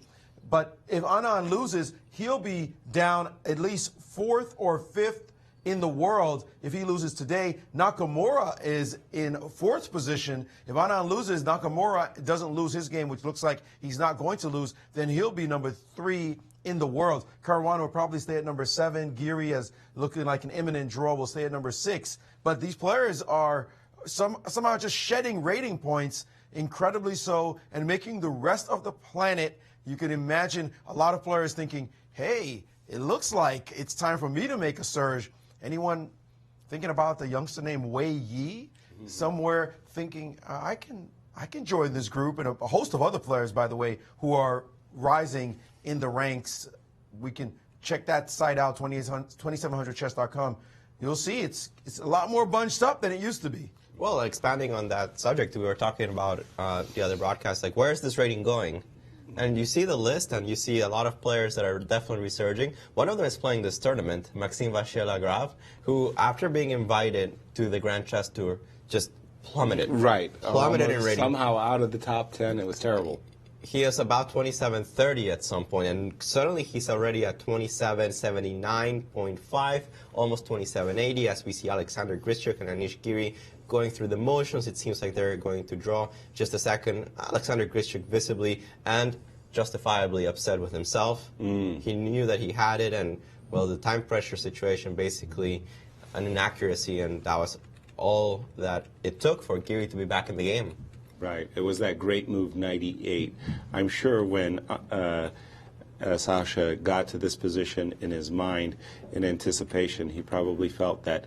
But if Anand loses, he'll be down at least 4th or 5th in the world if he loses today. Nakamura is in 4th position. If Anand loses, Nakamura doesn't lose his game, which looks like he's not going to lose, then he'll be number 3 in the world. Caruana will probably stay at number 7. Giri, is looking like an imminent draw, will stay at number 6. But these players are somehow just shedding rating points, incredibly so, and making the rest of the planet, you can imagine a lot of players thinking, hey, it looks like it's time for me to make a surge. Anyone thinking about the youngster named Wei Yi? Somewhere thinking, I can join this group, and a host of other players, by the way, who are rising in the ranks. We can check that site out, 2700chess.com. You'll see it's a lot more bunched up than it used to be.
Well, expanding on that subject, we were talking about the other broadcast, like where is this rating going? And you see the list, and you see a lot of players that are definitely resurging. One of them is playing this tournament, Maxime Vachier-Lagrave, who, after being invited to the Grand Chess Tour, just plummeted.
Right.
Plummeted in rating.
Somehow out of the top 10. It was terrible.
He is about 2730 at some point, and suddenly he's already at 2779.5, almost 2780, as we see Alexander Grischuk and Anish Giri going through the motions. It seems like they're going to draw. Just a second, Alexander Grischuk visibly and justifiably upset with himself. He knew that he had it, and, well, the time pressure situation, basically an inaccuracy, and that was all that it took for Giri to be back in the game.
Right. It was that great move, 98. I'm sure when Sasha got to this position in his mind, in anticipation, he probably felt that,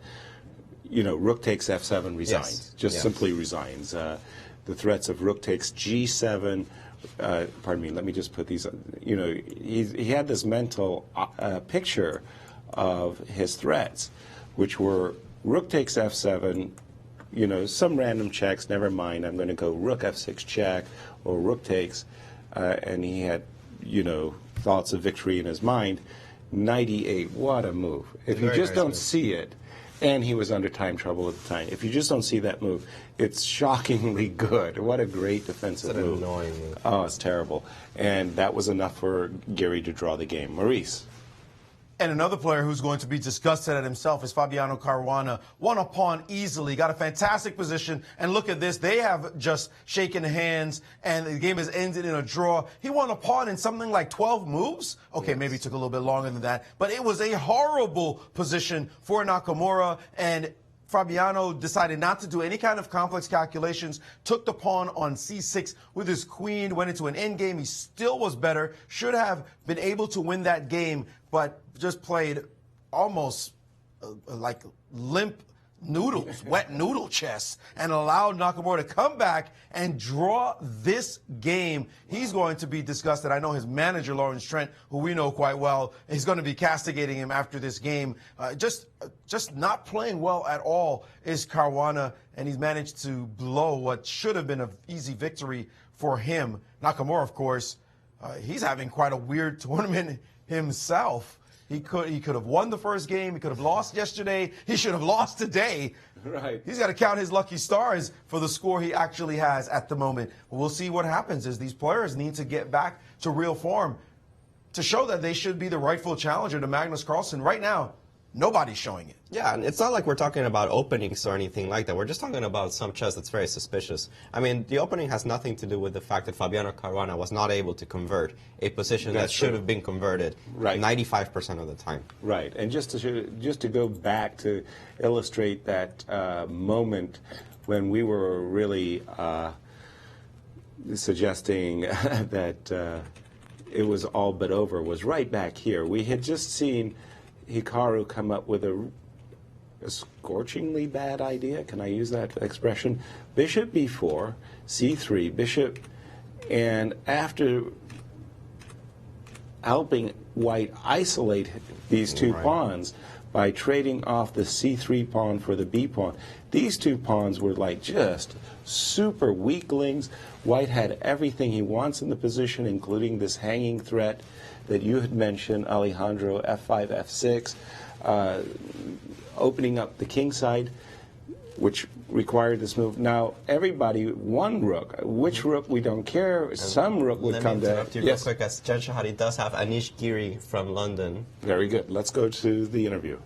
you know, rook takes f7 resigns, simply resigns. The threats of rook takes g7, pardon me, let me just put these, you know, he had this mental picture of his threats, which were rook takes f7, you know, some random checks, never mind, I'm going to go rook f6 check or rook takes, and he had, you know, thoughts of victory in his mind. 98, what a move. If you just don't see it, and he was under time trouble at the time, if you just don't see that move, it's shockingly good. What a great defensive move.
Annoying move.
Oh, it's terrible. And that was enough for Giri to draw the game. Maurice.
And another player who's going to be disgusted at himself is Fabiano Caruana. Won a pawn easily, got a fantastic position, and look at this. They have just shaken hands, and the game has ended in a draw. He won a pawn in something like 12 moves? Okay, maybe it took a little bit longer than that, but it was a horrible position for Nakamura, and Fabiano decided not to do any kind of complex calculations, took the pawn on c6 with his queen, went into an endgame. He still was better, should have been able to win that game, but just played almost like limp noodles, wet noodle chess, and allowed Nakamura to come back and draw this game. He's going to be disgusted. I know his manager, Lawrence Trent, who we know quite well, is going to be castigating him after this game. Just not playing well at all is Caruana, and he's managed to blow what should have been an easy victory for him. Nakamura, of course, he's having quite a weird tournament himself. He could have won the first game. He could have lost yesterday. He should have lost today.
Right.
He's got to count his lucky stars for the score he actually has at the moment. We'll see what happens as these players need to get back to real form to show that they should be the rightful challenger to Magnus Carlsen. Right now, Nobody's showing it.
Yeah, and it's not like we're talking about openings or anything like that. We're just talking about some chess that's very suspicious. I mean, the opening has nothing to do with the fact that Fabiano Caruana was not able to convert a position that should have been converted 95% of the time.
Right, and just to go back to illustrate that moment when we were really suggesting that it was all but over was right back here. We had just seen Hikaru come up with a scorchingly bad idea. Can I use that expression? Bishop b4, c3, bishop, and after helping white isolate these two pawns by trading off the c3 pawn for the b pawn, these two pawns were like just super weaklings. White had everything he wants in the position, including this hanging threat that you had mentioned, Alejandro, f5, f6, opening up the king side, which required this move. Now, everybody, one rook. Which rook, we don't care. And some rook would come down.
Let me interrupt you real quick, as Jen Shahade does have Anish Giri from London.
Very good. Let's go to the interview.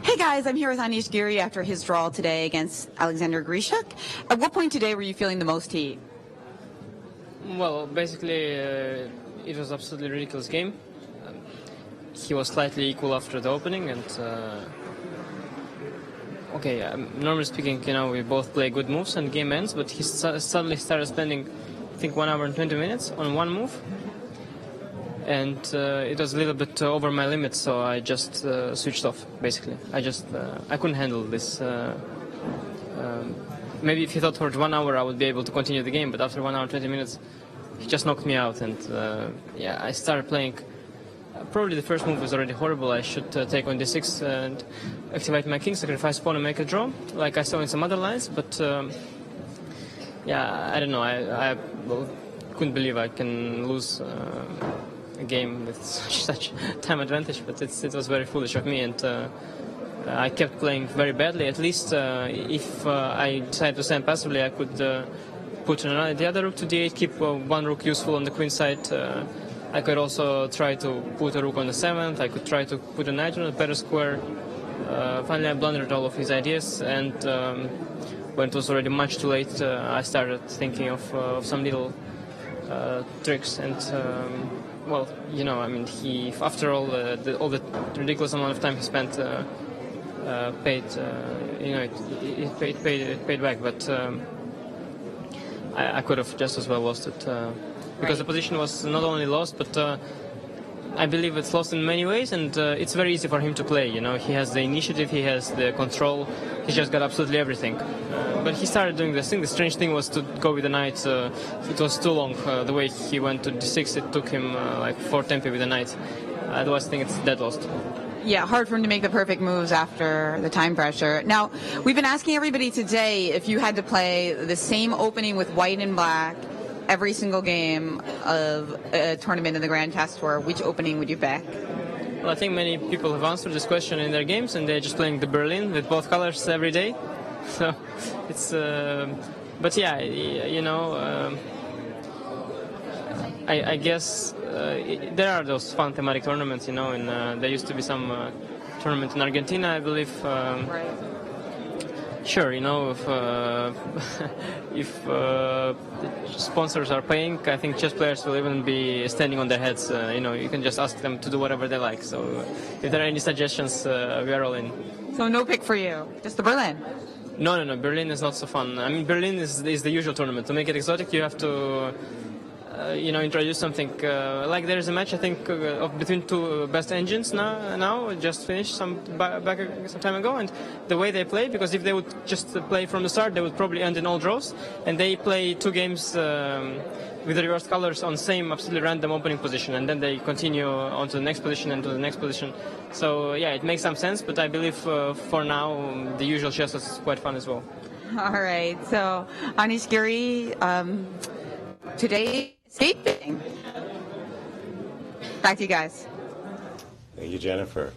Hey guys, I'm here with Anish Giri after his draw today against Alexander Grishuk. At what point today were you feeling the most heat?
Well, basically, it was absolutely ridiculous game. He was slightly equal after the opening, and normally speaking, we both play good moves and game ends, but he suddenly started spending, I think, 1 hour and 20 minutes on one move, and it was a little bit over my limit, so I just switched off. Basically, I couldn't handle this. Maybe if he thought for 1 hour I would be able to continue the game, but after 1 hour and 20 minutes, he just knocked me out, and I started playing. Probably the first move was already horrible. I should take on d6 and activate my king, sacrifice pawn and make a draw, like I saw in some other lines, but I don't know. I couldn't believe I can lose a game with such time advantage, but it was very foolish of me, and I kept playing very badly. At least if I decided to stand passively, I could put the other rook to d8, keep one rook useful on the queen side. I could also try to put a rook on the 7th. I could try to put a knight on a better square. Finally, I blundered all of his ideas, and when it was already much too late, I started thinking of some little tricks. And he, after all the ridiculous amount of time he spent, paid back. But I could have just as well lost it. Because the position was not only lost, but I believe it's lost in many ways, and it's very easy for him to play. He has the initiative, he has the control, he just got absolutely everything. But he started doing this thing. The strange thing was to go with the knight. It was too long. The way he went to d6, it took him like 4 tempi with the knight. Otherwise, I think it's dead lost.
Yeah, hard for him to make the perfect moves after the time pressure. Now, we've been asking everybody today if you had to play the same opening with white and black every single game of a tournament in the Grand Chess Tour, which opening would you pick?
Well, I think many people have answered this question in their games, and they're just playing the Berlin with both colors every day. So it's, but yeah, I guess there are those fun thematic tournaments, and there used to be some tournament in Argentina, I believe. Sure, if sponsors are paying, I think chess players will even be standing on their heads. You can just ask them to do whatever they like. So if there are any suggestions, we are all in.
So no pick for you, just the Berlin?
No. Berlin is not so fun. I mean, Berlin is the usual tournament. To make it exotic, you have to introduce something. Like there is a match, I think, between two best engines now just finished some time ago, and the way they play, because if they would just play from the start, they would probably end in all draws, and they play 2 games with the reversed colors on same absolutely random opening position, and then they continue on to the next position and to the next position. So yeah, it makes some sense, but I believe for now the usual chess is quite fun as well.
All right, so Anish Giri, today escaping. Back to you guys.
Thank you, Jennifer.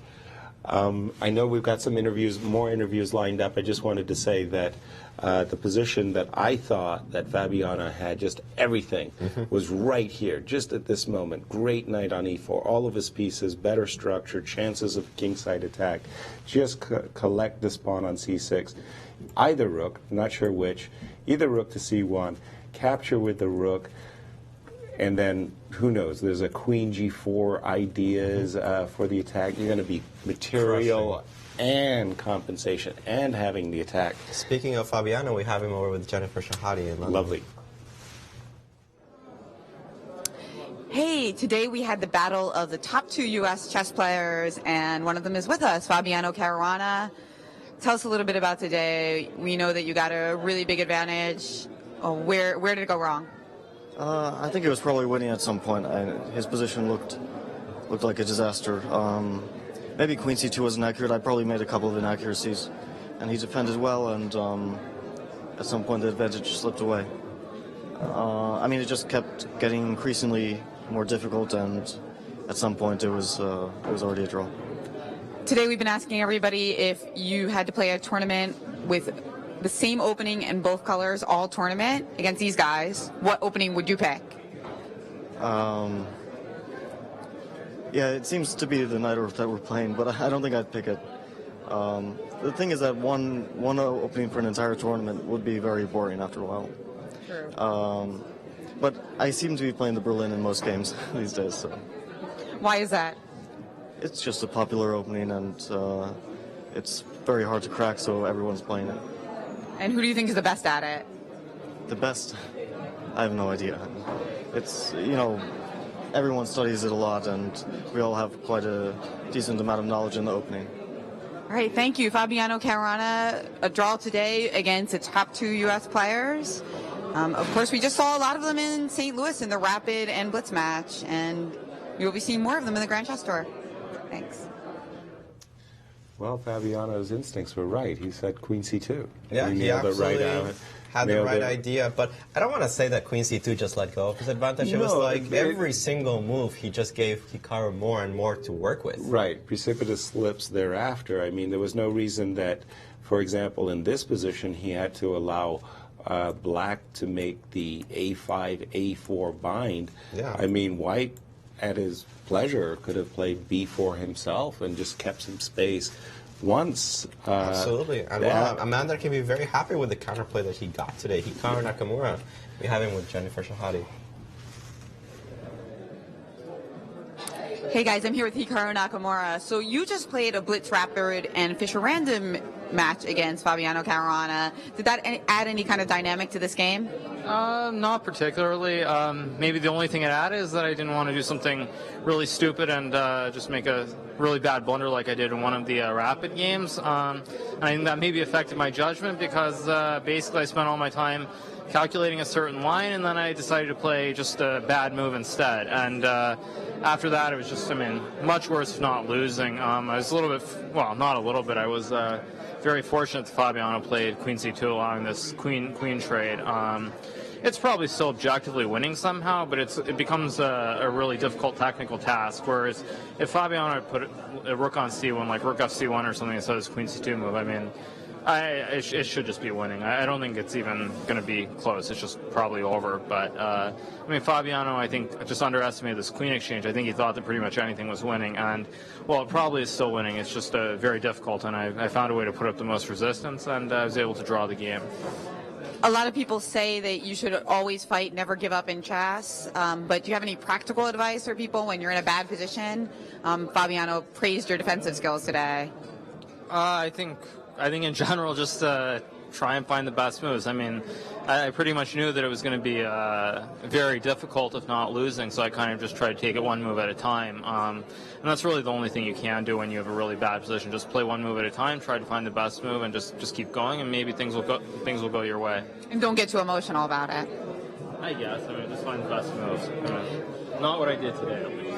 I know we've got some more interviews lined up. I just wanted to say that the position that I thought that Fabiano had just everything was right here, just at this moment. Great knight on e4, all of his pieces, better structure, chances of kingside attack. Just collect this pawn on c6. Either rook, not sure which, either rook to c1, capture with the rook, and then, who knows, there's a queen g4 ideas for the attack. You're going to be material and compensation and having the attack.
Speaking of Fabiano, we have him over with Jennifer Shahade in London.
Lovely.
Hey, today we had the battle of the top 2 U.S. chess players, and one of them is with us, Fabiano Caruana. Tell us a little bit about today. We know that you got a really big advantage. Where did it go wrong?
I think it was probably winning at some point. His position looked like a disaster. Maybe queen c2 wasn't accurate. I probably made a couple of inaccuracies, and he defended well, and at some point the advantage slipped away. I mean, it just kept getting increasingly more difficult, and at some point it was already a draw.
Today we've been asking everybody if you had to play a tournament with the same opening in both colors all tournament against these guys, what opening would you pick?
Yeah, it seems to be the knight that we're playing, but I don't think I'd pick it. The thing is that one opening for an entire tournament would be very boring after a while. True. But I seem to be playing the Berlin in most games these days. So.
Why is that?
It's just a popular opening, and it's very hard to crack, so everyone's playing it.
And who do you think is the best at it?
The best? I have no idea. It's, everyone studies it a lot, and we all have quite a decent amount of knowledge in the opening.
All right, thank you. Fabiano Caruana, a draw today against the top 2 U.S. players. Of course, we just saw a lot of them in St. Louis in the Rapid and Blitz match, and you'll be seeing more of them in the Grand Chess Tour. Thanks.
Well, Fabiano's instincts were right. He said queen c2.
Yeah, he absolutely had the right idea. But I don't want to say that queen c2 just let go of his advantage. It was like every single move he just gave Hikaru more and more to work with.
Right. Precipitous slips thereafter. I mean, there was no reason that, for example, in this position, he had to allow black to make the a5, a4 bind. Yeah. I mean, white, at his pleasure, could have played b4 himself and just kept some space once.
Absolutely. And Amanda can be very happy with the counterplay that he got today. Hikaru Nakamura. We have him with Jennifer Shahade.
Hey guys, I'm here with Hikaru Nakamura. So you just played a Blitz Rapid and Fisher Random match against Fabiano Caruana. Did that add any kind of dynamic to this game?
Not particularly. Maybe the only thing it added is that I didn't want to do something really stupid and just make a really bad blunder like I did in one of the Rapid games. I think that maybe affected my judgment because basically I spent all my time calculating a certain line, and then I decided to play just a bad move instead. And after that, it was just, much worse if not losing. I was a little bit, well, not a little bit, I was very fortunate that Fabiano played queen c2 allowing this queen trade. It's probably still objectively winning somehow, but it becomes a really difficult technical task, whereas if Fabiano had put a rook on c1, like rook f c1 or something instead of his queen c2 move, it should just be winning. I don't think it's even going to be close. It's just probably over. But, Fabiano, I think, just underestimated this queen exchange. I think he thought that pretty much anything was winning. And, well, it probably is still winning. It's just very difficult. And I found a way to put up the most resistance, and I was able to draw the game.
A lot of people say that you should always fight, never give up in chess. But do you have any practical advice for people when you're in a bad position? Fabiano praised your defensive skills today.
I think in general, just try and find the best moves. I pretty much knew that it was going to be very difficult, if not losing, so I kind of just tried to take it one move at a time. And that's really the only thing you can do when you have a really bad position. Just play one move at a time, try to find the best move, and just keep going, and maybe things will go your way.
And don't get too emotional about it.
I guess. Just find the best moves. Not what I did today, at least.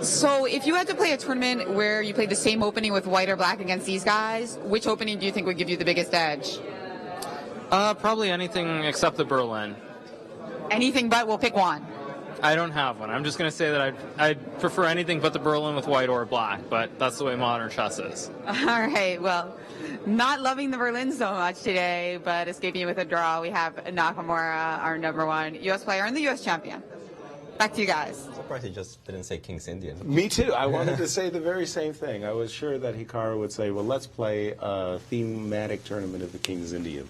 So if you had to play a tournament where you played the same opening with white or black against these guys, which opening do you think would give you the biggest edge?
Probably anything except the Berlin.
Anything but? We'll pick one.
I don't have one. I'm just going to say that I'd prefer anything but the Berlin with white or black, but that's the way modern chess is.
All right, well, not loving the Berlin so much today, but escaping with a draw. We have Nakamura, our #1 U.S. player and the U.S. champion. Back to you guys.
I'm surprised he just didn't say King's Indian.
Me too. I wanted to say the very same thing. I was sure that Hikaru would say, well, let's play a thematic tournament of the King's Indian.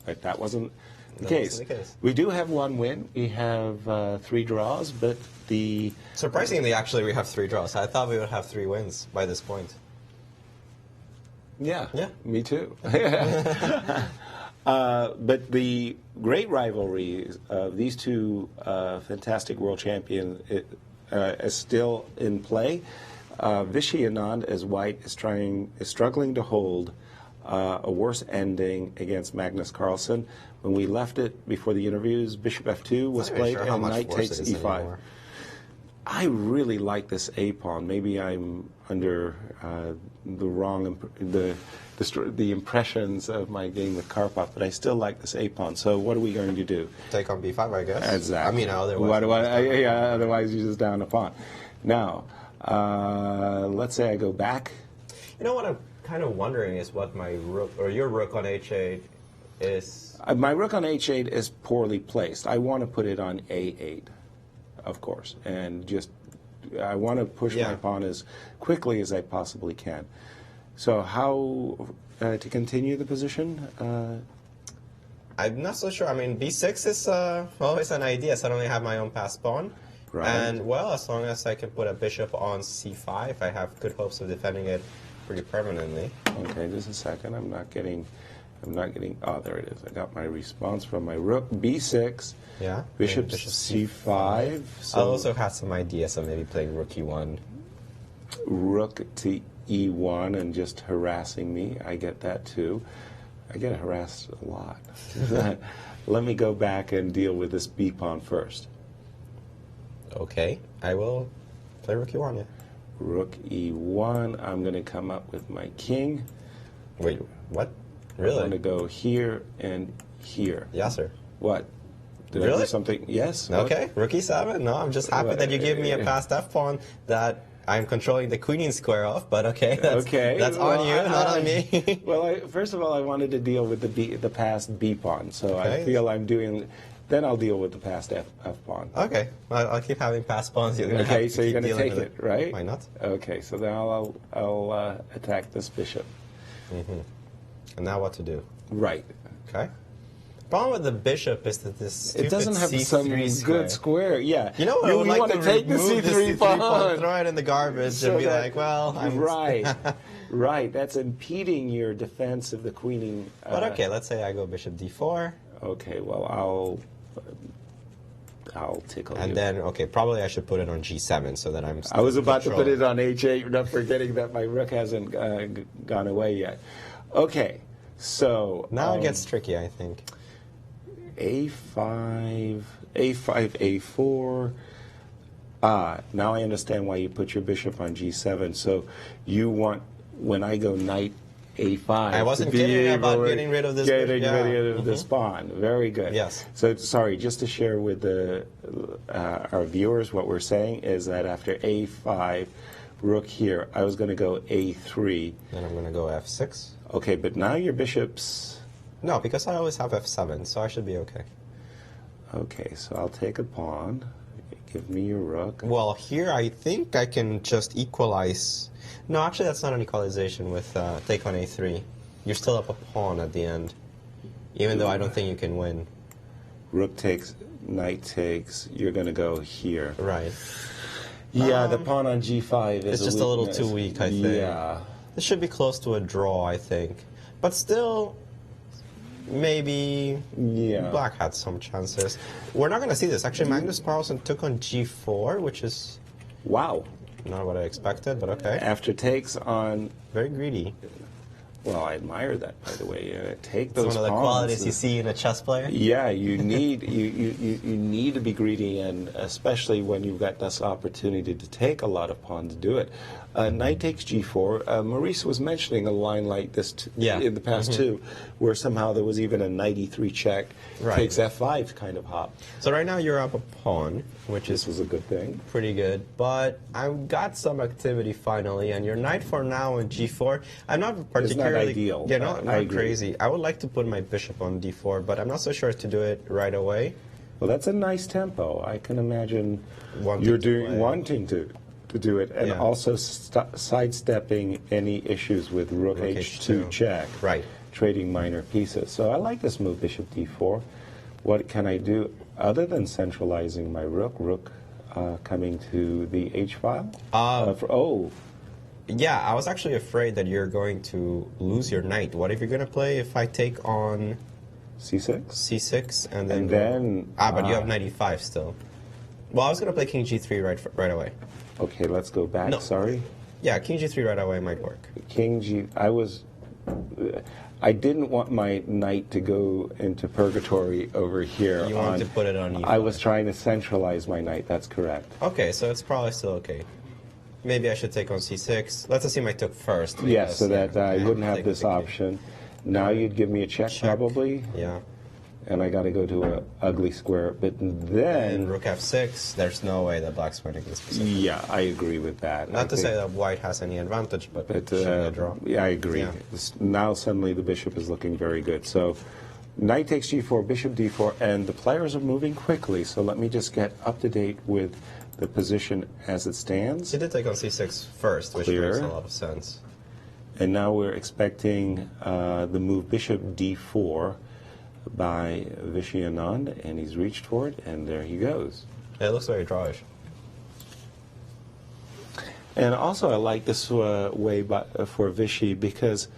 But that wasn't the case. We do have 1 win. We have 3 draws, but the...
Surprisingly, actually, we have 3 draws. I thought we would have 3 wins by this point.
Yeah, me too. But the great rivalry of these two fantastic world champions is still in play. Vichy Anand, as white, is struggling to hold a worse ending against Magnus Carlsen. When we left it before the interviews, Bishop F2 was played and Knight takes E5. Anymore. I really like this A pawn. Maybe I'm under the wrong the impressions of my game with Karpov, but I still like this A pawn. So what are we going to do?
Take on B5, I guess.
Exactly.
I mean, otherwise.
Otherwise you're just down a pawn. Now, let's say I go back.
You know what I'm kind of wondering is what my rook or your rook on H8 is.
My rook on H8 is poorly placed. I want to put it on A8. Of course, and just I want to push my pawn as quickly as I possibly can. So how to continue the position?
I'm not so sure. I mean, B6 is always an idea. Suddenly I have my own passed pawn.
Right.
And, well, as long as I can put a bishop on C5, I have good hopes of defending it pretty permanently.
Okay, just a second. I'm not getting, oh, there it is. I got my response from my rook. B6.
Yeah.
Bishop C5.
So I also had some ideas of maybe playing rook E1.
Rook to E1 and just harassing me. I get that too. I get harassed a lot. Let me go back and deal with this B pawn first.
Okay. I will play rook E1, yeah.
Rook E1. I'm going to come up with my king.
Wait, what? Really?
I'm going to go here and here.
Yasser.
What? Did I do something? Yes.
Okay. Rook E7. No, I'm just happy that you gave me a passed F pawn that I'm controlling the queening square of. But okay, that's on you, not on me.
Well, first of all, I wanted to deal with the passed B pawn, so I feel I'm doing. Then I'll deal with the passed F pawn.
Okay. I'll keep having passed pawns.
Okay, so you're going to take it, right?
Why not?
Okay, so then I'll attack this bishop.
Mm-hmm. And now what to do?
Right.
Okay. Problem with the bishop is that this
it doesn't have some good square. Yeah.
You know what? I would like to
take the C3 pawn,
throw it in the garbage,
so
and be like, well, I'm
right, right. That's impeding your defense of the queening.
But okay, let's say I go bishop D4.
Okay, well I'll tickle you.
And then, okay, probably I should put it on G7 so that I'm.
I was about to put it on H8, not forgetting that my rook hasn't gone away yet. Okay, so
now it gets tricky, I think.
A5, A4. Now I understand why you put your bishop on G7. So you want, when I go knight A5.
I wasn't kidding about getting rid of this
rid of this pawn. Very good.
Yes.
So, sorry, just to share with our viewers, what we're saying is that after A5, rook here, I was going to go A3.
Then I'm going to go F6.
Okay, but now your bishop's...
No, because I always have F7, so I should be okay.
Okay, so I'll take a pawn. Give me your rook.
Well, here I think I can just equalize. No, actually that's not an equalization with take on A3. You're still up a pawn at the end, even though I don't think you can win.
Rook takes, knight takes, you're going to go here.
Right.
Yeah, the pawn on G5 is
it's just a little too weak, I think.
Yeah.
This should be close to a draw, I think. But still... Maybe black had some chances. We're not going to see this. Actually, Magnus Carlsen took on G4, which is...
Wow.
Not what I expected, but okay.
After takes on...
Very greedy.
Well, I admire that, by the way. Take
It's
those
one of the
pawns.
qualities you see in a chess player.
Yeah, you need you need to be greedy, and especially when you've got this opportunity to take a lot of pawns, do it. Knight takes g4. Maurice was mentioning a line like this in the past too, where somehow there was even a knight e3 check, takes f5 kind of hop.
So right now you're up a pawn, which
is a good thing.
Pretty good, but I've got some activity finally, and your knight for now on g4. I'm not particularly
ideal.
Yeah, not
I agree.
crazy. I would like to put my bishop on d4, but I'm not so sure to do it right away.
Well, that's a nice tempo. I can imagine wanting to do it, and also sidestepping any issues with rook h2 check, trading minor pieces. So I like this move, bishop d4. What can I do other than centralizing my rook coming to the h file?
Yeah, I was actually afraid that you're going to lose your knight. What if you're going to play if I take on
c6?
c6, and then but you have knight e5 still. Well, I was going to play king g3 right away.
Okay, let's go back.
No.
Sorry.
Yeah, king g3 right away might work.
King g. I didn't want my knight to go into purgatory over here.
You wanted to put it on e5.
I was trying to centralize my knight. That's correct.
Okay, so it's probably still okay. Maybe I should take on c6. Let's assume I took first.
Yes, so that I wouldn't have this option. Now you'd give me a check. Probably.
Yeah.
And I got to go to an ugly square. But then...
And rook f6, there's no way that black's winning this position.
Yeah, I agree with that.
Not to say that white has any advantage, but a draw.
Yeah, I agree.
Yeah.
Now suddenly the bishop is looking very good. So knight takes g4, bishop d4, and the players are moving quickly. So let me just get up to date with the position as it stands.
He did take on c6 first, which makes a lot of sense.
And now we're expecting the move bishop d4 by Vachier-Lagrave, and he's reached for it, and there he goes.
Yeah, it looks very drawish.
And also I like this way for Vichy because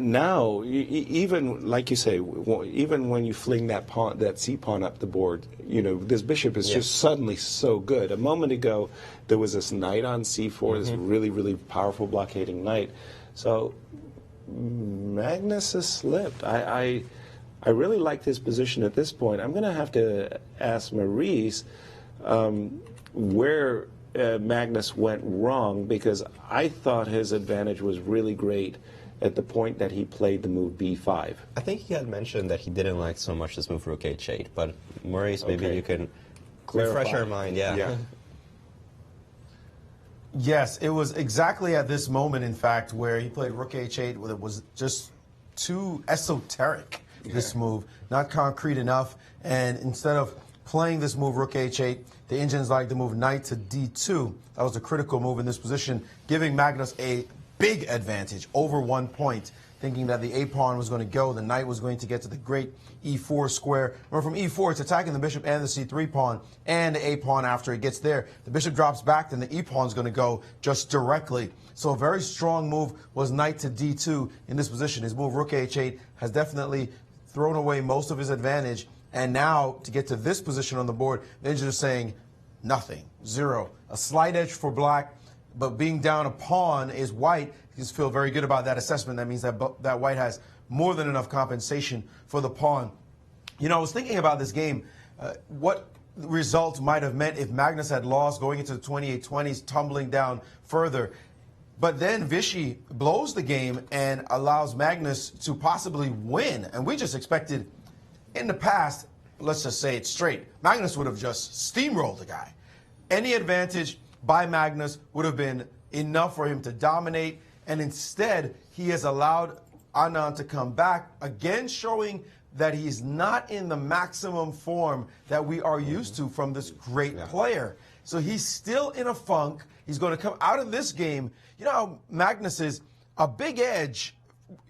now, even like you say, even when you fling that pawn, that c pawn up the board, you know, this bishop is just suddenly so good. A moment ago, there was this knight on c4, this really, really powerful blockading knight. So Magnus has slipped. I really like his position at this point. I'm going to have to ask Maurice where Magnus went wrong, because I thought his advantage was really great at the point that he played the move b5.
I think he had mentioned that he didn't like so much this move rook h8, but Maurice, maybe you can refresh our mind. Yeah.
Yes, it was exactly at this moment, in fact, where he played rook h8, where it was just too esoteric, this move, not concrete enough. And instead of playing this move rook h8, the Indians like the move knight to d2. That was a critical move in this position, giving Magnus a big advantage over 1 point, thinking that the a pawn was going to go, the knight was going to get to the great e4 square. Remember, from e4, it's attacking the bishop and the c3 pawn and the a pawn after it gets there. The bishop drops back, then the e pawn is going to go just directly. So a very strong move was knight to d2 in this position. His move rook h8 has definitely thrown away most of his advantage. And now, to get to this position on the board, the Indians are saying nothing, zero. A slight edge for black, but being down a pawn is white. You just feel very good about that assessment. That means that that white has more than enough compensation for the pawn. You know, I was thinking about this game, what results might have meant if Magnus had lost going into the 28-20s, tumbling down further. But then Vichy blows the game and allows Magnus to possibly win. And we just expected, in the past, let's just say it straight, Magnus would have just steamrolled the guy. Any advantage by Magnus would have been enough for him to dominate, and instead he has allowed Anand to come back, again showing that he's not in the maximum form that we are used to from this great player. So he's still in a funk. He's going to come out of this game. You know how Magnus is a big edge.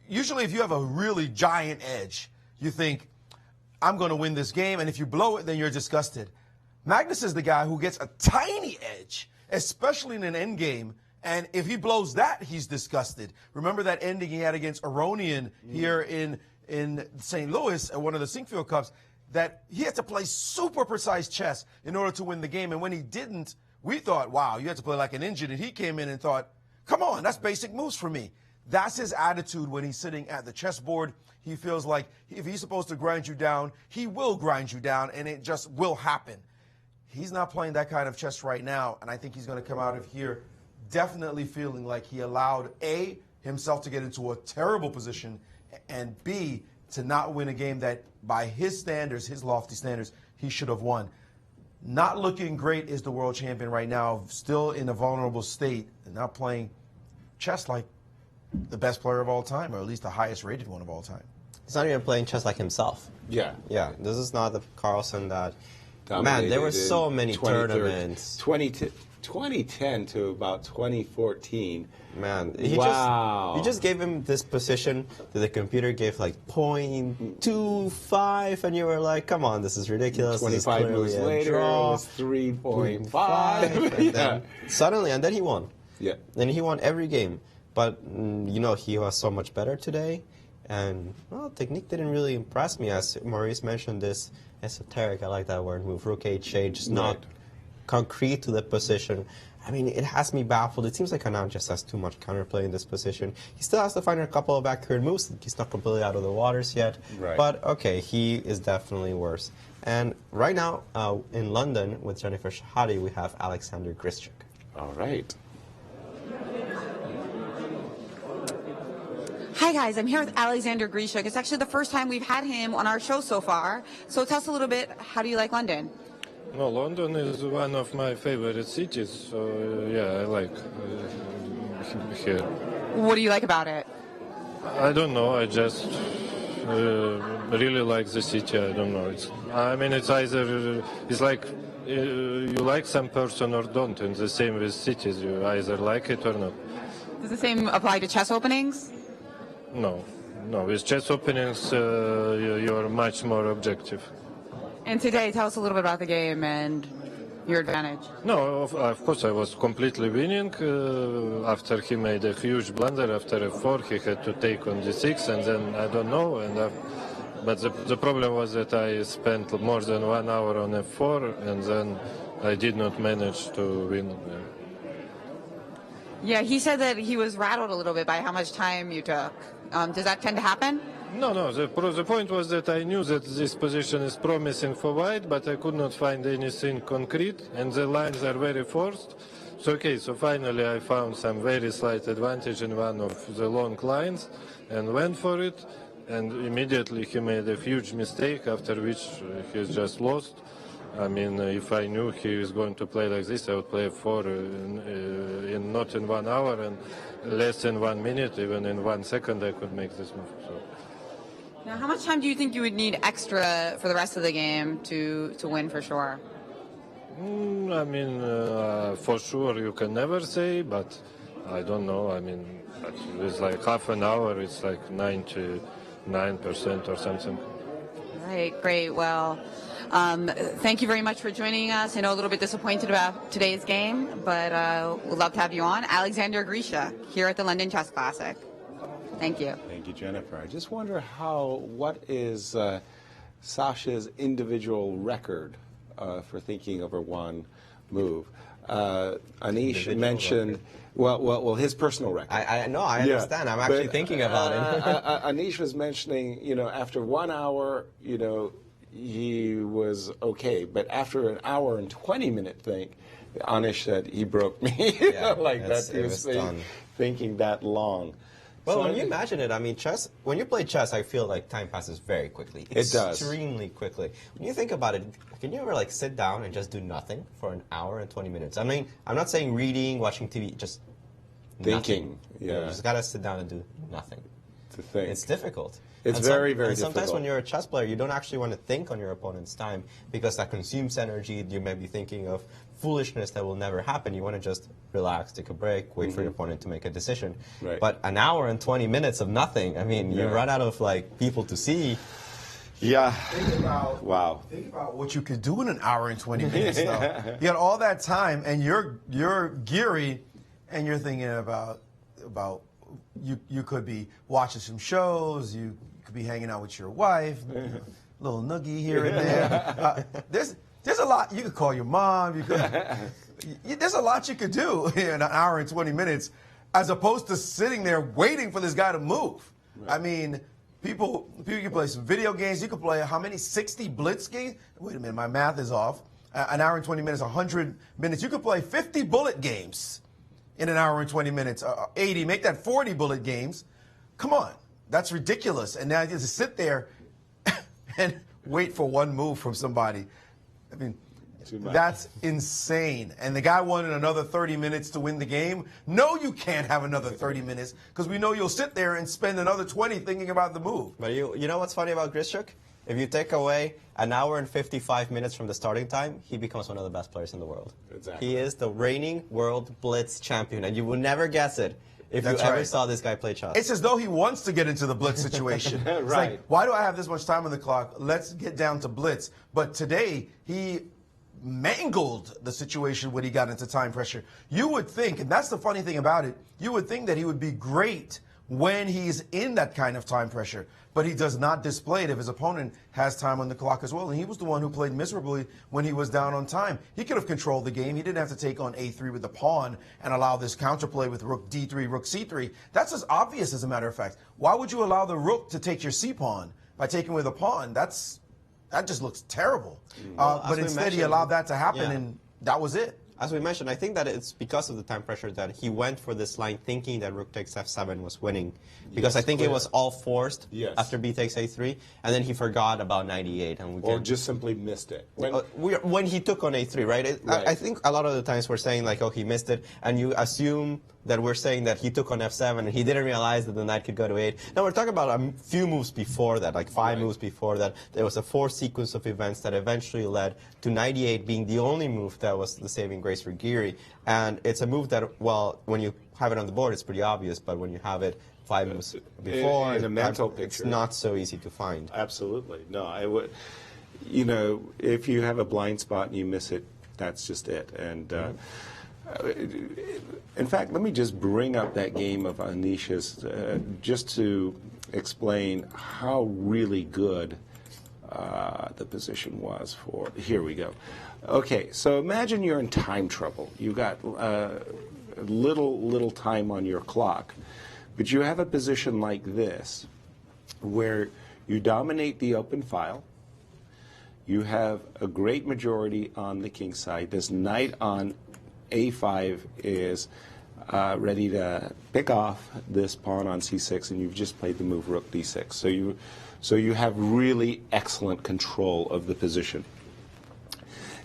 Usually if you have a really giant edge, you think, I'm going to win this game, and if you blow it, then you're disgusted. Magnus is the guy who gets a tiny edge, especially in an endgame, and if he blows that, he's disgusted. Remember that ending he had against Aronian here in St. Louis at one of the Sinkfield Cups, that he had to play super precise chess in order to win the game, and when he didn't, we thought, wow, you had to play like an engine, and he came in and thought, come on, that's basic moves for me. That's his attitude when he's sitting at the chessboard. He feels like if he's supposed to grind you down, he will grind you down, and it just will happen. He's not playing that kind of chess right now, and I think he's going to come out of here definitely feeling like he allowed, A, himself to get into a terrible position, and B, to not win a game that, by his standards, his lofty standards, he should have won. Not looking great is the world champion right now, still in a vulnerable state, and not playing chess like the best player of all time, or at least the highest rated one of all time.
He's not even playing chess like himself.
Yeah.
Yeah, this is not the Carlsen that...
Dominated
Man, there were so many
2013
tournaments.
2010 to about 2014.
Man,
Wow.
he just gave him this position that the computer gave like 0.25, and you were like, come on, this is ridiculous.
25 moves later, it was 3.5.
And then suddenly, and then he won.
Yeah.
And he won every game. But, you know, he was so much better today. And, well, technique didn't really impress me. As Maurice mentioned, this esoteric, I like that word, move, rook h8, just not concrete to the position. I mean, it has me baffled. It seems like Anand just has too much counterplay in this position. He still has to find a couple of accurate moves. He's not completely out of the waters yet.
Right.
But, okay, he is definitely worse. And right now, in London, with Jennifer Shahade, we have Alexander Grischuk.
All right.
Hi guys, I'm here with Alexander Grischuk. It's actually the first time we've had him on our show so far. So tell us a little bit, how do you like London?
No, London is one of my favorite cities, so yeah, I like here.
What do you like about it?
I don't know, I just really like the city, I don't know. I mean, it's either, it's like you like some person or don't, and the same with cities, you either like it or not.
Does the same apply to chess openings?
No, with chess openings, you're much more objective.
And today, tell us a little bit about the game and your advantage.
No, of course I was completely winning. After he made a huge blunder, after f4, he had to take on d6, and then I don't know. But the problem was that I spent more than 1 hour on f4, and then I did not manage to win.
Yeah, he said that he was rattled a little bit by how much time you took. Does that tend to happen?
No. The point was that I knew that this position is promising for white, but I could not find anything concrete, and the lines are very forced. So finally I found some very slight advantage in one of the long lines, and went for it, and immediately he made a huge mistake, after which he's just lost. I mean, if I knew he was going to play like this, I would play 4 not in 1 hour, and less than 1 minute, even in 1 second I could make this move. So.
Now, how much time do you think you would need extra for the rest of the game to win for sure?
I mean, for sure you can never say, but I don't know. I mean, it's like half an hour, it's like 99% or something.
Right, great. Well, thank you very much for joining us. I know a little bit disappointed about today's game, but we'd love to have you on. Alexander Grischuk here at the London Chess Classic. Thank you.
Thank you, Jennifer. I just wonder what is Sasha's individual record for thinking over one move? Anish mentioned, well, his personal record.
I know, I understand. I'm actually thinking about it.
Anish was mentioning, after 1 hour, he was okay, but after an hour and 20-minute think, Anish said he broke me. He was thinking that long.
Well, when you imagine it, I mean, chess, when you play chess, I feel like time passes very quickly.
It does.
Extremely quickly. When you think about it, can you ever sit down and just do nothing for an hour and 20 minutes? I mean, I'm not saying reading, watching TV, just
thinking.
Nothing. Yeah. You just got to sit down and do nothing.
To think.
It's difficult.
It's very
difficult.
Sometimes
Sometimes when you're a chess player, you don't actually want to think on your opponent's time because that consumes energy. You may be thinking of foolishness that will never happen. You want to just relax, take a break, wait for your opponent to make a decision.
Right.
But an hour and 20 minutes of nothing, I mean, you run out of people to see.
Yeah.
Think about what you could do in an hour and 20 minutes, though. You got all that time, and you're geary, and you're thinking about you could be watching some shows, you could be hanging out with your wife, a little noogie here and there. There's a lot. You could call your mom. There's a lot you could do in an hour and 20 minutes. as opposed to sitting there waiting for this guy to move. Right. I mean, people can play some video games. You can play how many? 60 blitz games? Wait a minute, my math is off. An hour and 20 minutes, 100 minutes. You could play 50 bullet games in an hour and 20 minutes. 80, make that 40 bullet games. Come on, that's ridiculous. And now you just sit there and wait for one move from somebody. I mean, that's insane. And the guy wanted another 30 minutes to win the game. No, you can't have another 30 minutes because we know you'll sit there and spend another 20 thinking about the move.
But you know what's funny about Grischuk? If you take away an hour and 55 minutes from the starting time, he becomes one of the best players in the world.
Exactly.
He is the reigning world blitz champion, and you will never guess it if you ever saw this guy play chess.
It's as though he wants to get into the blitz situation.
Right.
It's like, why do I have this much time on the clock? Let's get down to blitz. But today, he mangled the situation when he got into time pressure. You would think, and that's the funny thing about it, you would think that he would be great when he's in that kind of time pressure. But he does not display it if his opponent has time on the clock as well. And he was the one who played miserably when he was down on time. He could have controlled the game. He didn't have to take on A3 with the pawn and allow this counterplay with rook D3, rook C3. That's as obvious as a matter of fact. Why would you allow the rook to take your C-pawn by taking with a pawn? That just looks terrible. But instead he allowed that to happen, and that was it.
As we mentioned, I think that it's because of the time pressure that he went for this line thinking that rook takes f7 was winning. Because I think it was all forced after b takes a3, and then he forgot about 98.
Or just simply missed it.
When he took on a3, right? I think a lot of the times we're saying, like, oh, he missed it, and you assume that we're saying that he took on f7 and he didn't realize that the knight could go to 8. Now we're talking about a few moves before that, like 5 moves before that. There was a 4 sequence of events that eventually led to 98 being the only move that was the saving grace for Giri. And it's a move that, well, when you have it on the board, it's pretty obvious, but when you have it 5 moves before,
in a mental picture,
it's not so easy to find.
Absolutely. No, I would, you know, if you have a blind spot and you miss it, that's just it. And in fact, let me just bring up that game of Anish's just to explain how really good the position was for. Here we go. Okay, so imagine you're in time trouble. You got little time on your clock, but you have a position like this where you dominate the open file. You have a great majority on the king side. This knight on a5 is ready to pick off this pawn on c6, and you've just played the move rook d6. So you have really excellent control of the position.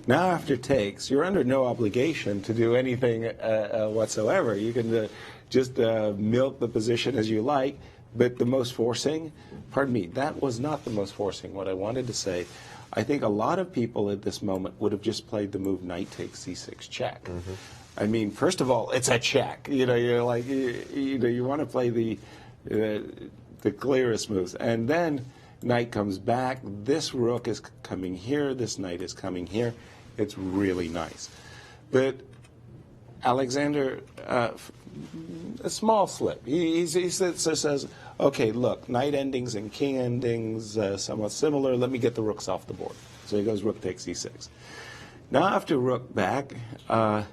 Now after takes, you're under no obligation to do anything whatsoever. You can just milk the position as you like, but the most forcing, pardon me, that was not the most forcing. What I wanted to say, I think a lot of people at this moment would have just played the move knight takes c6 check. I mean, first of all, it's a check. You know, you're like, you want to play the clearest moves, and then knight comes back. This rook is coming here. This knight is coming here. It's really nice, but Alexander, a small slip. He says, okay, look, knight endings and king endings somewhat similar. Let me get the rooks off the board. So he goes rook takes e6. Now after rook back, now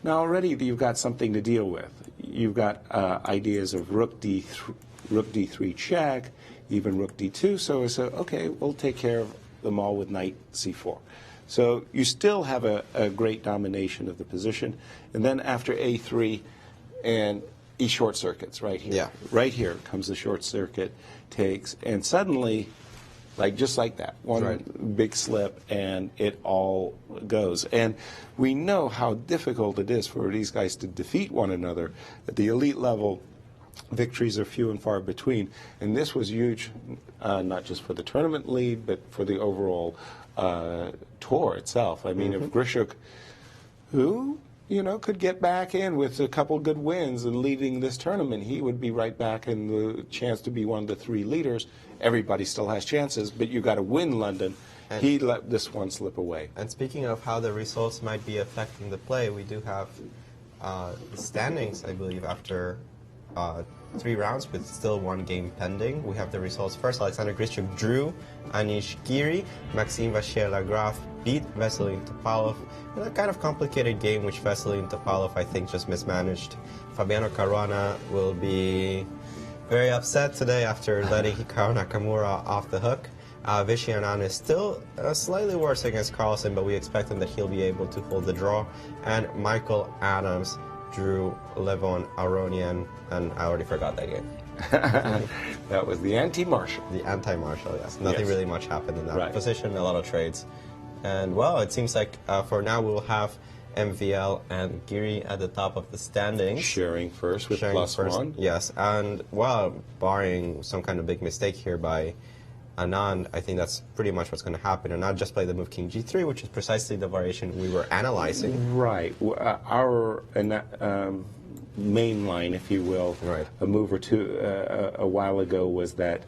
already you've got something to deal with. You've got ideas of rook d3 check, even rook d2. So okay, we'll take care of them all with knight c4. So you still have a great domination of the position. And then after a3 and he short circuits right here.
Yeah.
Right here comes the short circuit, takes, and suddenly, like just like that, one big slip and it all goes. And we know how difficult it is for these guys to defeat one another. At the elite level, victories are few and far between. And this was huge, not just for the tournament lead, but for the overall tour itself. I mean, if Grischuk, who, you know, could get back in with a couple good wins and leading this tournament, he would be right back in the chance to be one of the 3 leaders. Everybody still has chances, but you got to win London. And he let this one slip away.
And speaking of how the results might be affecting the play, we do have the standings, I believe, after 3 rounds with still 1 game pending. We have the results first. Alexander Grischuk drew Anish Giri. Maxime Vachier-Lagrave beat Vasyl Topalov in a kind of complicated game, which Vasyl Topalov, I think, just mismanaged. Fabiano Caruana will be very upset today after letting Hikaru Nakamura off the hook. Vishy Anand is still slightly worse against Carlsen, but we expect him that he'll be able to hold the draw. And Michael Adams drew Levon Aronian, and I already forgot that game.
That was the anti-Marshall.
The anti-Marshall, yes. Nothing really much happened in that
Right.
position, a lot of trades. And, well, it seems like for now we'll have MVL and Giri at the top of the standings.
Sharing first with +1.
Yes, and, well, barring some kind of big mistake here by Anand, I think that's pretty much what's going to happen. Anand just played the move King G3, which is precisely the variation we were analyzing.
Right. Our main line, if you will, a move or two a while ago was that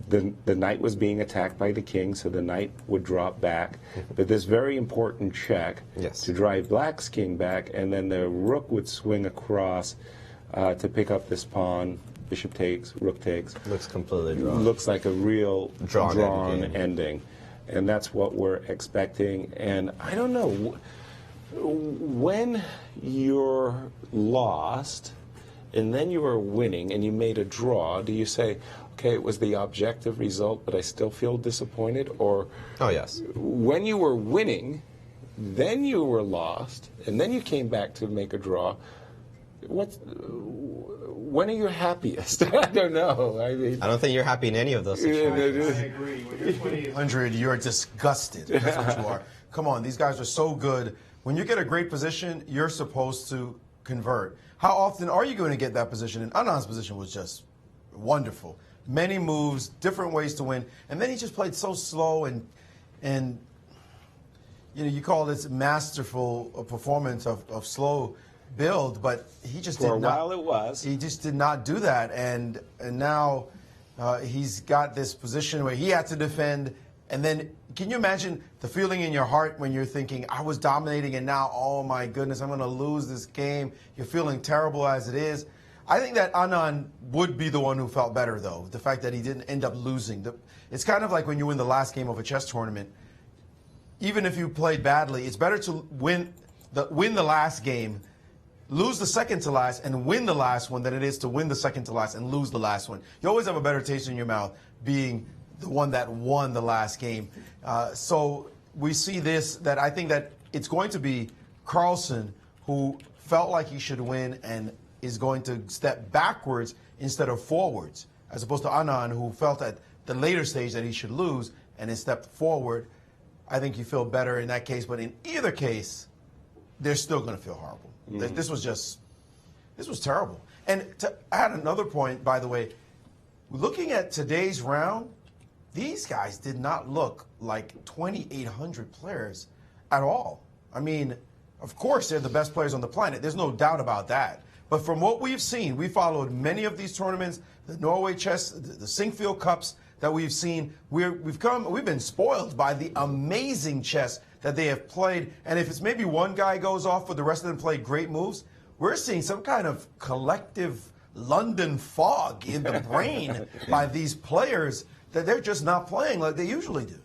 the knight was being attacked by the king, so the knight would drop back. But this very important check to drive black's king back, and then the rook would swing across to pick up this pawn. Bishop takes, rook takes.
Looks completely drawn.
Looks like a real drawn
ending.
And that's what we're expecting. And I don't know, when you're lost and then you are winning and you made a draw, do you say, okay, it was the objective result, but I still feel disappointed? Or
oh, yes.
When you were winning, then you were lost, and then you came back to make a draw, when are you happiest? I don't know. I mean,
I don't think you're happy in any of those situations.
I agree. When you're 2,800, you're disgusted. That's what you are. Come on, these guys are so good. When you get a great position, you're supposed to convert. How often are you going to get that position? And Anand's position was just wonderful. Many moves, different ways to win. And then he just played so slow and you know, you call this masterful performance of slow build, but he just
for
did
a
not.
while it was.
He just did not do that, and now he's got this position where he had to defend. And then, can you imagine the feeling in your heart when you're thinking, I was dominating, and now, oh my goodness, I'm going to lose this game. You're feeling terrible as it is. I think that Anand would be the one who felt better, though, the fact that he didn't end up losing. It's kind of like when you win the last game of a chess tournament. Even if you played badly, it's better to win the last game, lose the second to last, and win the last one than it is to win the second to last and lose the last one. You always have a better taste in your mouth being the one that won the last game. So we see this, that I think that it's going to be Carlsen who felt like he should win and is going to step backwards instead of forwards, as opposed to Anand, who felt at the later stage that he should lose and has stepped forward. I think you feel better in that case, but in either case, they're still going to feel horrible. This was terrible. And to add another point, by the way, looking at today's round, these guys did not look like 2,800 players at all. I mean, of course, they're the best players on the planet. There's no doubt about that. But from what we've seen, we followed many of these tournaments, the Norway Chess, the Sinkfield Cups that we've seen. We've been spoiled by the amazing chess that they have played. And if it's maybe one guy goes off, but the rest of them play great moves, we're seeing some kind of collective London fog in the brain by these players that they're just not playing like they usually do.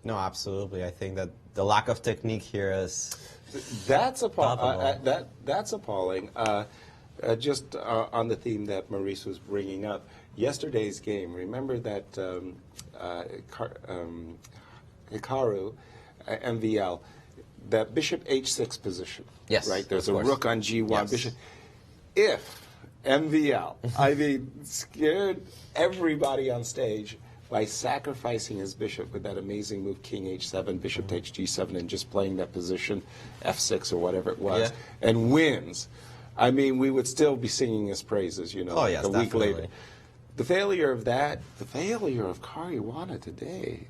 No, absolutely. I think that the lack of technique here is...
That's appalling. That's appalling. Just on the theme that Maurice was bringing up, yesterday's game, remember that Hikaru, MVL, that bishop h6 position.
Yes,
right? There's a
course.
rook on g1.
Yes.
Bishop. If MVL, I mean, scared everybody on stage by sacrificing his bishop with that amazing move, king h7, bishop takes g7, and just playing that position, f6 or whatever it was, and wins, I mean, we would still be singing his praises, you know,
oh, yes,
a week
definitely.
later. The failure of that, the failure of Caruana today,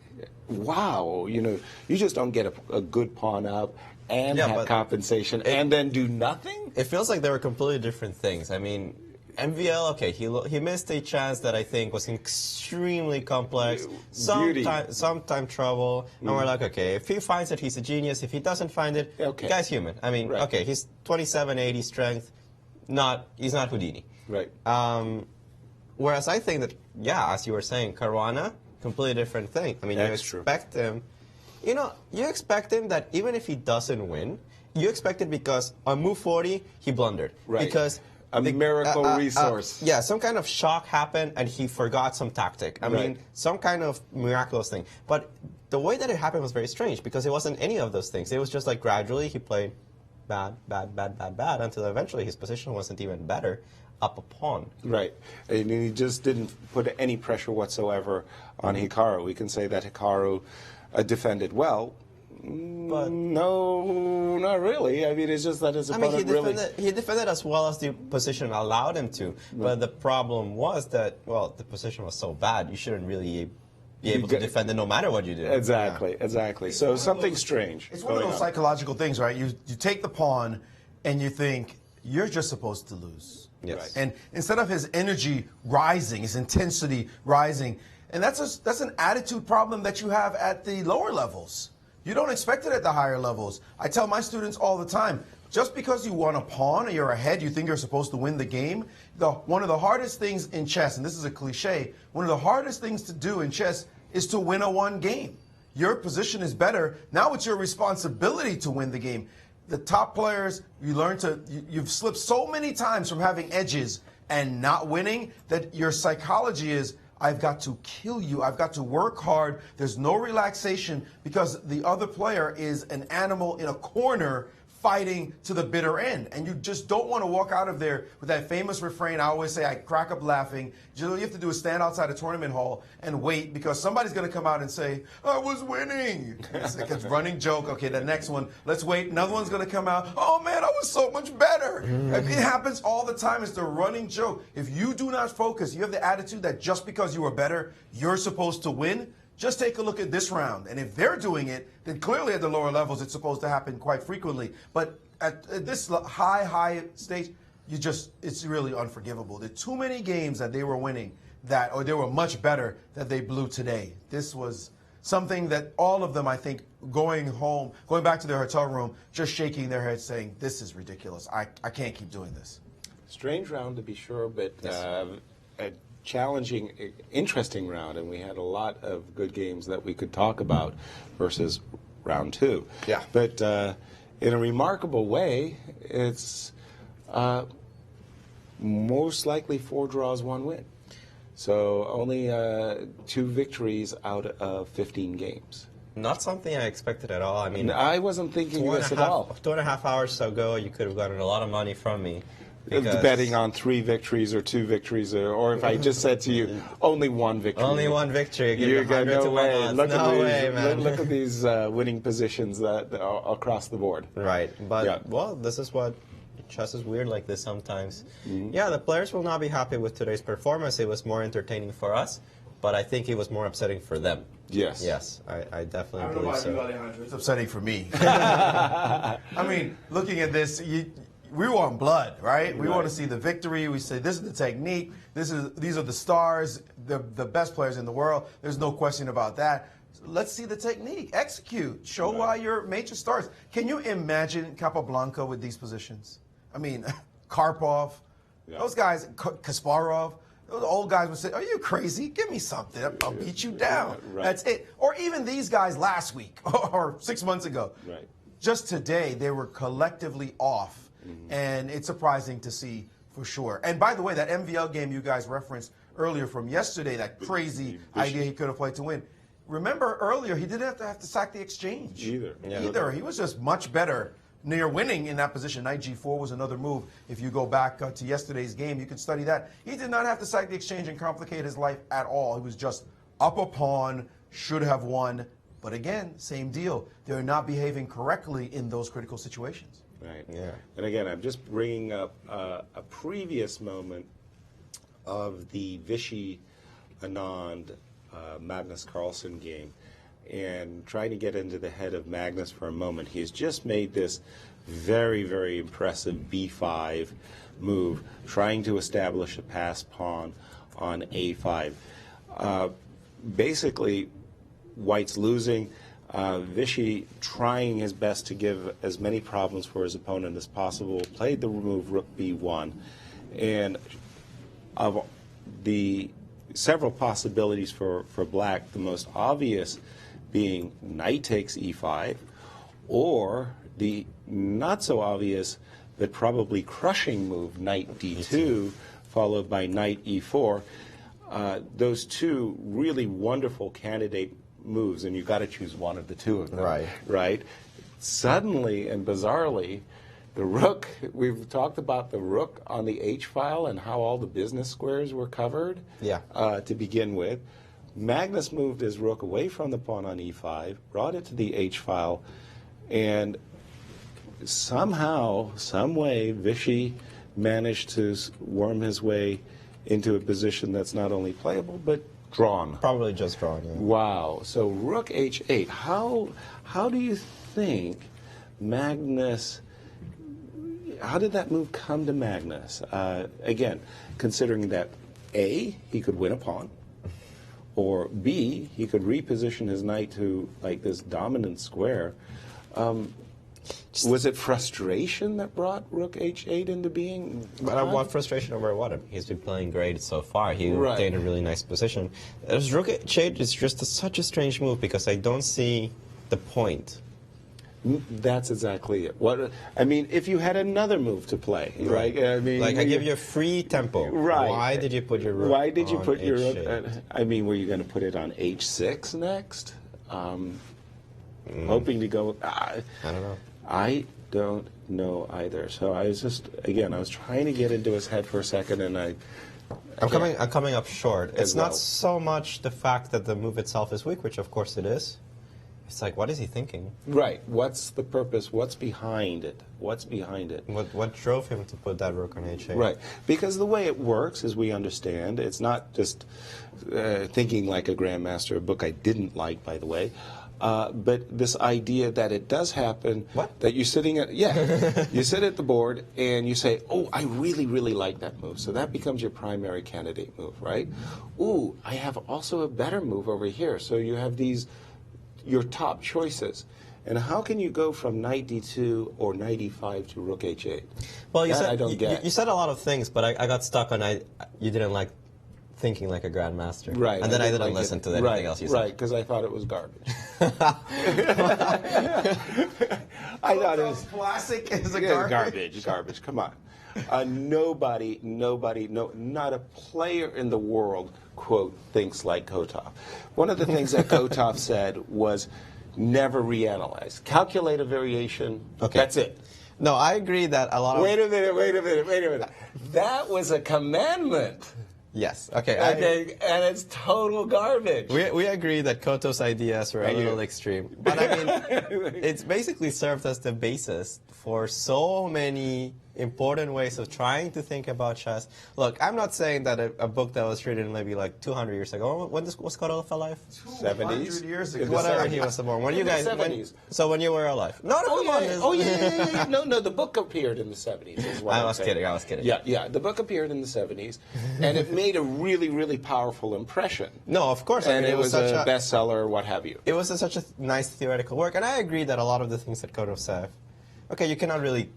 wow, you know, you just don't get a good pawn up and have compensation and then do nothing?
It feels like they were completely different things. I mean, MVL, okay, he missed a chance that I think was extremely complex, sometime trouble, and we're like, okay, if he finds it, he's a genius. If he doesn't find it, the guy's human. I mean, okay, he's 2780 strength. he's not Houdini.
Right.
Whereas I think that, yeah, as you were saying, Caruana, completely different thing. I mean, you expect him, you expect him that even if he doesn't win, you expect it because on move 40, he blundered.
Right.
Because
a miracle resource.
Yeah, some kind of shock happened and he forgot some tactic. I mean, some kind of miraculous thing. But the way that it happened was very strange because it wasn't any of those things. It was just like gradually he played bad, until eventually his position wasn't even better, up a pawn.
Right. And he just didn't put any pressure whatsoever on Hikaru. We can say that Hikaru defended well. But no, not really. I mean, it's just that his opponent
he defended as well as the position allowed him to. But the problem was that, well, the position was so bad, you shouldn't really be able to defend it no matter what you do.
Exactly. So something strange.
It's one of those psychological things, right? You take the pawn and you think, you're just supposed to lose.
Yes.
Right? And instead of his energy rising, his intensity rising, and that's an attitude problem that you have at the lower levels. You don't expect it at the higher levels. I tell my students all the time, just because you won a pawn or you're ahead, you think you're supposed to win the game. One of the hardest things in chess, and this is a cliche, one of the hardest things to do in chess is to win a one game. Your position is better. Now it's your responsibility to win the game. The top players, you've slipped so many times from having edges and not winning that your psychology is, I've got to kill you. I've got to work hard. There's no relaxation because the other player is an animal in a corner fighting to the bitter end. And you just don't want to walk out of there with that famous refrain. I always say, I crack up laughing. All you have to do is stand outside a tournament hall and wait because somebody's going to come out and say, I was winning. It's like a running joke. Okay, the next one, let's wait. Another one's going to come out. Oh, man, I was so much better. It happens all the time. It's the running joke. If you do not focus, you have the attitude that just because you are better, you're supposed to win. Just take a look at this round. And if they're doing it, then clearly at the lower levels, it's supposed to happen quite frequently. But at this high stage, it's really unforgivable. There are too many games that they were winning or they were much better that they blew today. This was something that all of them, I think, going back to their hotel room, just shaking their heads saying, this is ridiculous. I can't keep doing this.
Strange round to be sure, but a challenging, interesting round, and we had a lot of good games that we could talk about versus round two.
Yeah.
But in a remarkable way, it's most likely 4 draws, 1 win. So only 2 victories out of 15 games.
Not something I expected at all. I mean,
I wasn't thinking this at all.
2.5 hours ago, you could have gotten a lot of money from me.
Betting on 3 victories or 2 victories, or if I just said to you, only 1 victory.
Only 1 victory.
You're going, no way. Look
at
these winning positions that are across the board.
Right. But, well, this is what chess is weird like this sometimes. Yeah, the players will not be happy with today's performance. It was more entertaining for us, but I think it was more upsetting for them.
Yes.
Yes, I definitely believe so.
Alejandro. It's upsetting for me. I mean, looking at this, we want blood, right? We want to see the victory. We say this is the technique. These are the stars, the best players in the world. There's no question about that. So let's see the technique. Execute. Show why you're major stars. Can you imagine Capablanca with these positions? I mean, Karpov, those guys, Kasparov, those old guys would say, are you crazy? Give me something. I'll beat you down. That's it. Or even these guys last week or 6 months ago.
Right.
Just today, they were collectively off. And it's surprising to see for sure. And by the way, that MVL game you guys referenced earlier from yesterday, that crazy idea he could have played to win. Remember earlier, he didn't have to sack the exchange. Either. He was just much better near winning in that position. Knight G4 was another move. If you go back to yesterday's game, you can study that. He did not have to sack the exchange and complicate his life at all. He was just up a pawn, should have won. But again, same deal. They're not behaving correctly in those critical situations.
Right. Yeah. And again, I'm just bringing up a previous moment of the Vichy Anand Magnus Carlsen game and trying to get into the head of Magnus for a moment. He's just made this very, very impressive B5 move, trying to establish a pass pawn on A5. Basically, White's losing. Vichy trying his best to give as many problems for his opponent as possible, played the move rook b1, and of the several possibilities for black, the most obvious being knight takes e5, or the not so obvious but probably crushing move, knight d2, followed by knight e4. Those two really wonderful candidate moves, and you've got to choose one of the two of them.
Right.
Right? Suddenly and bizarrely, the rook, we've talked about the rook on the h-file and how all the business squares were covered to begin with. Magnus moved his rook away from the pawn on e5, brought it to the h-file, and somehow, some way, Vichy managed to worm his way into a position that's not only playable, but drawn.
Probably just drawn, yeah.
Wow. So rook h8. How do you think Magnus, how did that move come to Magnus? Again, considering that A, he could win a pawn, or B, he could reposition his knight to like this dominant square. Was it frustration that brought rook h8 into being?
But I want frustration over what? He's been playing great so far. He obtained a really nice position. Rook h8 is just such a strange move because I don't see the point.
That's exactly it. What I mean, if you had another move to play, right? I mean,
like I give you a free tempo.
Right.
Why did you put your rook?
Why did you
on
put your rook?
h8?
I mean, were you going to put it on h6 next? Hoping to go.
I don't know.
I don't know either. So I was just, again, I was trying to get into his head for a second, and
I'm coming up short. It's not so much the fact that the move itself is weak, which of course it is. It's like, what is he thinking?
Right. What's the purpose? What's behind it? What's behind it?
What drove him to put that rook on h8?
Right. Because the way it works, as we understand, it's not just thinking like a grandmaster, a book I didn't like, by the way. But this idea that it does happen, that you're sitting at, you sit at the board and you say, oh, I really, really like that move. So that becomes your primary candidate move, right? Ooh, I have also a better move over here. So you have these, your top choices. And how can you go from knight d2 or knight e5 to rook h8?
Well, you said,
I don't get.
You said a lot of things, but I got stuck on you didn't like thinking like a grandmaster.
Right.
And then I didn't listen to anything else you said.
Right, because I thought it was garbage. I thought it was
classic is a
garbage. Come on. Nobody, not a player in the world, quote, thinks like Kotov. One of the things that Kotov said was never reanalyze. Calculate a variation, that's it.
No, I agree that a lot of...
Wait a minute. That was a commandment.
Yes. Okay.
And it's total garbage.
We agree that Kotov's ideas were a little extreme, but I mean, it's basically served as the basis for so many important ways of trying to think about chess. Look, I'm not saying that a book that was written maybe like 200 years ago. When was Kotov alive?
70s.
years ago.
Whatever he was born. When you guys?
70s.
So when you were alive? No, come on.
Yeah. No, the book appeared in the 70s. Is what
I was kidding.
Yeah. The book appeared in the 70s, and it made a really, really powerful impression.
No, of course.
And
I mean,
it was a bestseller, what have you.
It was such a nice theoretical work, and I agree that a lot of the things that Kotov said, you cannot really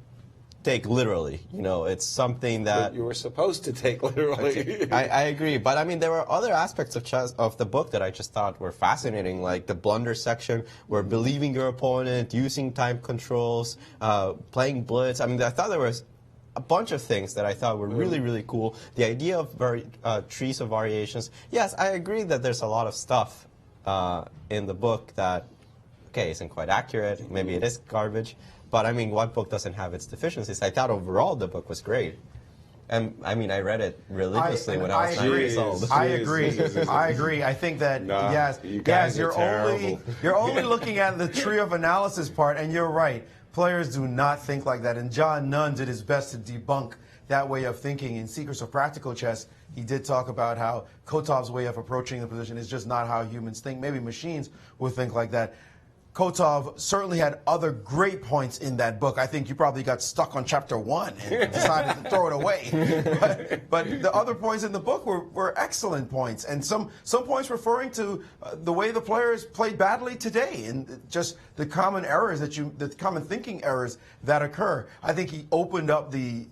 take literally. It's something that...
But you were supposed to take literally.
Okay. I agree. But, I mean, there were other aspects of chess, of the book that I just thought were fascinating, like the blunder section, where believing your opponent, using time controls, playing blitz. I mean, I thought there was a bunch of things that I thought were really, really cool. The idea of trees of variations. Yes, I agree that there's a lot of stuff in the book that, isn't quite accurate. Maybe it is garbage. But I mean, what book doesn't have its deficiencies? I thought overall the book was great. And I mean, I read it religiously when I was 9 years old.
I agree. I think that, you're only looking at the tree of analysis part, and you're right. Players do not think like that. And John Nunn did his best to debunk that way of thinking. In Secrets of Practical Chess, he did talk about how Kotov's way of approaching the position is just not how humans think. Maybe machines would think like that. Kotov certainly had other great points in that book. I think you probably got stuck on chapter 1 and decided to throw it away. But the other points in the book were excellent points, and some points referring to the way the players played badly today, and just the common errors the common thinking errors that occur. I think he opened up the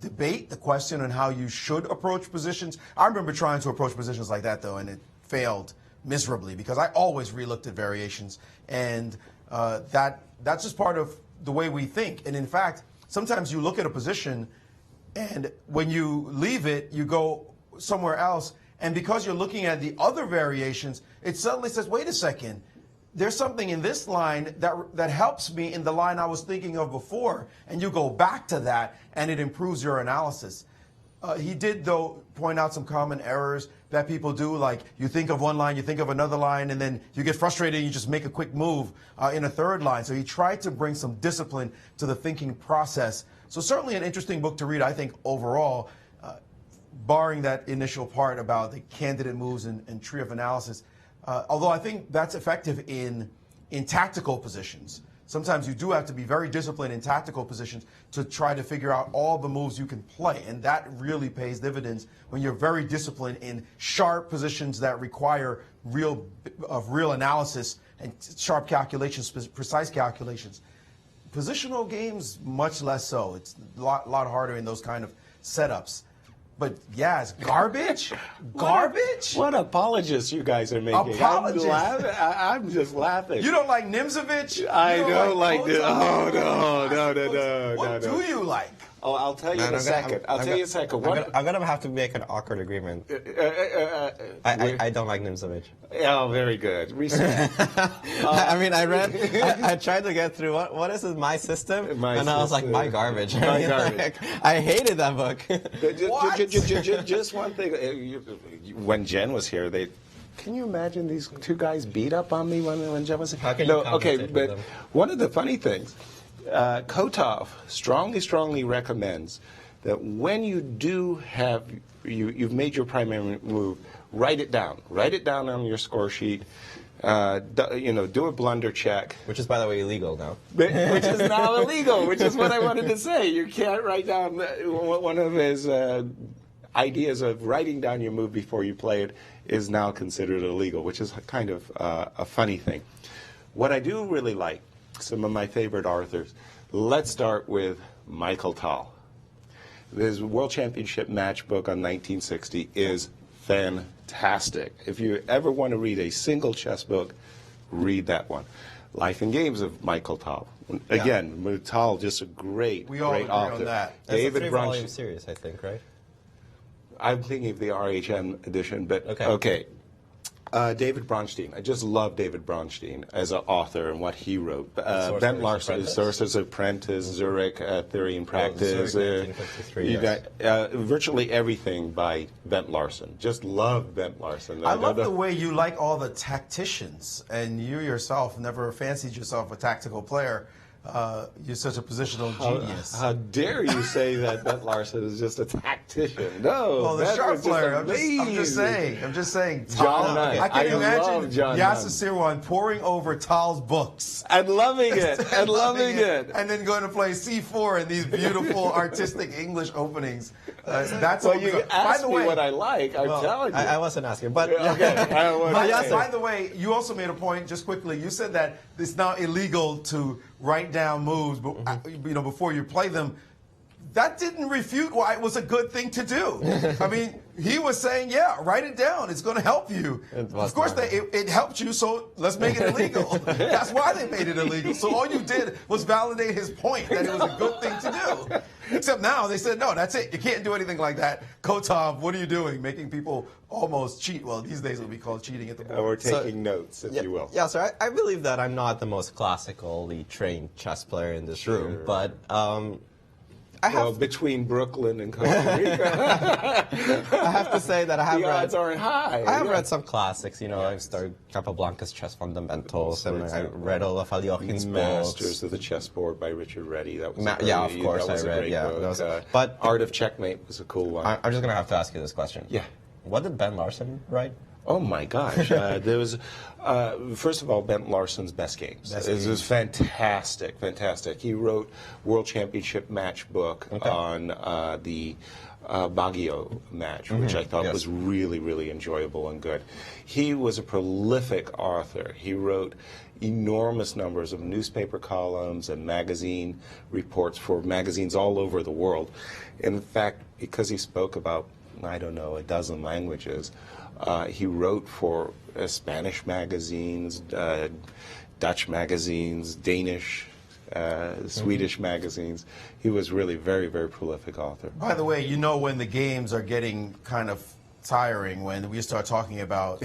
debate, the question on how you should approach positions. I remember trying to approach positions like that, though, and it failed miserably because I always relooked at variations, and that's just part of the way we think. And in fact, sometimes you look at a position, and when you leave it, you go somewhere else, and because you're looking at the other variations, it suddenly says, wait a second, there's something in this line that helps me in the line I was thinking of before, and you go back to that, and it improves your analysis. He did, though, point out some common errors that people do, like you think of one line, you think of another line, and then you get frustrated and you just make a quick move in a third line. So he tried to bring some discipline to the thinking process. So certainly an interesting book to read, I think, overall, barring that initial part about the candidate moves and tree of analysis. Although I think that's effective in tactical positions. Sometimes you do have to be very disciplined in tactical positions to try to figure out all the moves you can play, and that really pays dividends when you're very disciplined in sharp positions that require real analysis and sharp calculations, precise calculations. Positional games, much less so. It's a lot harder in those kind of setups. But yeah, it's garbage. Garbage.
What apologists you guys are making?
Apologists.
I'm just laughing.
You don't like Nimzovich?
I don't like this.
Kotov?
Oh, no.
What do you like?
Oh, I'll tell you in a second. I'll tell you in a second.
I'm going to have to make an awkward agreement. I don't like Nimzovich.
Oh, very good. Respect.
I mean, I tried to get through, what is it, My System? I was like, my garbage. I hated that book.
Just one thing. When Jen was here, can you imagine these two guys beat up on me when Jen was here?
How can you compensate
but
them?
one of the funny things, Kotov strongly recommends that when you do have, you've made your primary move, write it down. Write it down on your score sheet. Do a blunder check.
Which is, by the way, illegal now.
Which is now illegal, which is what I wanted to say. You can't write down one of his ideas of writing down your move before you play it is now considered illegal, which is kind of a funny thing. What I do really like, some of my favorite authors, let's start with Michael Tal. His World Championship match book on 1960 is fantastic. If you ever want to read a single chess book, read that one. Life and Games of Michael Tal. Again, Tal, just a great author.
We all agree on that.
That's a 3-volume series, I think, right?
I'm thinking of the RHM edition, but okay. David Bronstein. I just love David Bronstein as an author and what he wrote. Bent Larson, Sorcerer's Apprentice, Zurich, Theory and Practice.
Zurich, 1953,
virtually everything by Bent Larson. Just love Bent Larson.
I love the way you like all the tacticians, and you yourself never fancied yourself a tactical player. You're such a positional genius.
How dare you say that Bent Larson is just a tactician? No,
well, the sharp player. I'm just saying.
John Nunn.
I can imagine Yasser
Seirawan
Seirawan poring over Tal's books
and loving it,
and then going to play C4 in these beautiful artistic English openings. That's
well, you asked me what I like. I'm telling you.
I wasn't asking, but
by the way, you also made a point just quickly. You said that it's now illegal to write down moves, but before you play them. That didn't refute why it was a good thing to do. I mean, he was saying, yeah, write it down. It's going to help you. Of course, it helped you, so let's make it illegal. That's why they made it illegal. So all you did was validate his point that it was a good thing to do. Except now they said, no, that's it. You can't do anything like that. Kotov, what are you doing? Making people almost cheat. Well, these days it would be called cheating at the board.
Or taking notes, if you will.
Yeah, so I believe that I'm not the most classically trained chess player in this room, but
between Brooklyn and Costa Rica,
I have to say that I have
the odds aren't high.
I have read some classics. I've started Capablanca's Chess Fundamentals, and I read all of Alyoshin's
Masters
books.
of the Chessboard by Richard Reddy. That was
of course I read.
But Art of Checkmate was a cool one.
I'm just gonna have to ask you this question.
Yeah.
What did Ben Larson write?
Oh my gosh! There was, first of all, Bent Larson's best games. It was fantastic, fantastic. He wrote World Championship match book on the Baguio match, which I thought was really, really enjoyable and good. He was a prolific author. He wrote enormous numbers of newspaper columns and magazine reports for magazines all over the world. In fact, because he spoke about, I don't know, a dozen languages, he wrote for Spanish magazines, Dutch magazines, Danish, Swedish magazines. He was really very, very prolific author.
By the way, you know when the games are getting kind of tiring when we start talking about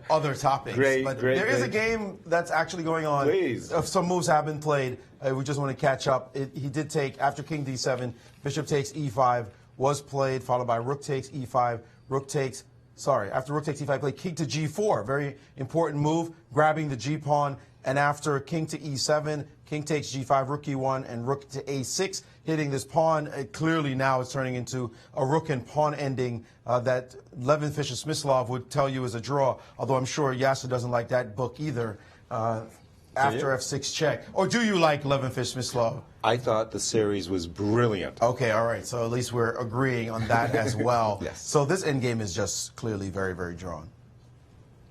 other topics. There is a game that's actually going on.
Please.
Some moves have been played. We just want to catch up. He did take, after king d7, bishop takes e5, was played, followed by rook takes e5, rook takes, after rook takes e5, played king to g4. Very important move, grabbing the g-pawn. And after king to e7, king takes g5, rook e1, and rook to a6, hitting this pawn. Clearly now it's turning into a rook and pawn ending that Levin Fischer-Smyslov would tell you is a draw, although I'm sure Yasser doesn't like that book either. After f6 check. Or do you like Levin Fischer-Smyslov?
I thought the series was brilliant.
Okay, all right. So at least we're agreeing on that as well.
Yes.
So this endgame is just clearly very, very drawn.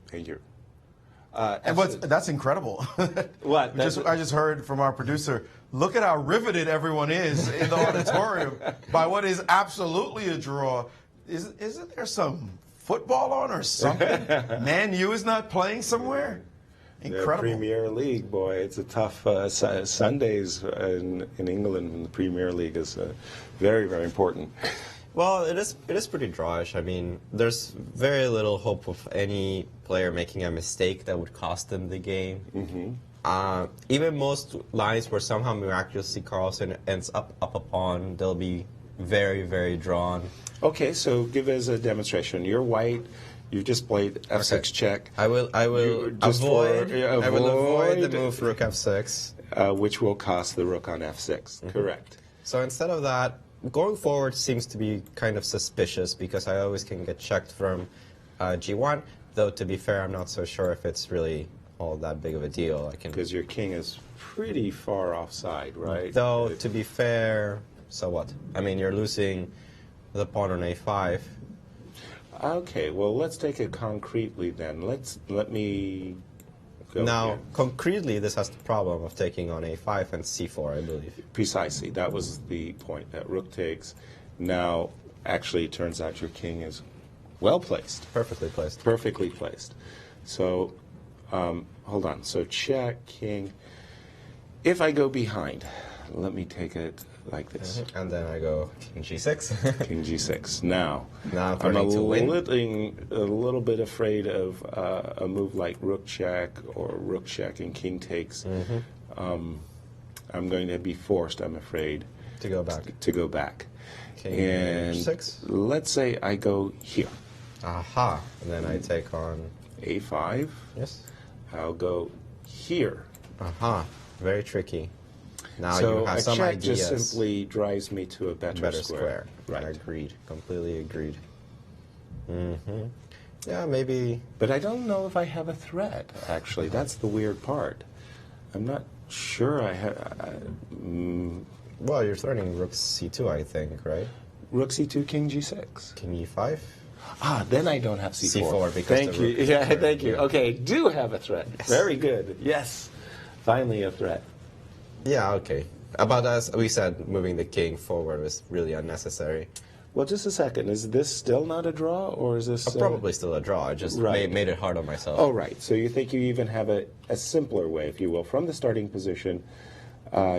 Thank you.
And that's incredible.
What?
I just heard from our producer, look at how riveted everyone is in the auditorium by what is absolutely a draw. Isn't there some football on or something? Man U is not playing somewhere? Incredible.
The Premier League, boy, it's a tough Sundays in England in the Premier League is very, very important.
Well, it is pretty drawish. I mean, there's very little hope of any player making a mistake that would cost them the game. Even most lines where somehow miraculously Carlsen ends up a pawn, they'll be very, very drawn.
Okay, so give us a demonstration. You're white. You just played f6 check.
I will avoid the move rook f6,
which will cost the rook on f6. Correct.
So instead of that, going forward seems to be kind of suspicious because I always can get checked from g1. Though to be fair, I'm not so sure if it's really all that big of a deal.
Because your king is pretty far offside, right?
Though to be fair, so what? I mean, you're losing the pawn on a5.
Okay, well, let's take it concretely then. Let me go
now,
here.
Concretely, this has the problem of taking on a5 and c4, I believe.
Precisely. That was the point, that rook takes. Now, actually, it turns out your king is well placed.
Perfectly placed.
Perfectly placed. So, hold on. So, check, king. If I go behind, let me take it like this.
And then I go king g6.
King g6. Now
I'm
a little bit afraid of a move like rook check or rook check and king takes. I'm going to be forced, I'm afraid,
to go back. King
and
h6.
Let's say I go here.
Aha. And then I take on
a5.
Yes.
I'll go here.
Aha. Very tricky. Now
so
you have
a
some
check
ideas.
just simply drives me to a better square.
Right. Agreed. Completely agreed. Yeah, maybe.
But I don't know if I have a threat, actually. That's the weird part. I'm not sure I have...
Well, you're threatening rook c2, I think, right?
Rook c2, king g6.
King e5?
Ah, then I don't have c4.
c4 because
thank you. Yeah, thank you. Okay, do have a threat. Yes. Very good. Yes. Finally a threat.
Yeah, okay. About as we said, moving the king forward was really unnecessary.
Well, just a second. Is this still not a draw, or is this...
probably still a draw. I just made it hard on myself.
Oh, right. So you think you even have a simpler way, if you will, from the starting position,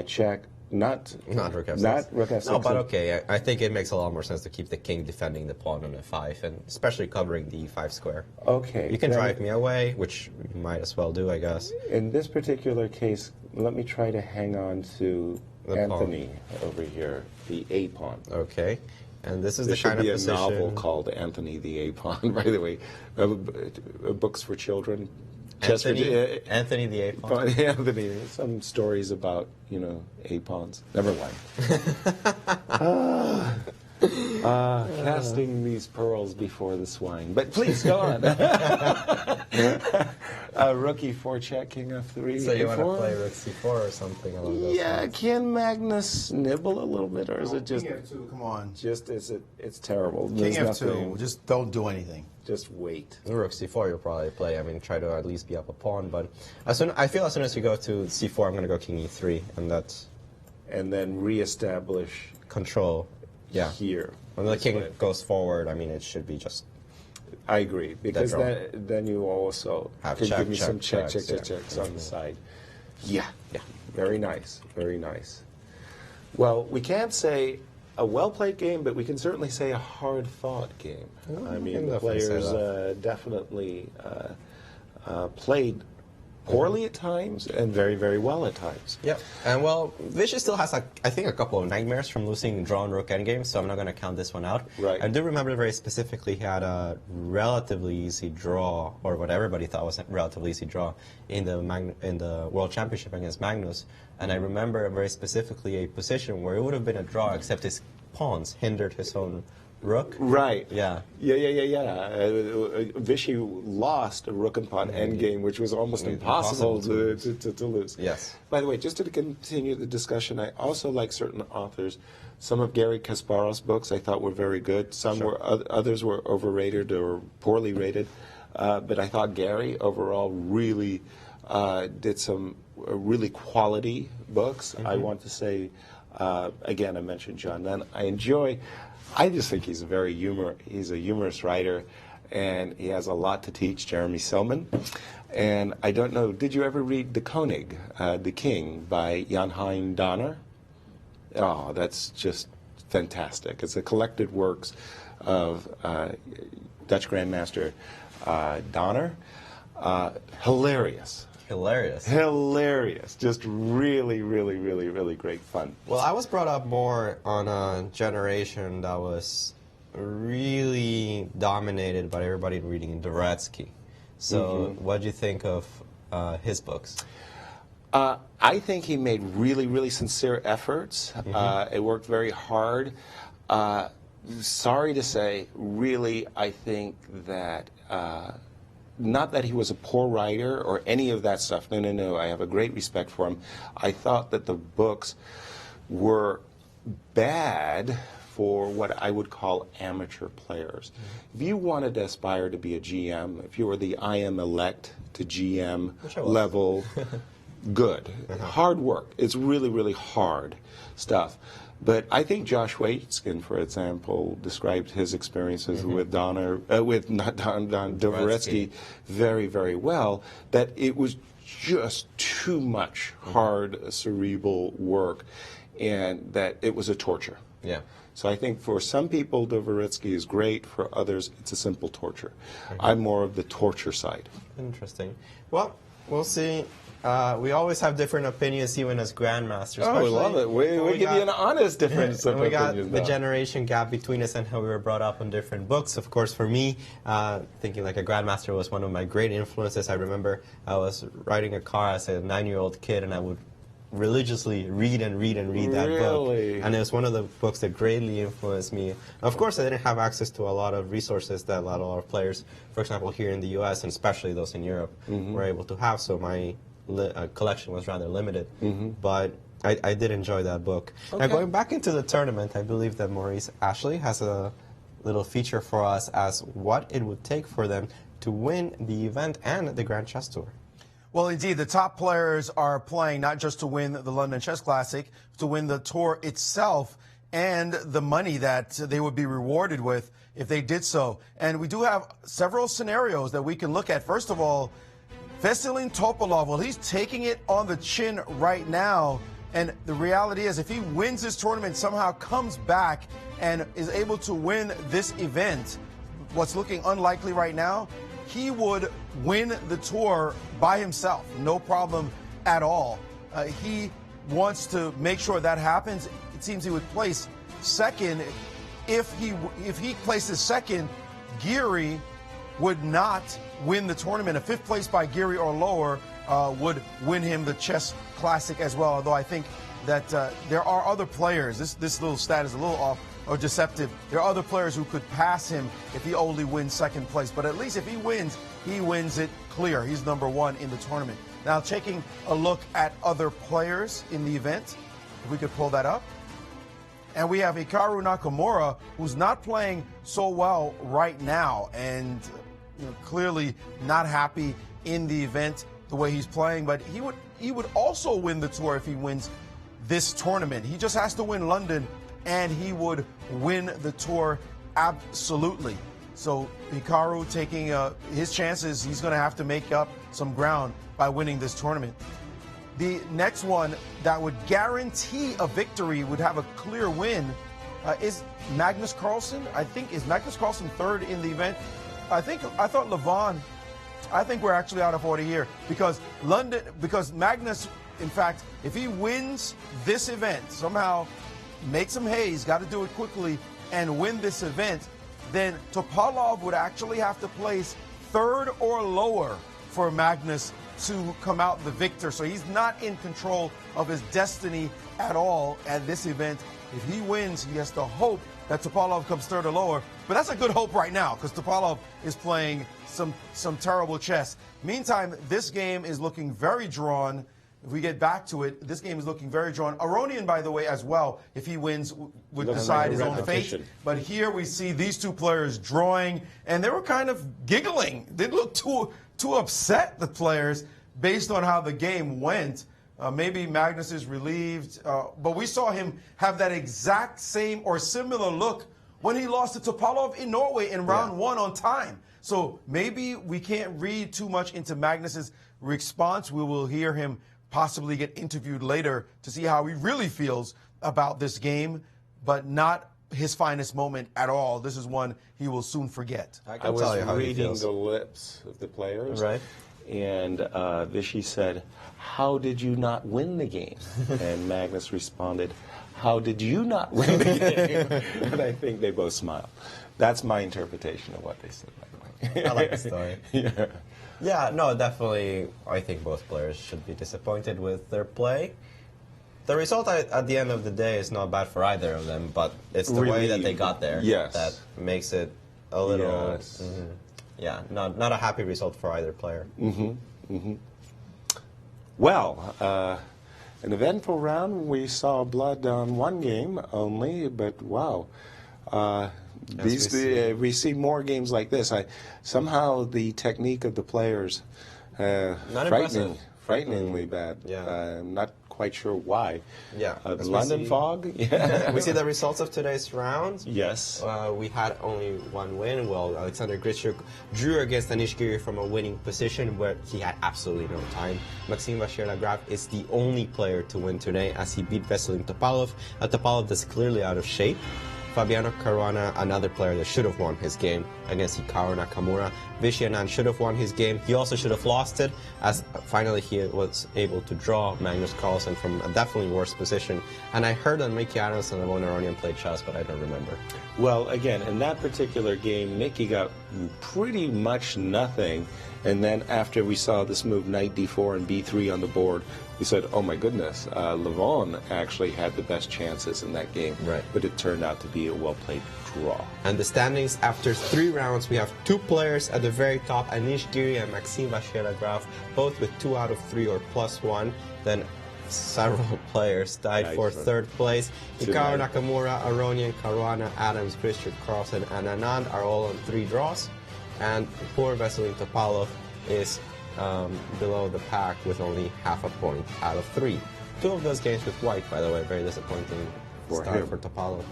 check, not rook f6. Not rook f6.
No, but okay. I think it makes a lot more sense to keep the king defending the pawn on f5, and especially covering the e5 square.
Okay.
You can drive me away, which you might as well do, I guess.
In this particular case, let me try to hang on to Anthony over here, the A pawn.
Okay. And this is
there
the kind of position...
There should be a novel called Anthony the A pawn, by the way. Books for children.
Anthony the A pawn.
Anthony. Some stories about, A pawns. Never mind. Casting these pearls before the swine. But please, go on. Rookie 4-check, king f3.
So you want to
A4?
play rook c4 or something along those lines?
Can Magnus nibble a little bit, or is it just...
King f2, come on.
It's terrible.
King
There's
f2,
nothing.
just don't do anything.
Just wait.
Rook c4 you'll probably play. I mean, try to at least be up a pawn. But I feel as soon as you go to c4, I'm going to go king e3, and that's...
And then reestablish
control. Yeah.
Here.
When the king goes forward, I mean, it should be just...
I agree, because then you also
have
can
check,
give me
check,
some checks
yeah.
on the side. Yeah. Very nice. Very nice. Well, we can't say a well-played game, but we can certainly say a hard-fought game. I mean, the players definitely played poorly at times and very, very well at times.
Yep. And well, Vichy still has, I think, a couple of nightmares from losing drawn rook endgame, so I'm not going to count this one out.
Right.
I do remember very specifically he had a relatively easy draw, or what everybody thought was a relatively easy draw, in the World Championship against Magnus. And I remember very specifically a position where it would have been a draw, except his pawns hindered his own rook.
Right.
Yeah.
Vichy lost a rook and pawn endgame, which was almost impossible to lose.
Yes.
By the way, just to continue the discussion, I also like certain authors. Some of Garry Kasparov's books I thought were very good. Some were others were overrated or poorly rated. But I thought Garry overall really did some really quality books. I want to say, again, I mentioned John Nunn. I just think he's a humorous writer, and he has a lot to teach, Jeremy Silman. And I don't know, did you ever read The Konig, The King, by Jan-Hein Donner? Oh, that's just fantastic. It's a collected works of Dutch Grandmaster Donner. Hilarious. Hilarious. Just really, really, really, really great fun.
Well, I was brought up more on a generation that was really dominated by everybody reading Dvoretsky. So what do you think of his books?
I think he made really, really sincere efforts. It worked very hard. Sorry to say, really, I think that... not that he was a poor writer or any of that stuff. No. I have a great respect for him. I thought that the books were bad for what I would call amateur players. If you wanted to aspire to be a GM, if you were the I am elect to GM level, good. Hard work. It's really, really hard stuff. But I think Josh Waitzkin, for example, described his experiences with Dvoretsky very, very well, that it was just too much hard, cerebral work, and that it was a torture.
Yeah.
So I think for some people, Dvoretsky is great. For others, it's a simple torture. I'm more of the torture side.
Interesting. Well, we'll see. We always have different opinions, even as grandmasters.
Oh, we love it. We give you an honest difference of opinions.
We got the generation gap between us and how we were brought up on different books. Of course, for me, thinking like a grandmaster was one of my great influences. I remember I was riding a car as a 9-year-old kid, and I would religiously read that book. And it was one of the books that greatly influenced me. Of course, I didn't have access to a lot of resources that a lot of play,ers, for example, here in the U.S., and especially those in Europe, were able to have. So my collection was rather limited, but I did enjoy that book. Now, going back into the tournament, I believe that Maurice Ashley has a little feature for us as what it would take for them to win the event and the Grand Chess Tour.
Well, indeed, the top players are playing not just to win the London Chess Classic, to win the tour itself and the money that they would be rewarded with if they did so. And we do have several scenarios that we can look at. First of all, Vasyl Topalov, well, he's taking it on the chin right now. And the reality is, if he wins this tournament, somehow comes back and is able to win this event, what's looking unlikely right now, he would win the tour by himself. No problem at all. He wants to make sure that happens. It seems he would place second. If he places second, Geary would not win the tournament. A fifth place by Geary or lower would win him the chess classic as well, although I think that there are other players. This little stat is a little off or deceptive. There are other players who could pass him if he only wins second place. But at least if he wins it clear. He's number one in the tournament. Now, taking a look at other players in the event, if we could pull that up. And we have Hikaru Nakamura, who's not playing so well right now, and clearly not happy in the event the way he's playing. But he would also win the tour if he wins this tournament. He just has to win London, and he would win the tour absolutely. So Hikaru taking his chances, he's going to have to make up some ground by winning this tournament. The next one that would guarantee a victory, would have a clear win, is Magnus Carlsen. Is Magnus Carlsen third in the event? I thought Levon, I think we're actually out of order here because Magnus, in fact, if he wins this event, somehow make some hay, he's got to do it quickly and win this event, then Topalov would actually have to place third or lower for Magnus to come out the victor. So he's not in control of his destiny at all at this event. If he wins, he has to hope that Topalov comes third or lower. But that's a good hope right now because Topalov is playing some terrible chess. Meantime, this game is looking very drawn. If we get back to it, this game is looking very drawn. Aronian, by the way, as well, if he wins, would decide his own fate. But here we see these two players drawing, and they were kind of giggling. They looked too upset, the players, based on how the game went. Maybe Magnus is relieved, but we saw him have that exact same or similar look when he lost to Topalov in Norway in round one on time. So maybe we can't read too much into Magnus's response. We will hear him possibly get interviewed later to see how he really feels about this game, but not his finest moment at all. This is one he will soon forget.
I was reading the lips of the players,
right?
And Vichy said, "How did you not win the game?" And Magnus responded, "How did you not win the game?" And I think they both smiled. That's my interpretation of what they said, by the way.
I like the story.
Yeah.
Yeah, no, definitely. I think both players should be disappointed with their play. The result at the end of the day is not bad for either of them, but it's the way that they got there that makes it a little, not a happy result for either player.
Well, an eventful round. We saw blood on one game only, but wow. We see more games like this. Somehow the technique of the players, frighteningly bad. I'm not quite sure why. The London fog.
We see the results of today's round.
Yes.
We had only one win. Well, Alexander Grischuk drew against Anish Giri from a winning position where he had absolutely no time. Maxime Vachier-Lagrave is the only player to win today as he beat Veselin Topalov. Topalov is clearly out of shape. Fabiano Caruana, another player that should have won his game against Hikaru Nakamura. Vichy Anand should have won his game. He also should have lost it, as finally he was able to draw Magnus Carlsen from a definitely worse position. And I heard that Mickey Adams and Levon Aronian played chess, but I don't remember.
Well, again, in that particular game, Mickey got pretty much nothing. And then after we saw this move, knight d4 and b3 on the board, we said, oh my goodness, Levon actually had the best chances in that game.
Right.
But it turned out to be a well-played draw.
And the standings after 3 rounds, we have 2 players at the very top, Anish Giri and Maxime Vachier-Lagrave, both with 2 out of 3 or +1. Then several players tied for 3rd place. Hikaru Nakamura, Aronian, Caruana, Adams, Grischuk, Carlsen, and Anand are all on 3 draws. And poor Veselin Topalov is below the pack with only half a point out of 3. 2 of those games with white, by the way, very disappointing start for Topalov.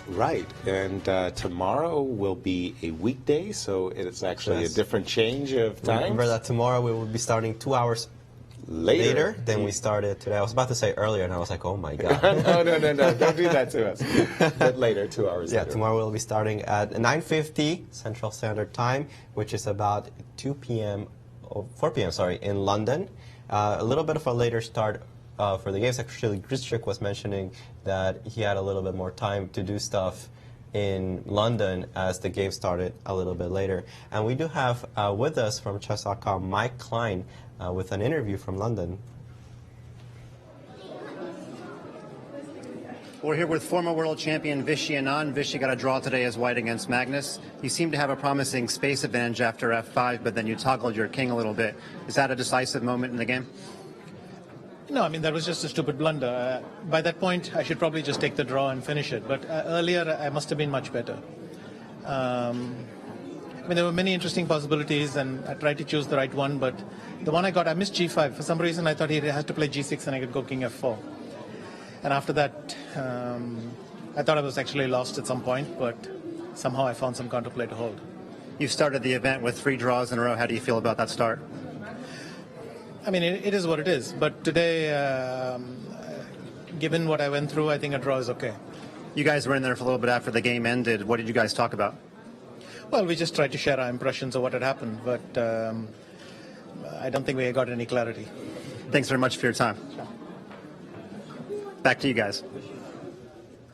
Right, and tomorrow will be a weekday, so it's actually a different change of time.
Remember that tomorrow we will be starting 2 hours later than we started today. I was about to say earlier, and I was like, oh my God.
No, don't do that to us. But later, 2 hours later.
Yeah, tomorrow we'll be starting at 9:50 Central Standard Time, which is about 2 p.m., or 4 p.m., sorry, in London. A little bit of a later start for the games. Actually, Grischuk was mentioning that he had a little bit more time to do stuff in London as the game started a little bit later. And we do have with us from Chess.com Mike Klein with an interview from London.
We're here with former world champion Vichy Anand. Vichy got a draw today as white against Magnus. You seem to have a promising space advantage after f5, but then you toggled your king a little bit. Is that a decisive moment in the game?
No, I mean, that was just a stupid blunder. By that point, I should probably just take the draw and finish it. But earlier, I must have been much better. I mean, there were many interesting possibilities, and I tried to choose the right one. But the one I got, I missed g5. For some reason, I thought he had to play g6, and I could go king f4. And after that, I thought I was actually lost at some point, but somehow I found some counterplay to hold.
You started the event with 3 draws in a row. How do you feel about that start?
I mean, it is what it is. But today, given what I went through, I think a draw is okay.
You guys were in there for a little bit after the game ended. What did you guys talk about?
Well, we just tried to share our impressions of what had happened, but I don't think we got any clarity.
Thanks very much for your time.
Sure.
Back to you guys.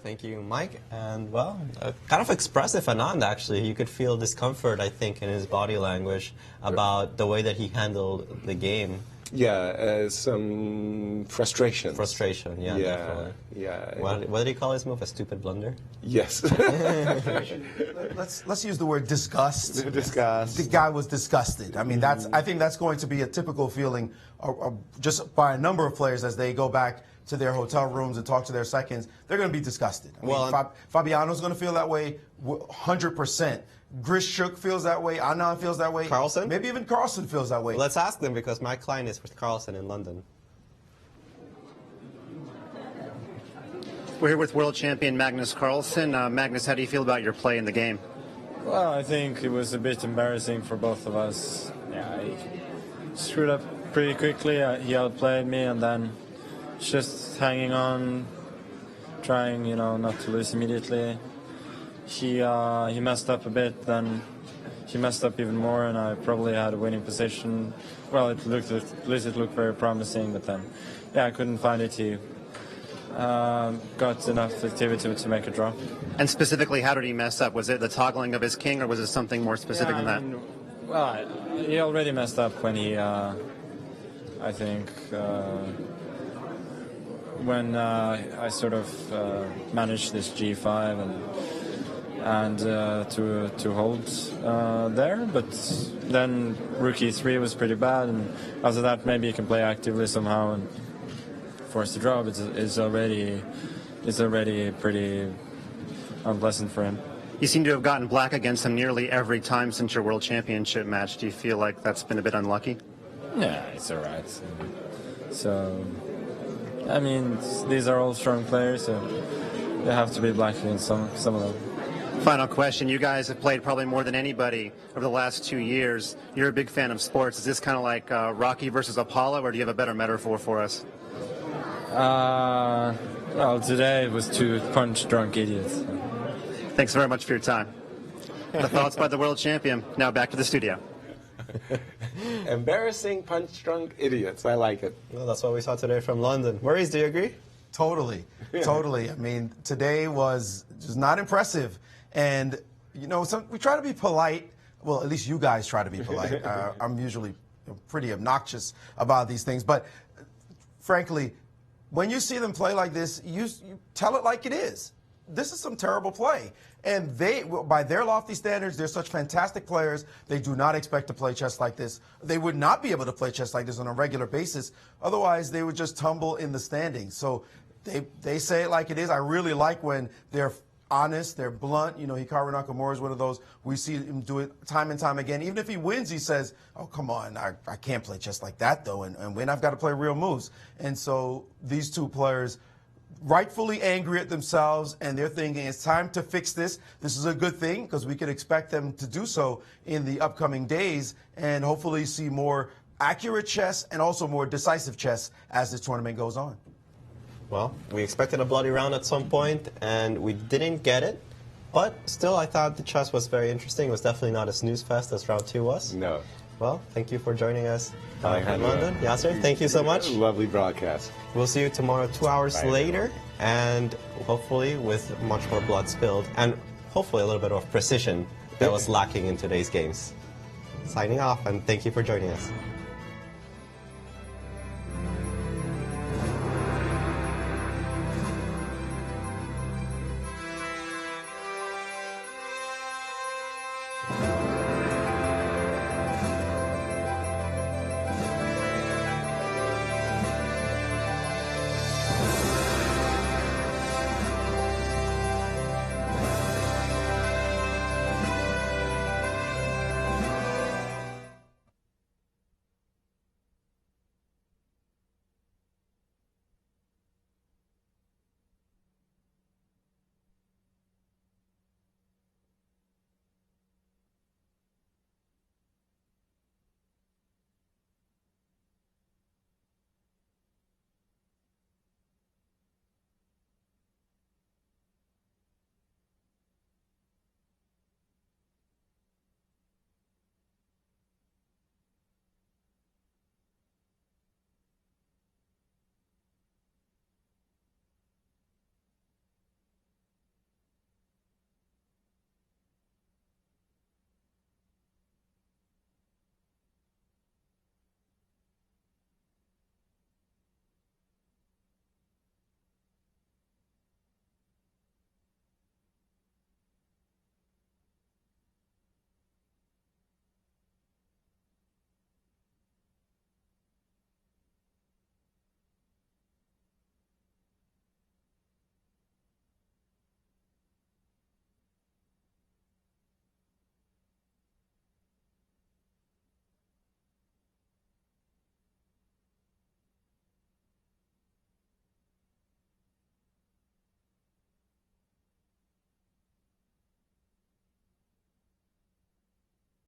Thank you, Mike. And, well, kind of expressive Anand, actually. You could feel discomfort, I think, in his body language about the way that he handled the game.
Yeah, some frustration.
Frustration, yeah, definitely.
Yeah.
What did he call his move? A stupid blunder?
Yes.
Let's use the word disgust.
Disgust.
The guy was disgusted. I mean, I think that's going to be a typical feeling just by a number of players as they go back to their hotel rooms and talk to their seconds. They're going to be disgusted. I mean, Fabiano's going to feel that way 100%. Grishuk feels that way. Anand feels that way.
Carlsen?
Maybe even Carlsen feels that way.
Let's ask them, because my client is with Carlsen in London.
We're here with world champion Magnus Carlsen. Magnus, how do you feel about your play in the game?
Well, I think it was a bit embarrassing for both of us. Yeah, he screwed up pretty quickly. He outplayed me, and then just hanging on, trying, not to lose immediately. He messed up a bit, then he messed up even more, and I probably had a winning position. Well, at least it looked very promising, but then, yeah, I couldn't find it. He got enough activity to make a draw.
And specifically, how did he mess up? Was it the toggling of his king, or was it something more specific than that?
Well, he already messed up when he, I think, when I sort of managed this g5 and to hold there, but then rook e3 was pretty bad, and after that maybe you can play actively somehow and force the draw, but it's already pretty unpleasant for him.
You seem to have gotten black against him nearly every time since your world championship match. Do you feel like that's been a bit unlucky?
Yeah, it's all right. So, I mean, these are all strong players, so they have to be black against some of them.
Final question. You guys have played probably more than anybody over the last 2 years. You're a big fan of sports. Is this kind of like Rocky versus Apollo, or do you have a better metaphor for us?
Well, today it was 2 punch-drunk idiots.
Thanks very much for your time. The thoughts by the world champion. Now back to the studio.
Embarrassing punch-drunk idiots. I like it.
Well, that's what we saw today from London. Maurice, do you agree?
Totally. Totally. I mean, today was just not impressive. And, we try to be polite. Well, at least you guys try to be polite. I'm usually pretty obnoxious about these things. But, frankly, when you see them play like this, you tell it like it is. This is some terrible play. And they, by their lofty standards, they're such fantastic players. They do not expect to play chess like this. They would not be able to play chess like this on a regular basis. Otherwise, they would just tumble in the standings. So they say it like it is. I really like when they're honest, they're blunt. Hikaru Nakamura is one of those. We see him do it time and time again. Even if he wins, he says, oh, come on, I can't play chess like that, though. And when I've got to play real moves. And so these two players, rightfully angry at themselves, and they're thinking it's time to fix this. This is a good thing because we could expect them to do so in the upcoming days and hopefully see more accurate chess and also more decisive chess as this tournament goes on.
Well, we expected a bloody round at some point, and we didn't get it. But still, I thought the chess was very interesting. It was definitely not a snooze fest as round 2 was.
No.
Well, thank you for joining us in
Alejandro.
London. Yasser, thank you so much.
Lovely broadcast.
We'll see you tomorrow 2 hours later, and hopefully with much more blood spilled, and hopefully a little bit of precision that was lacking in today's games. Signing off, and thank you for joining us.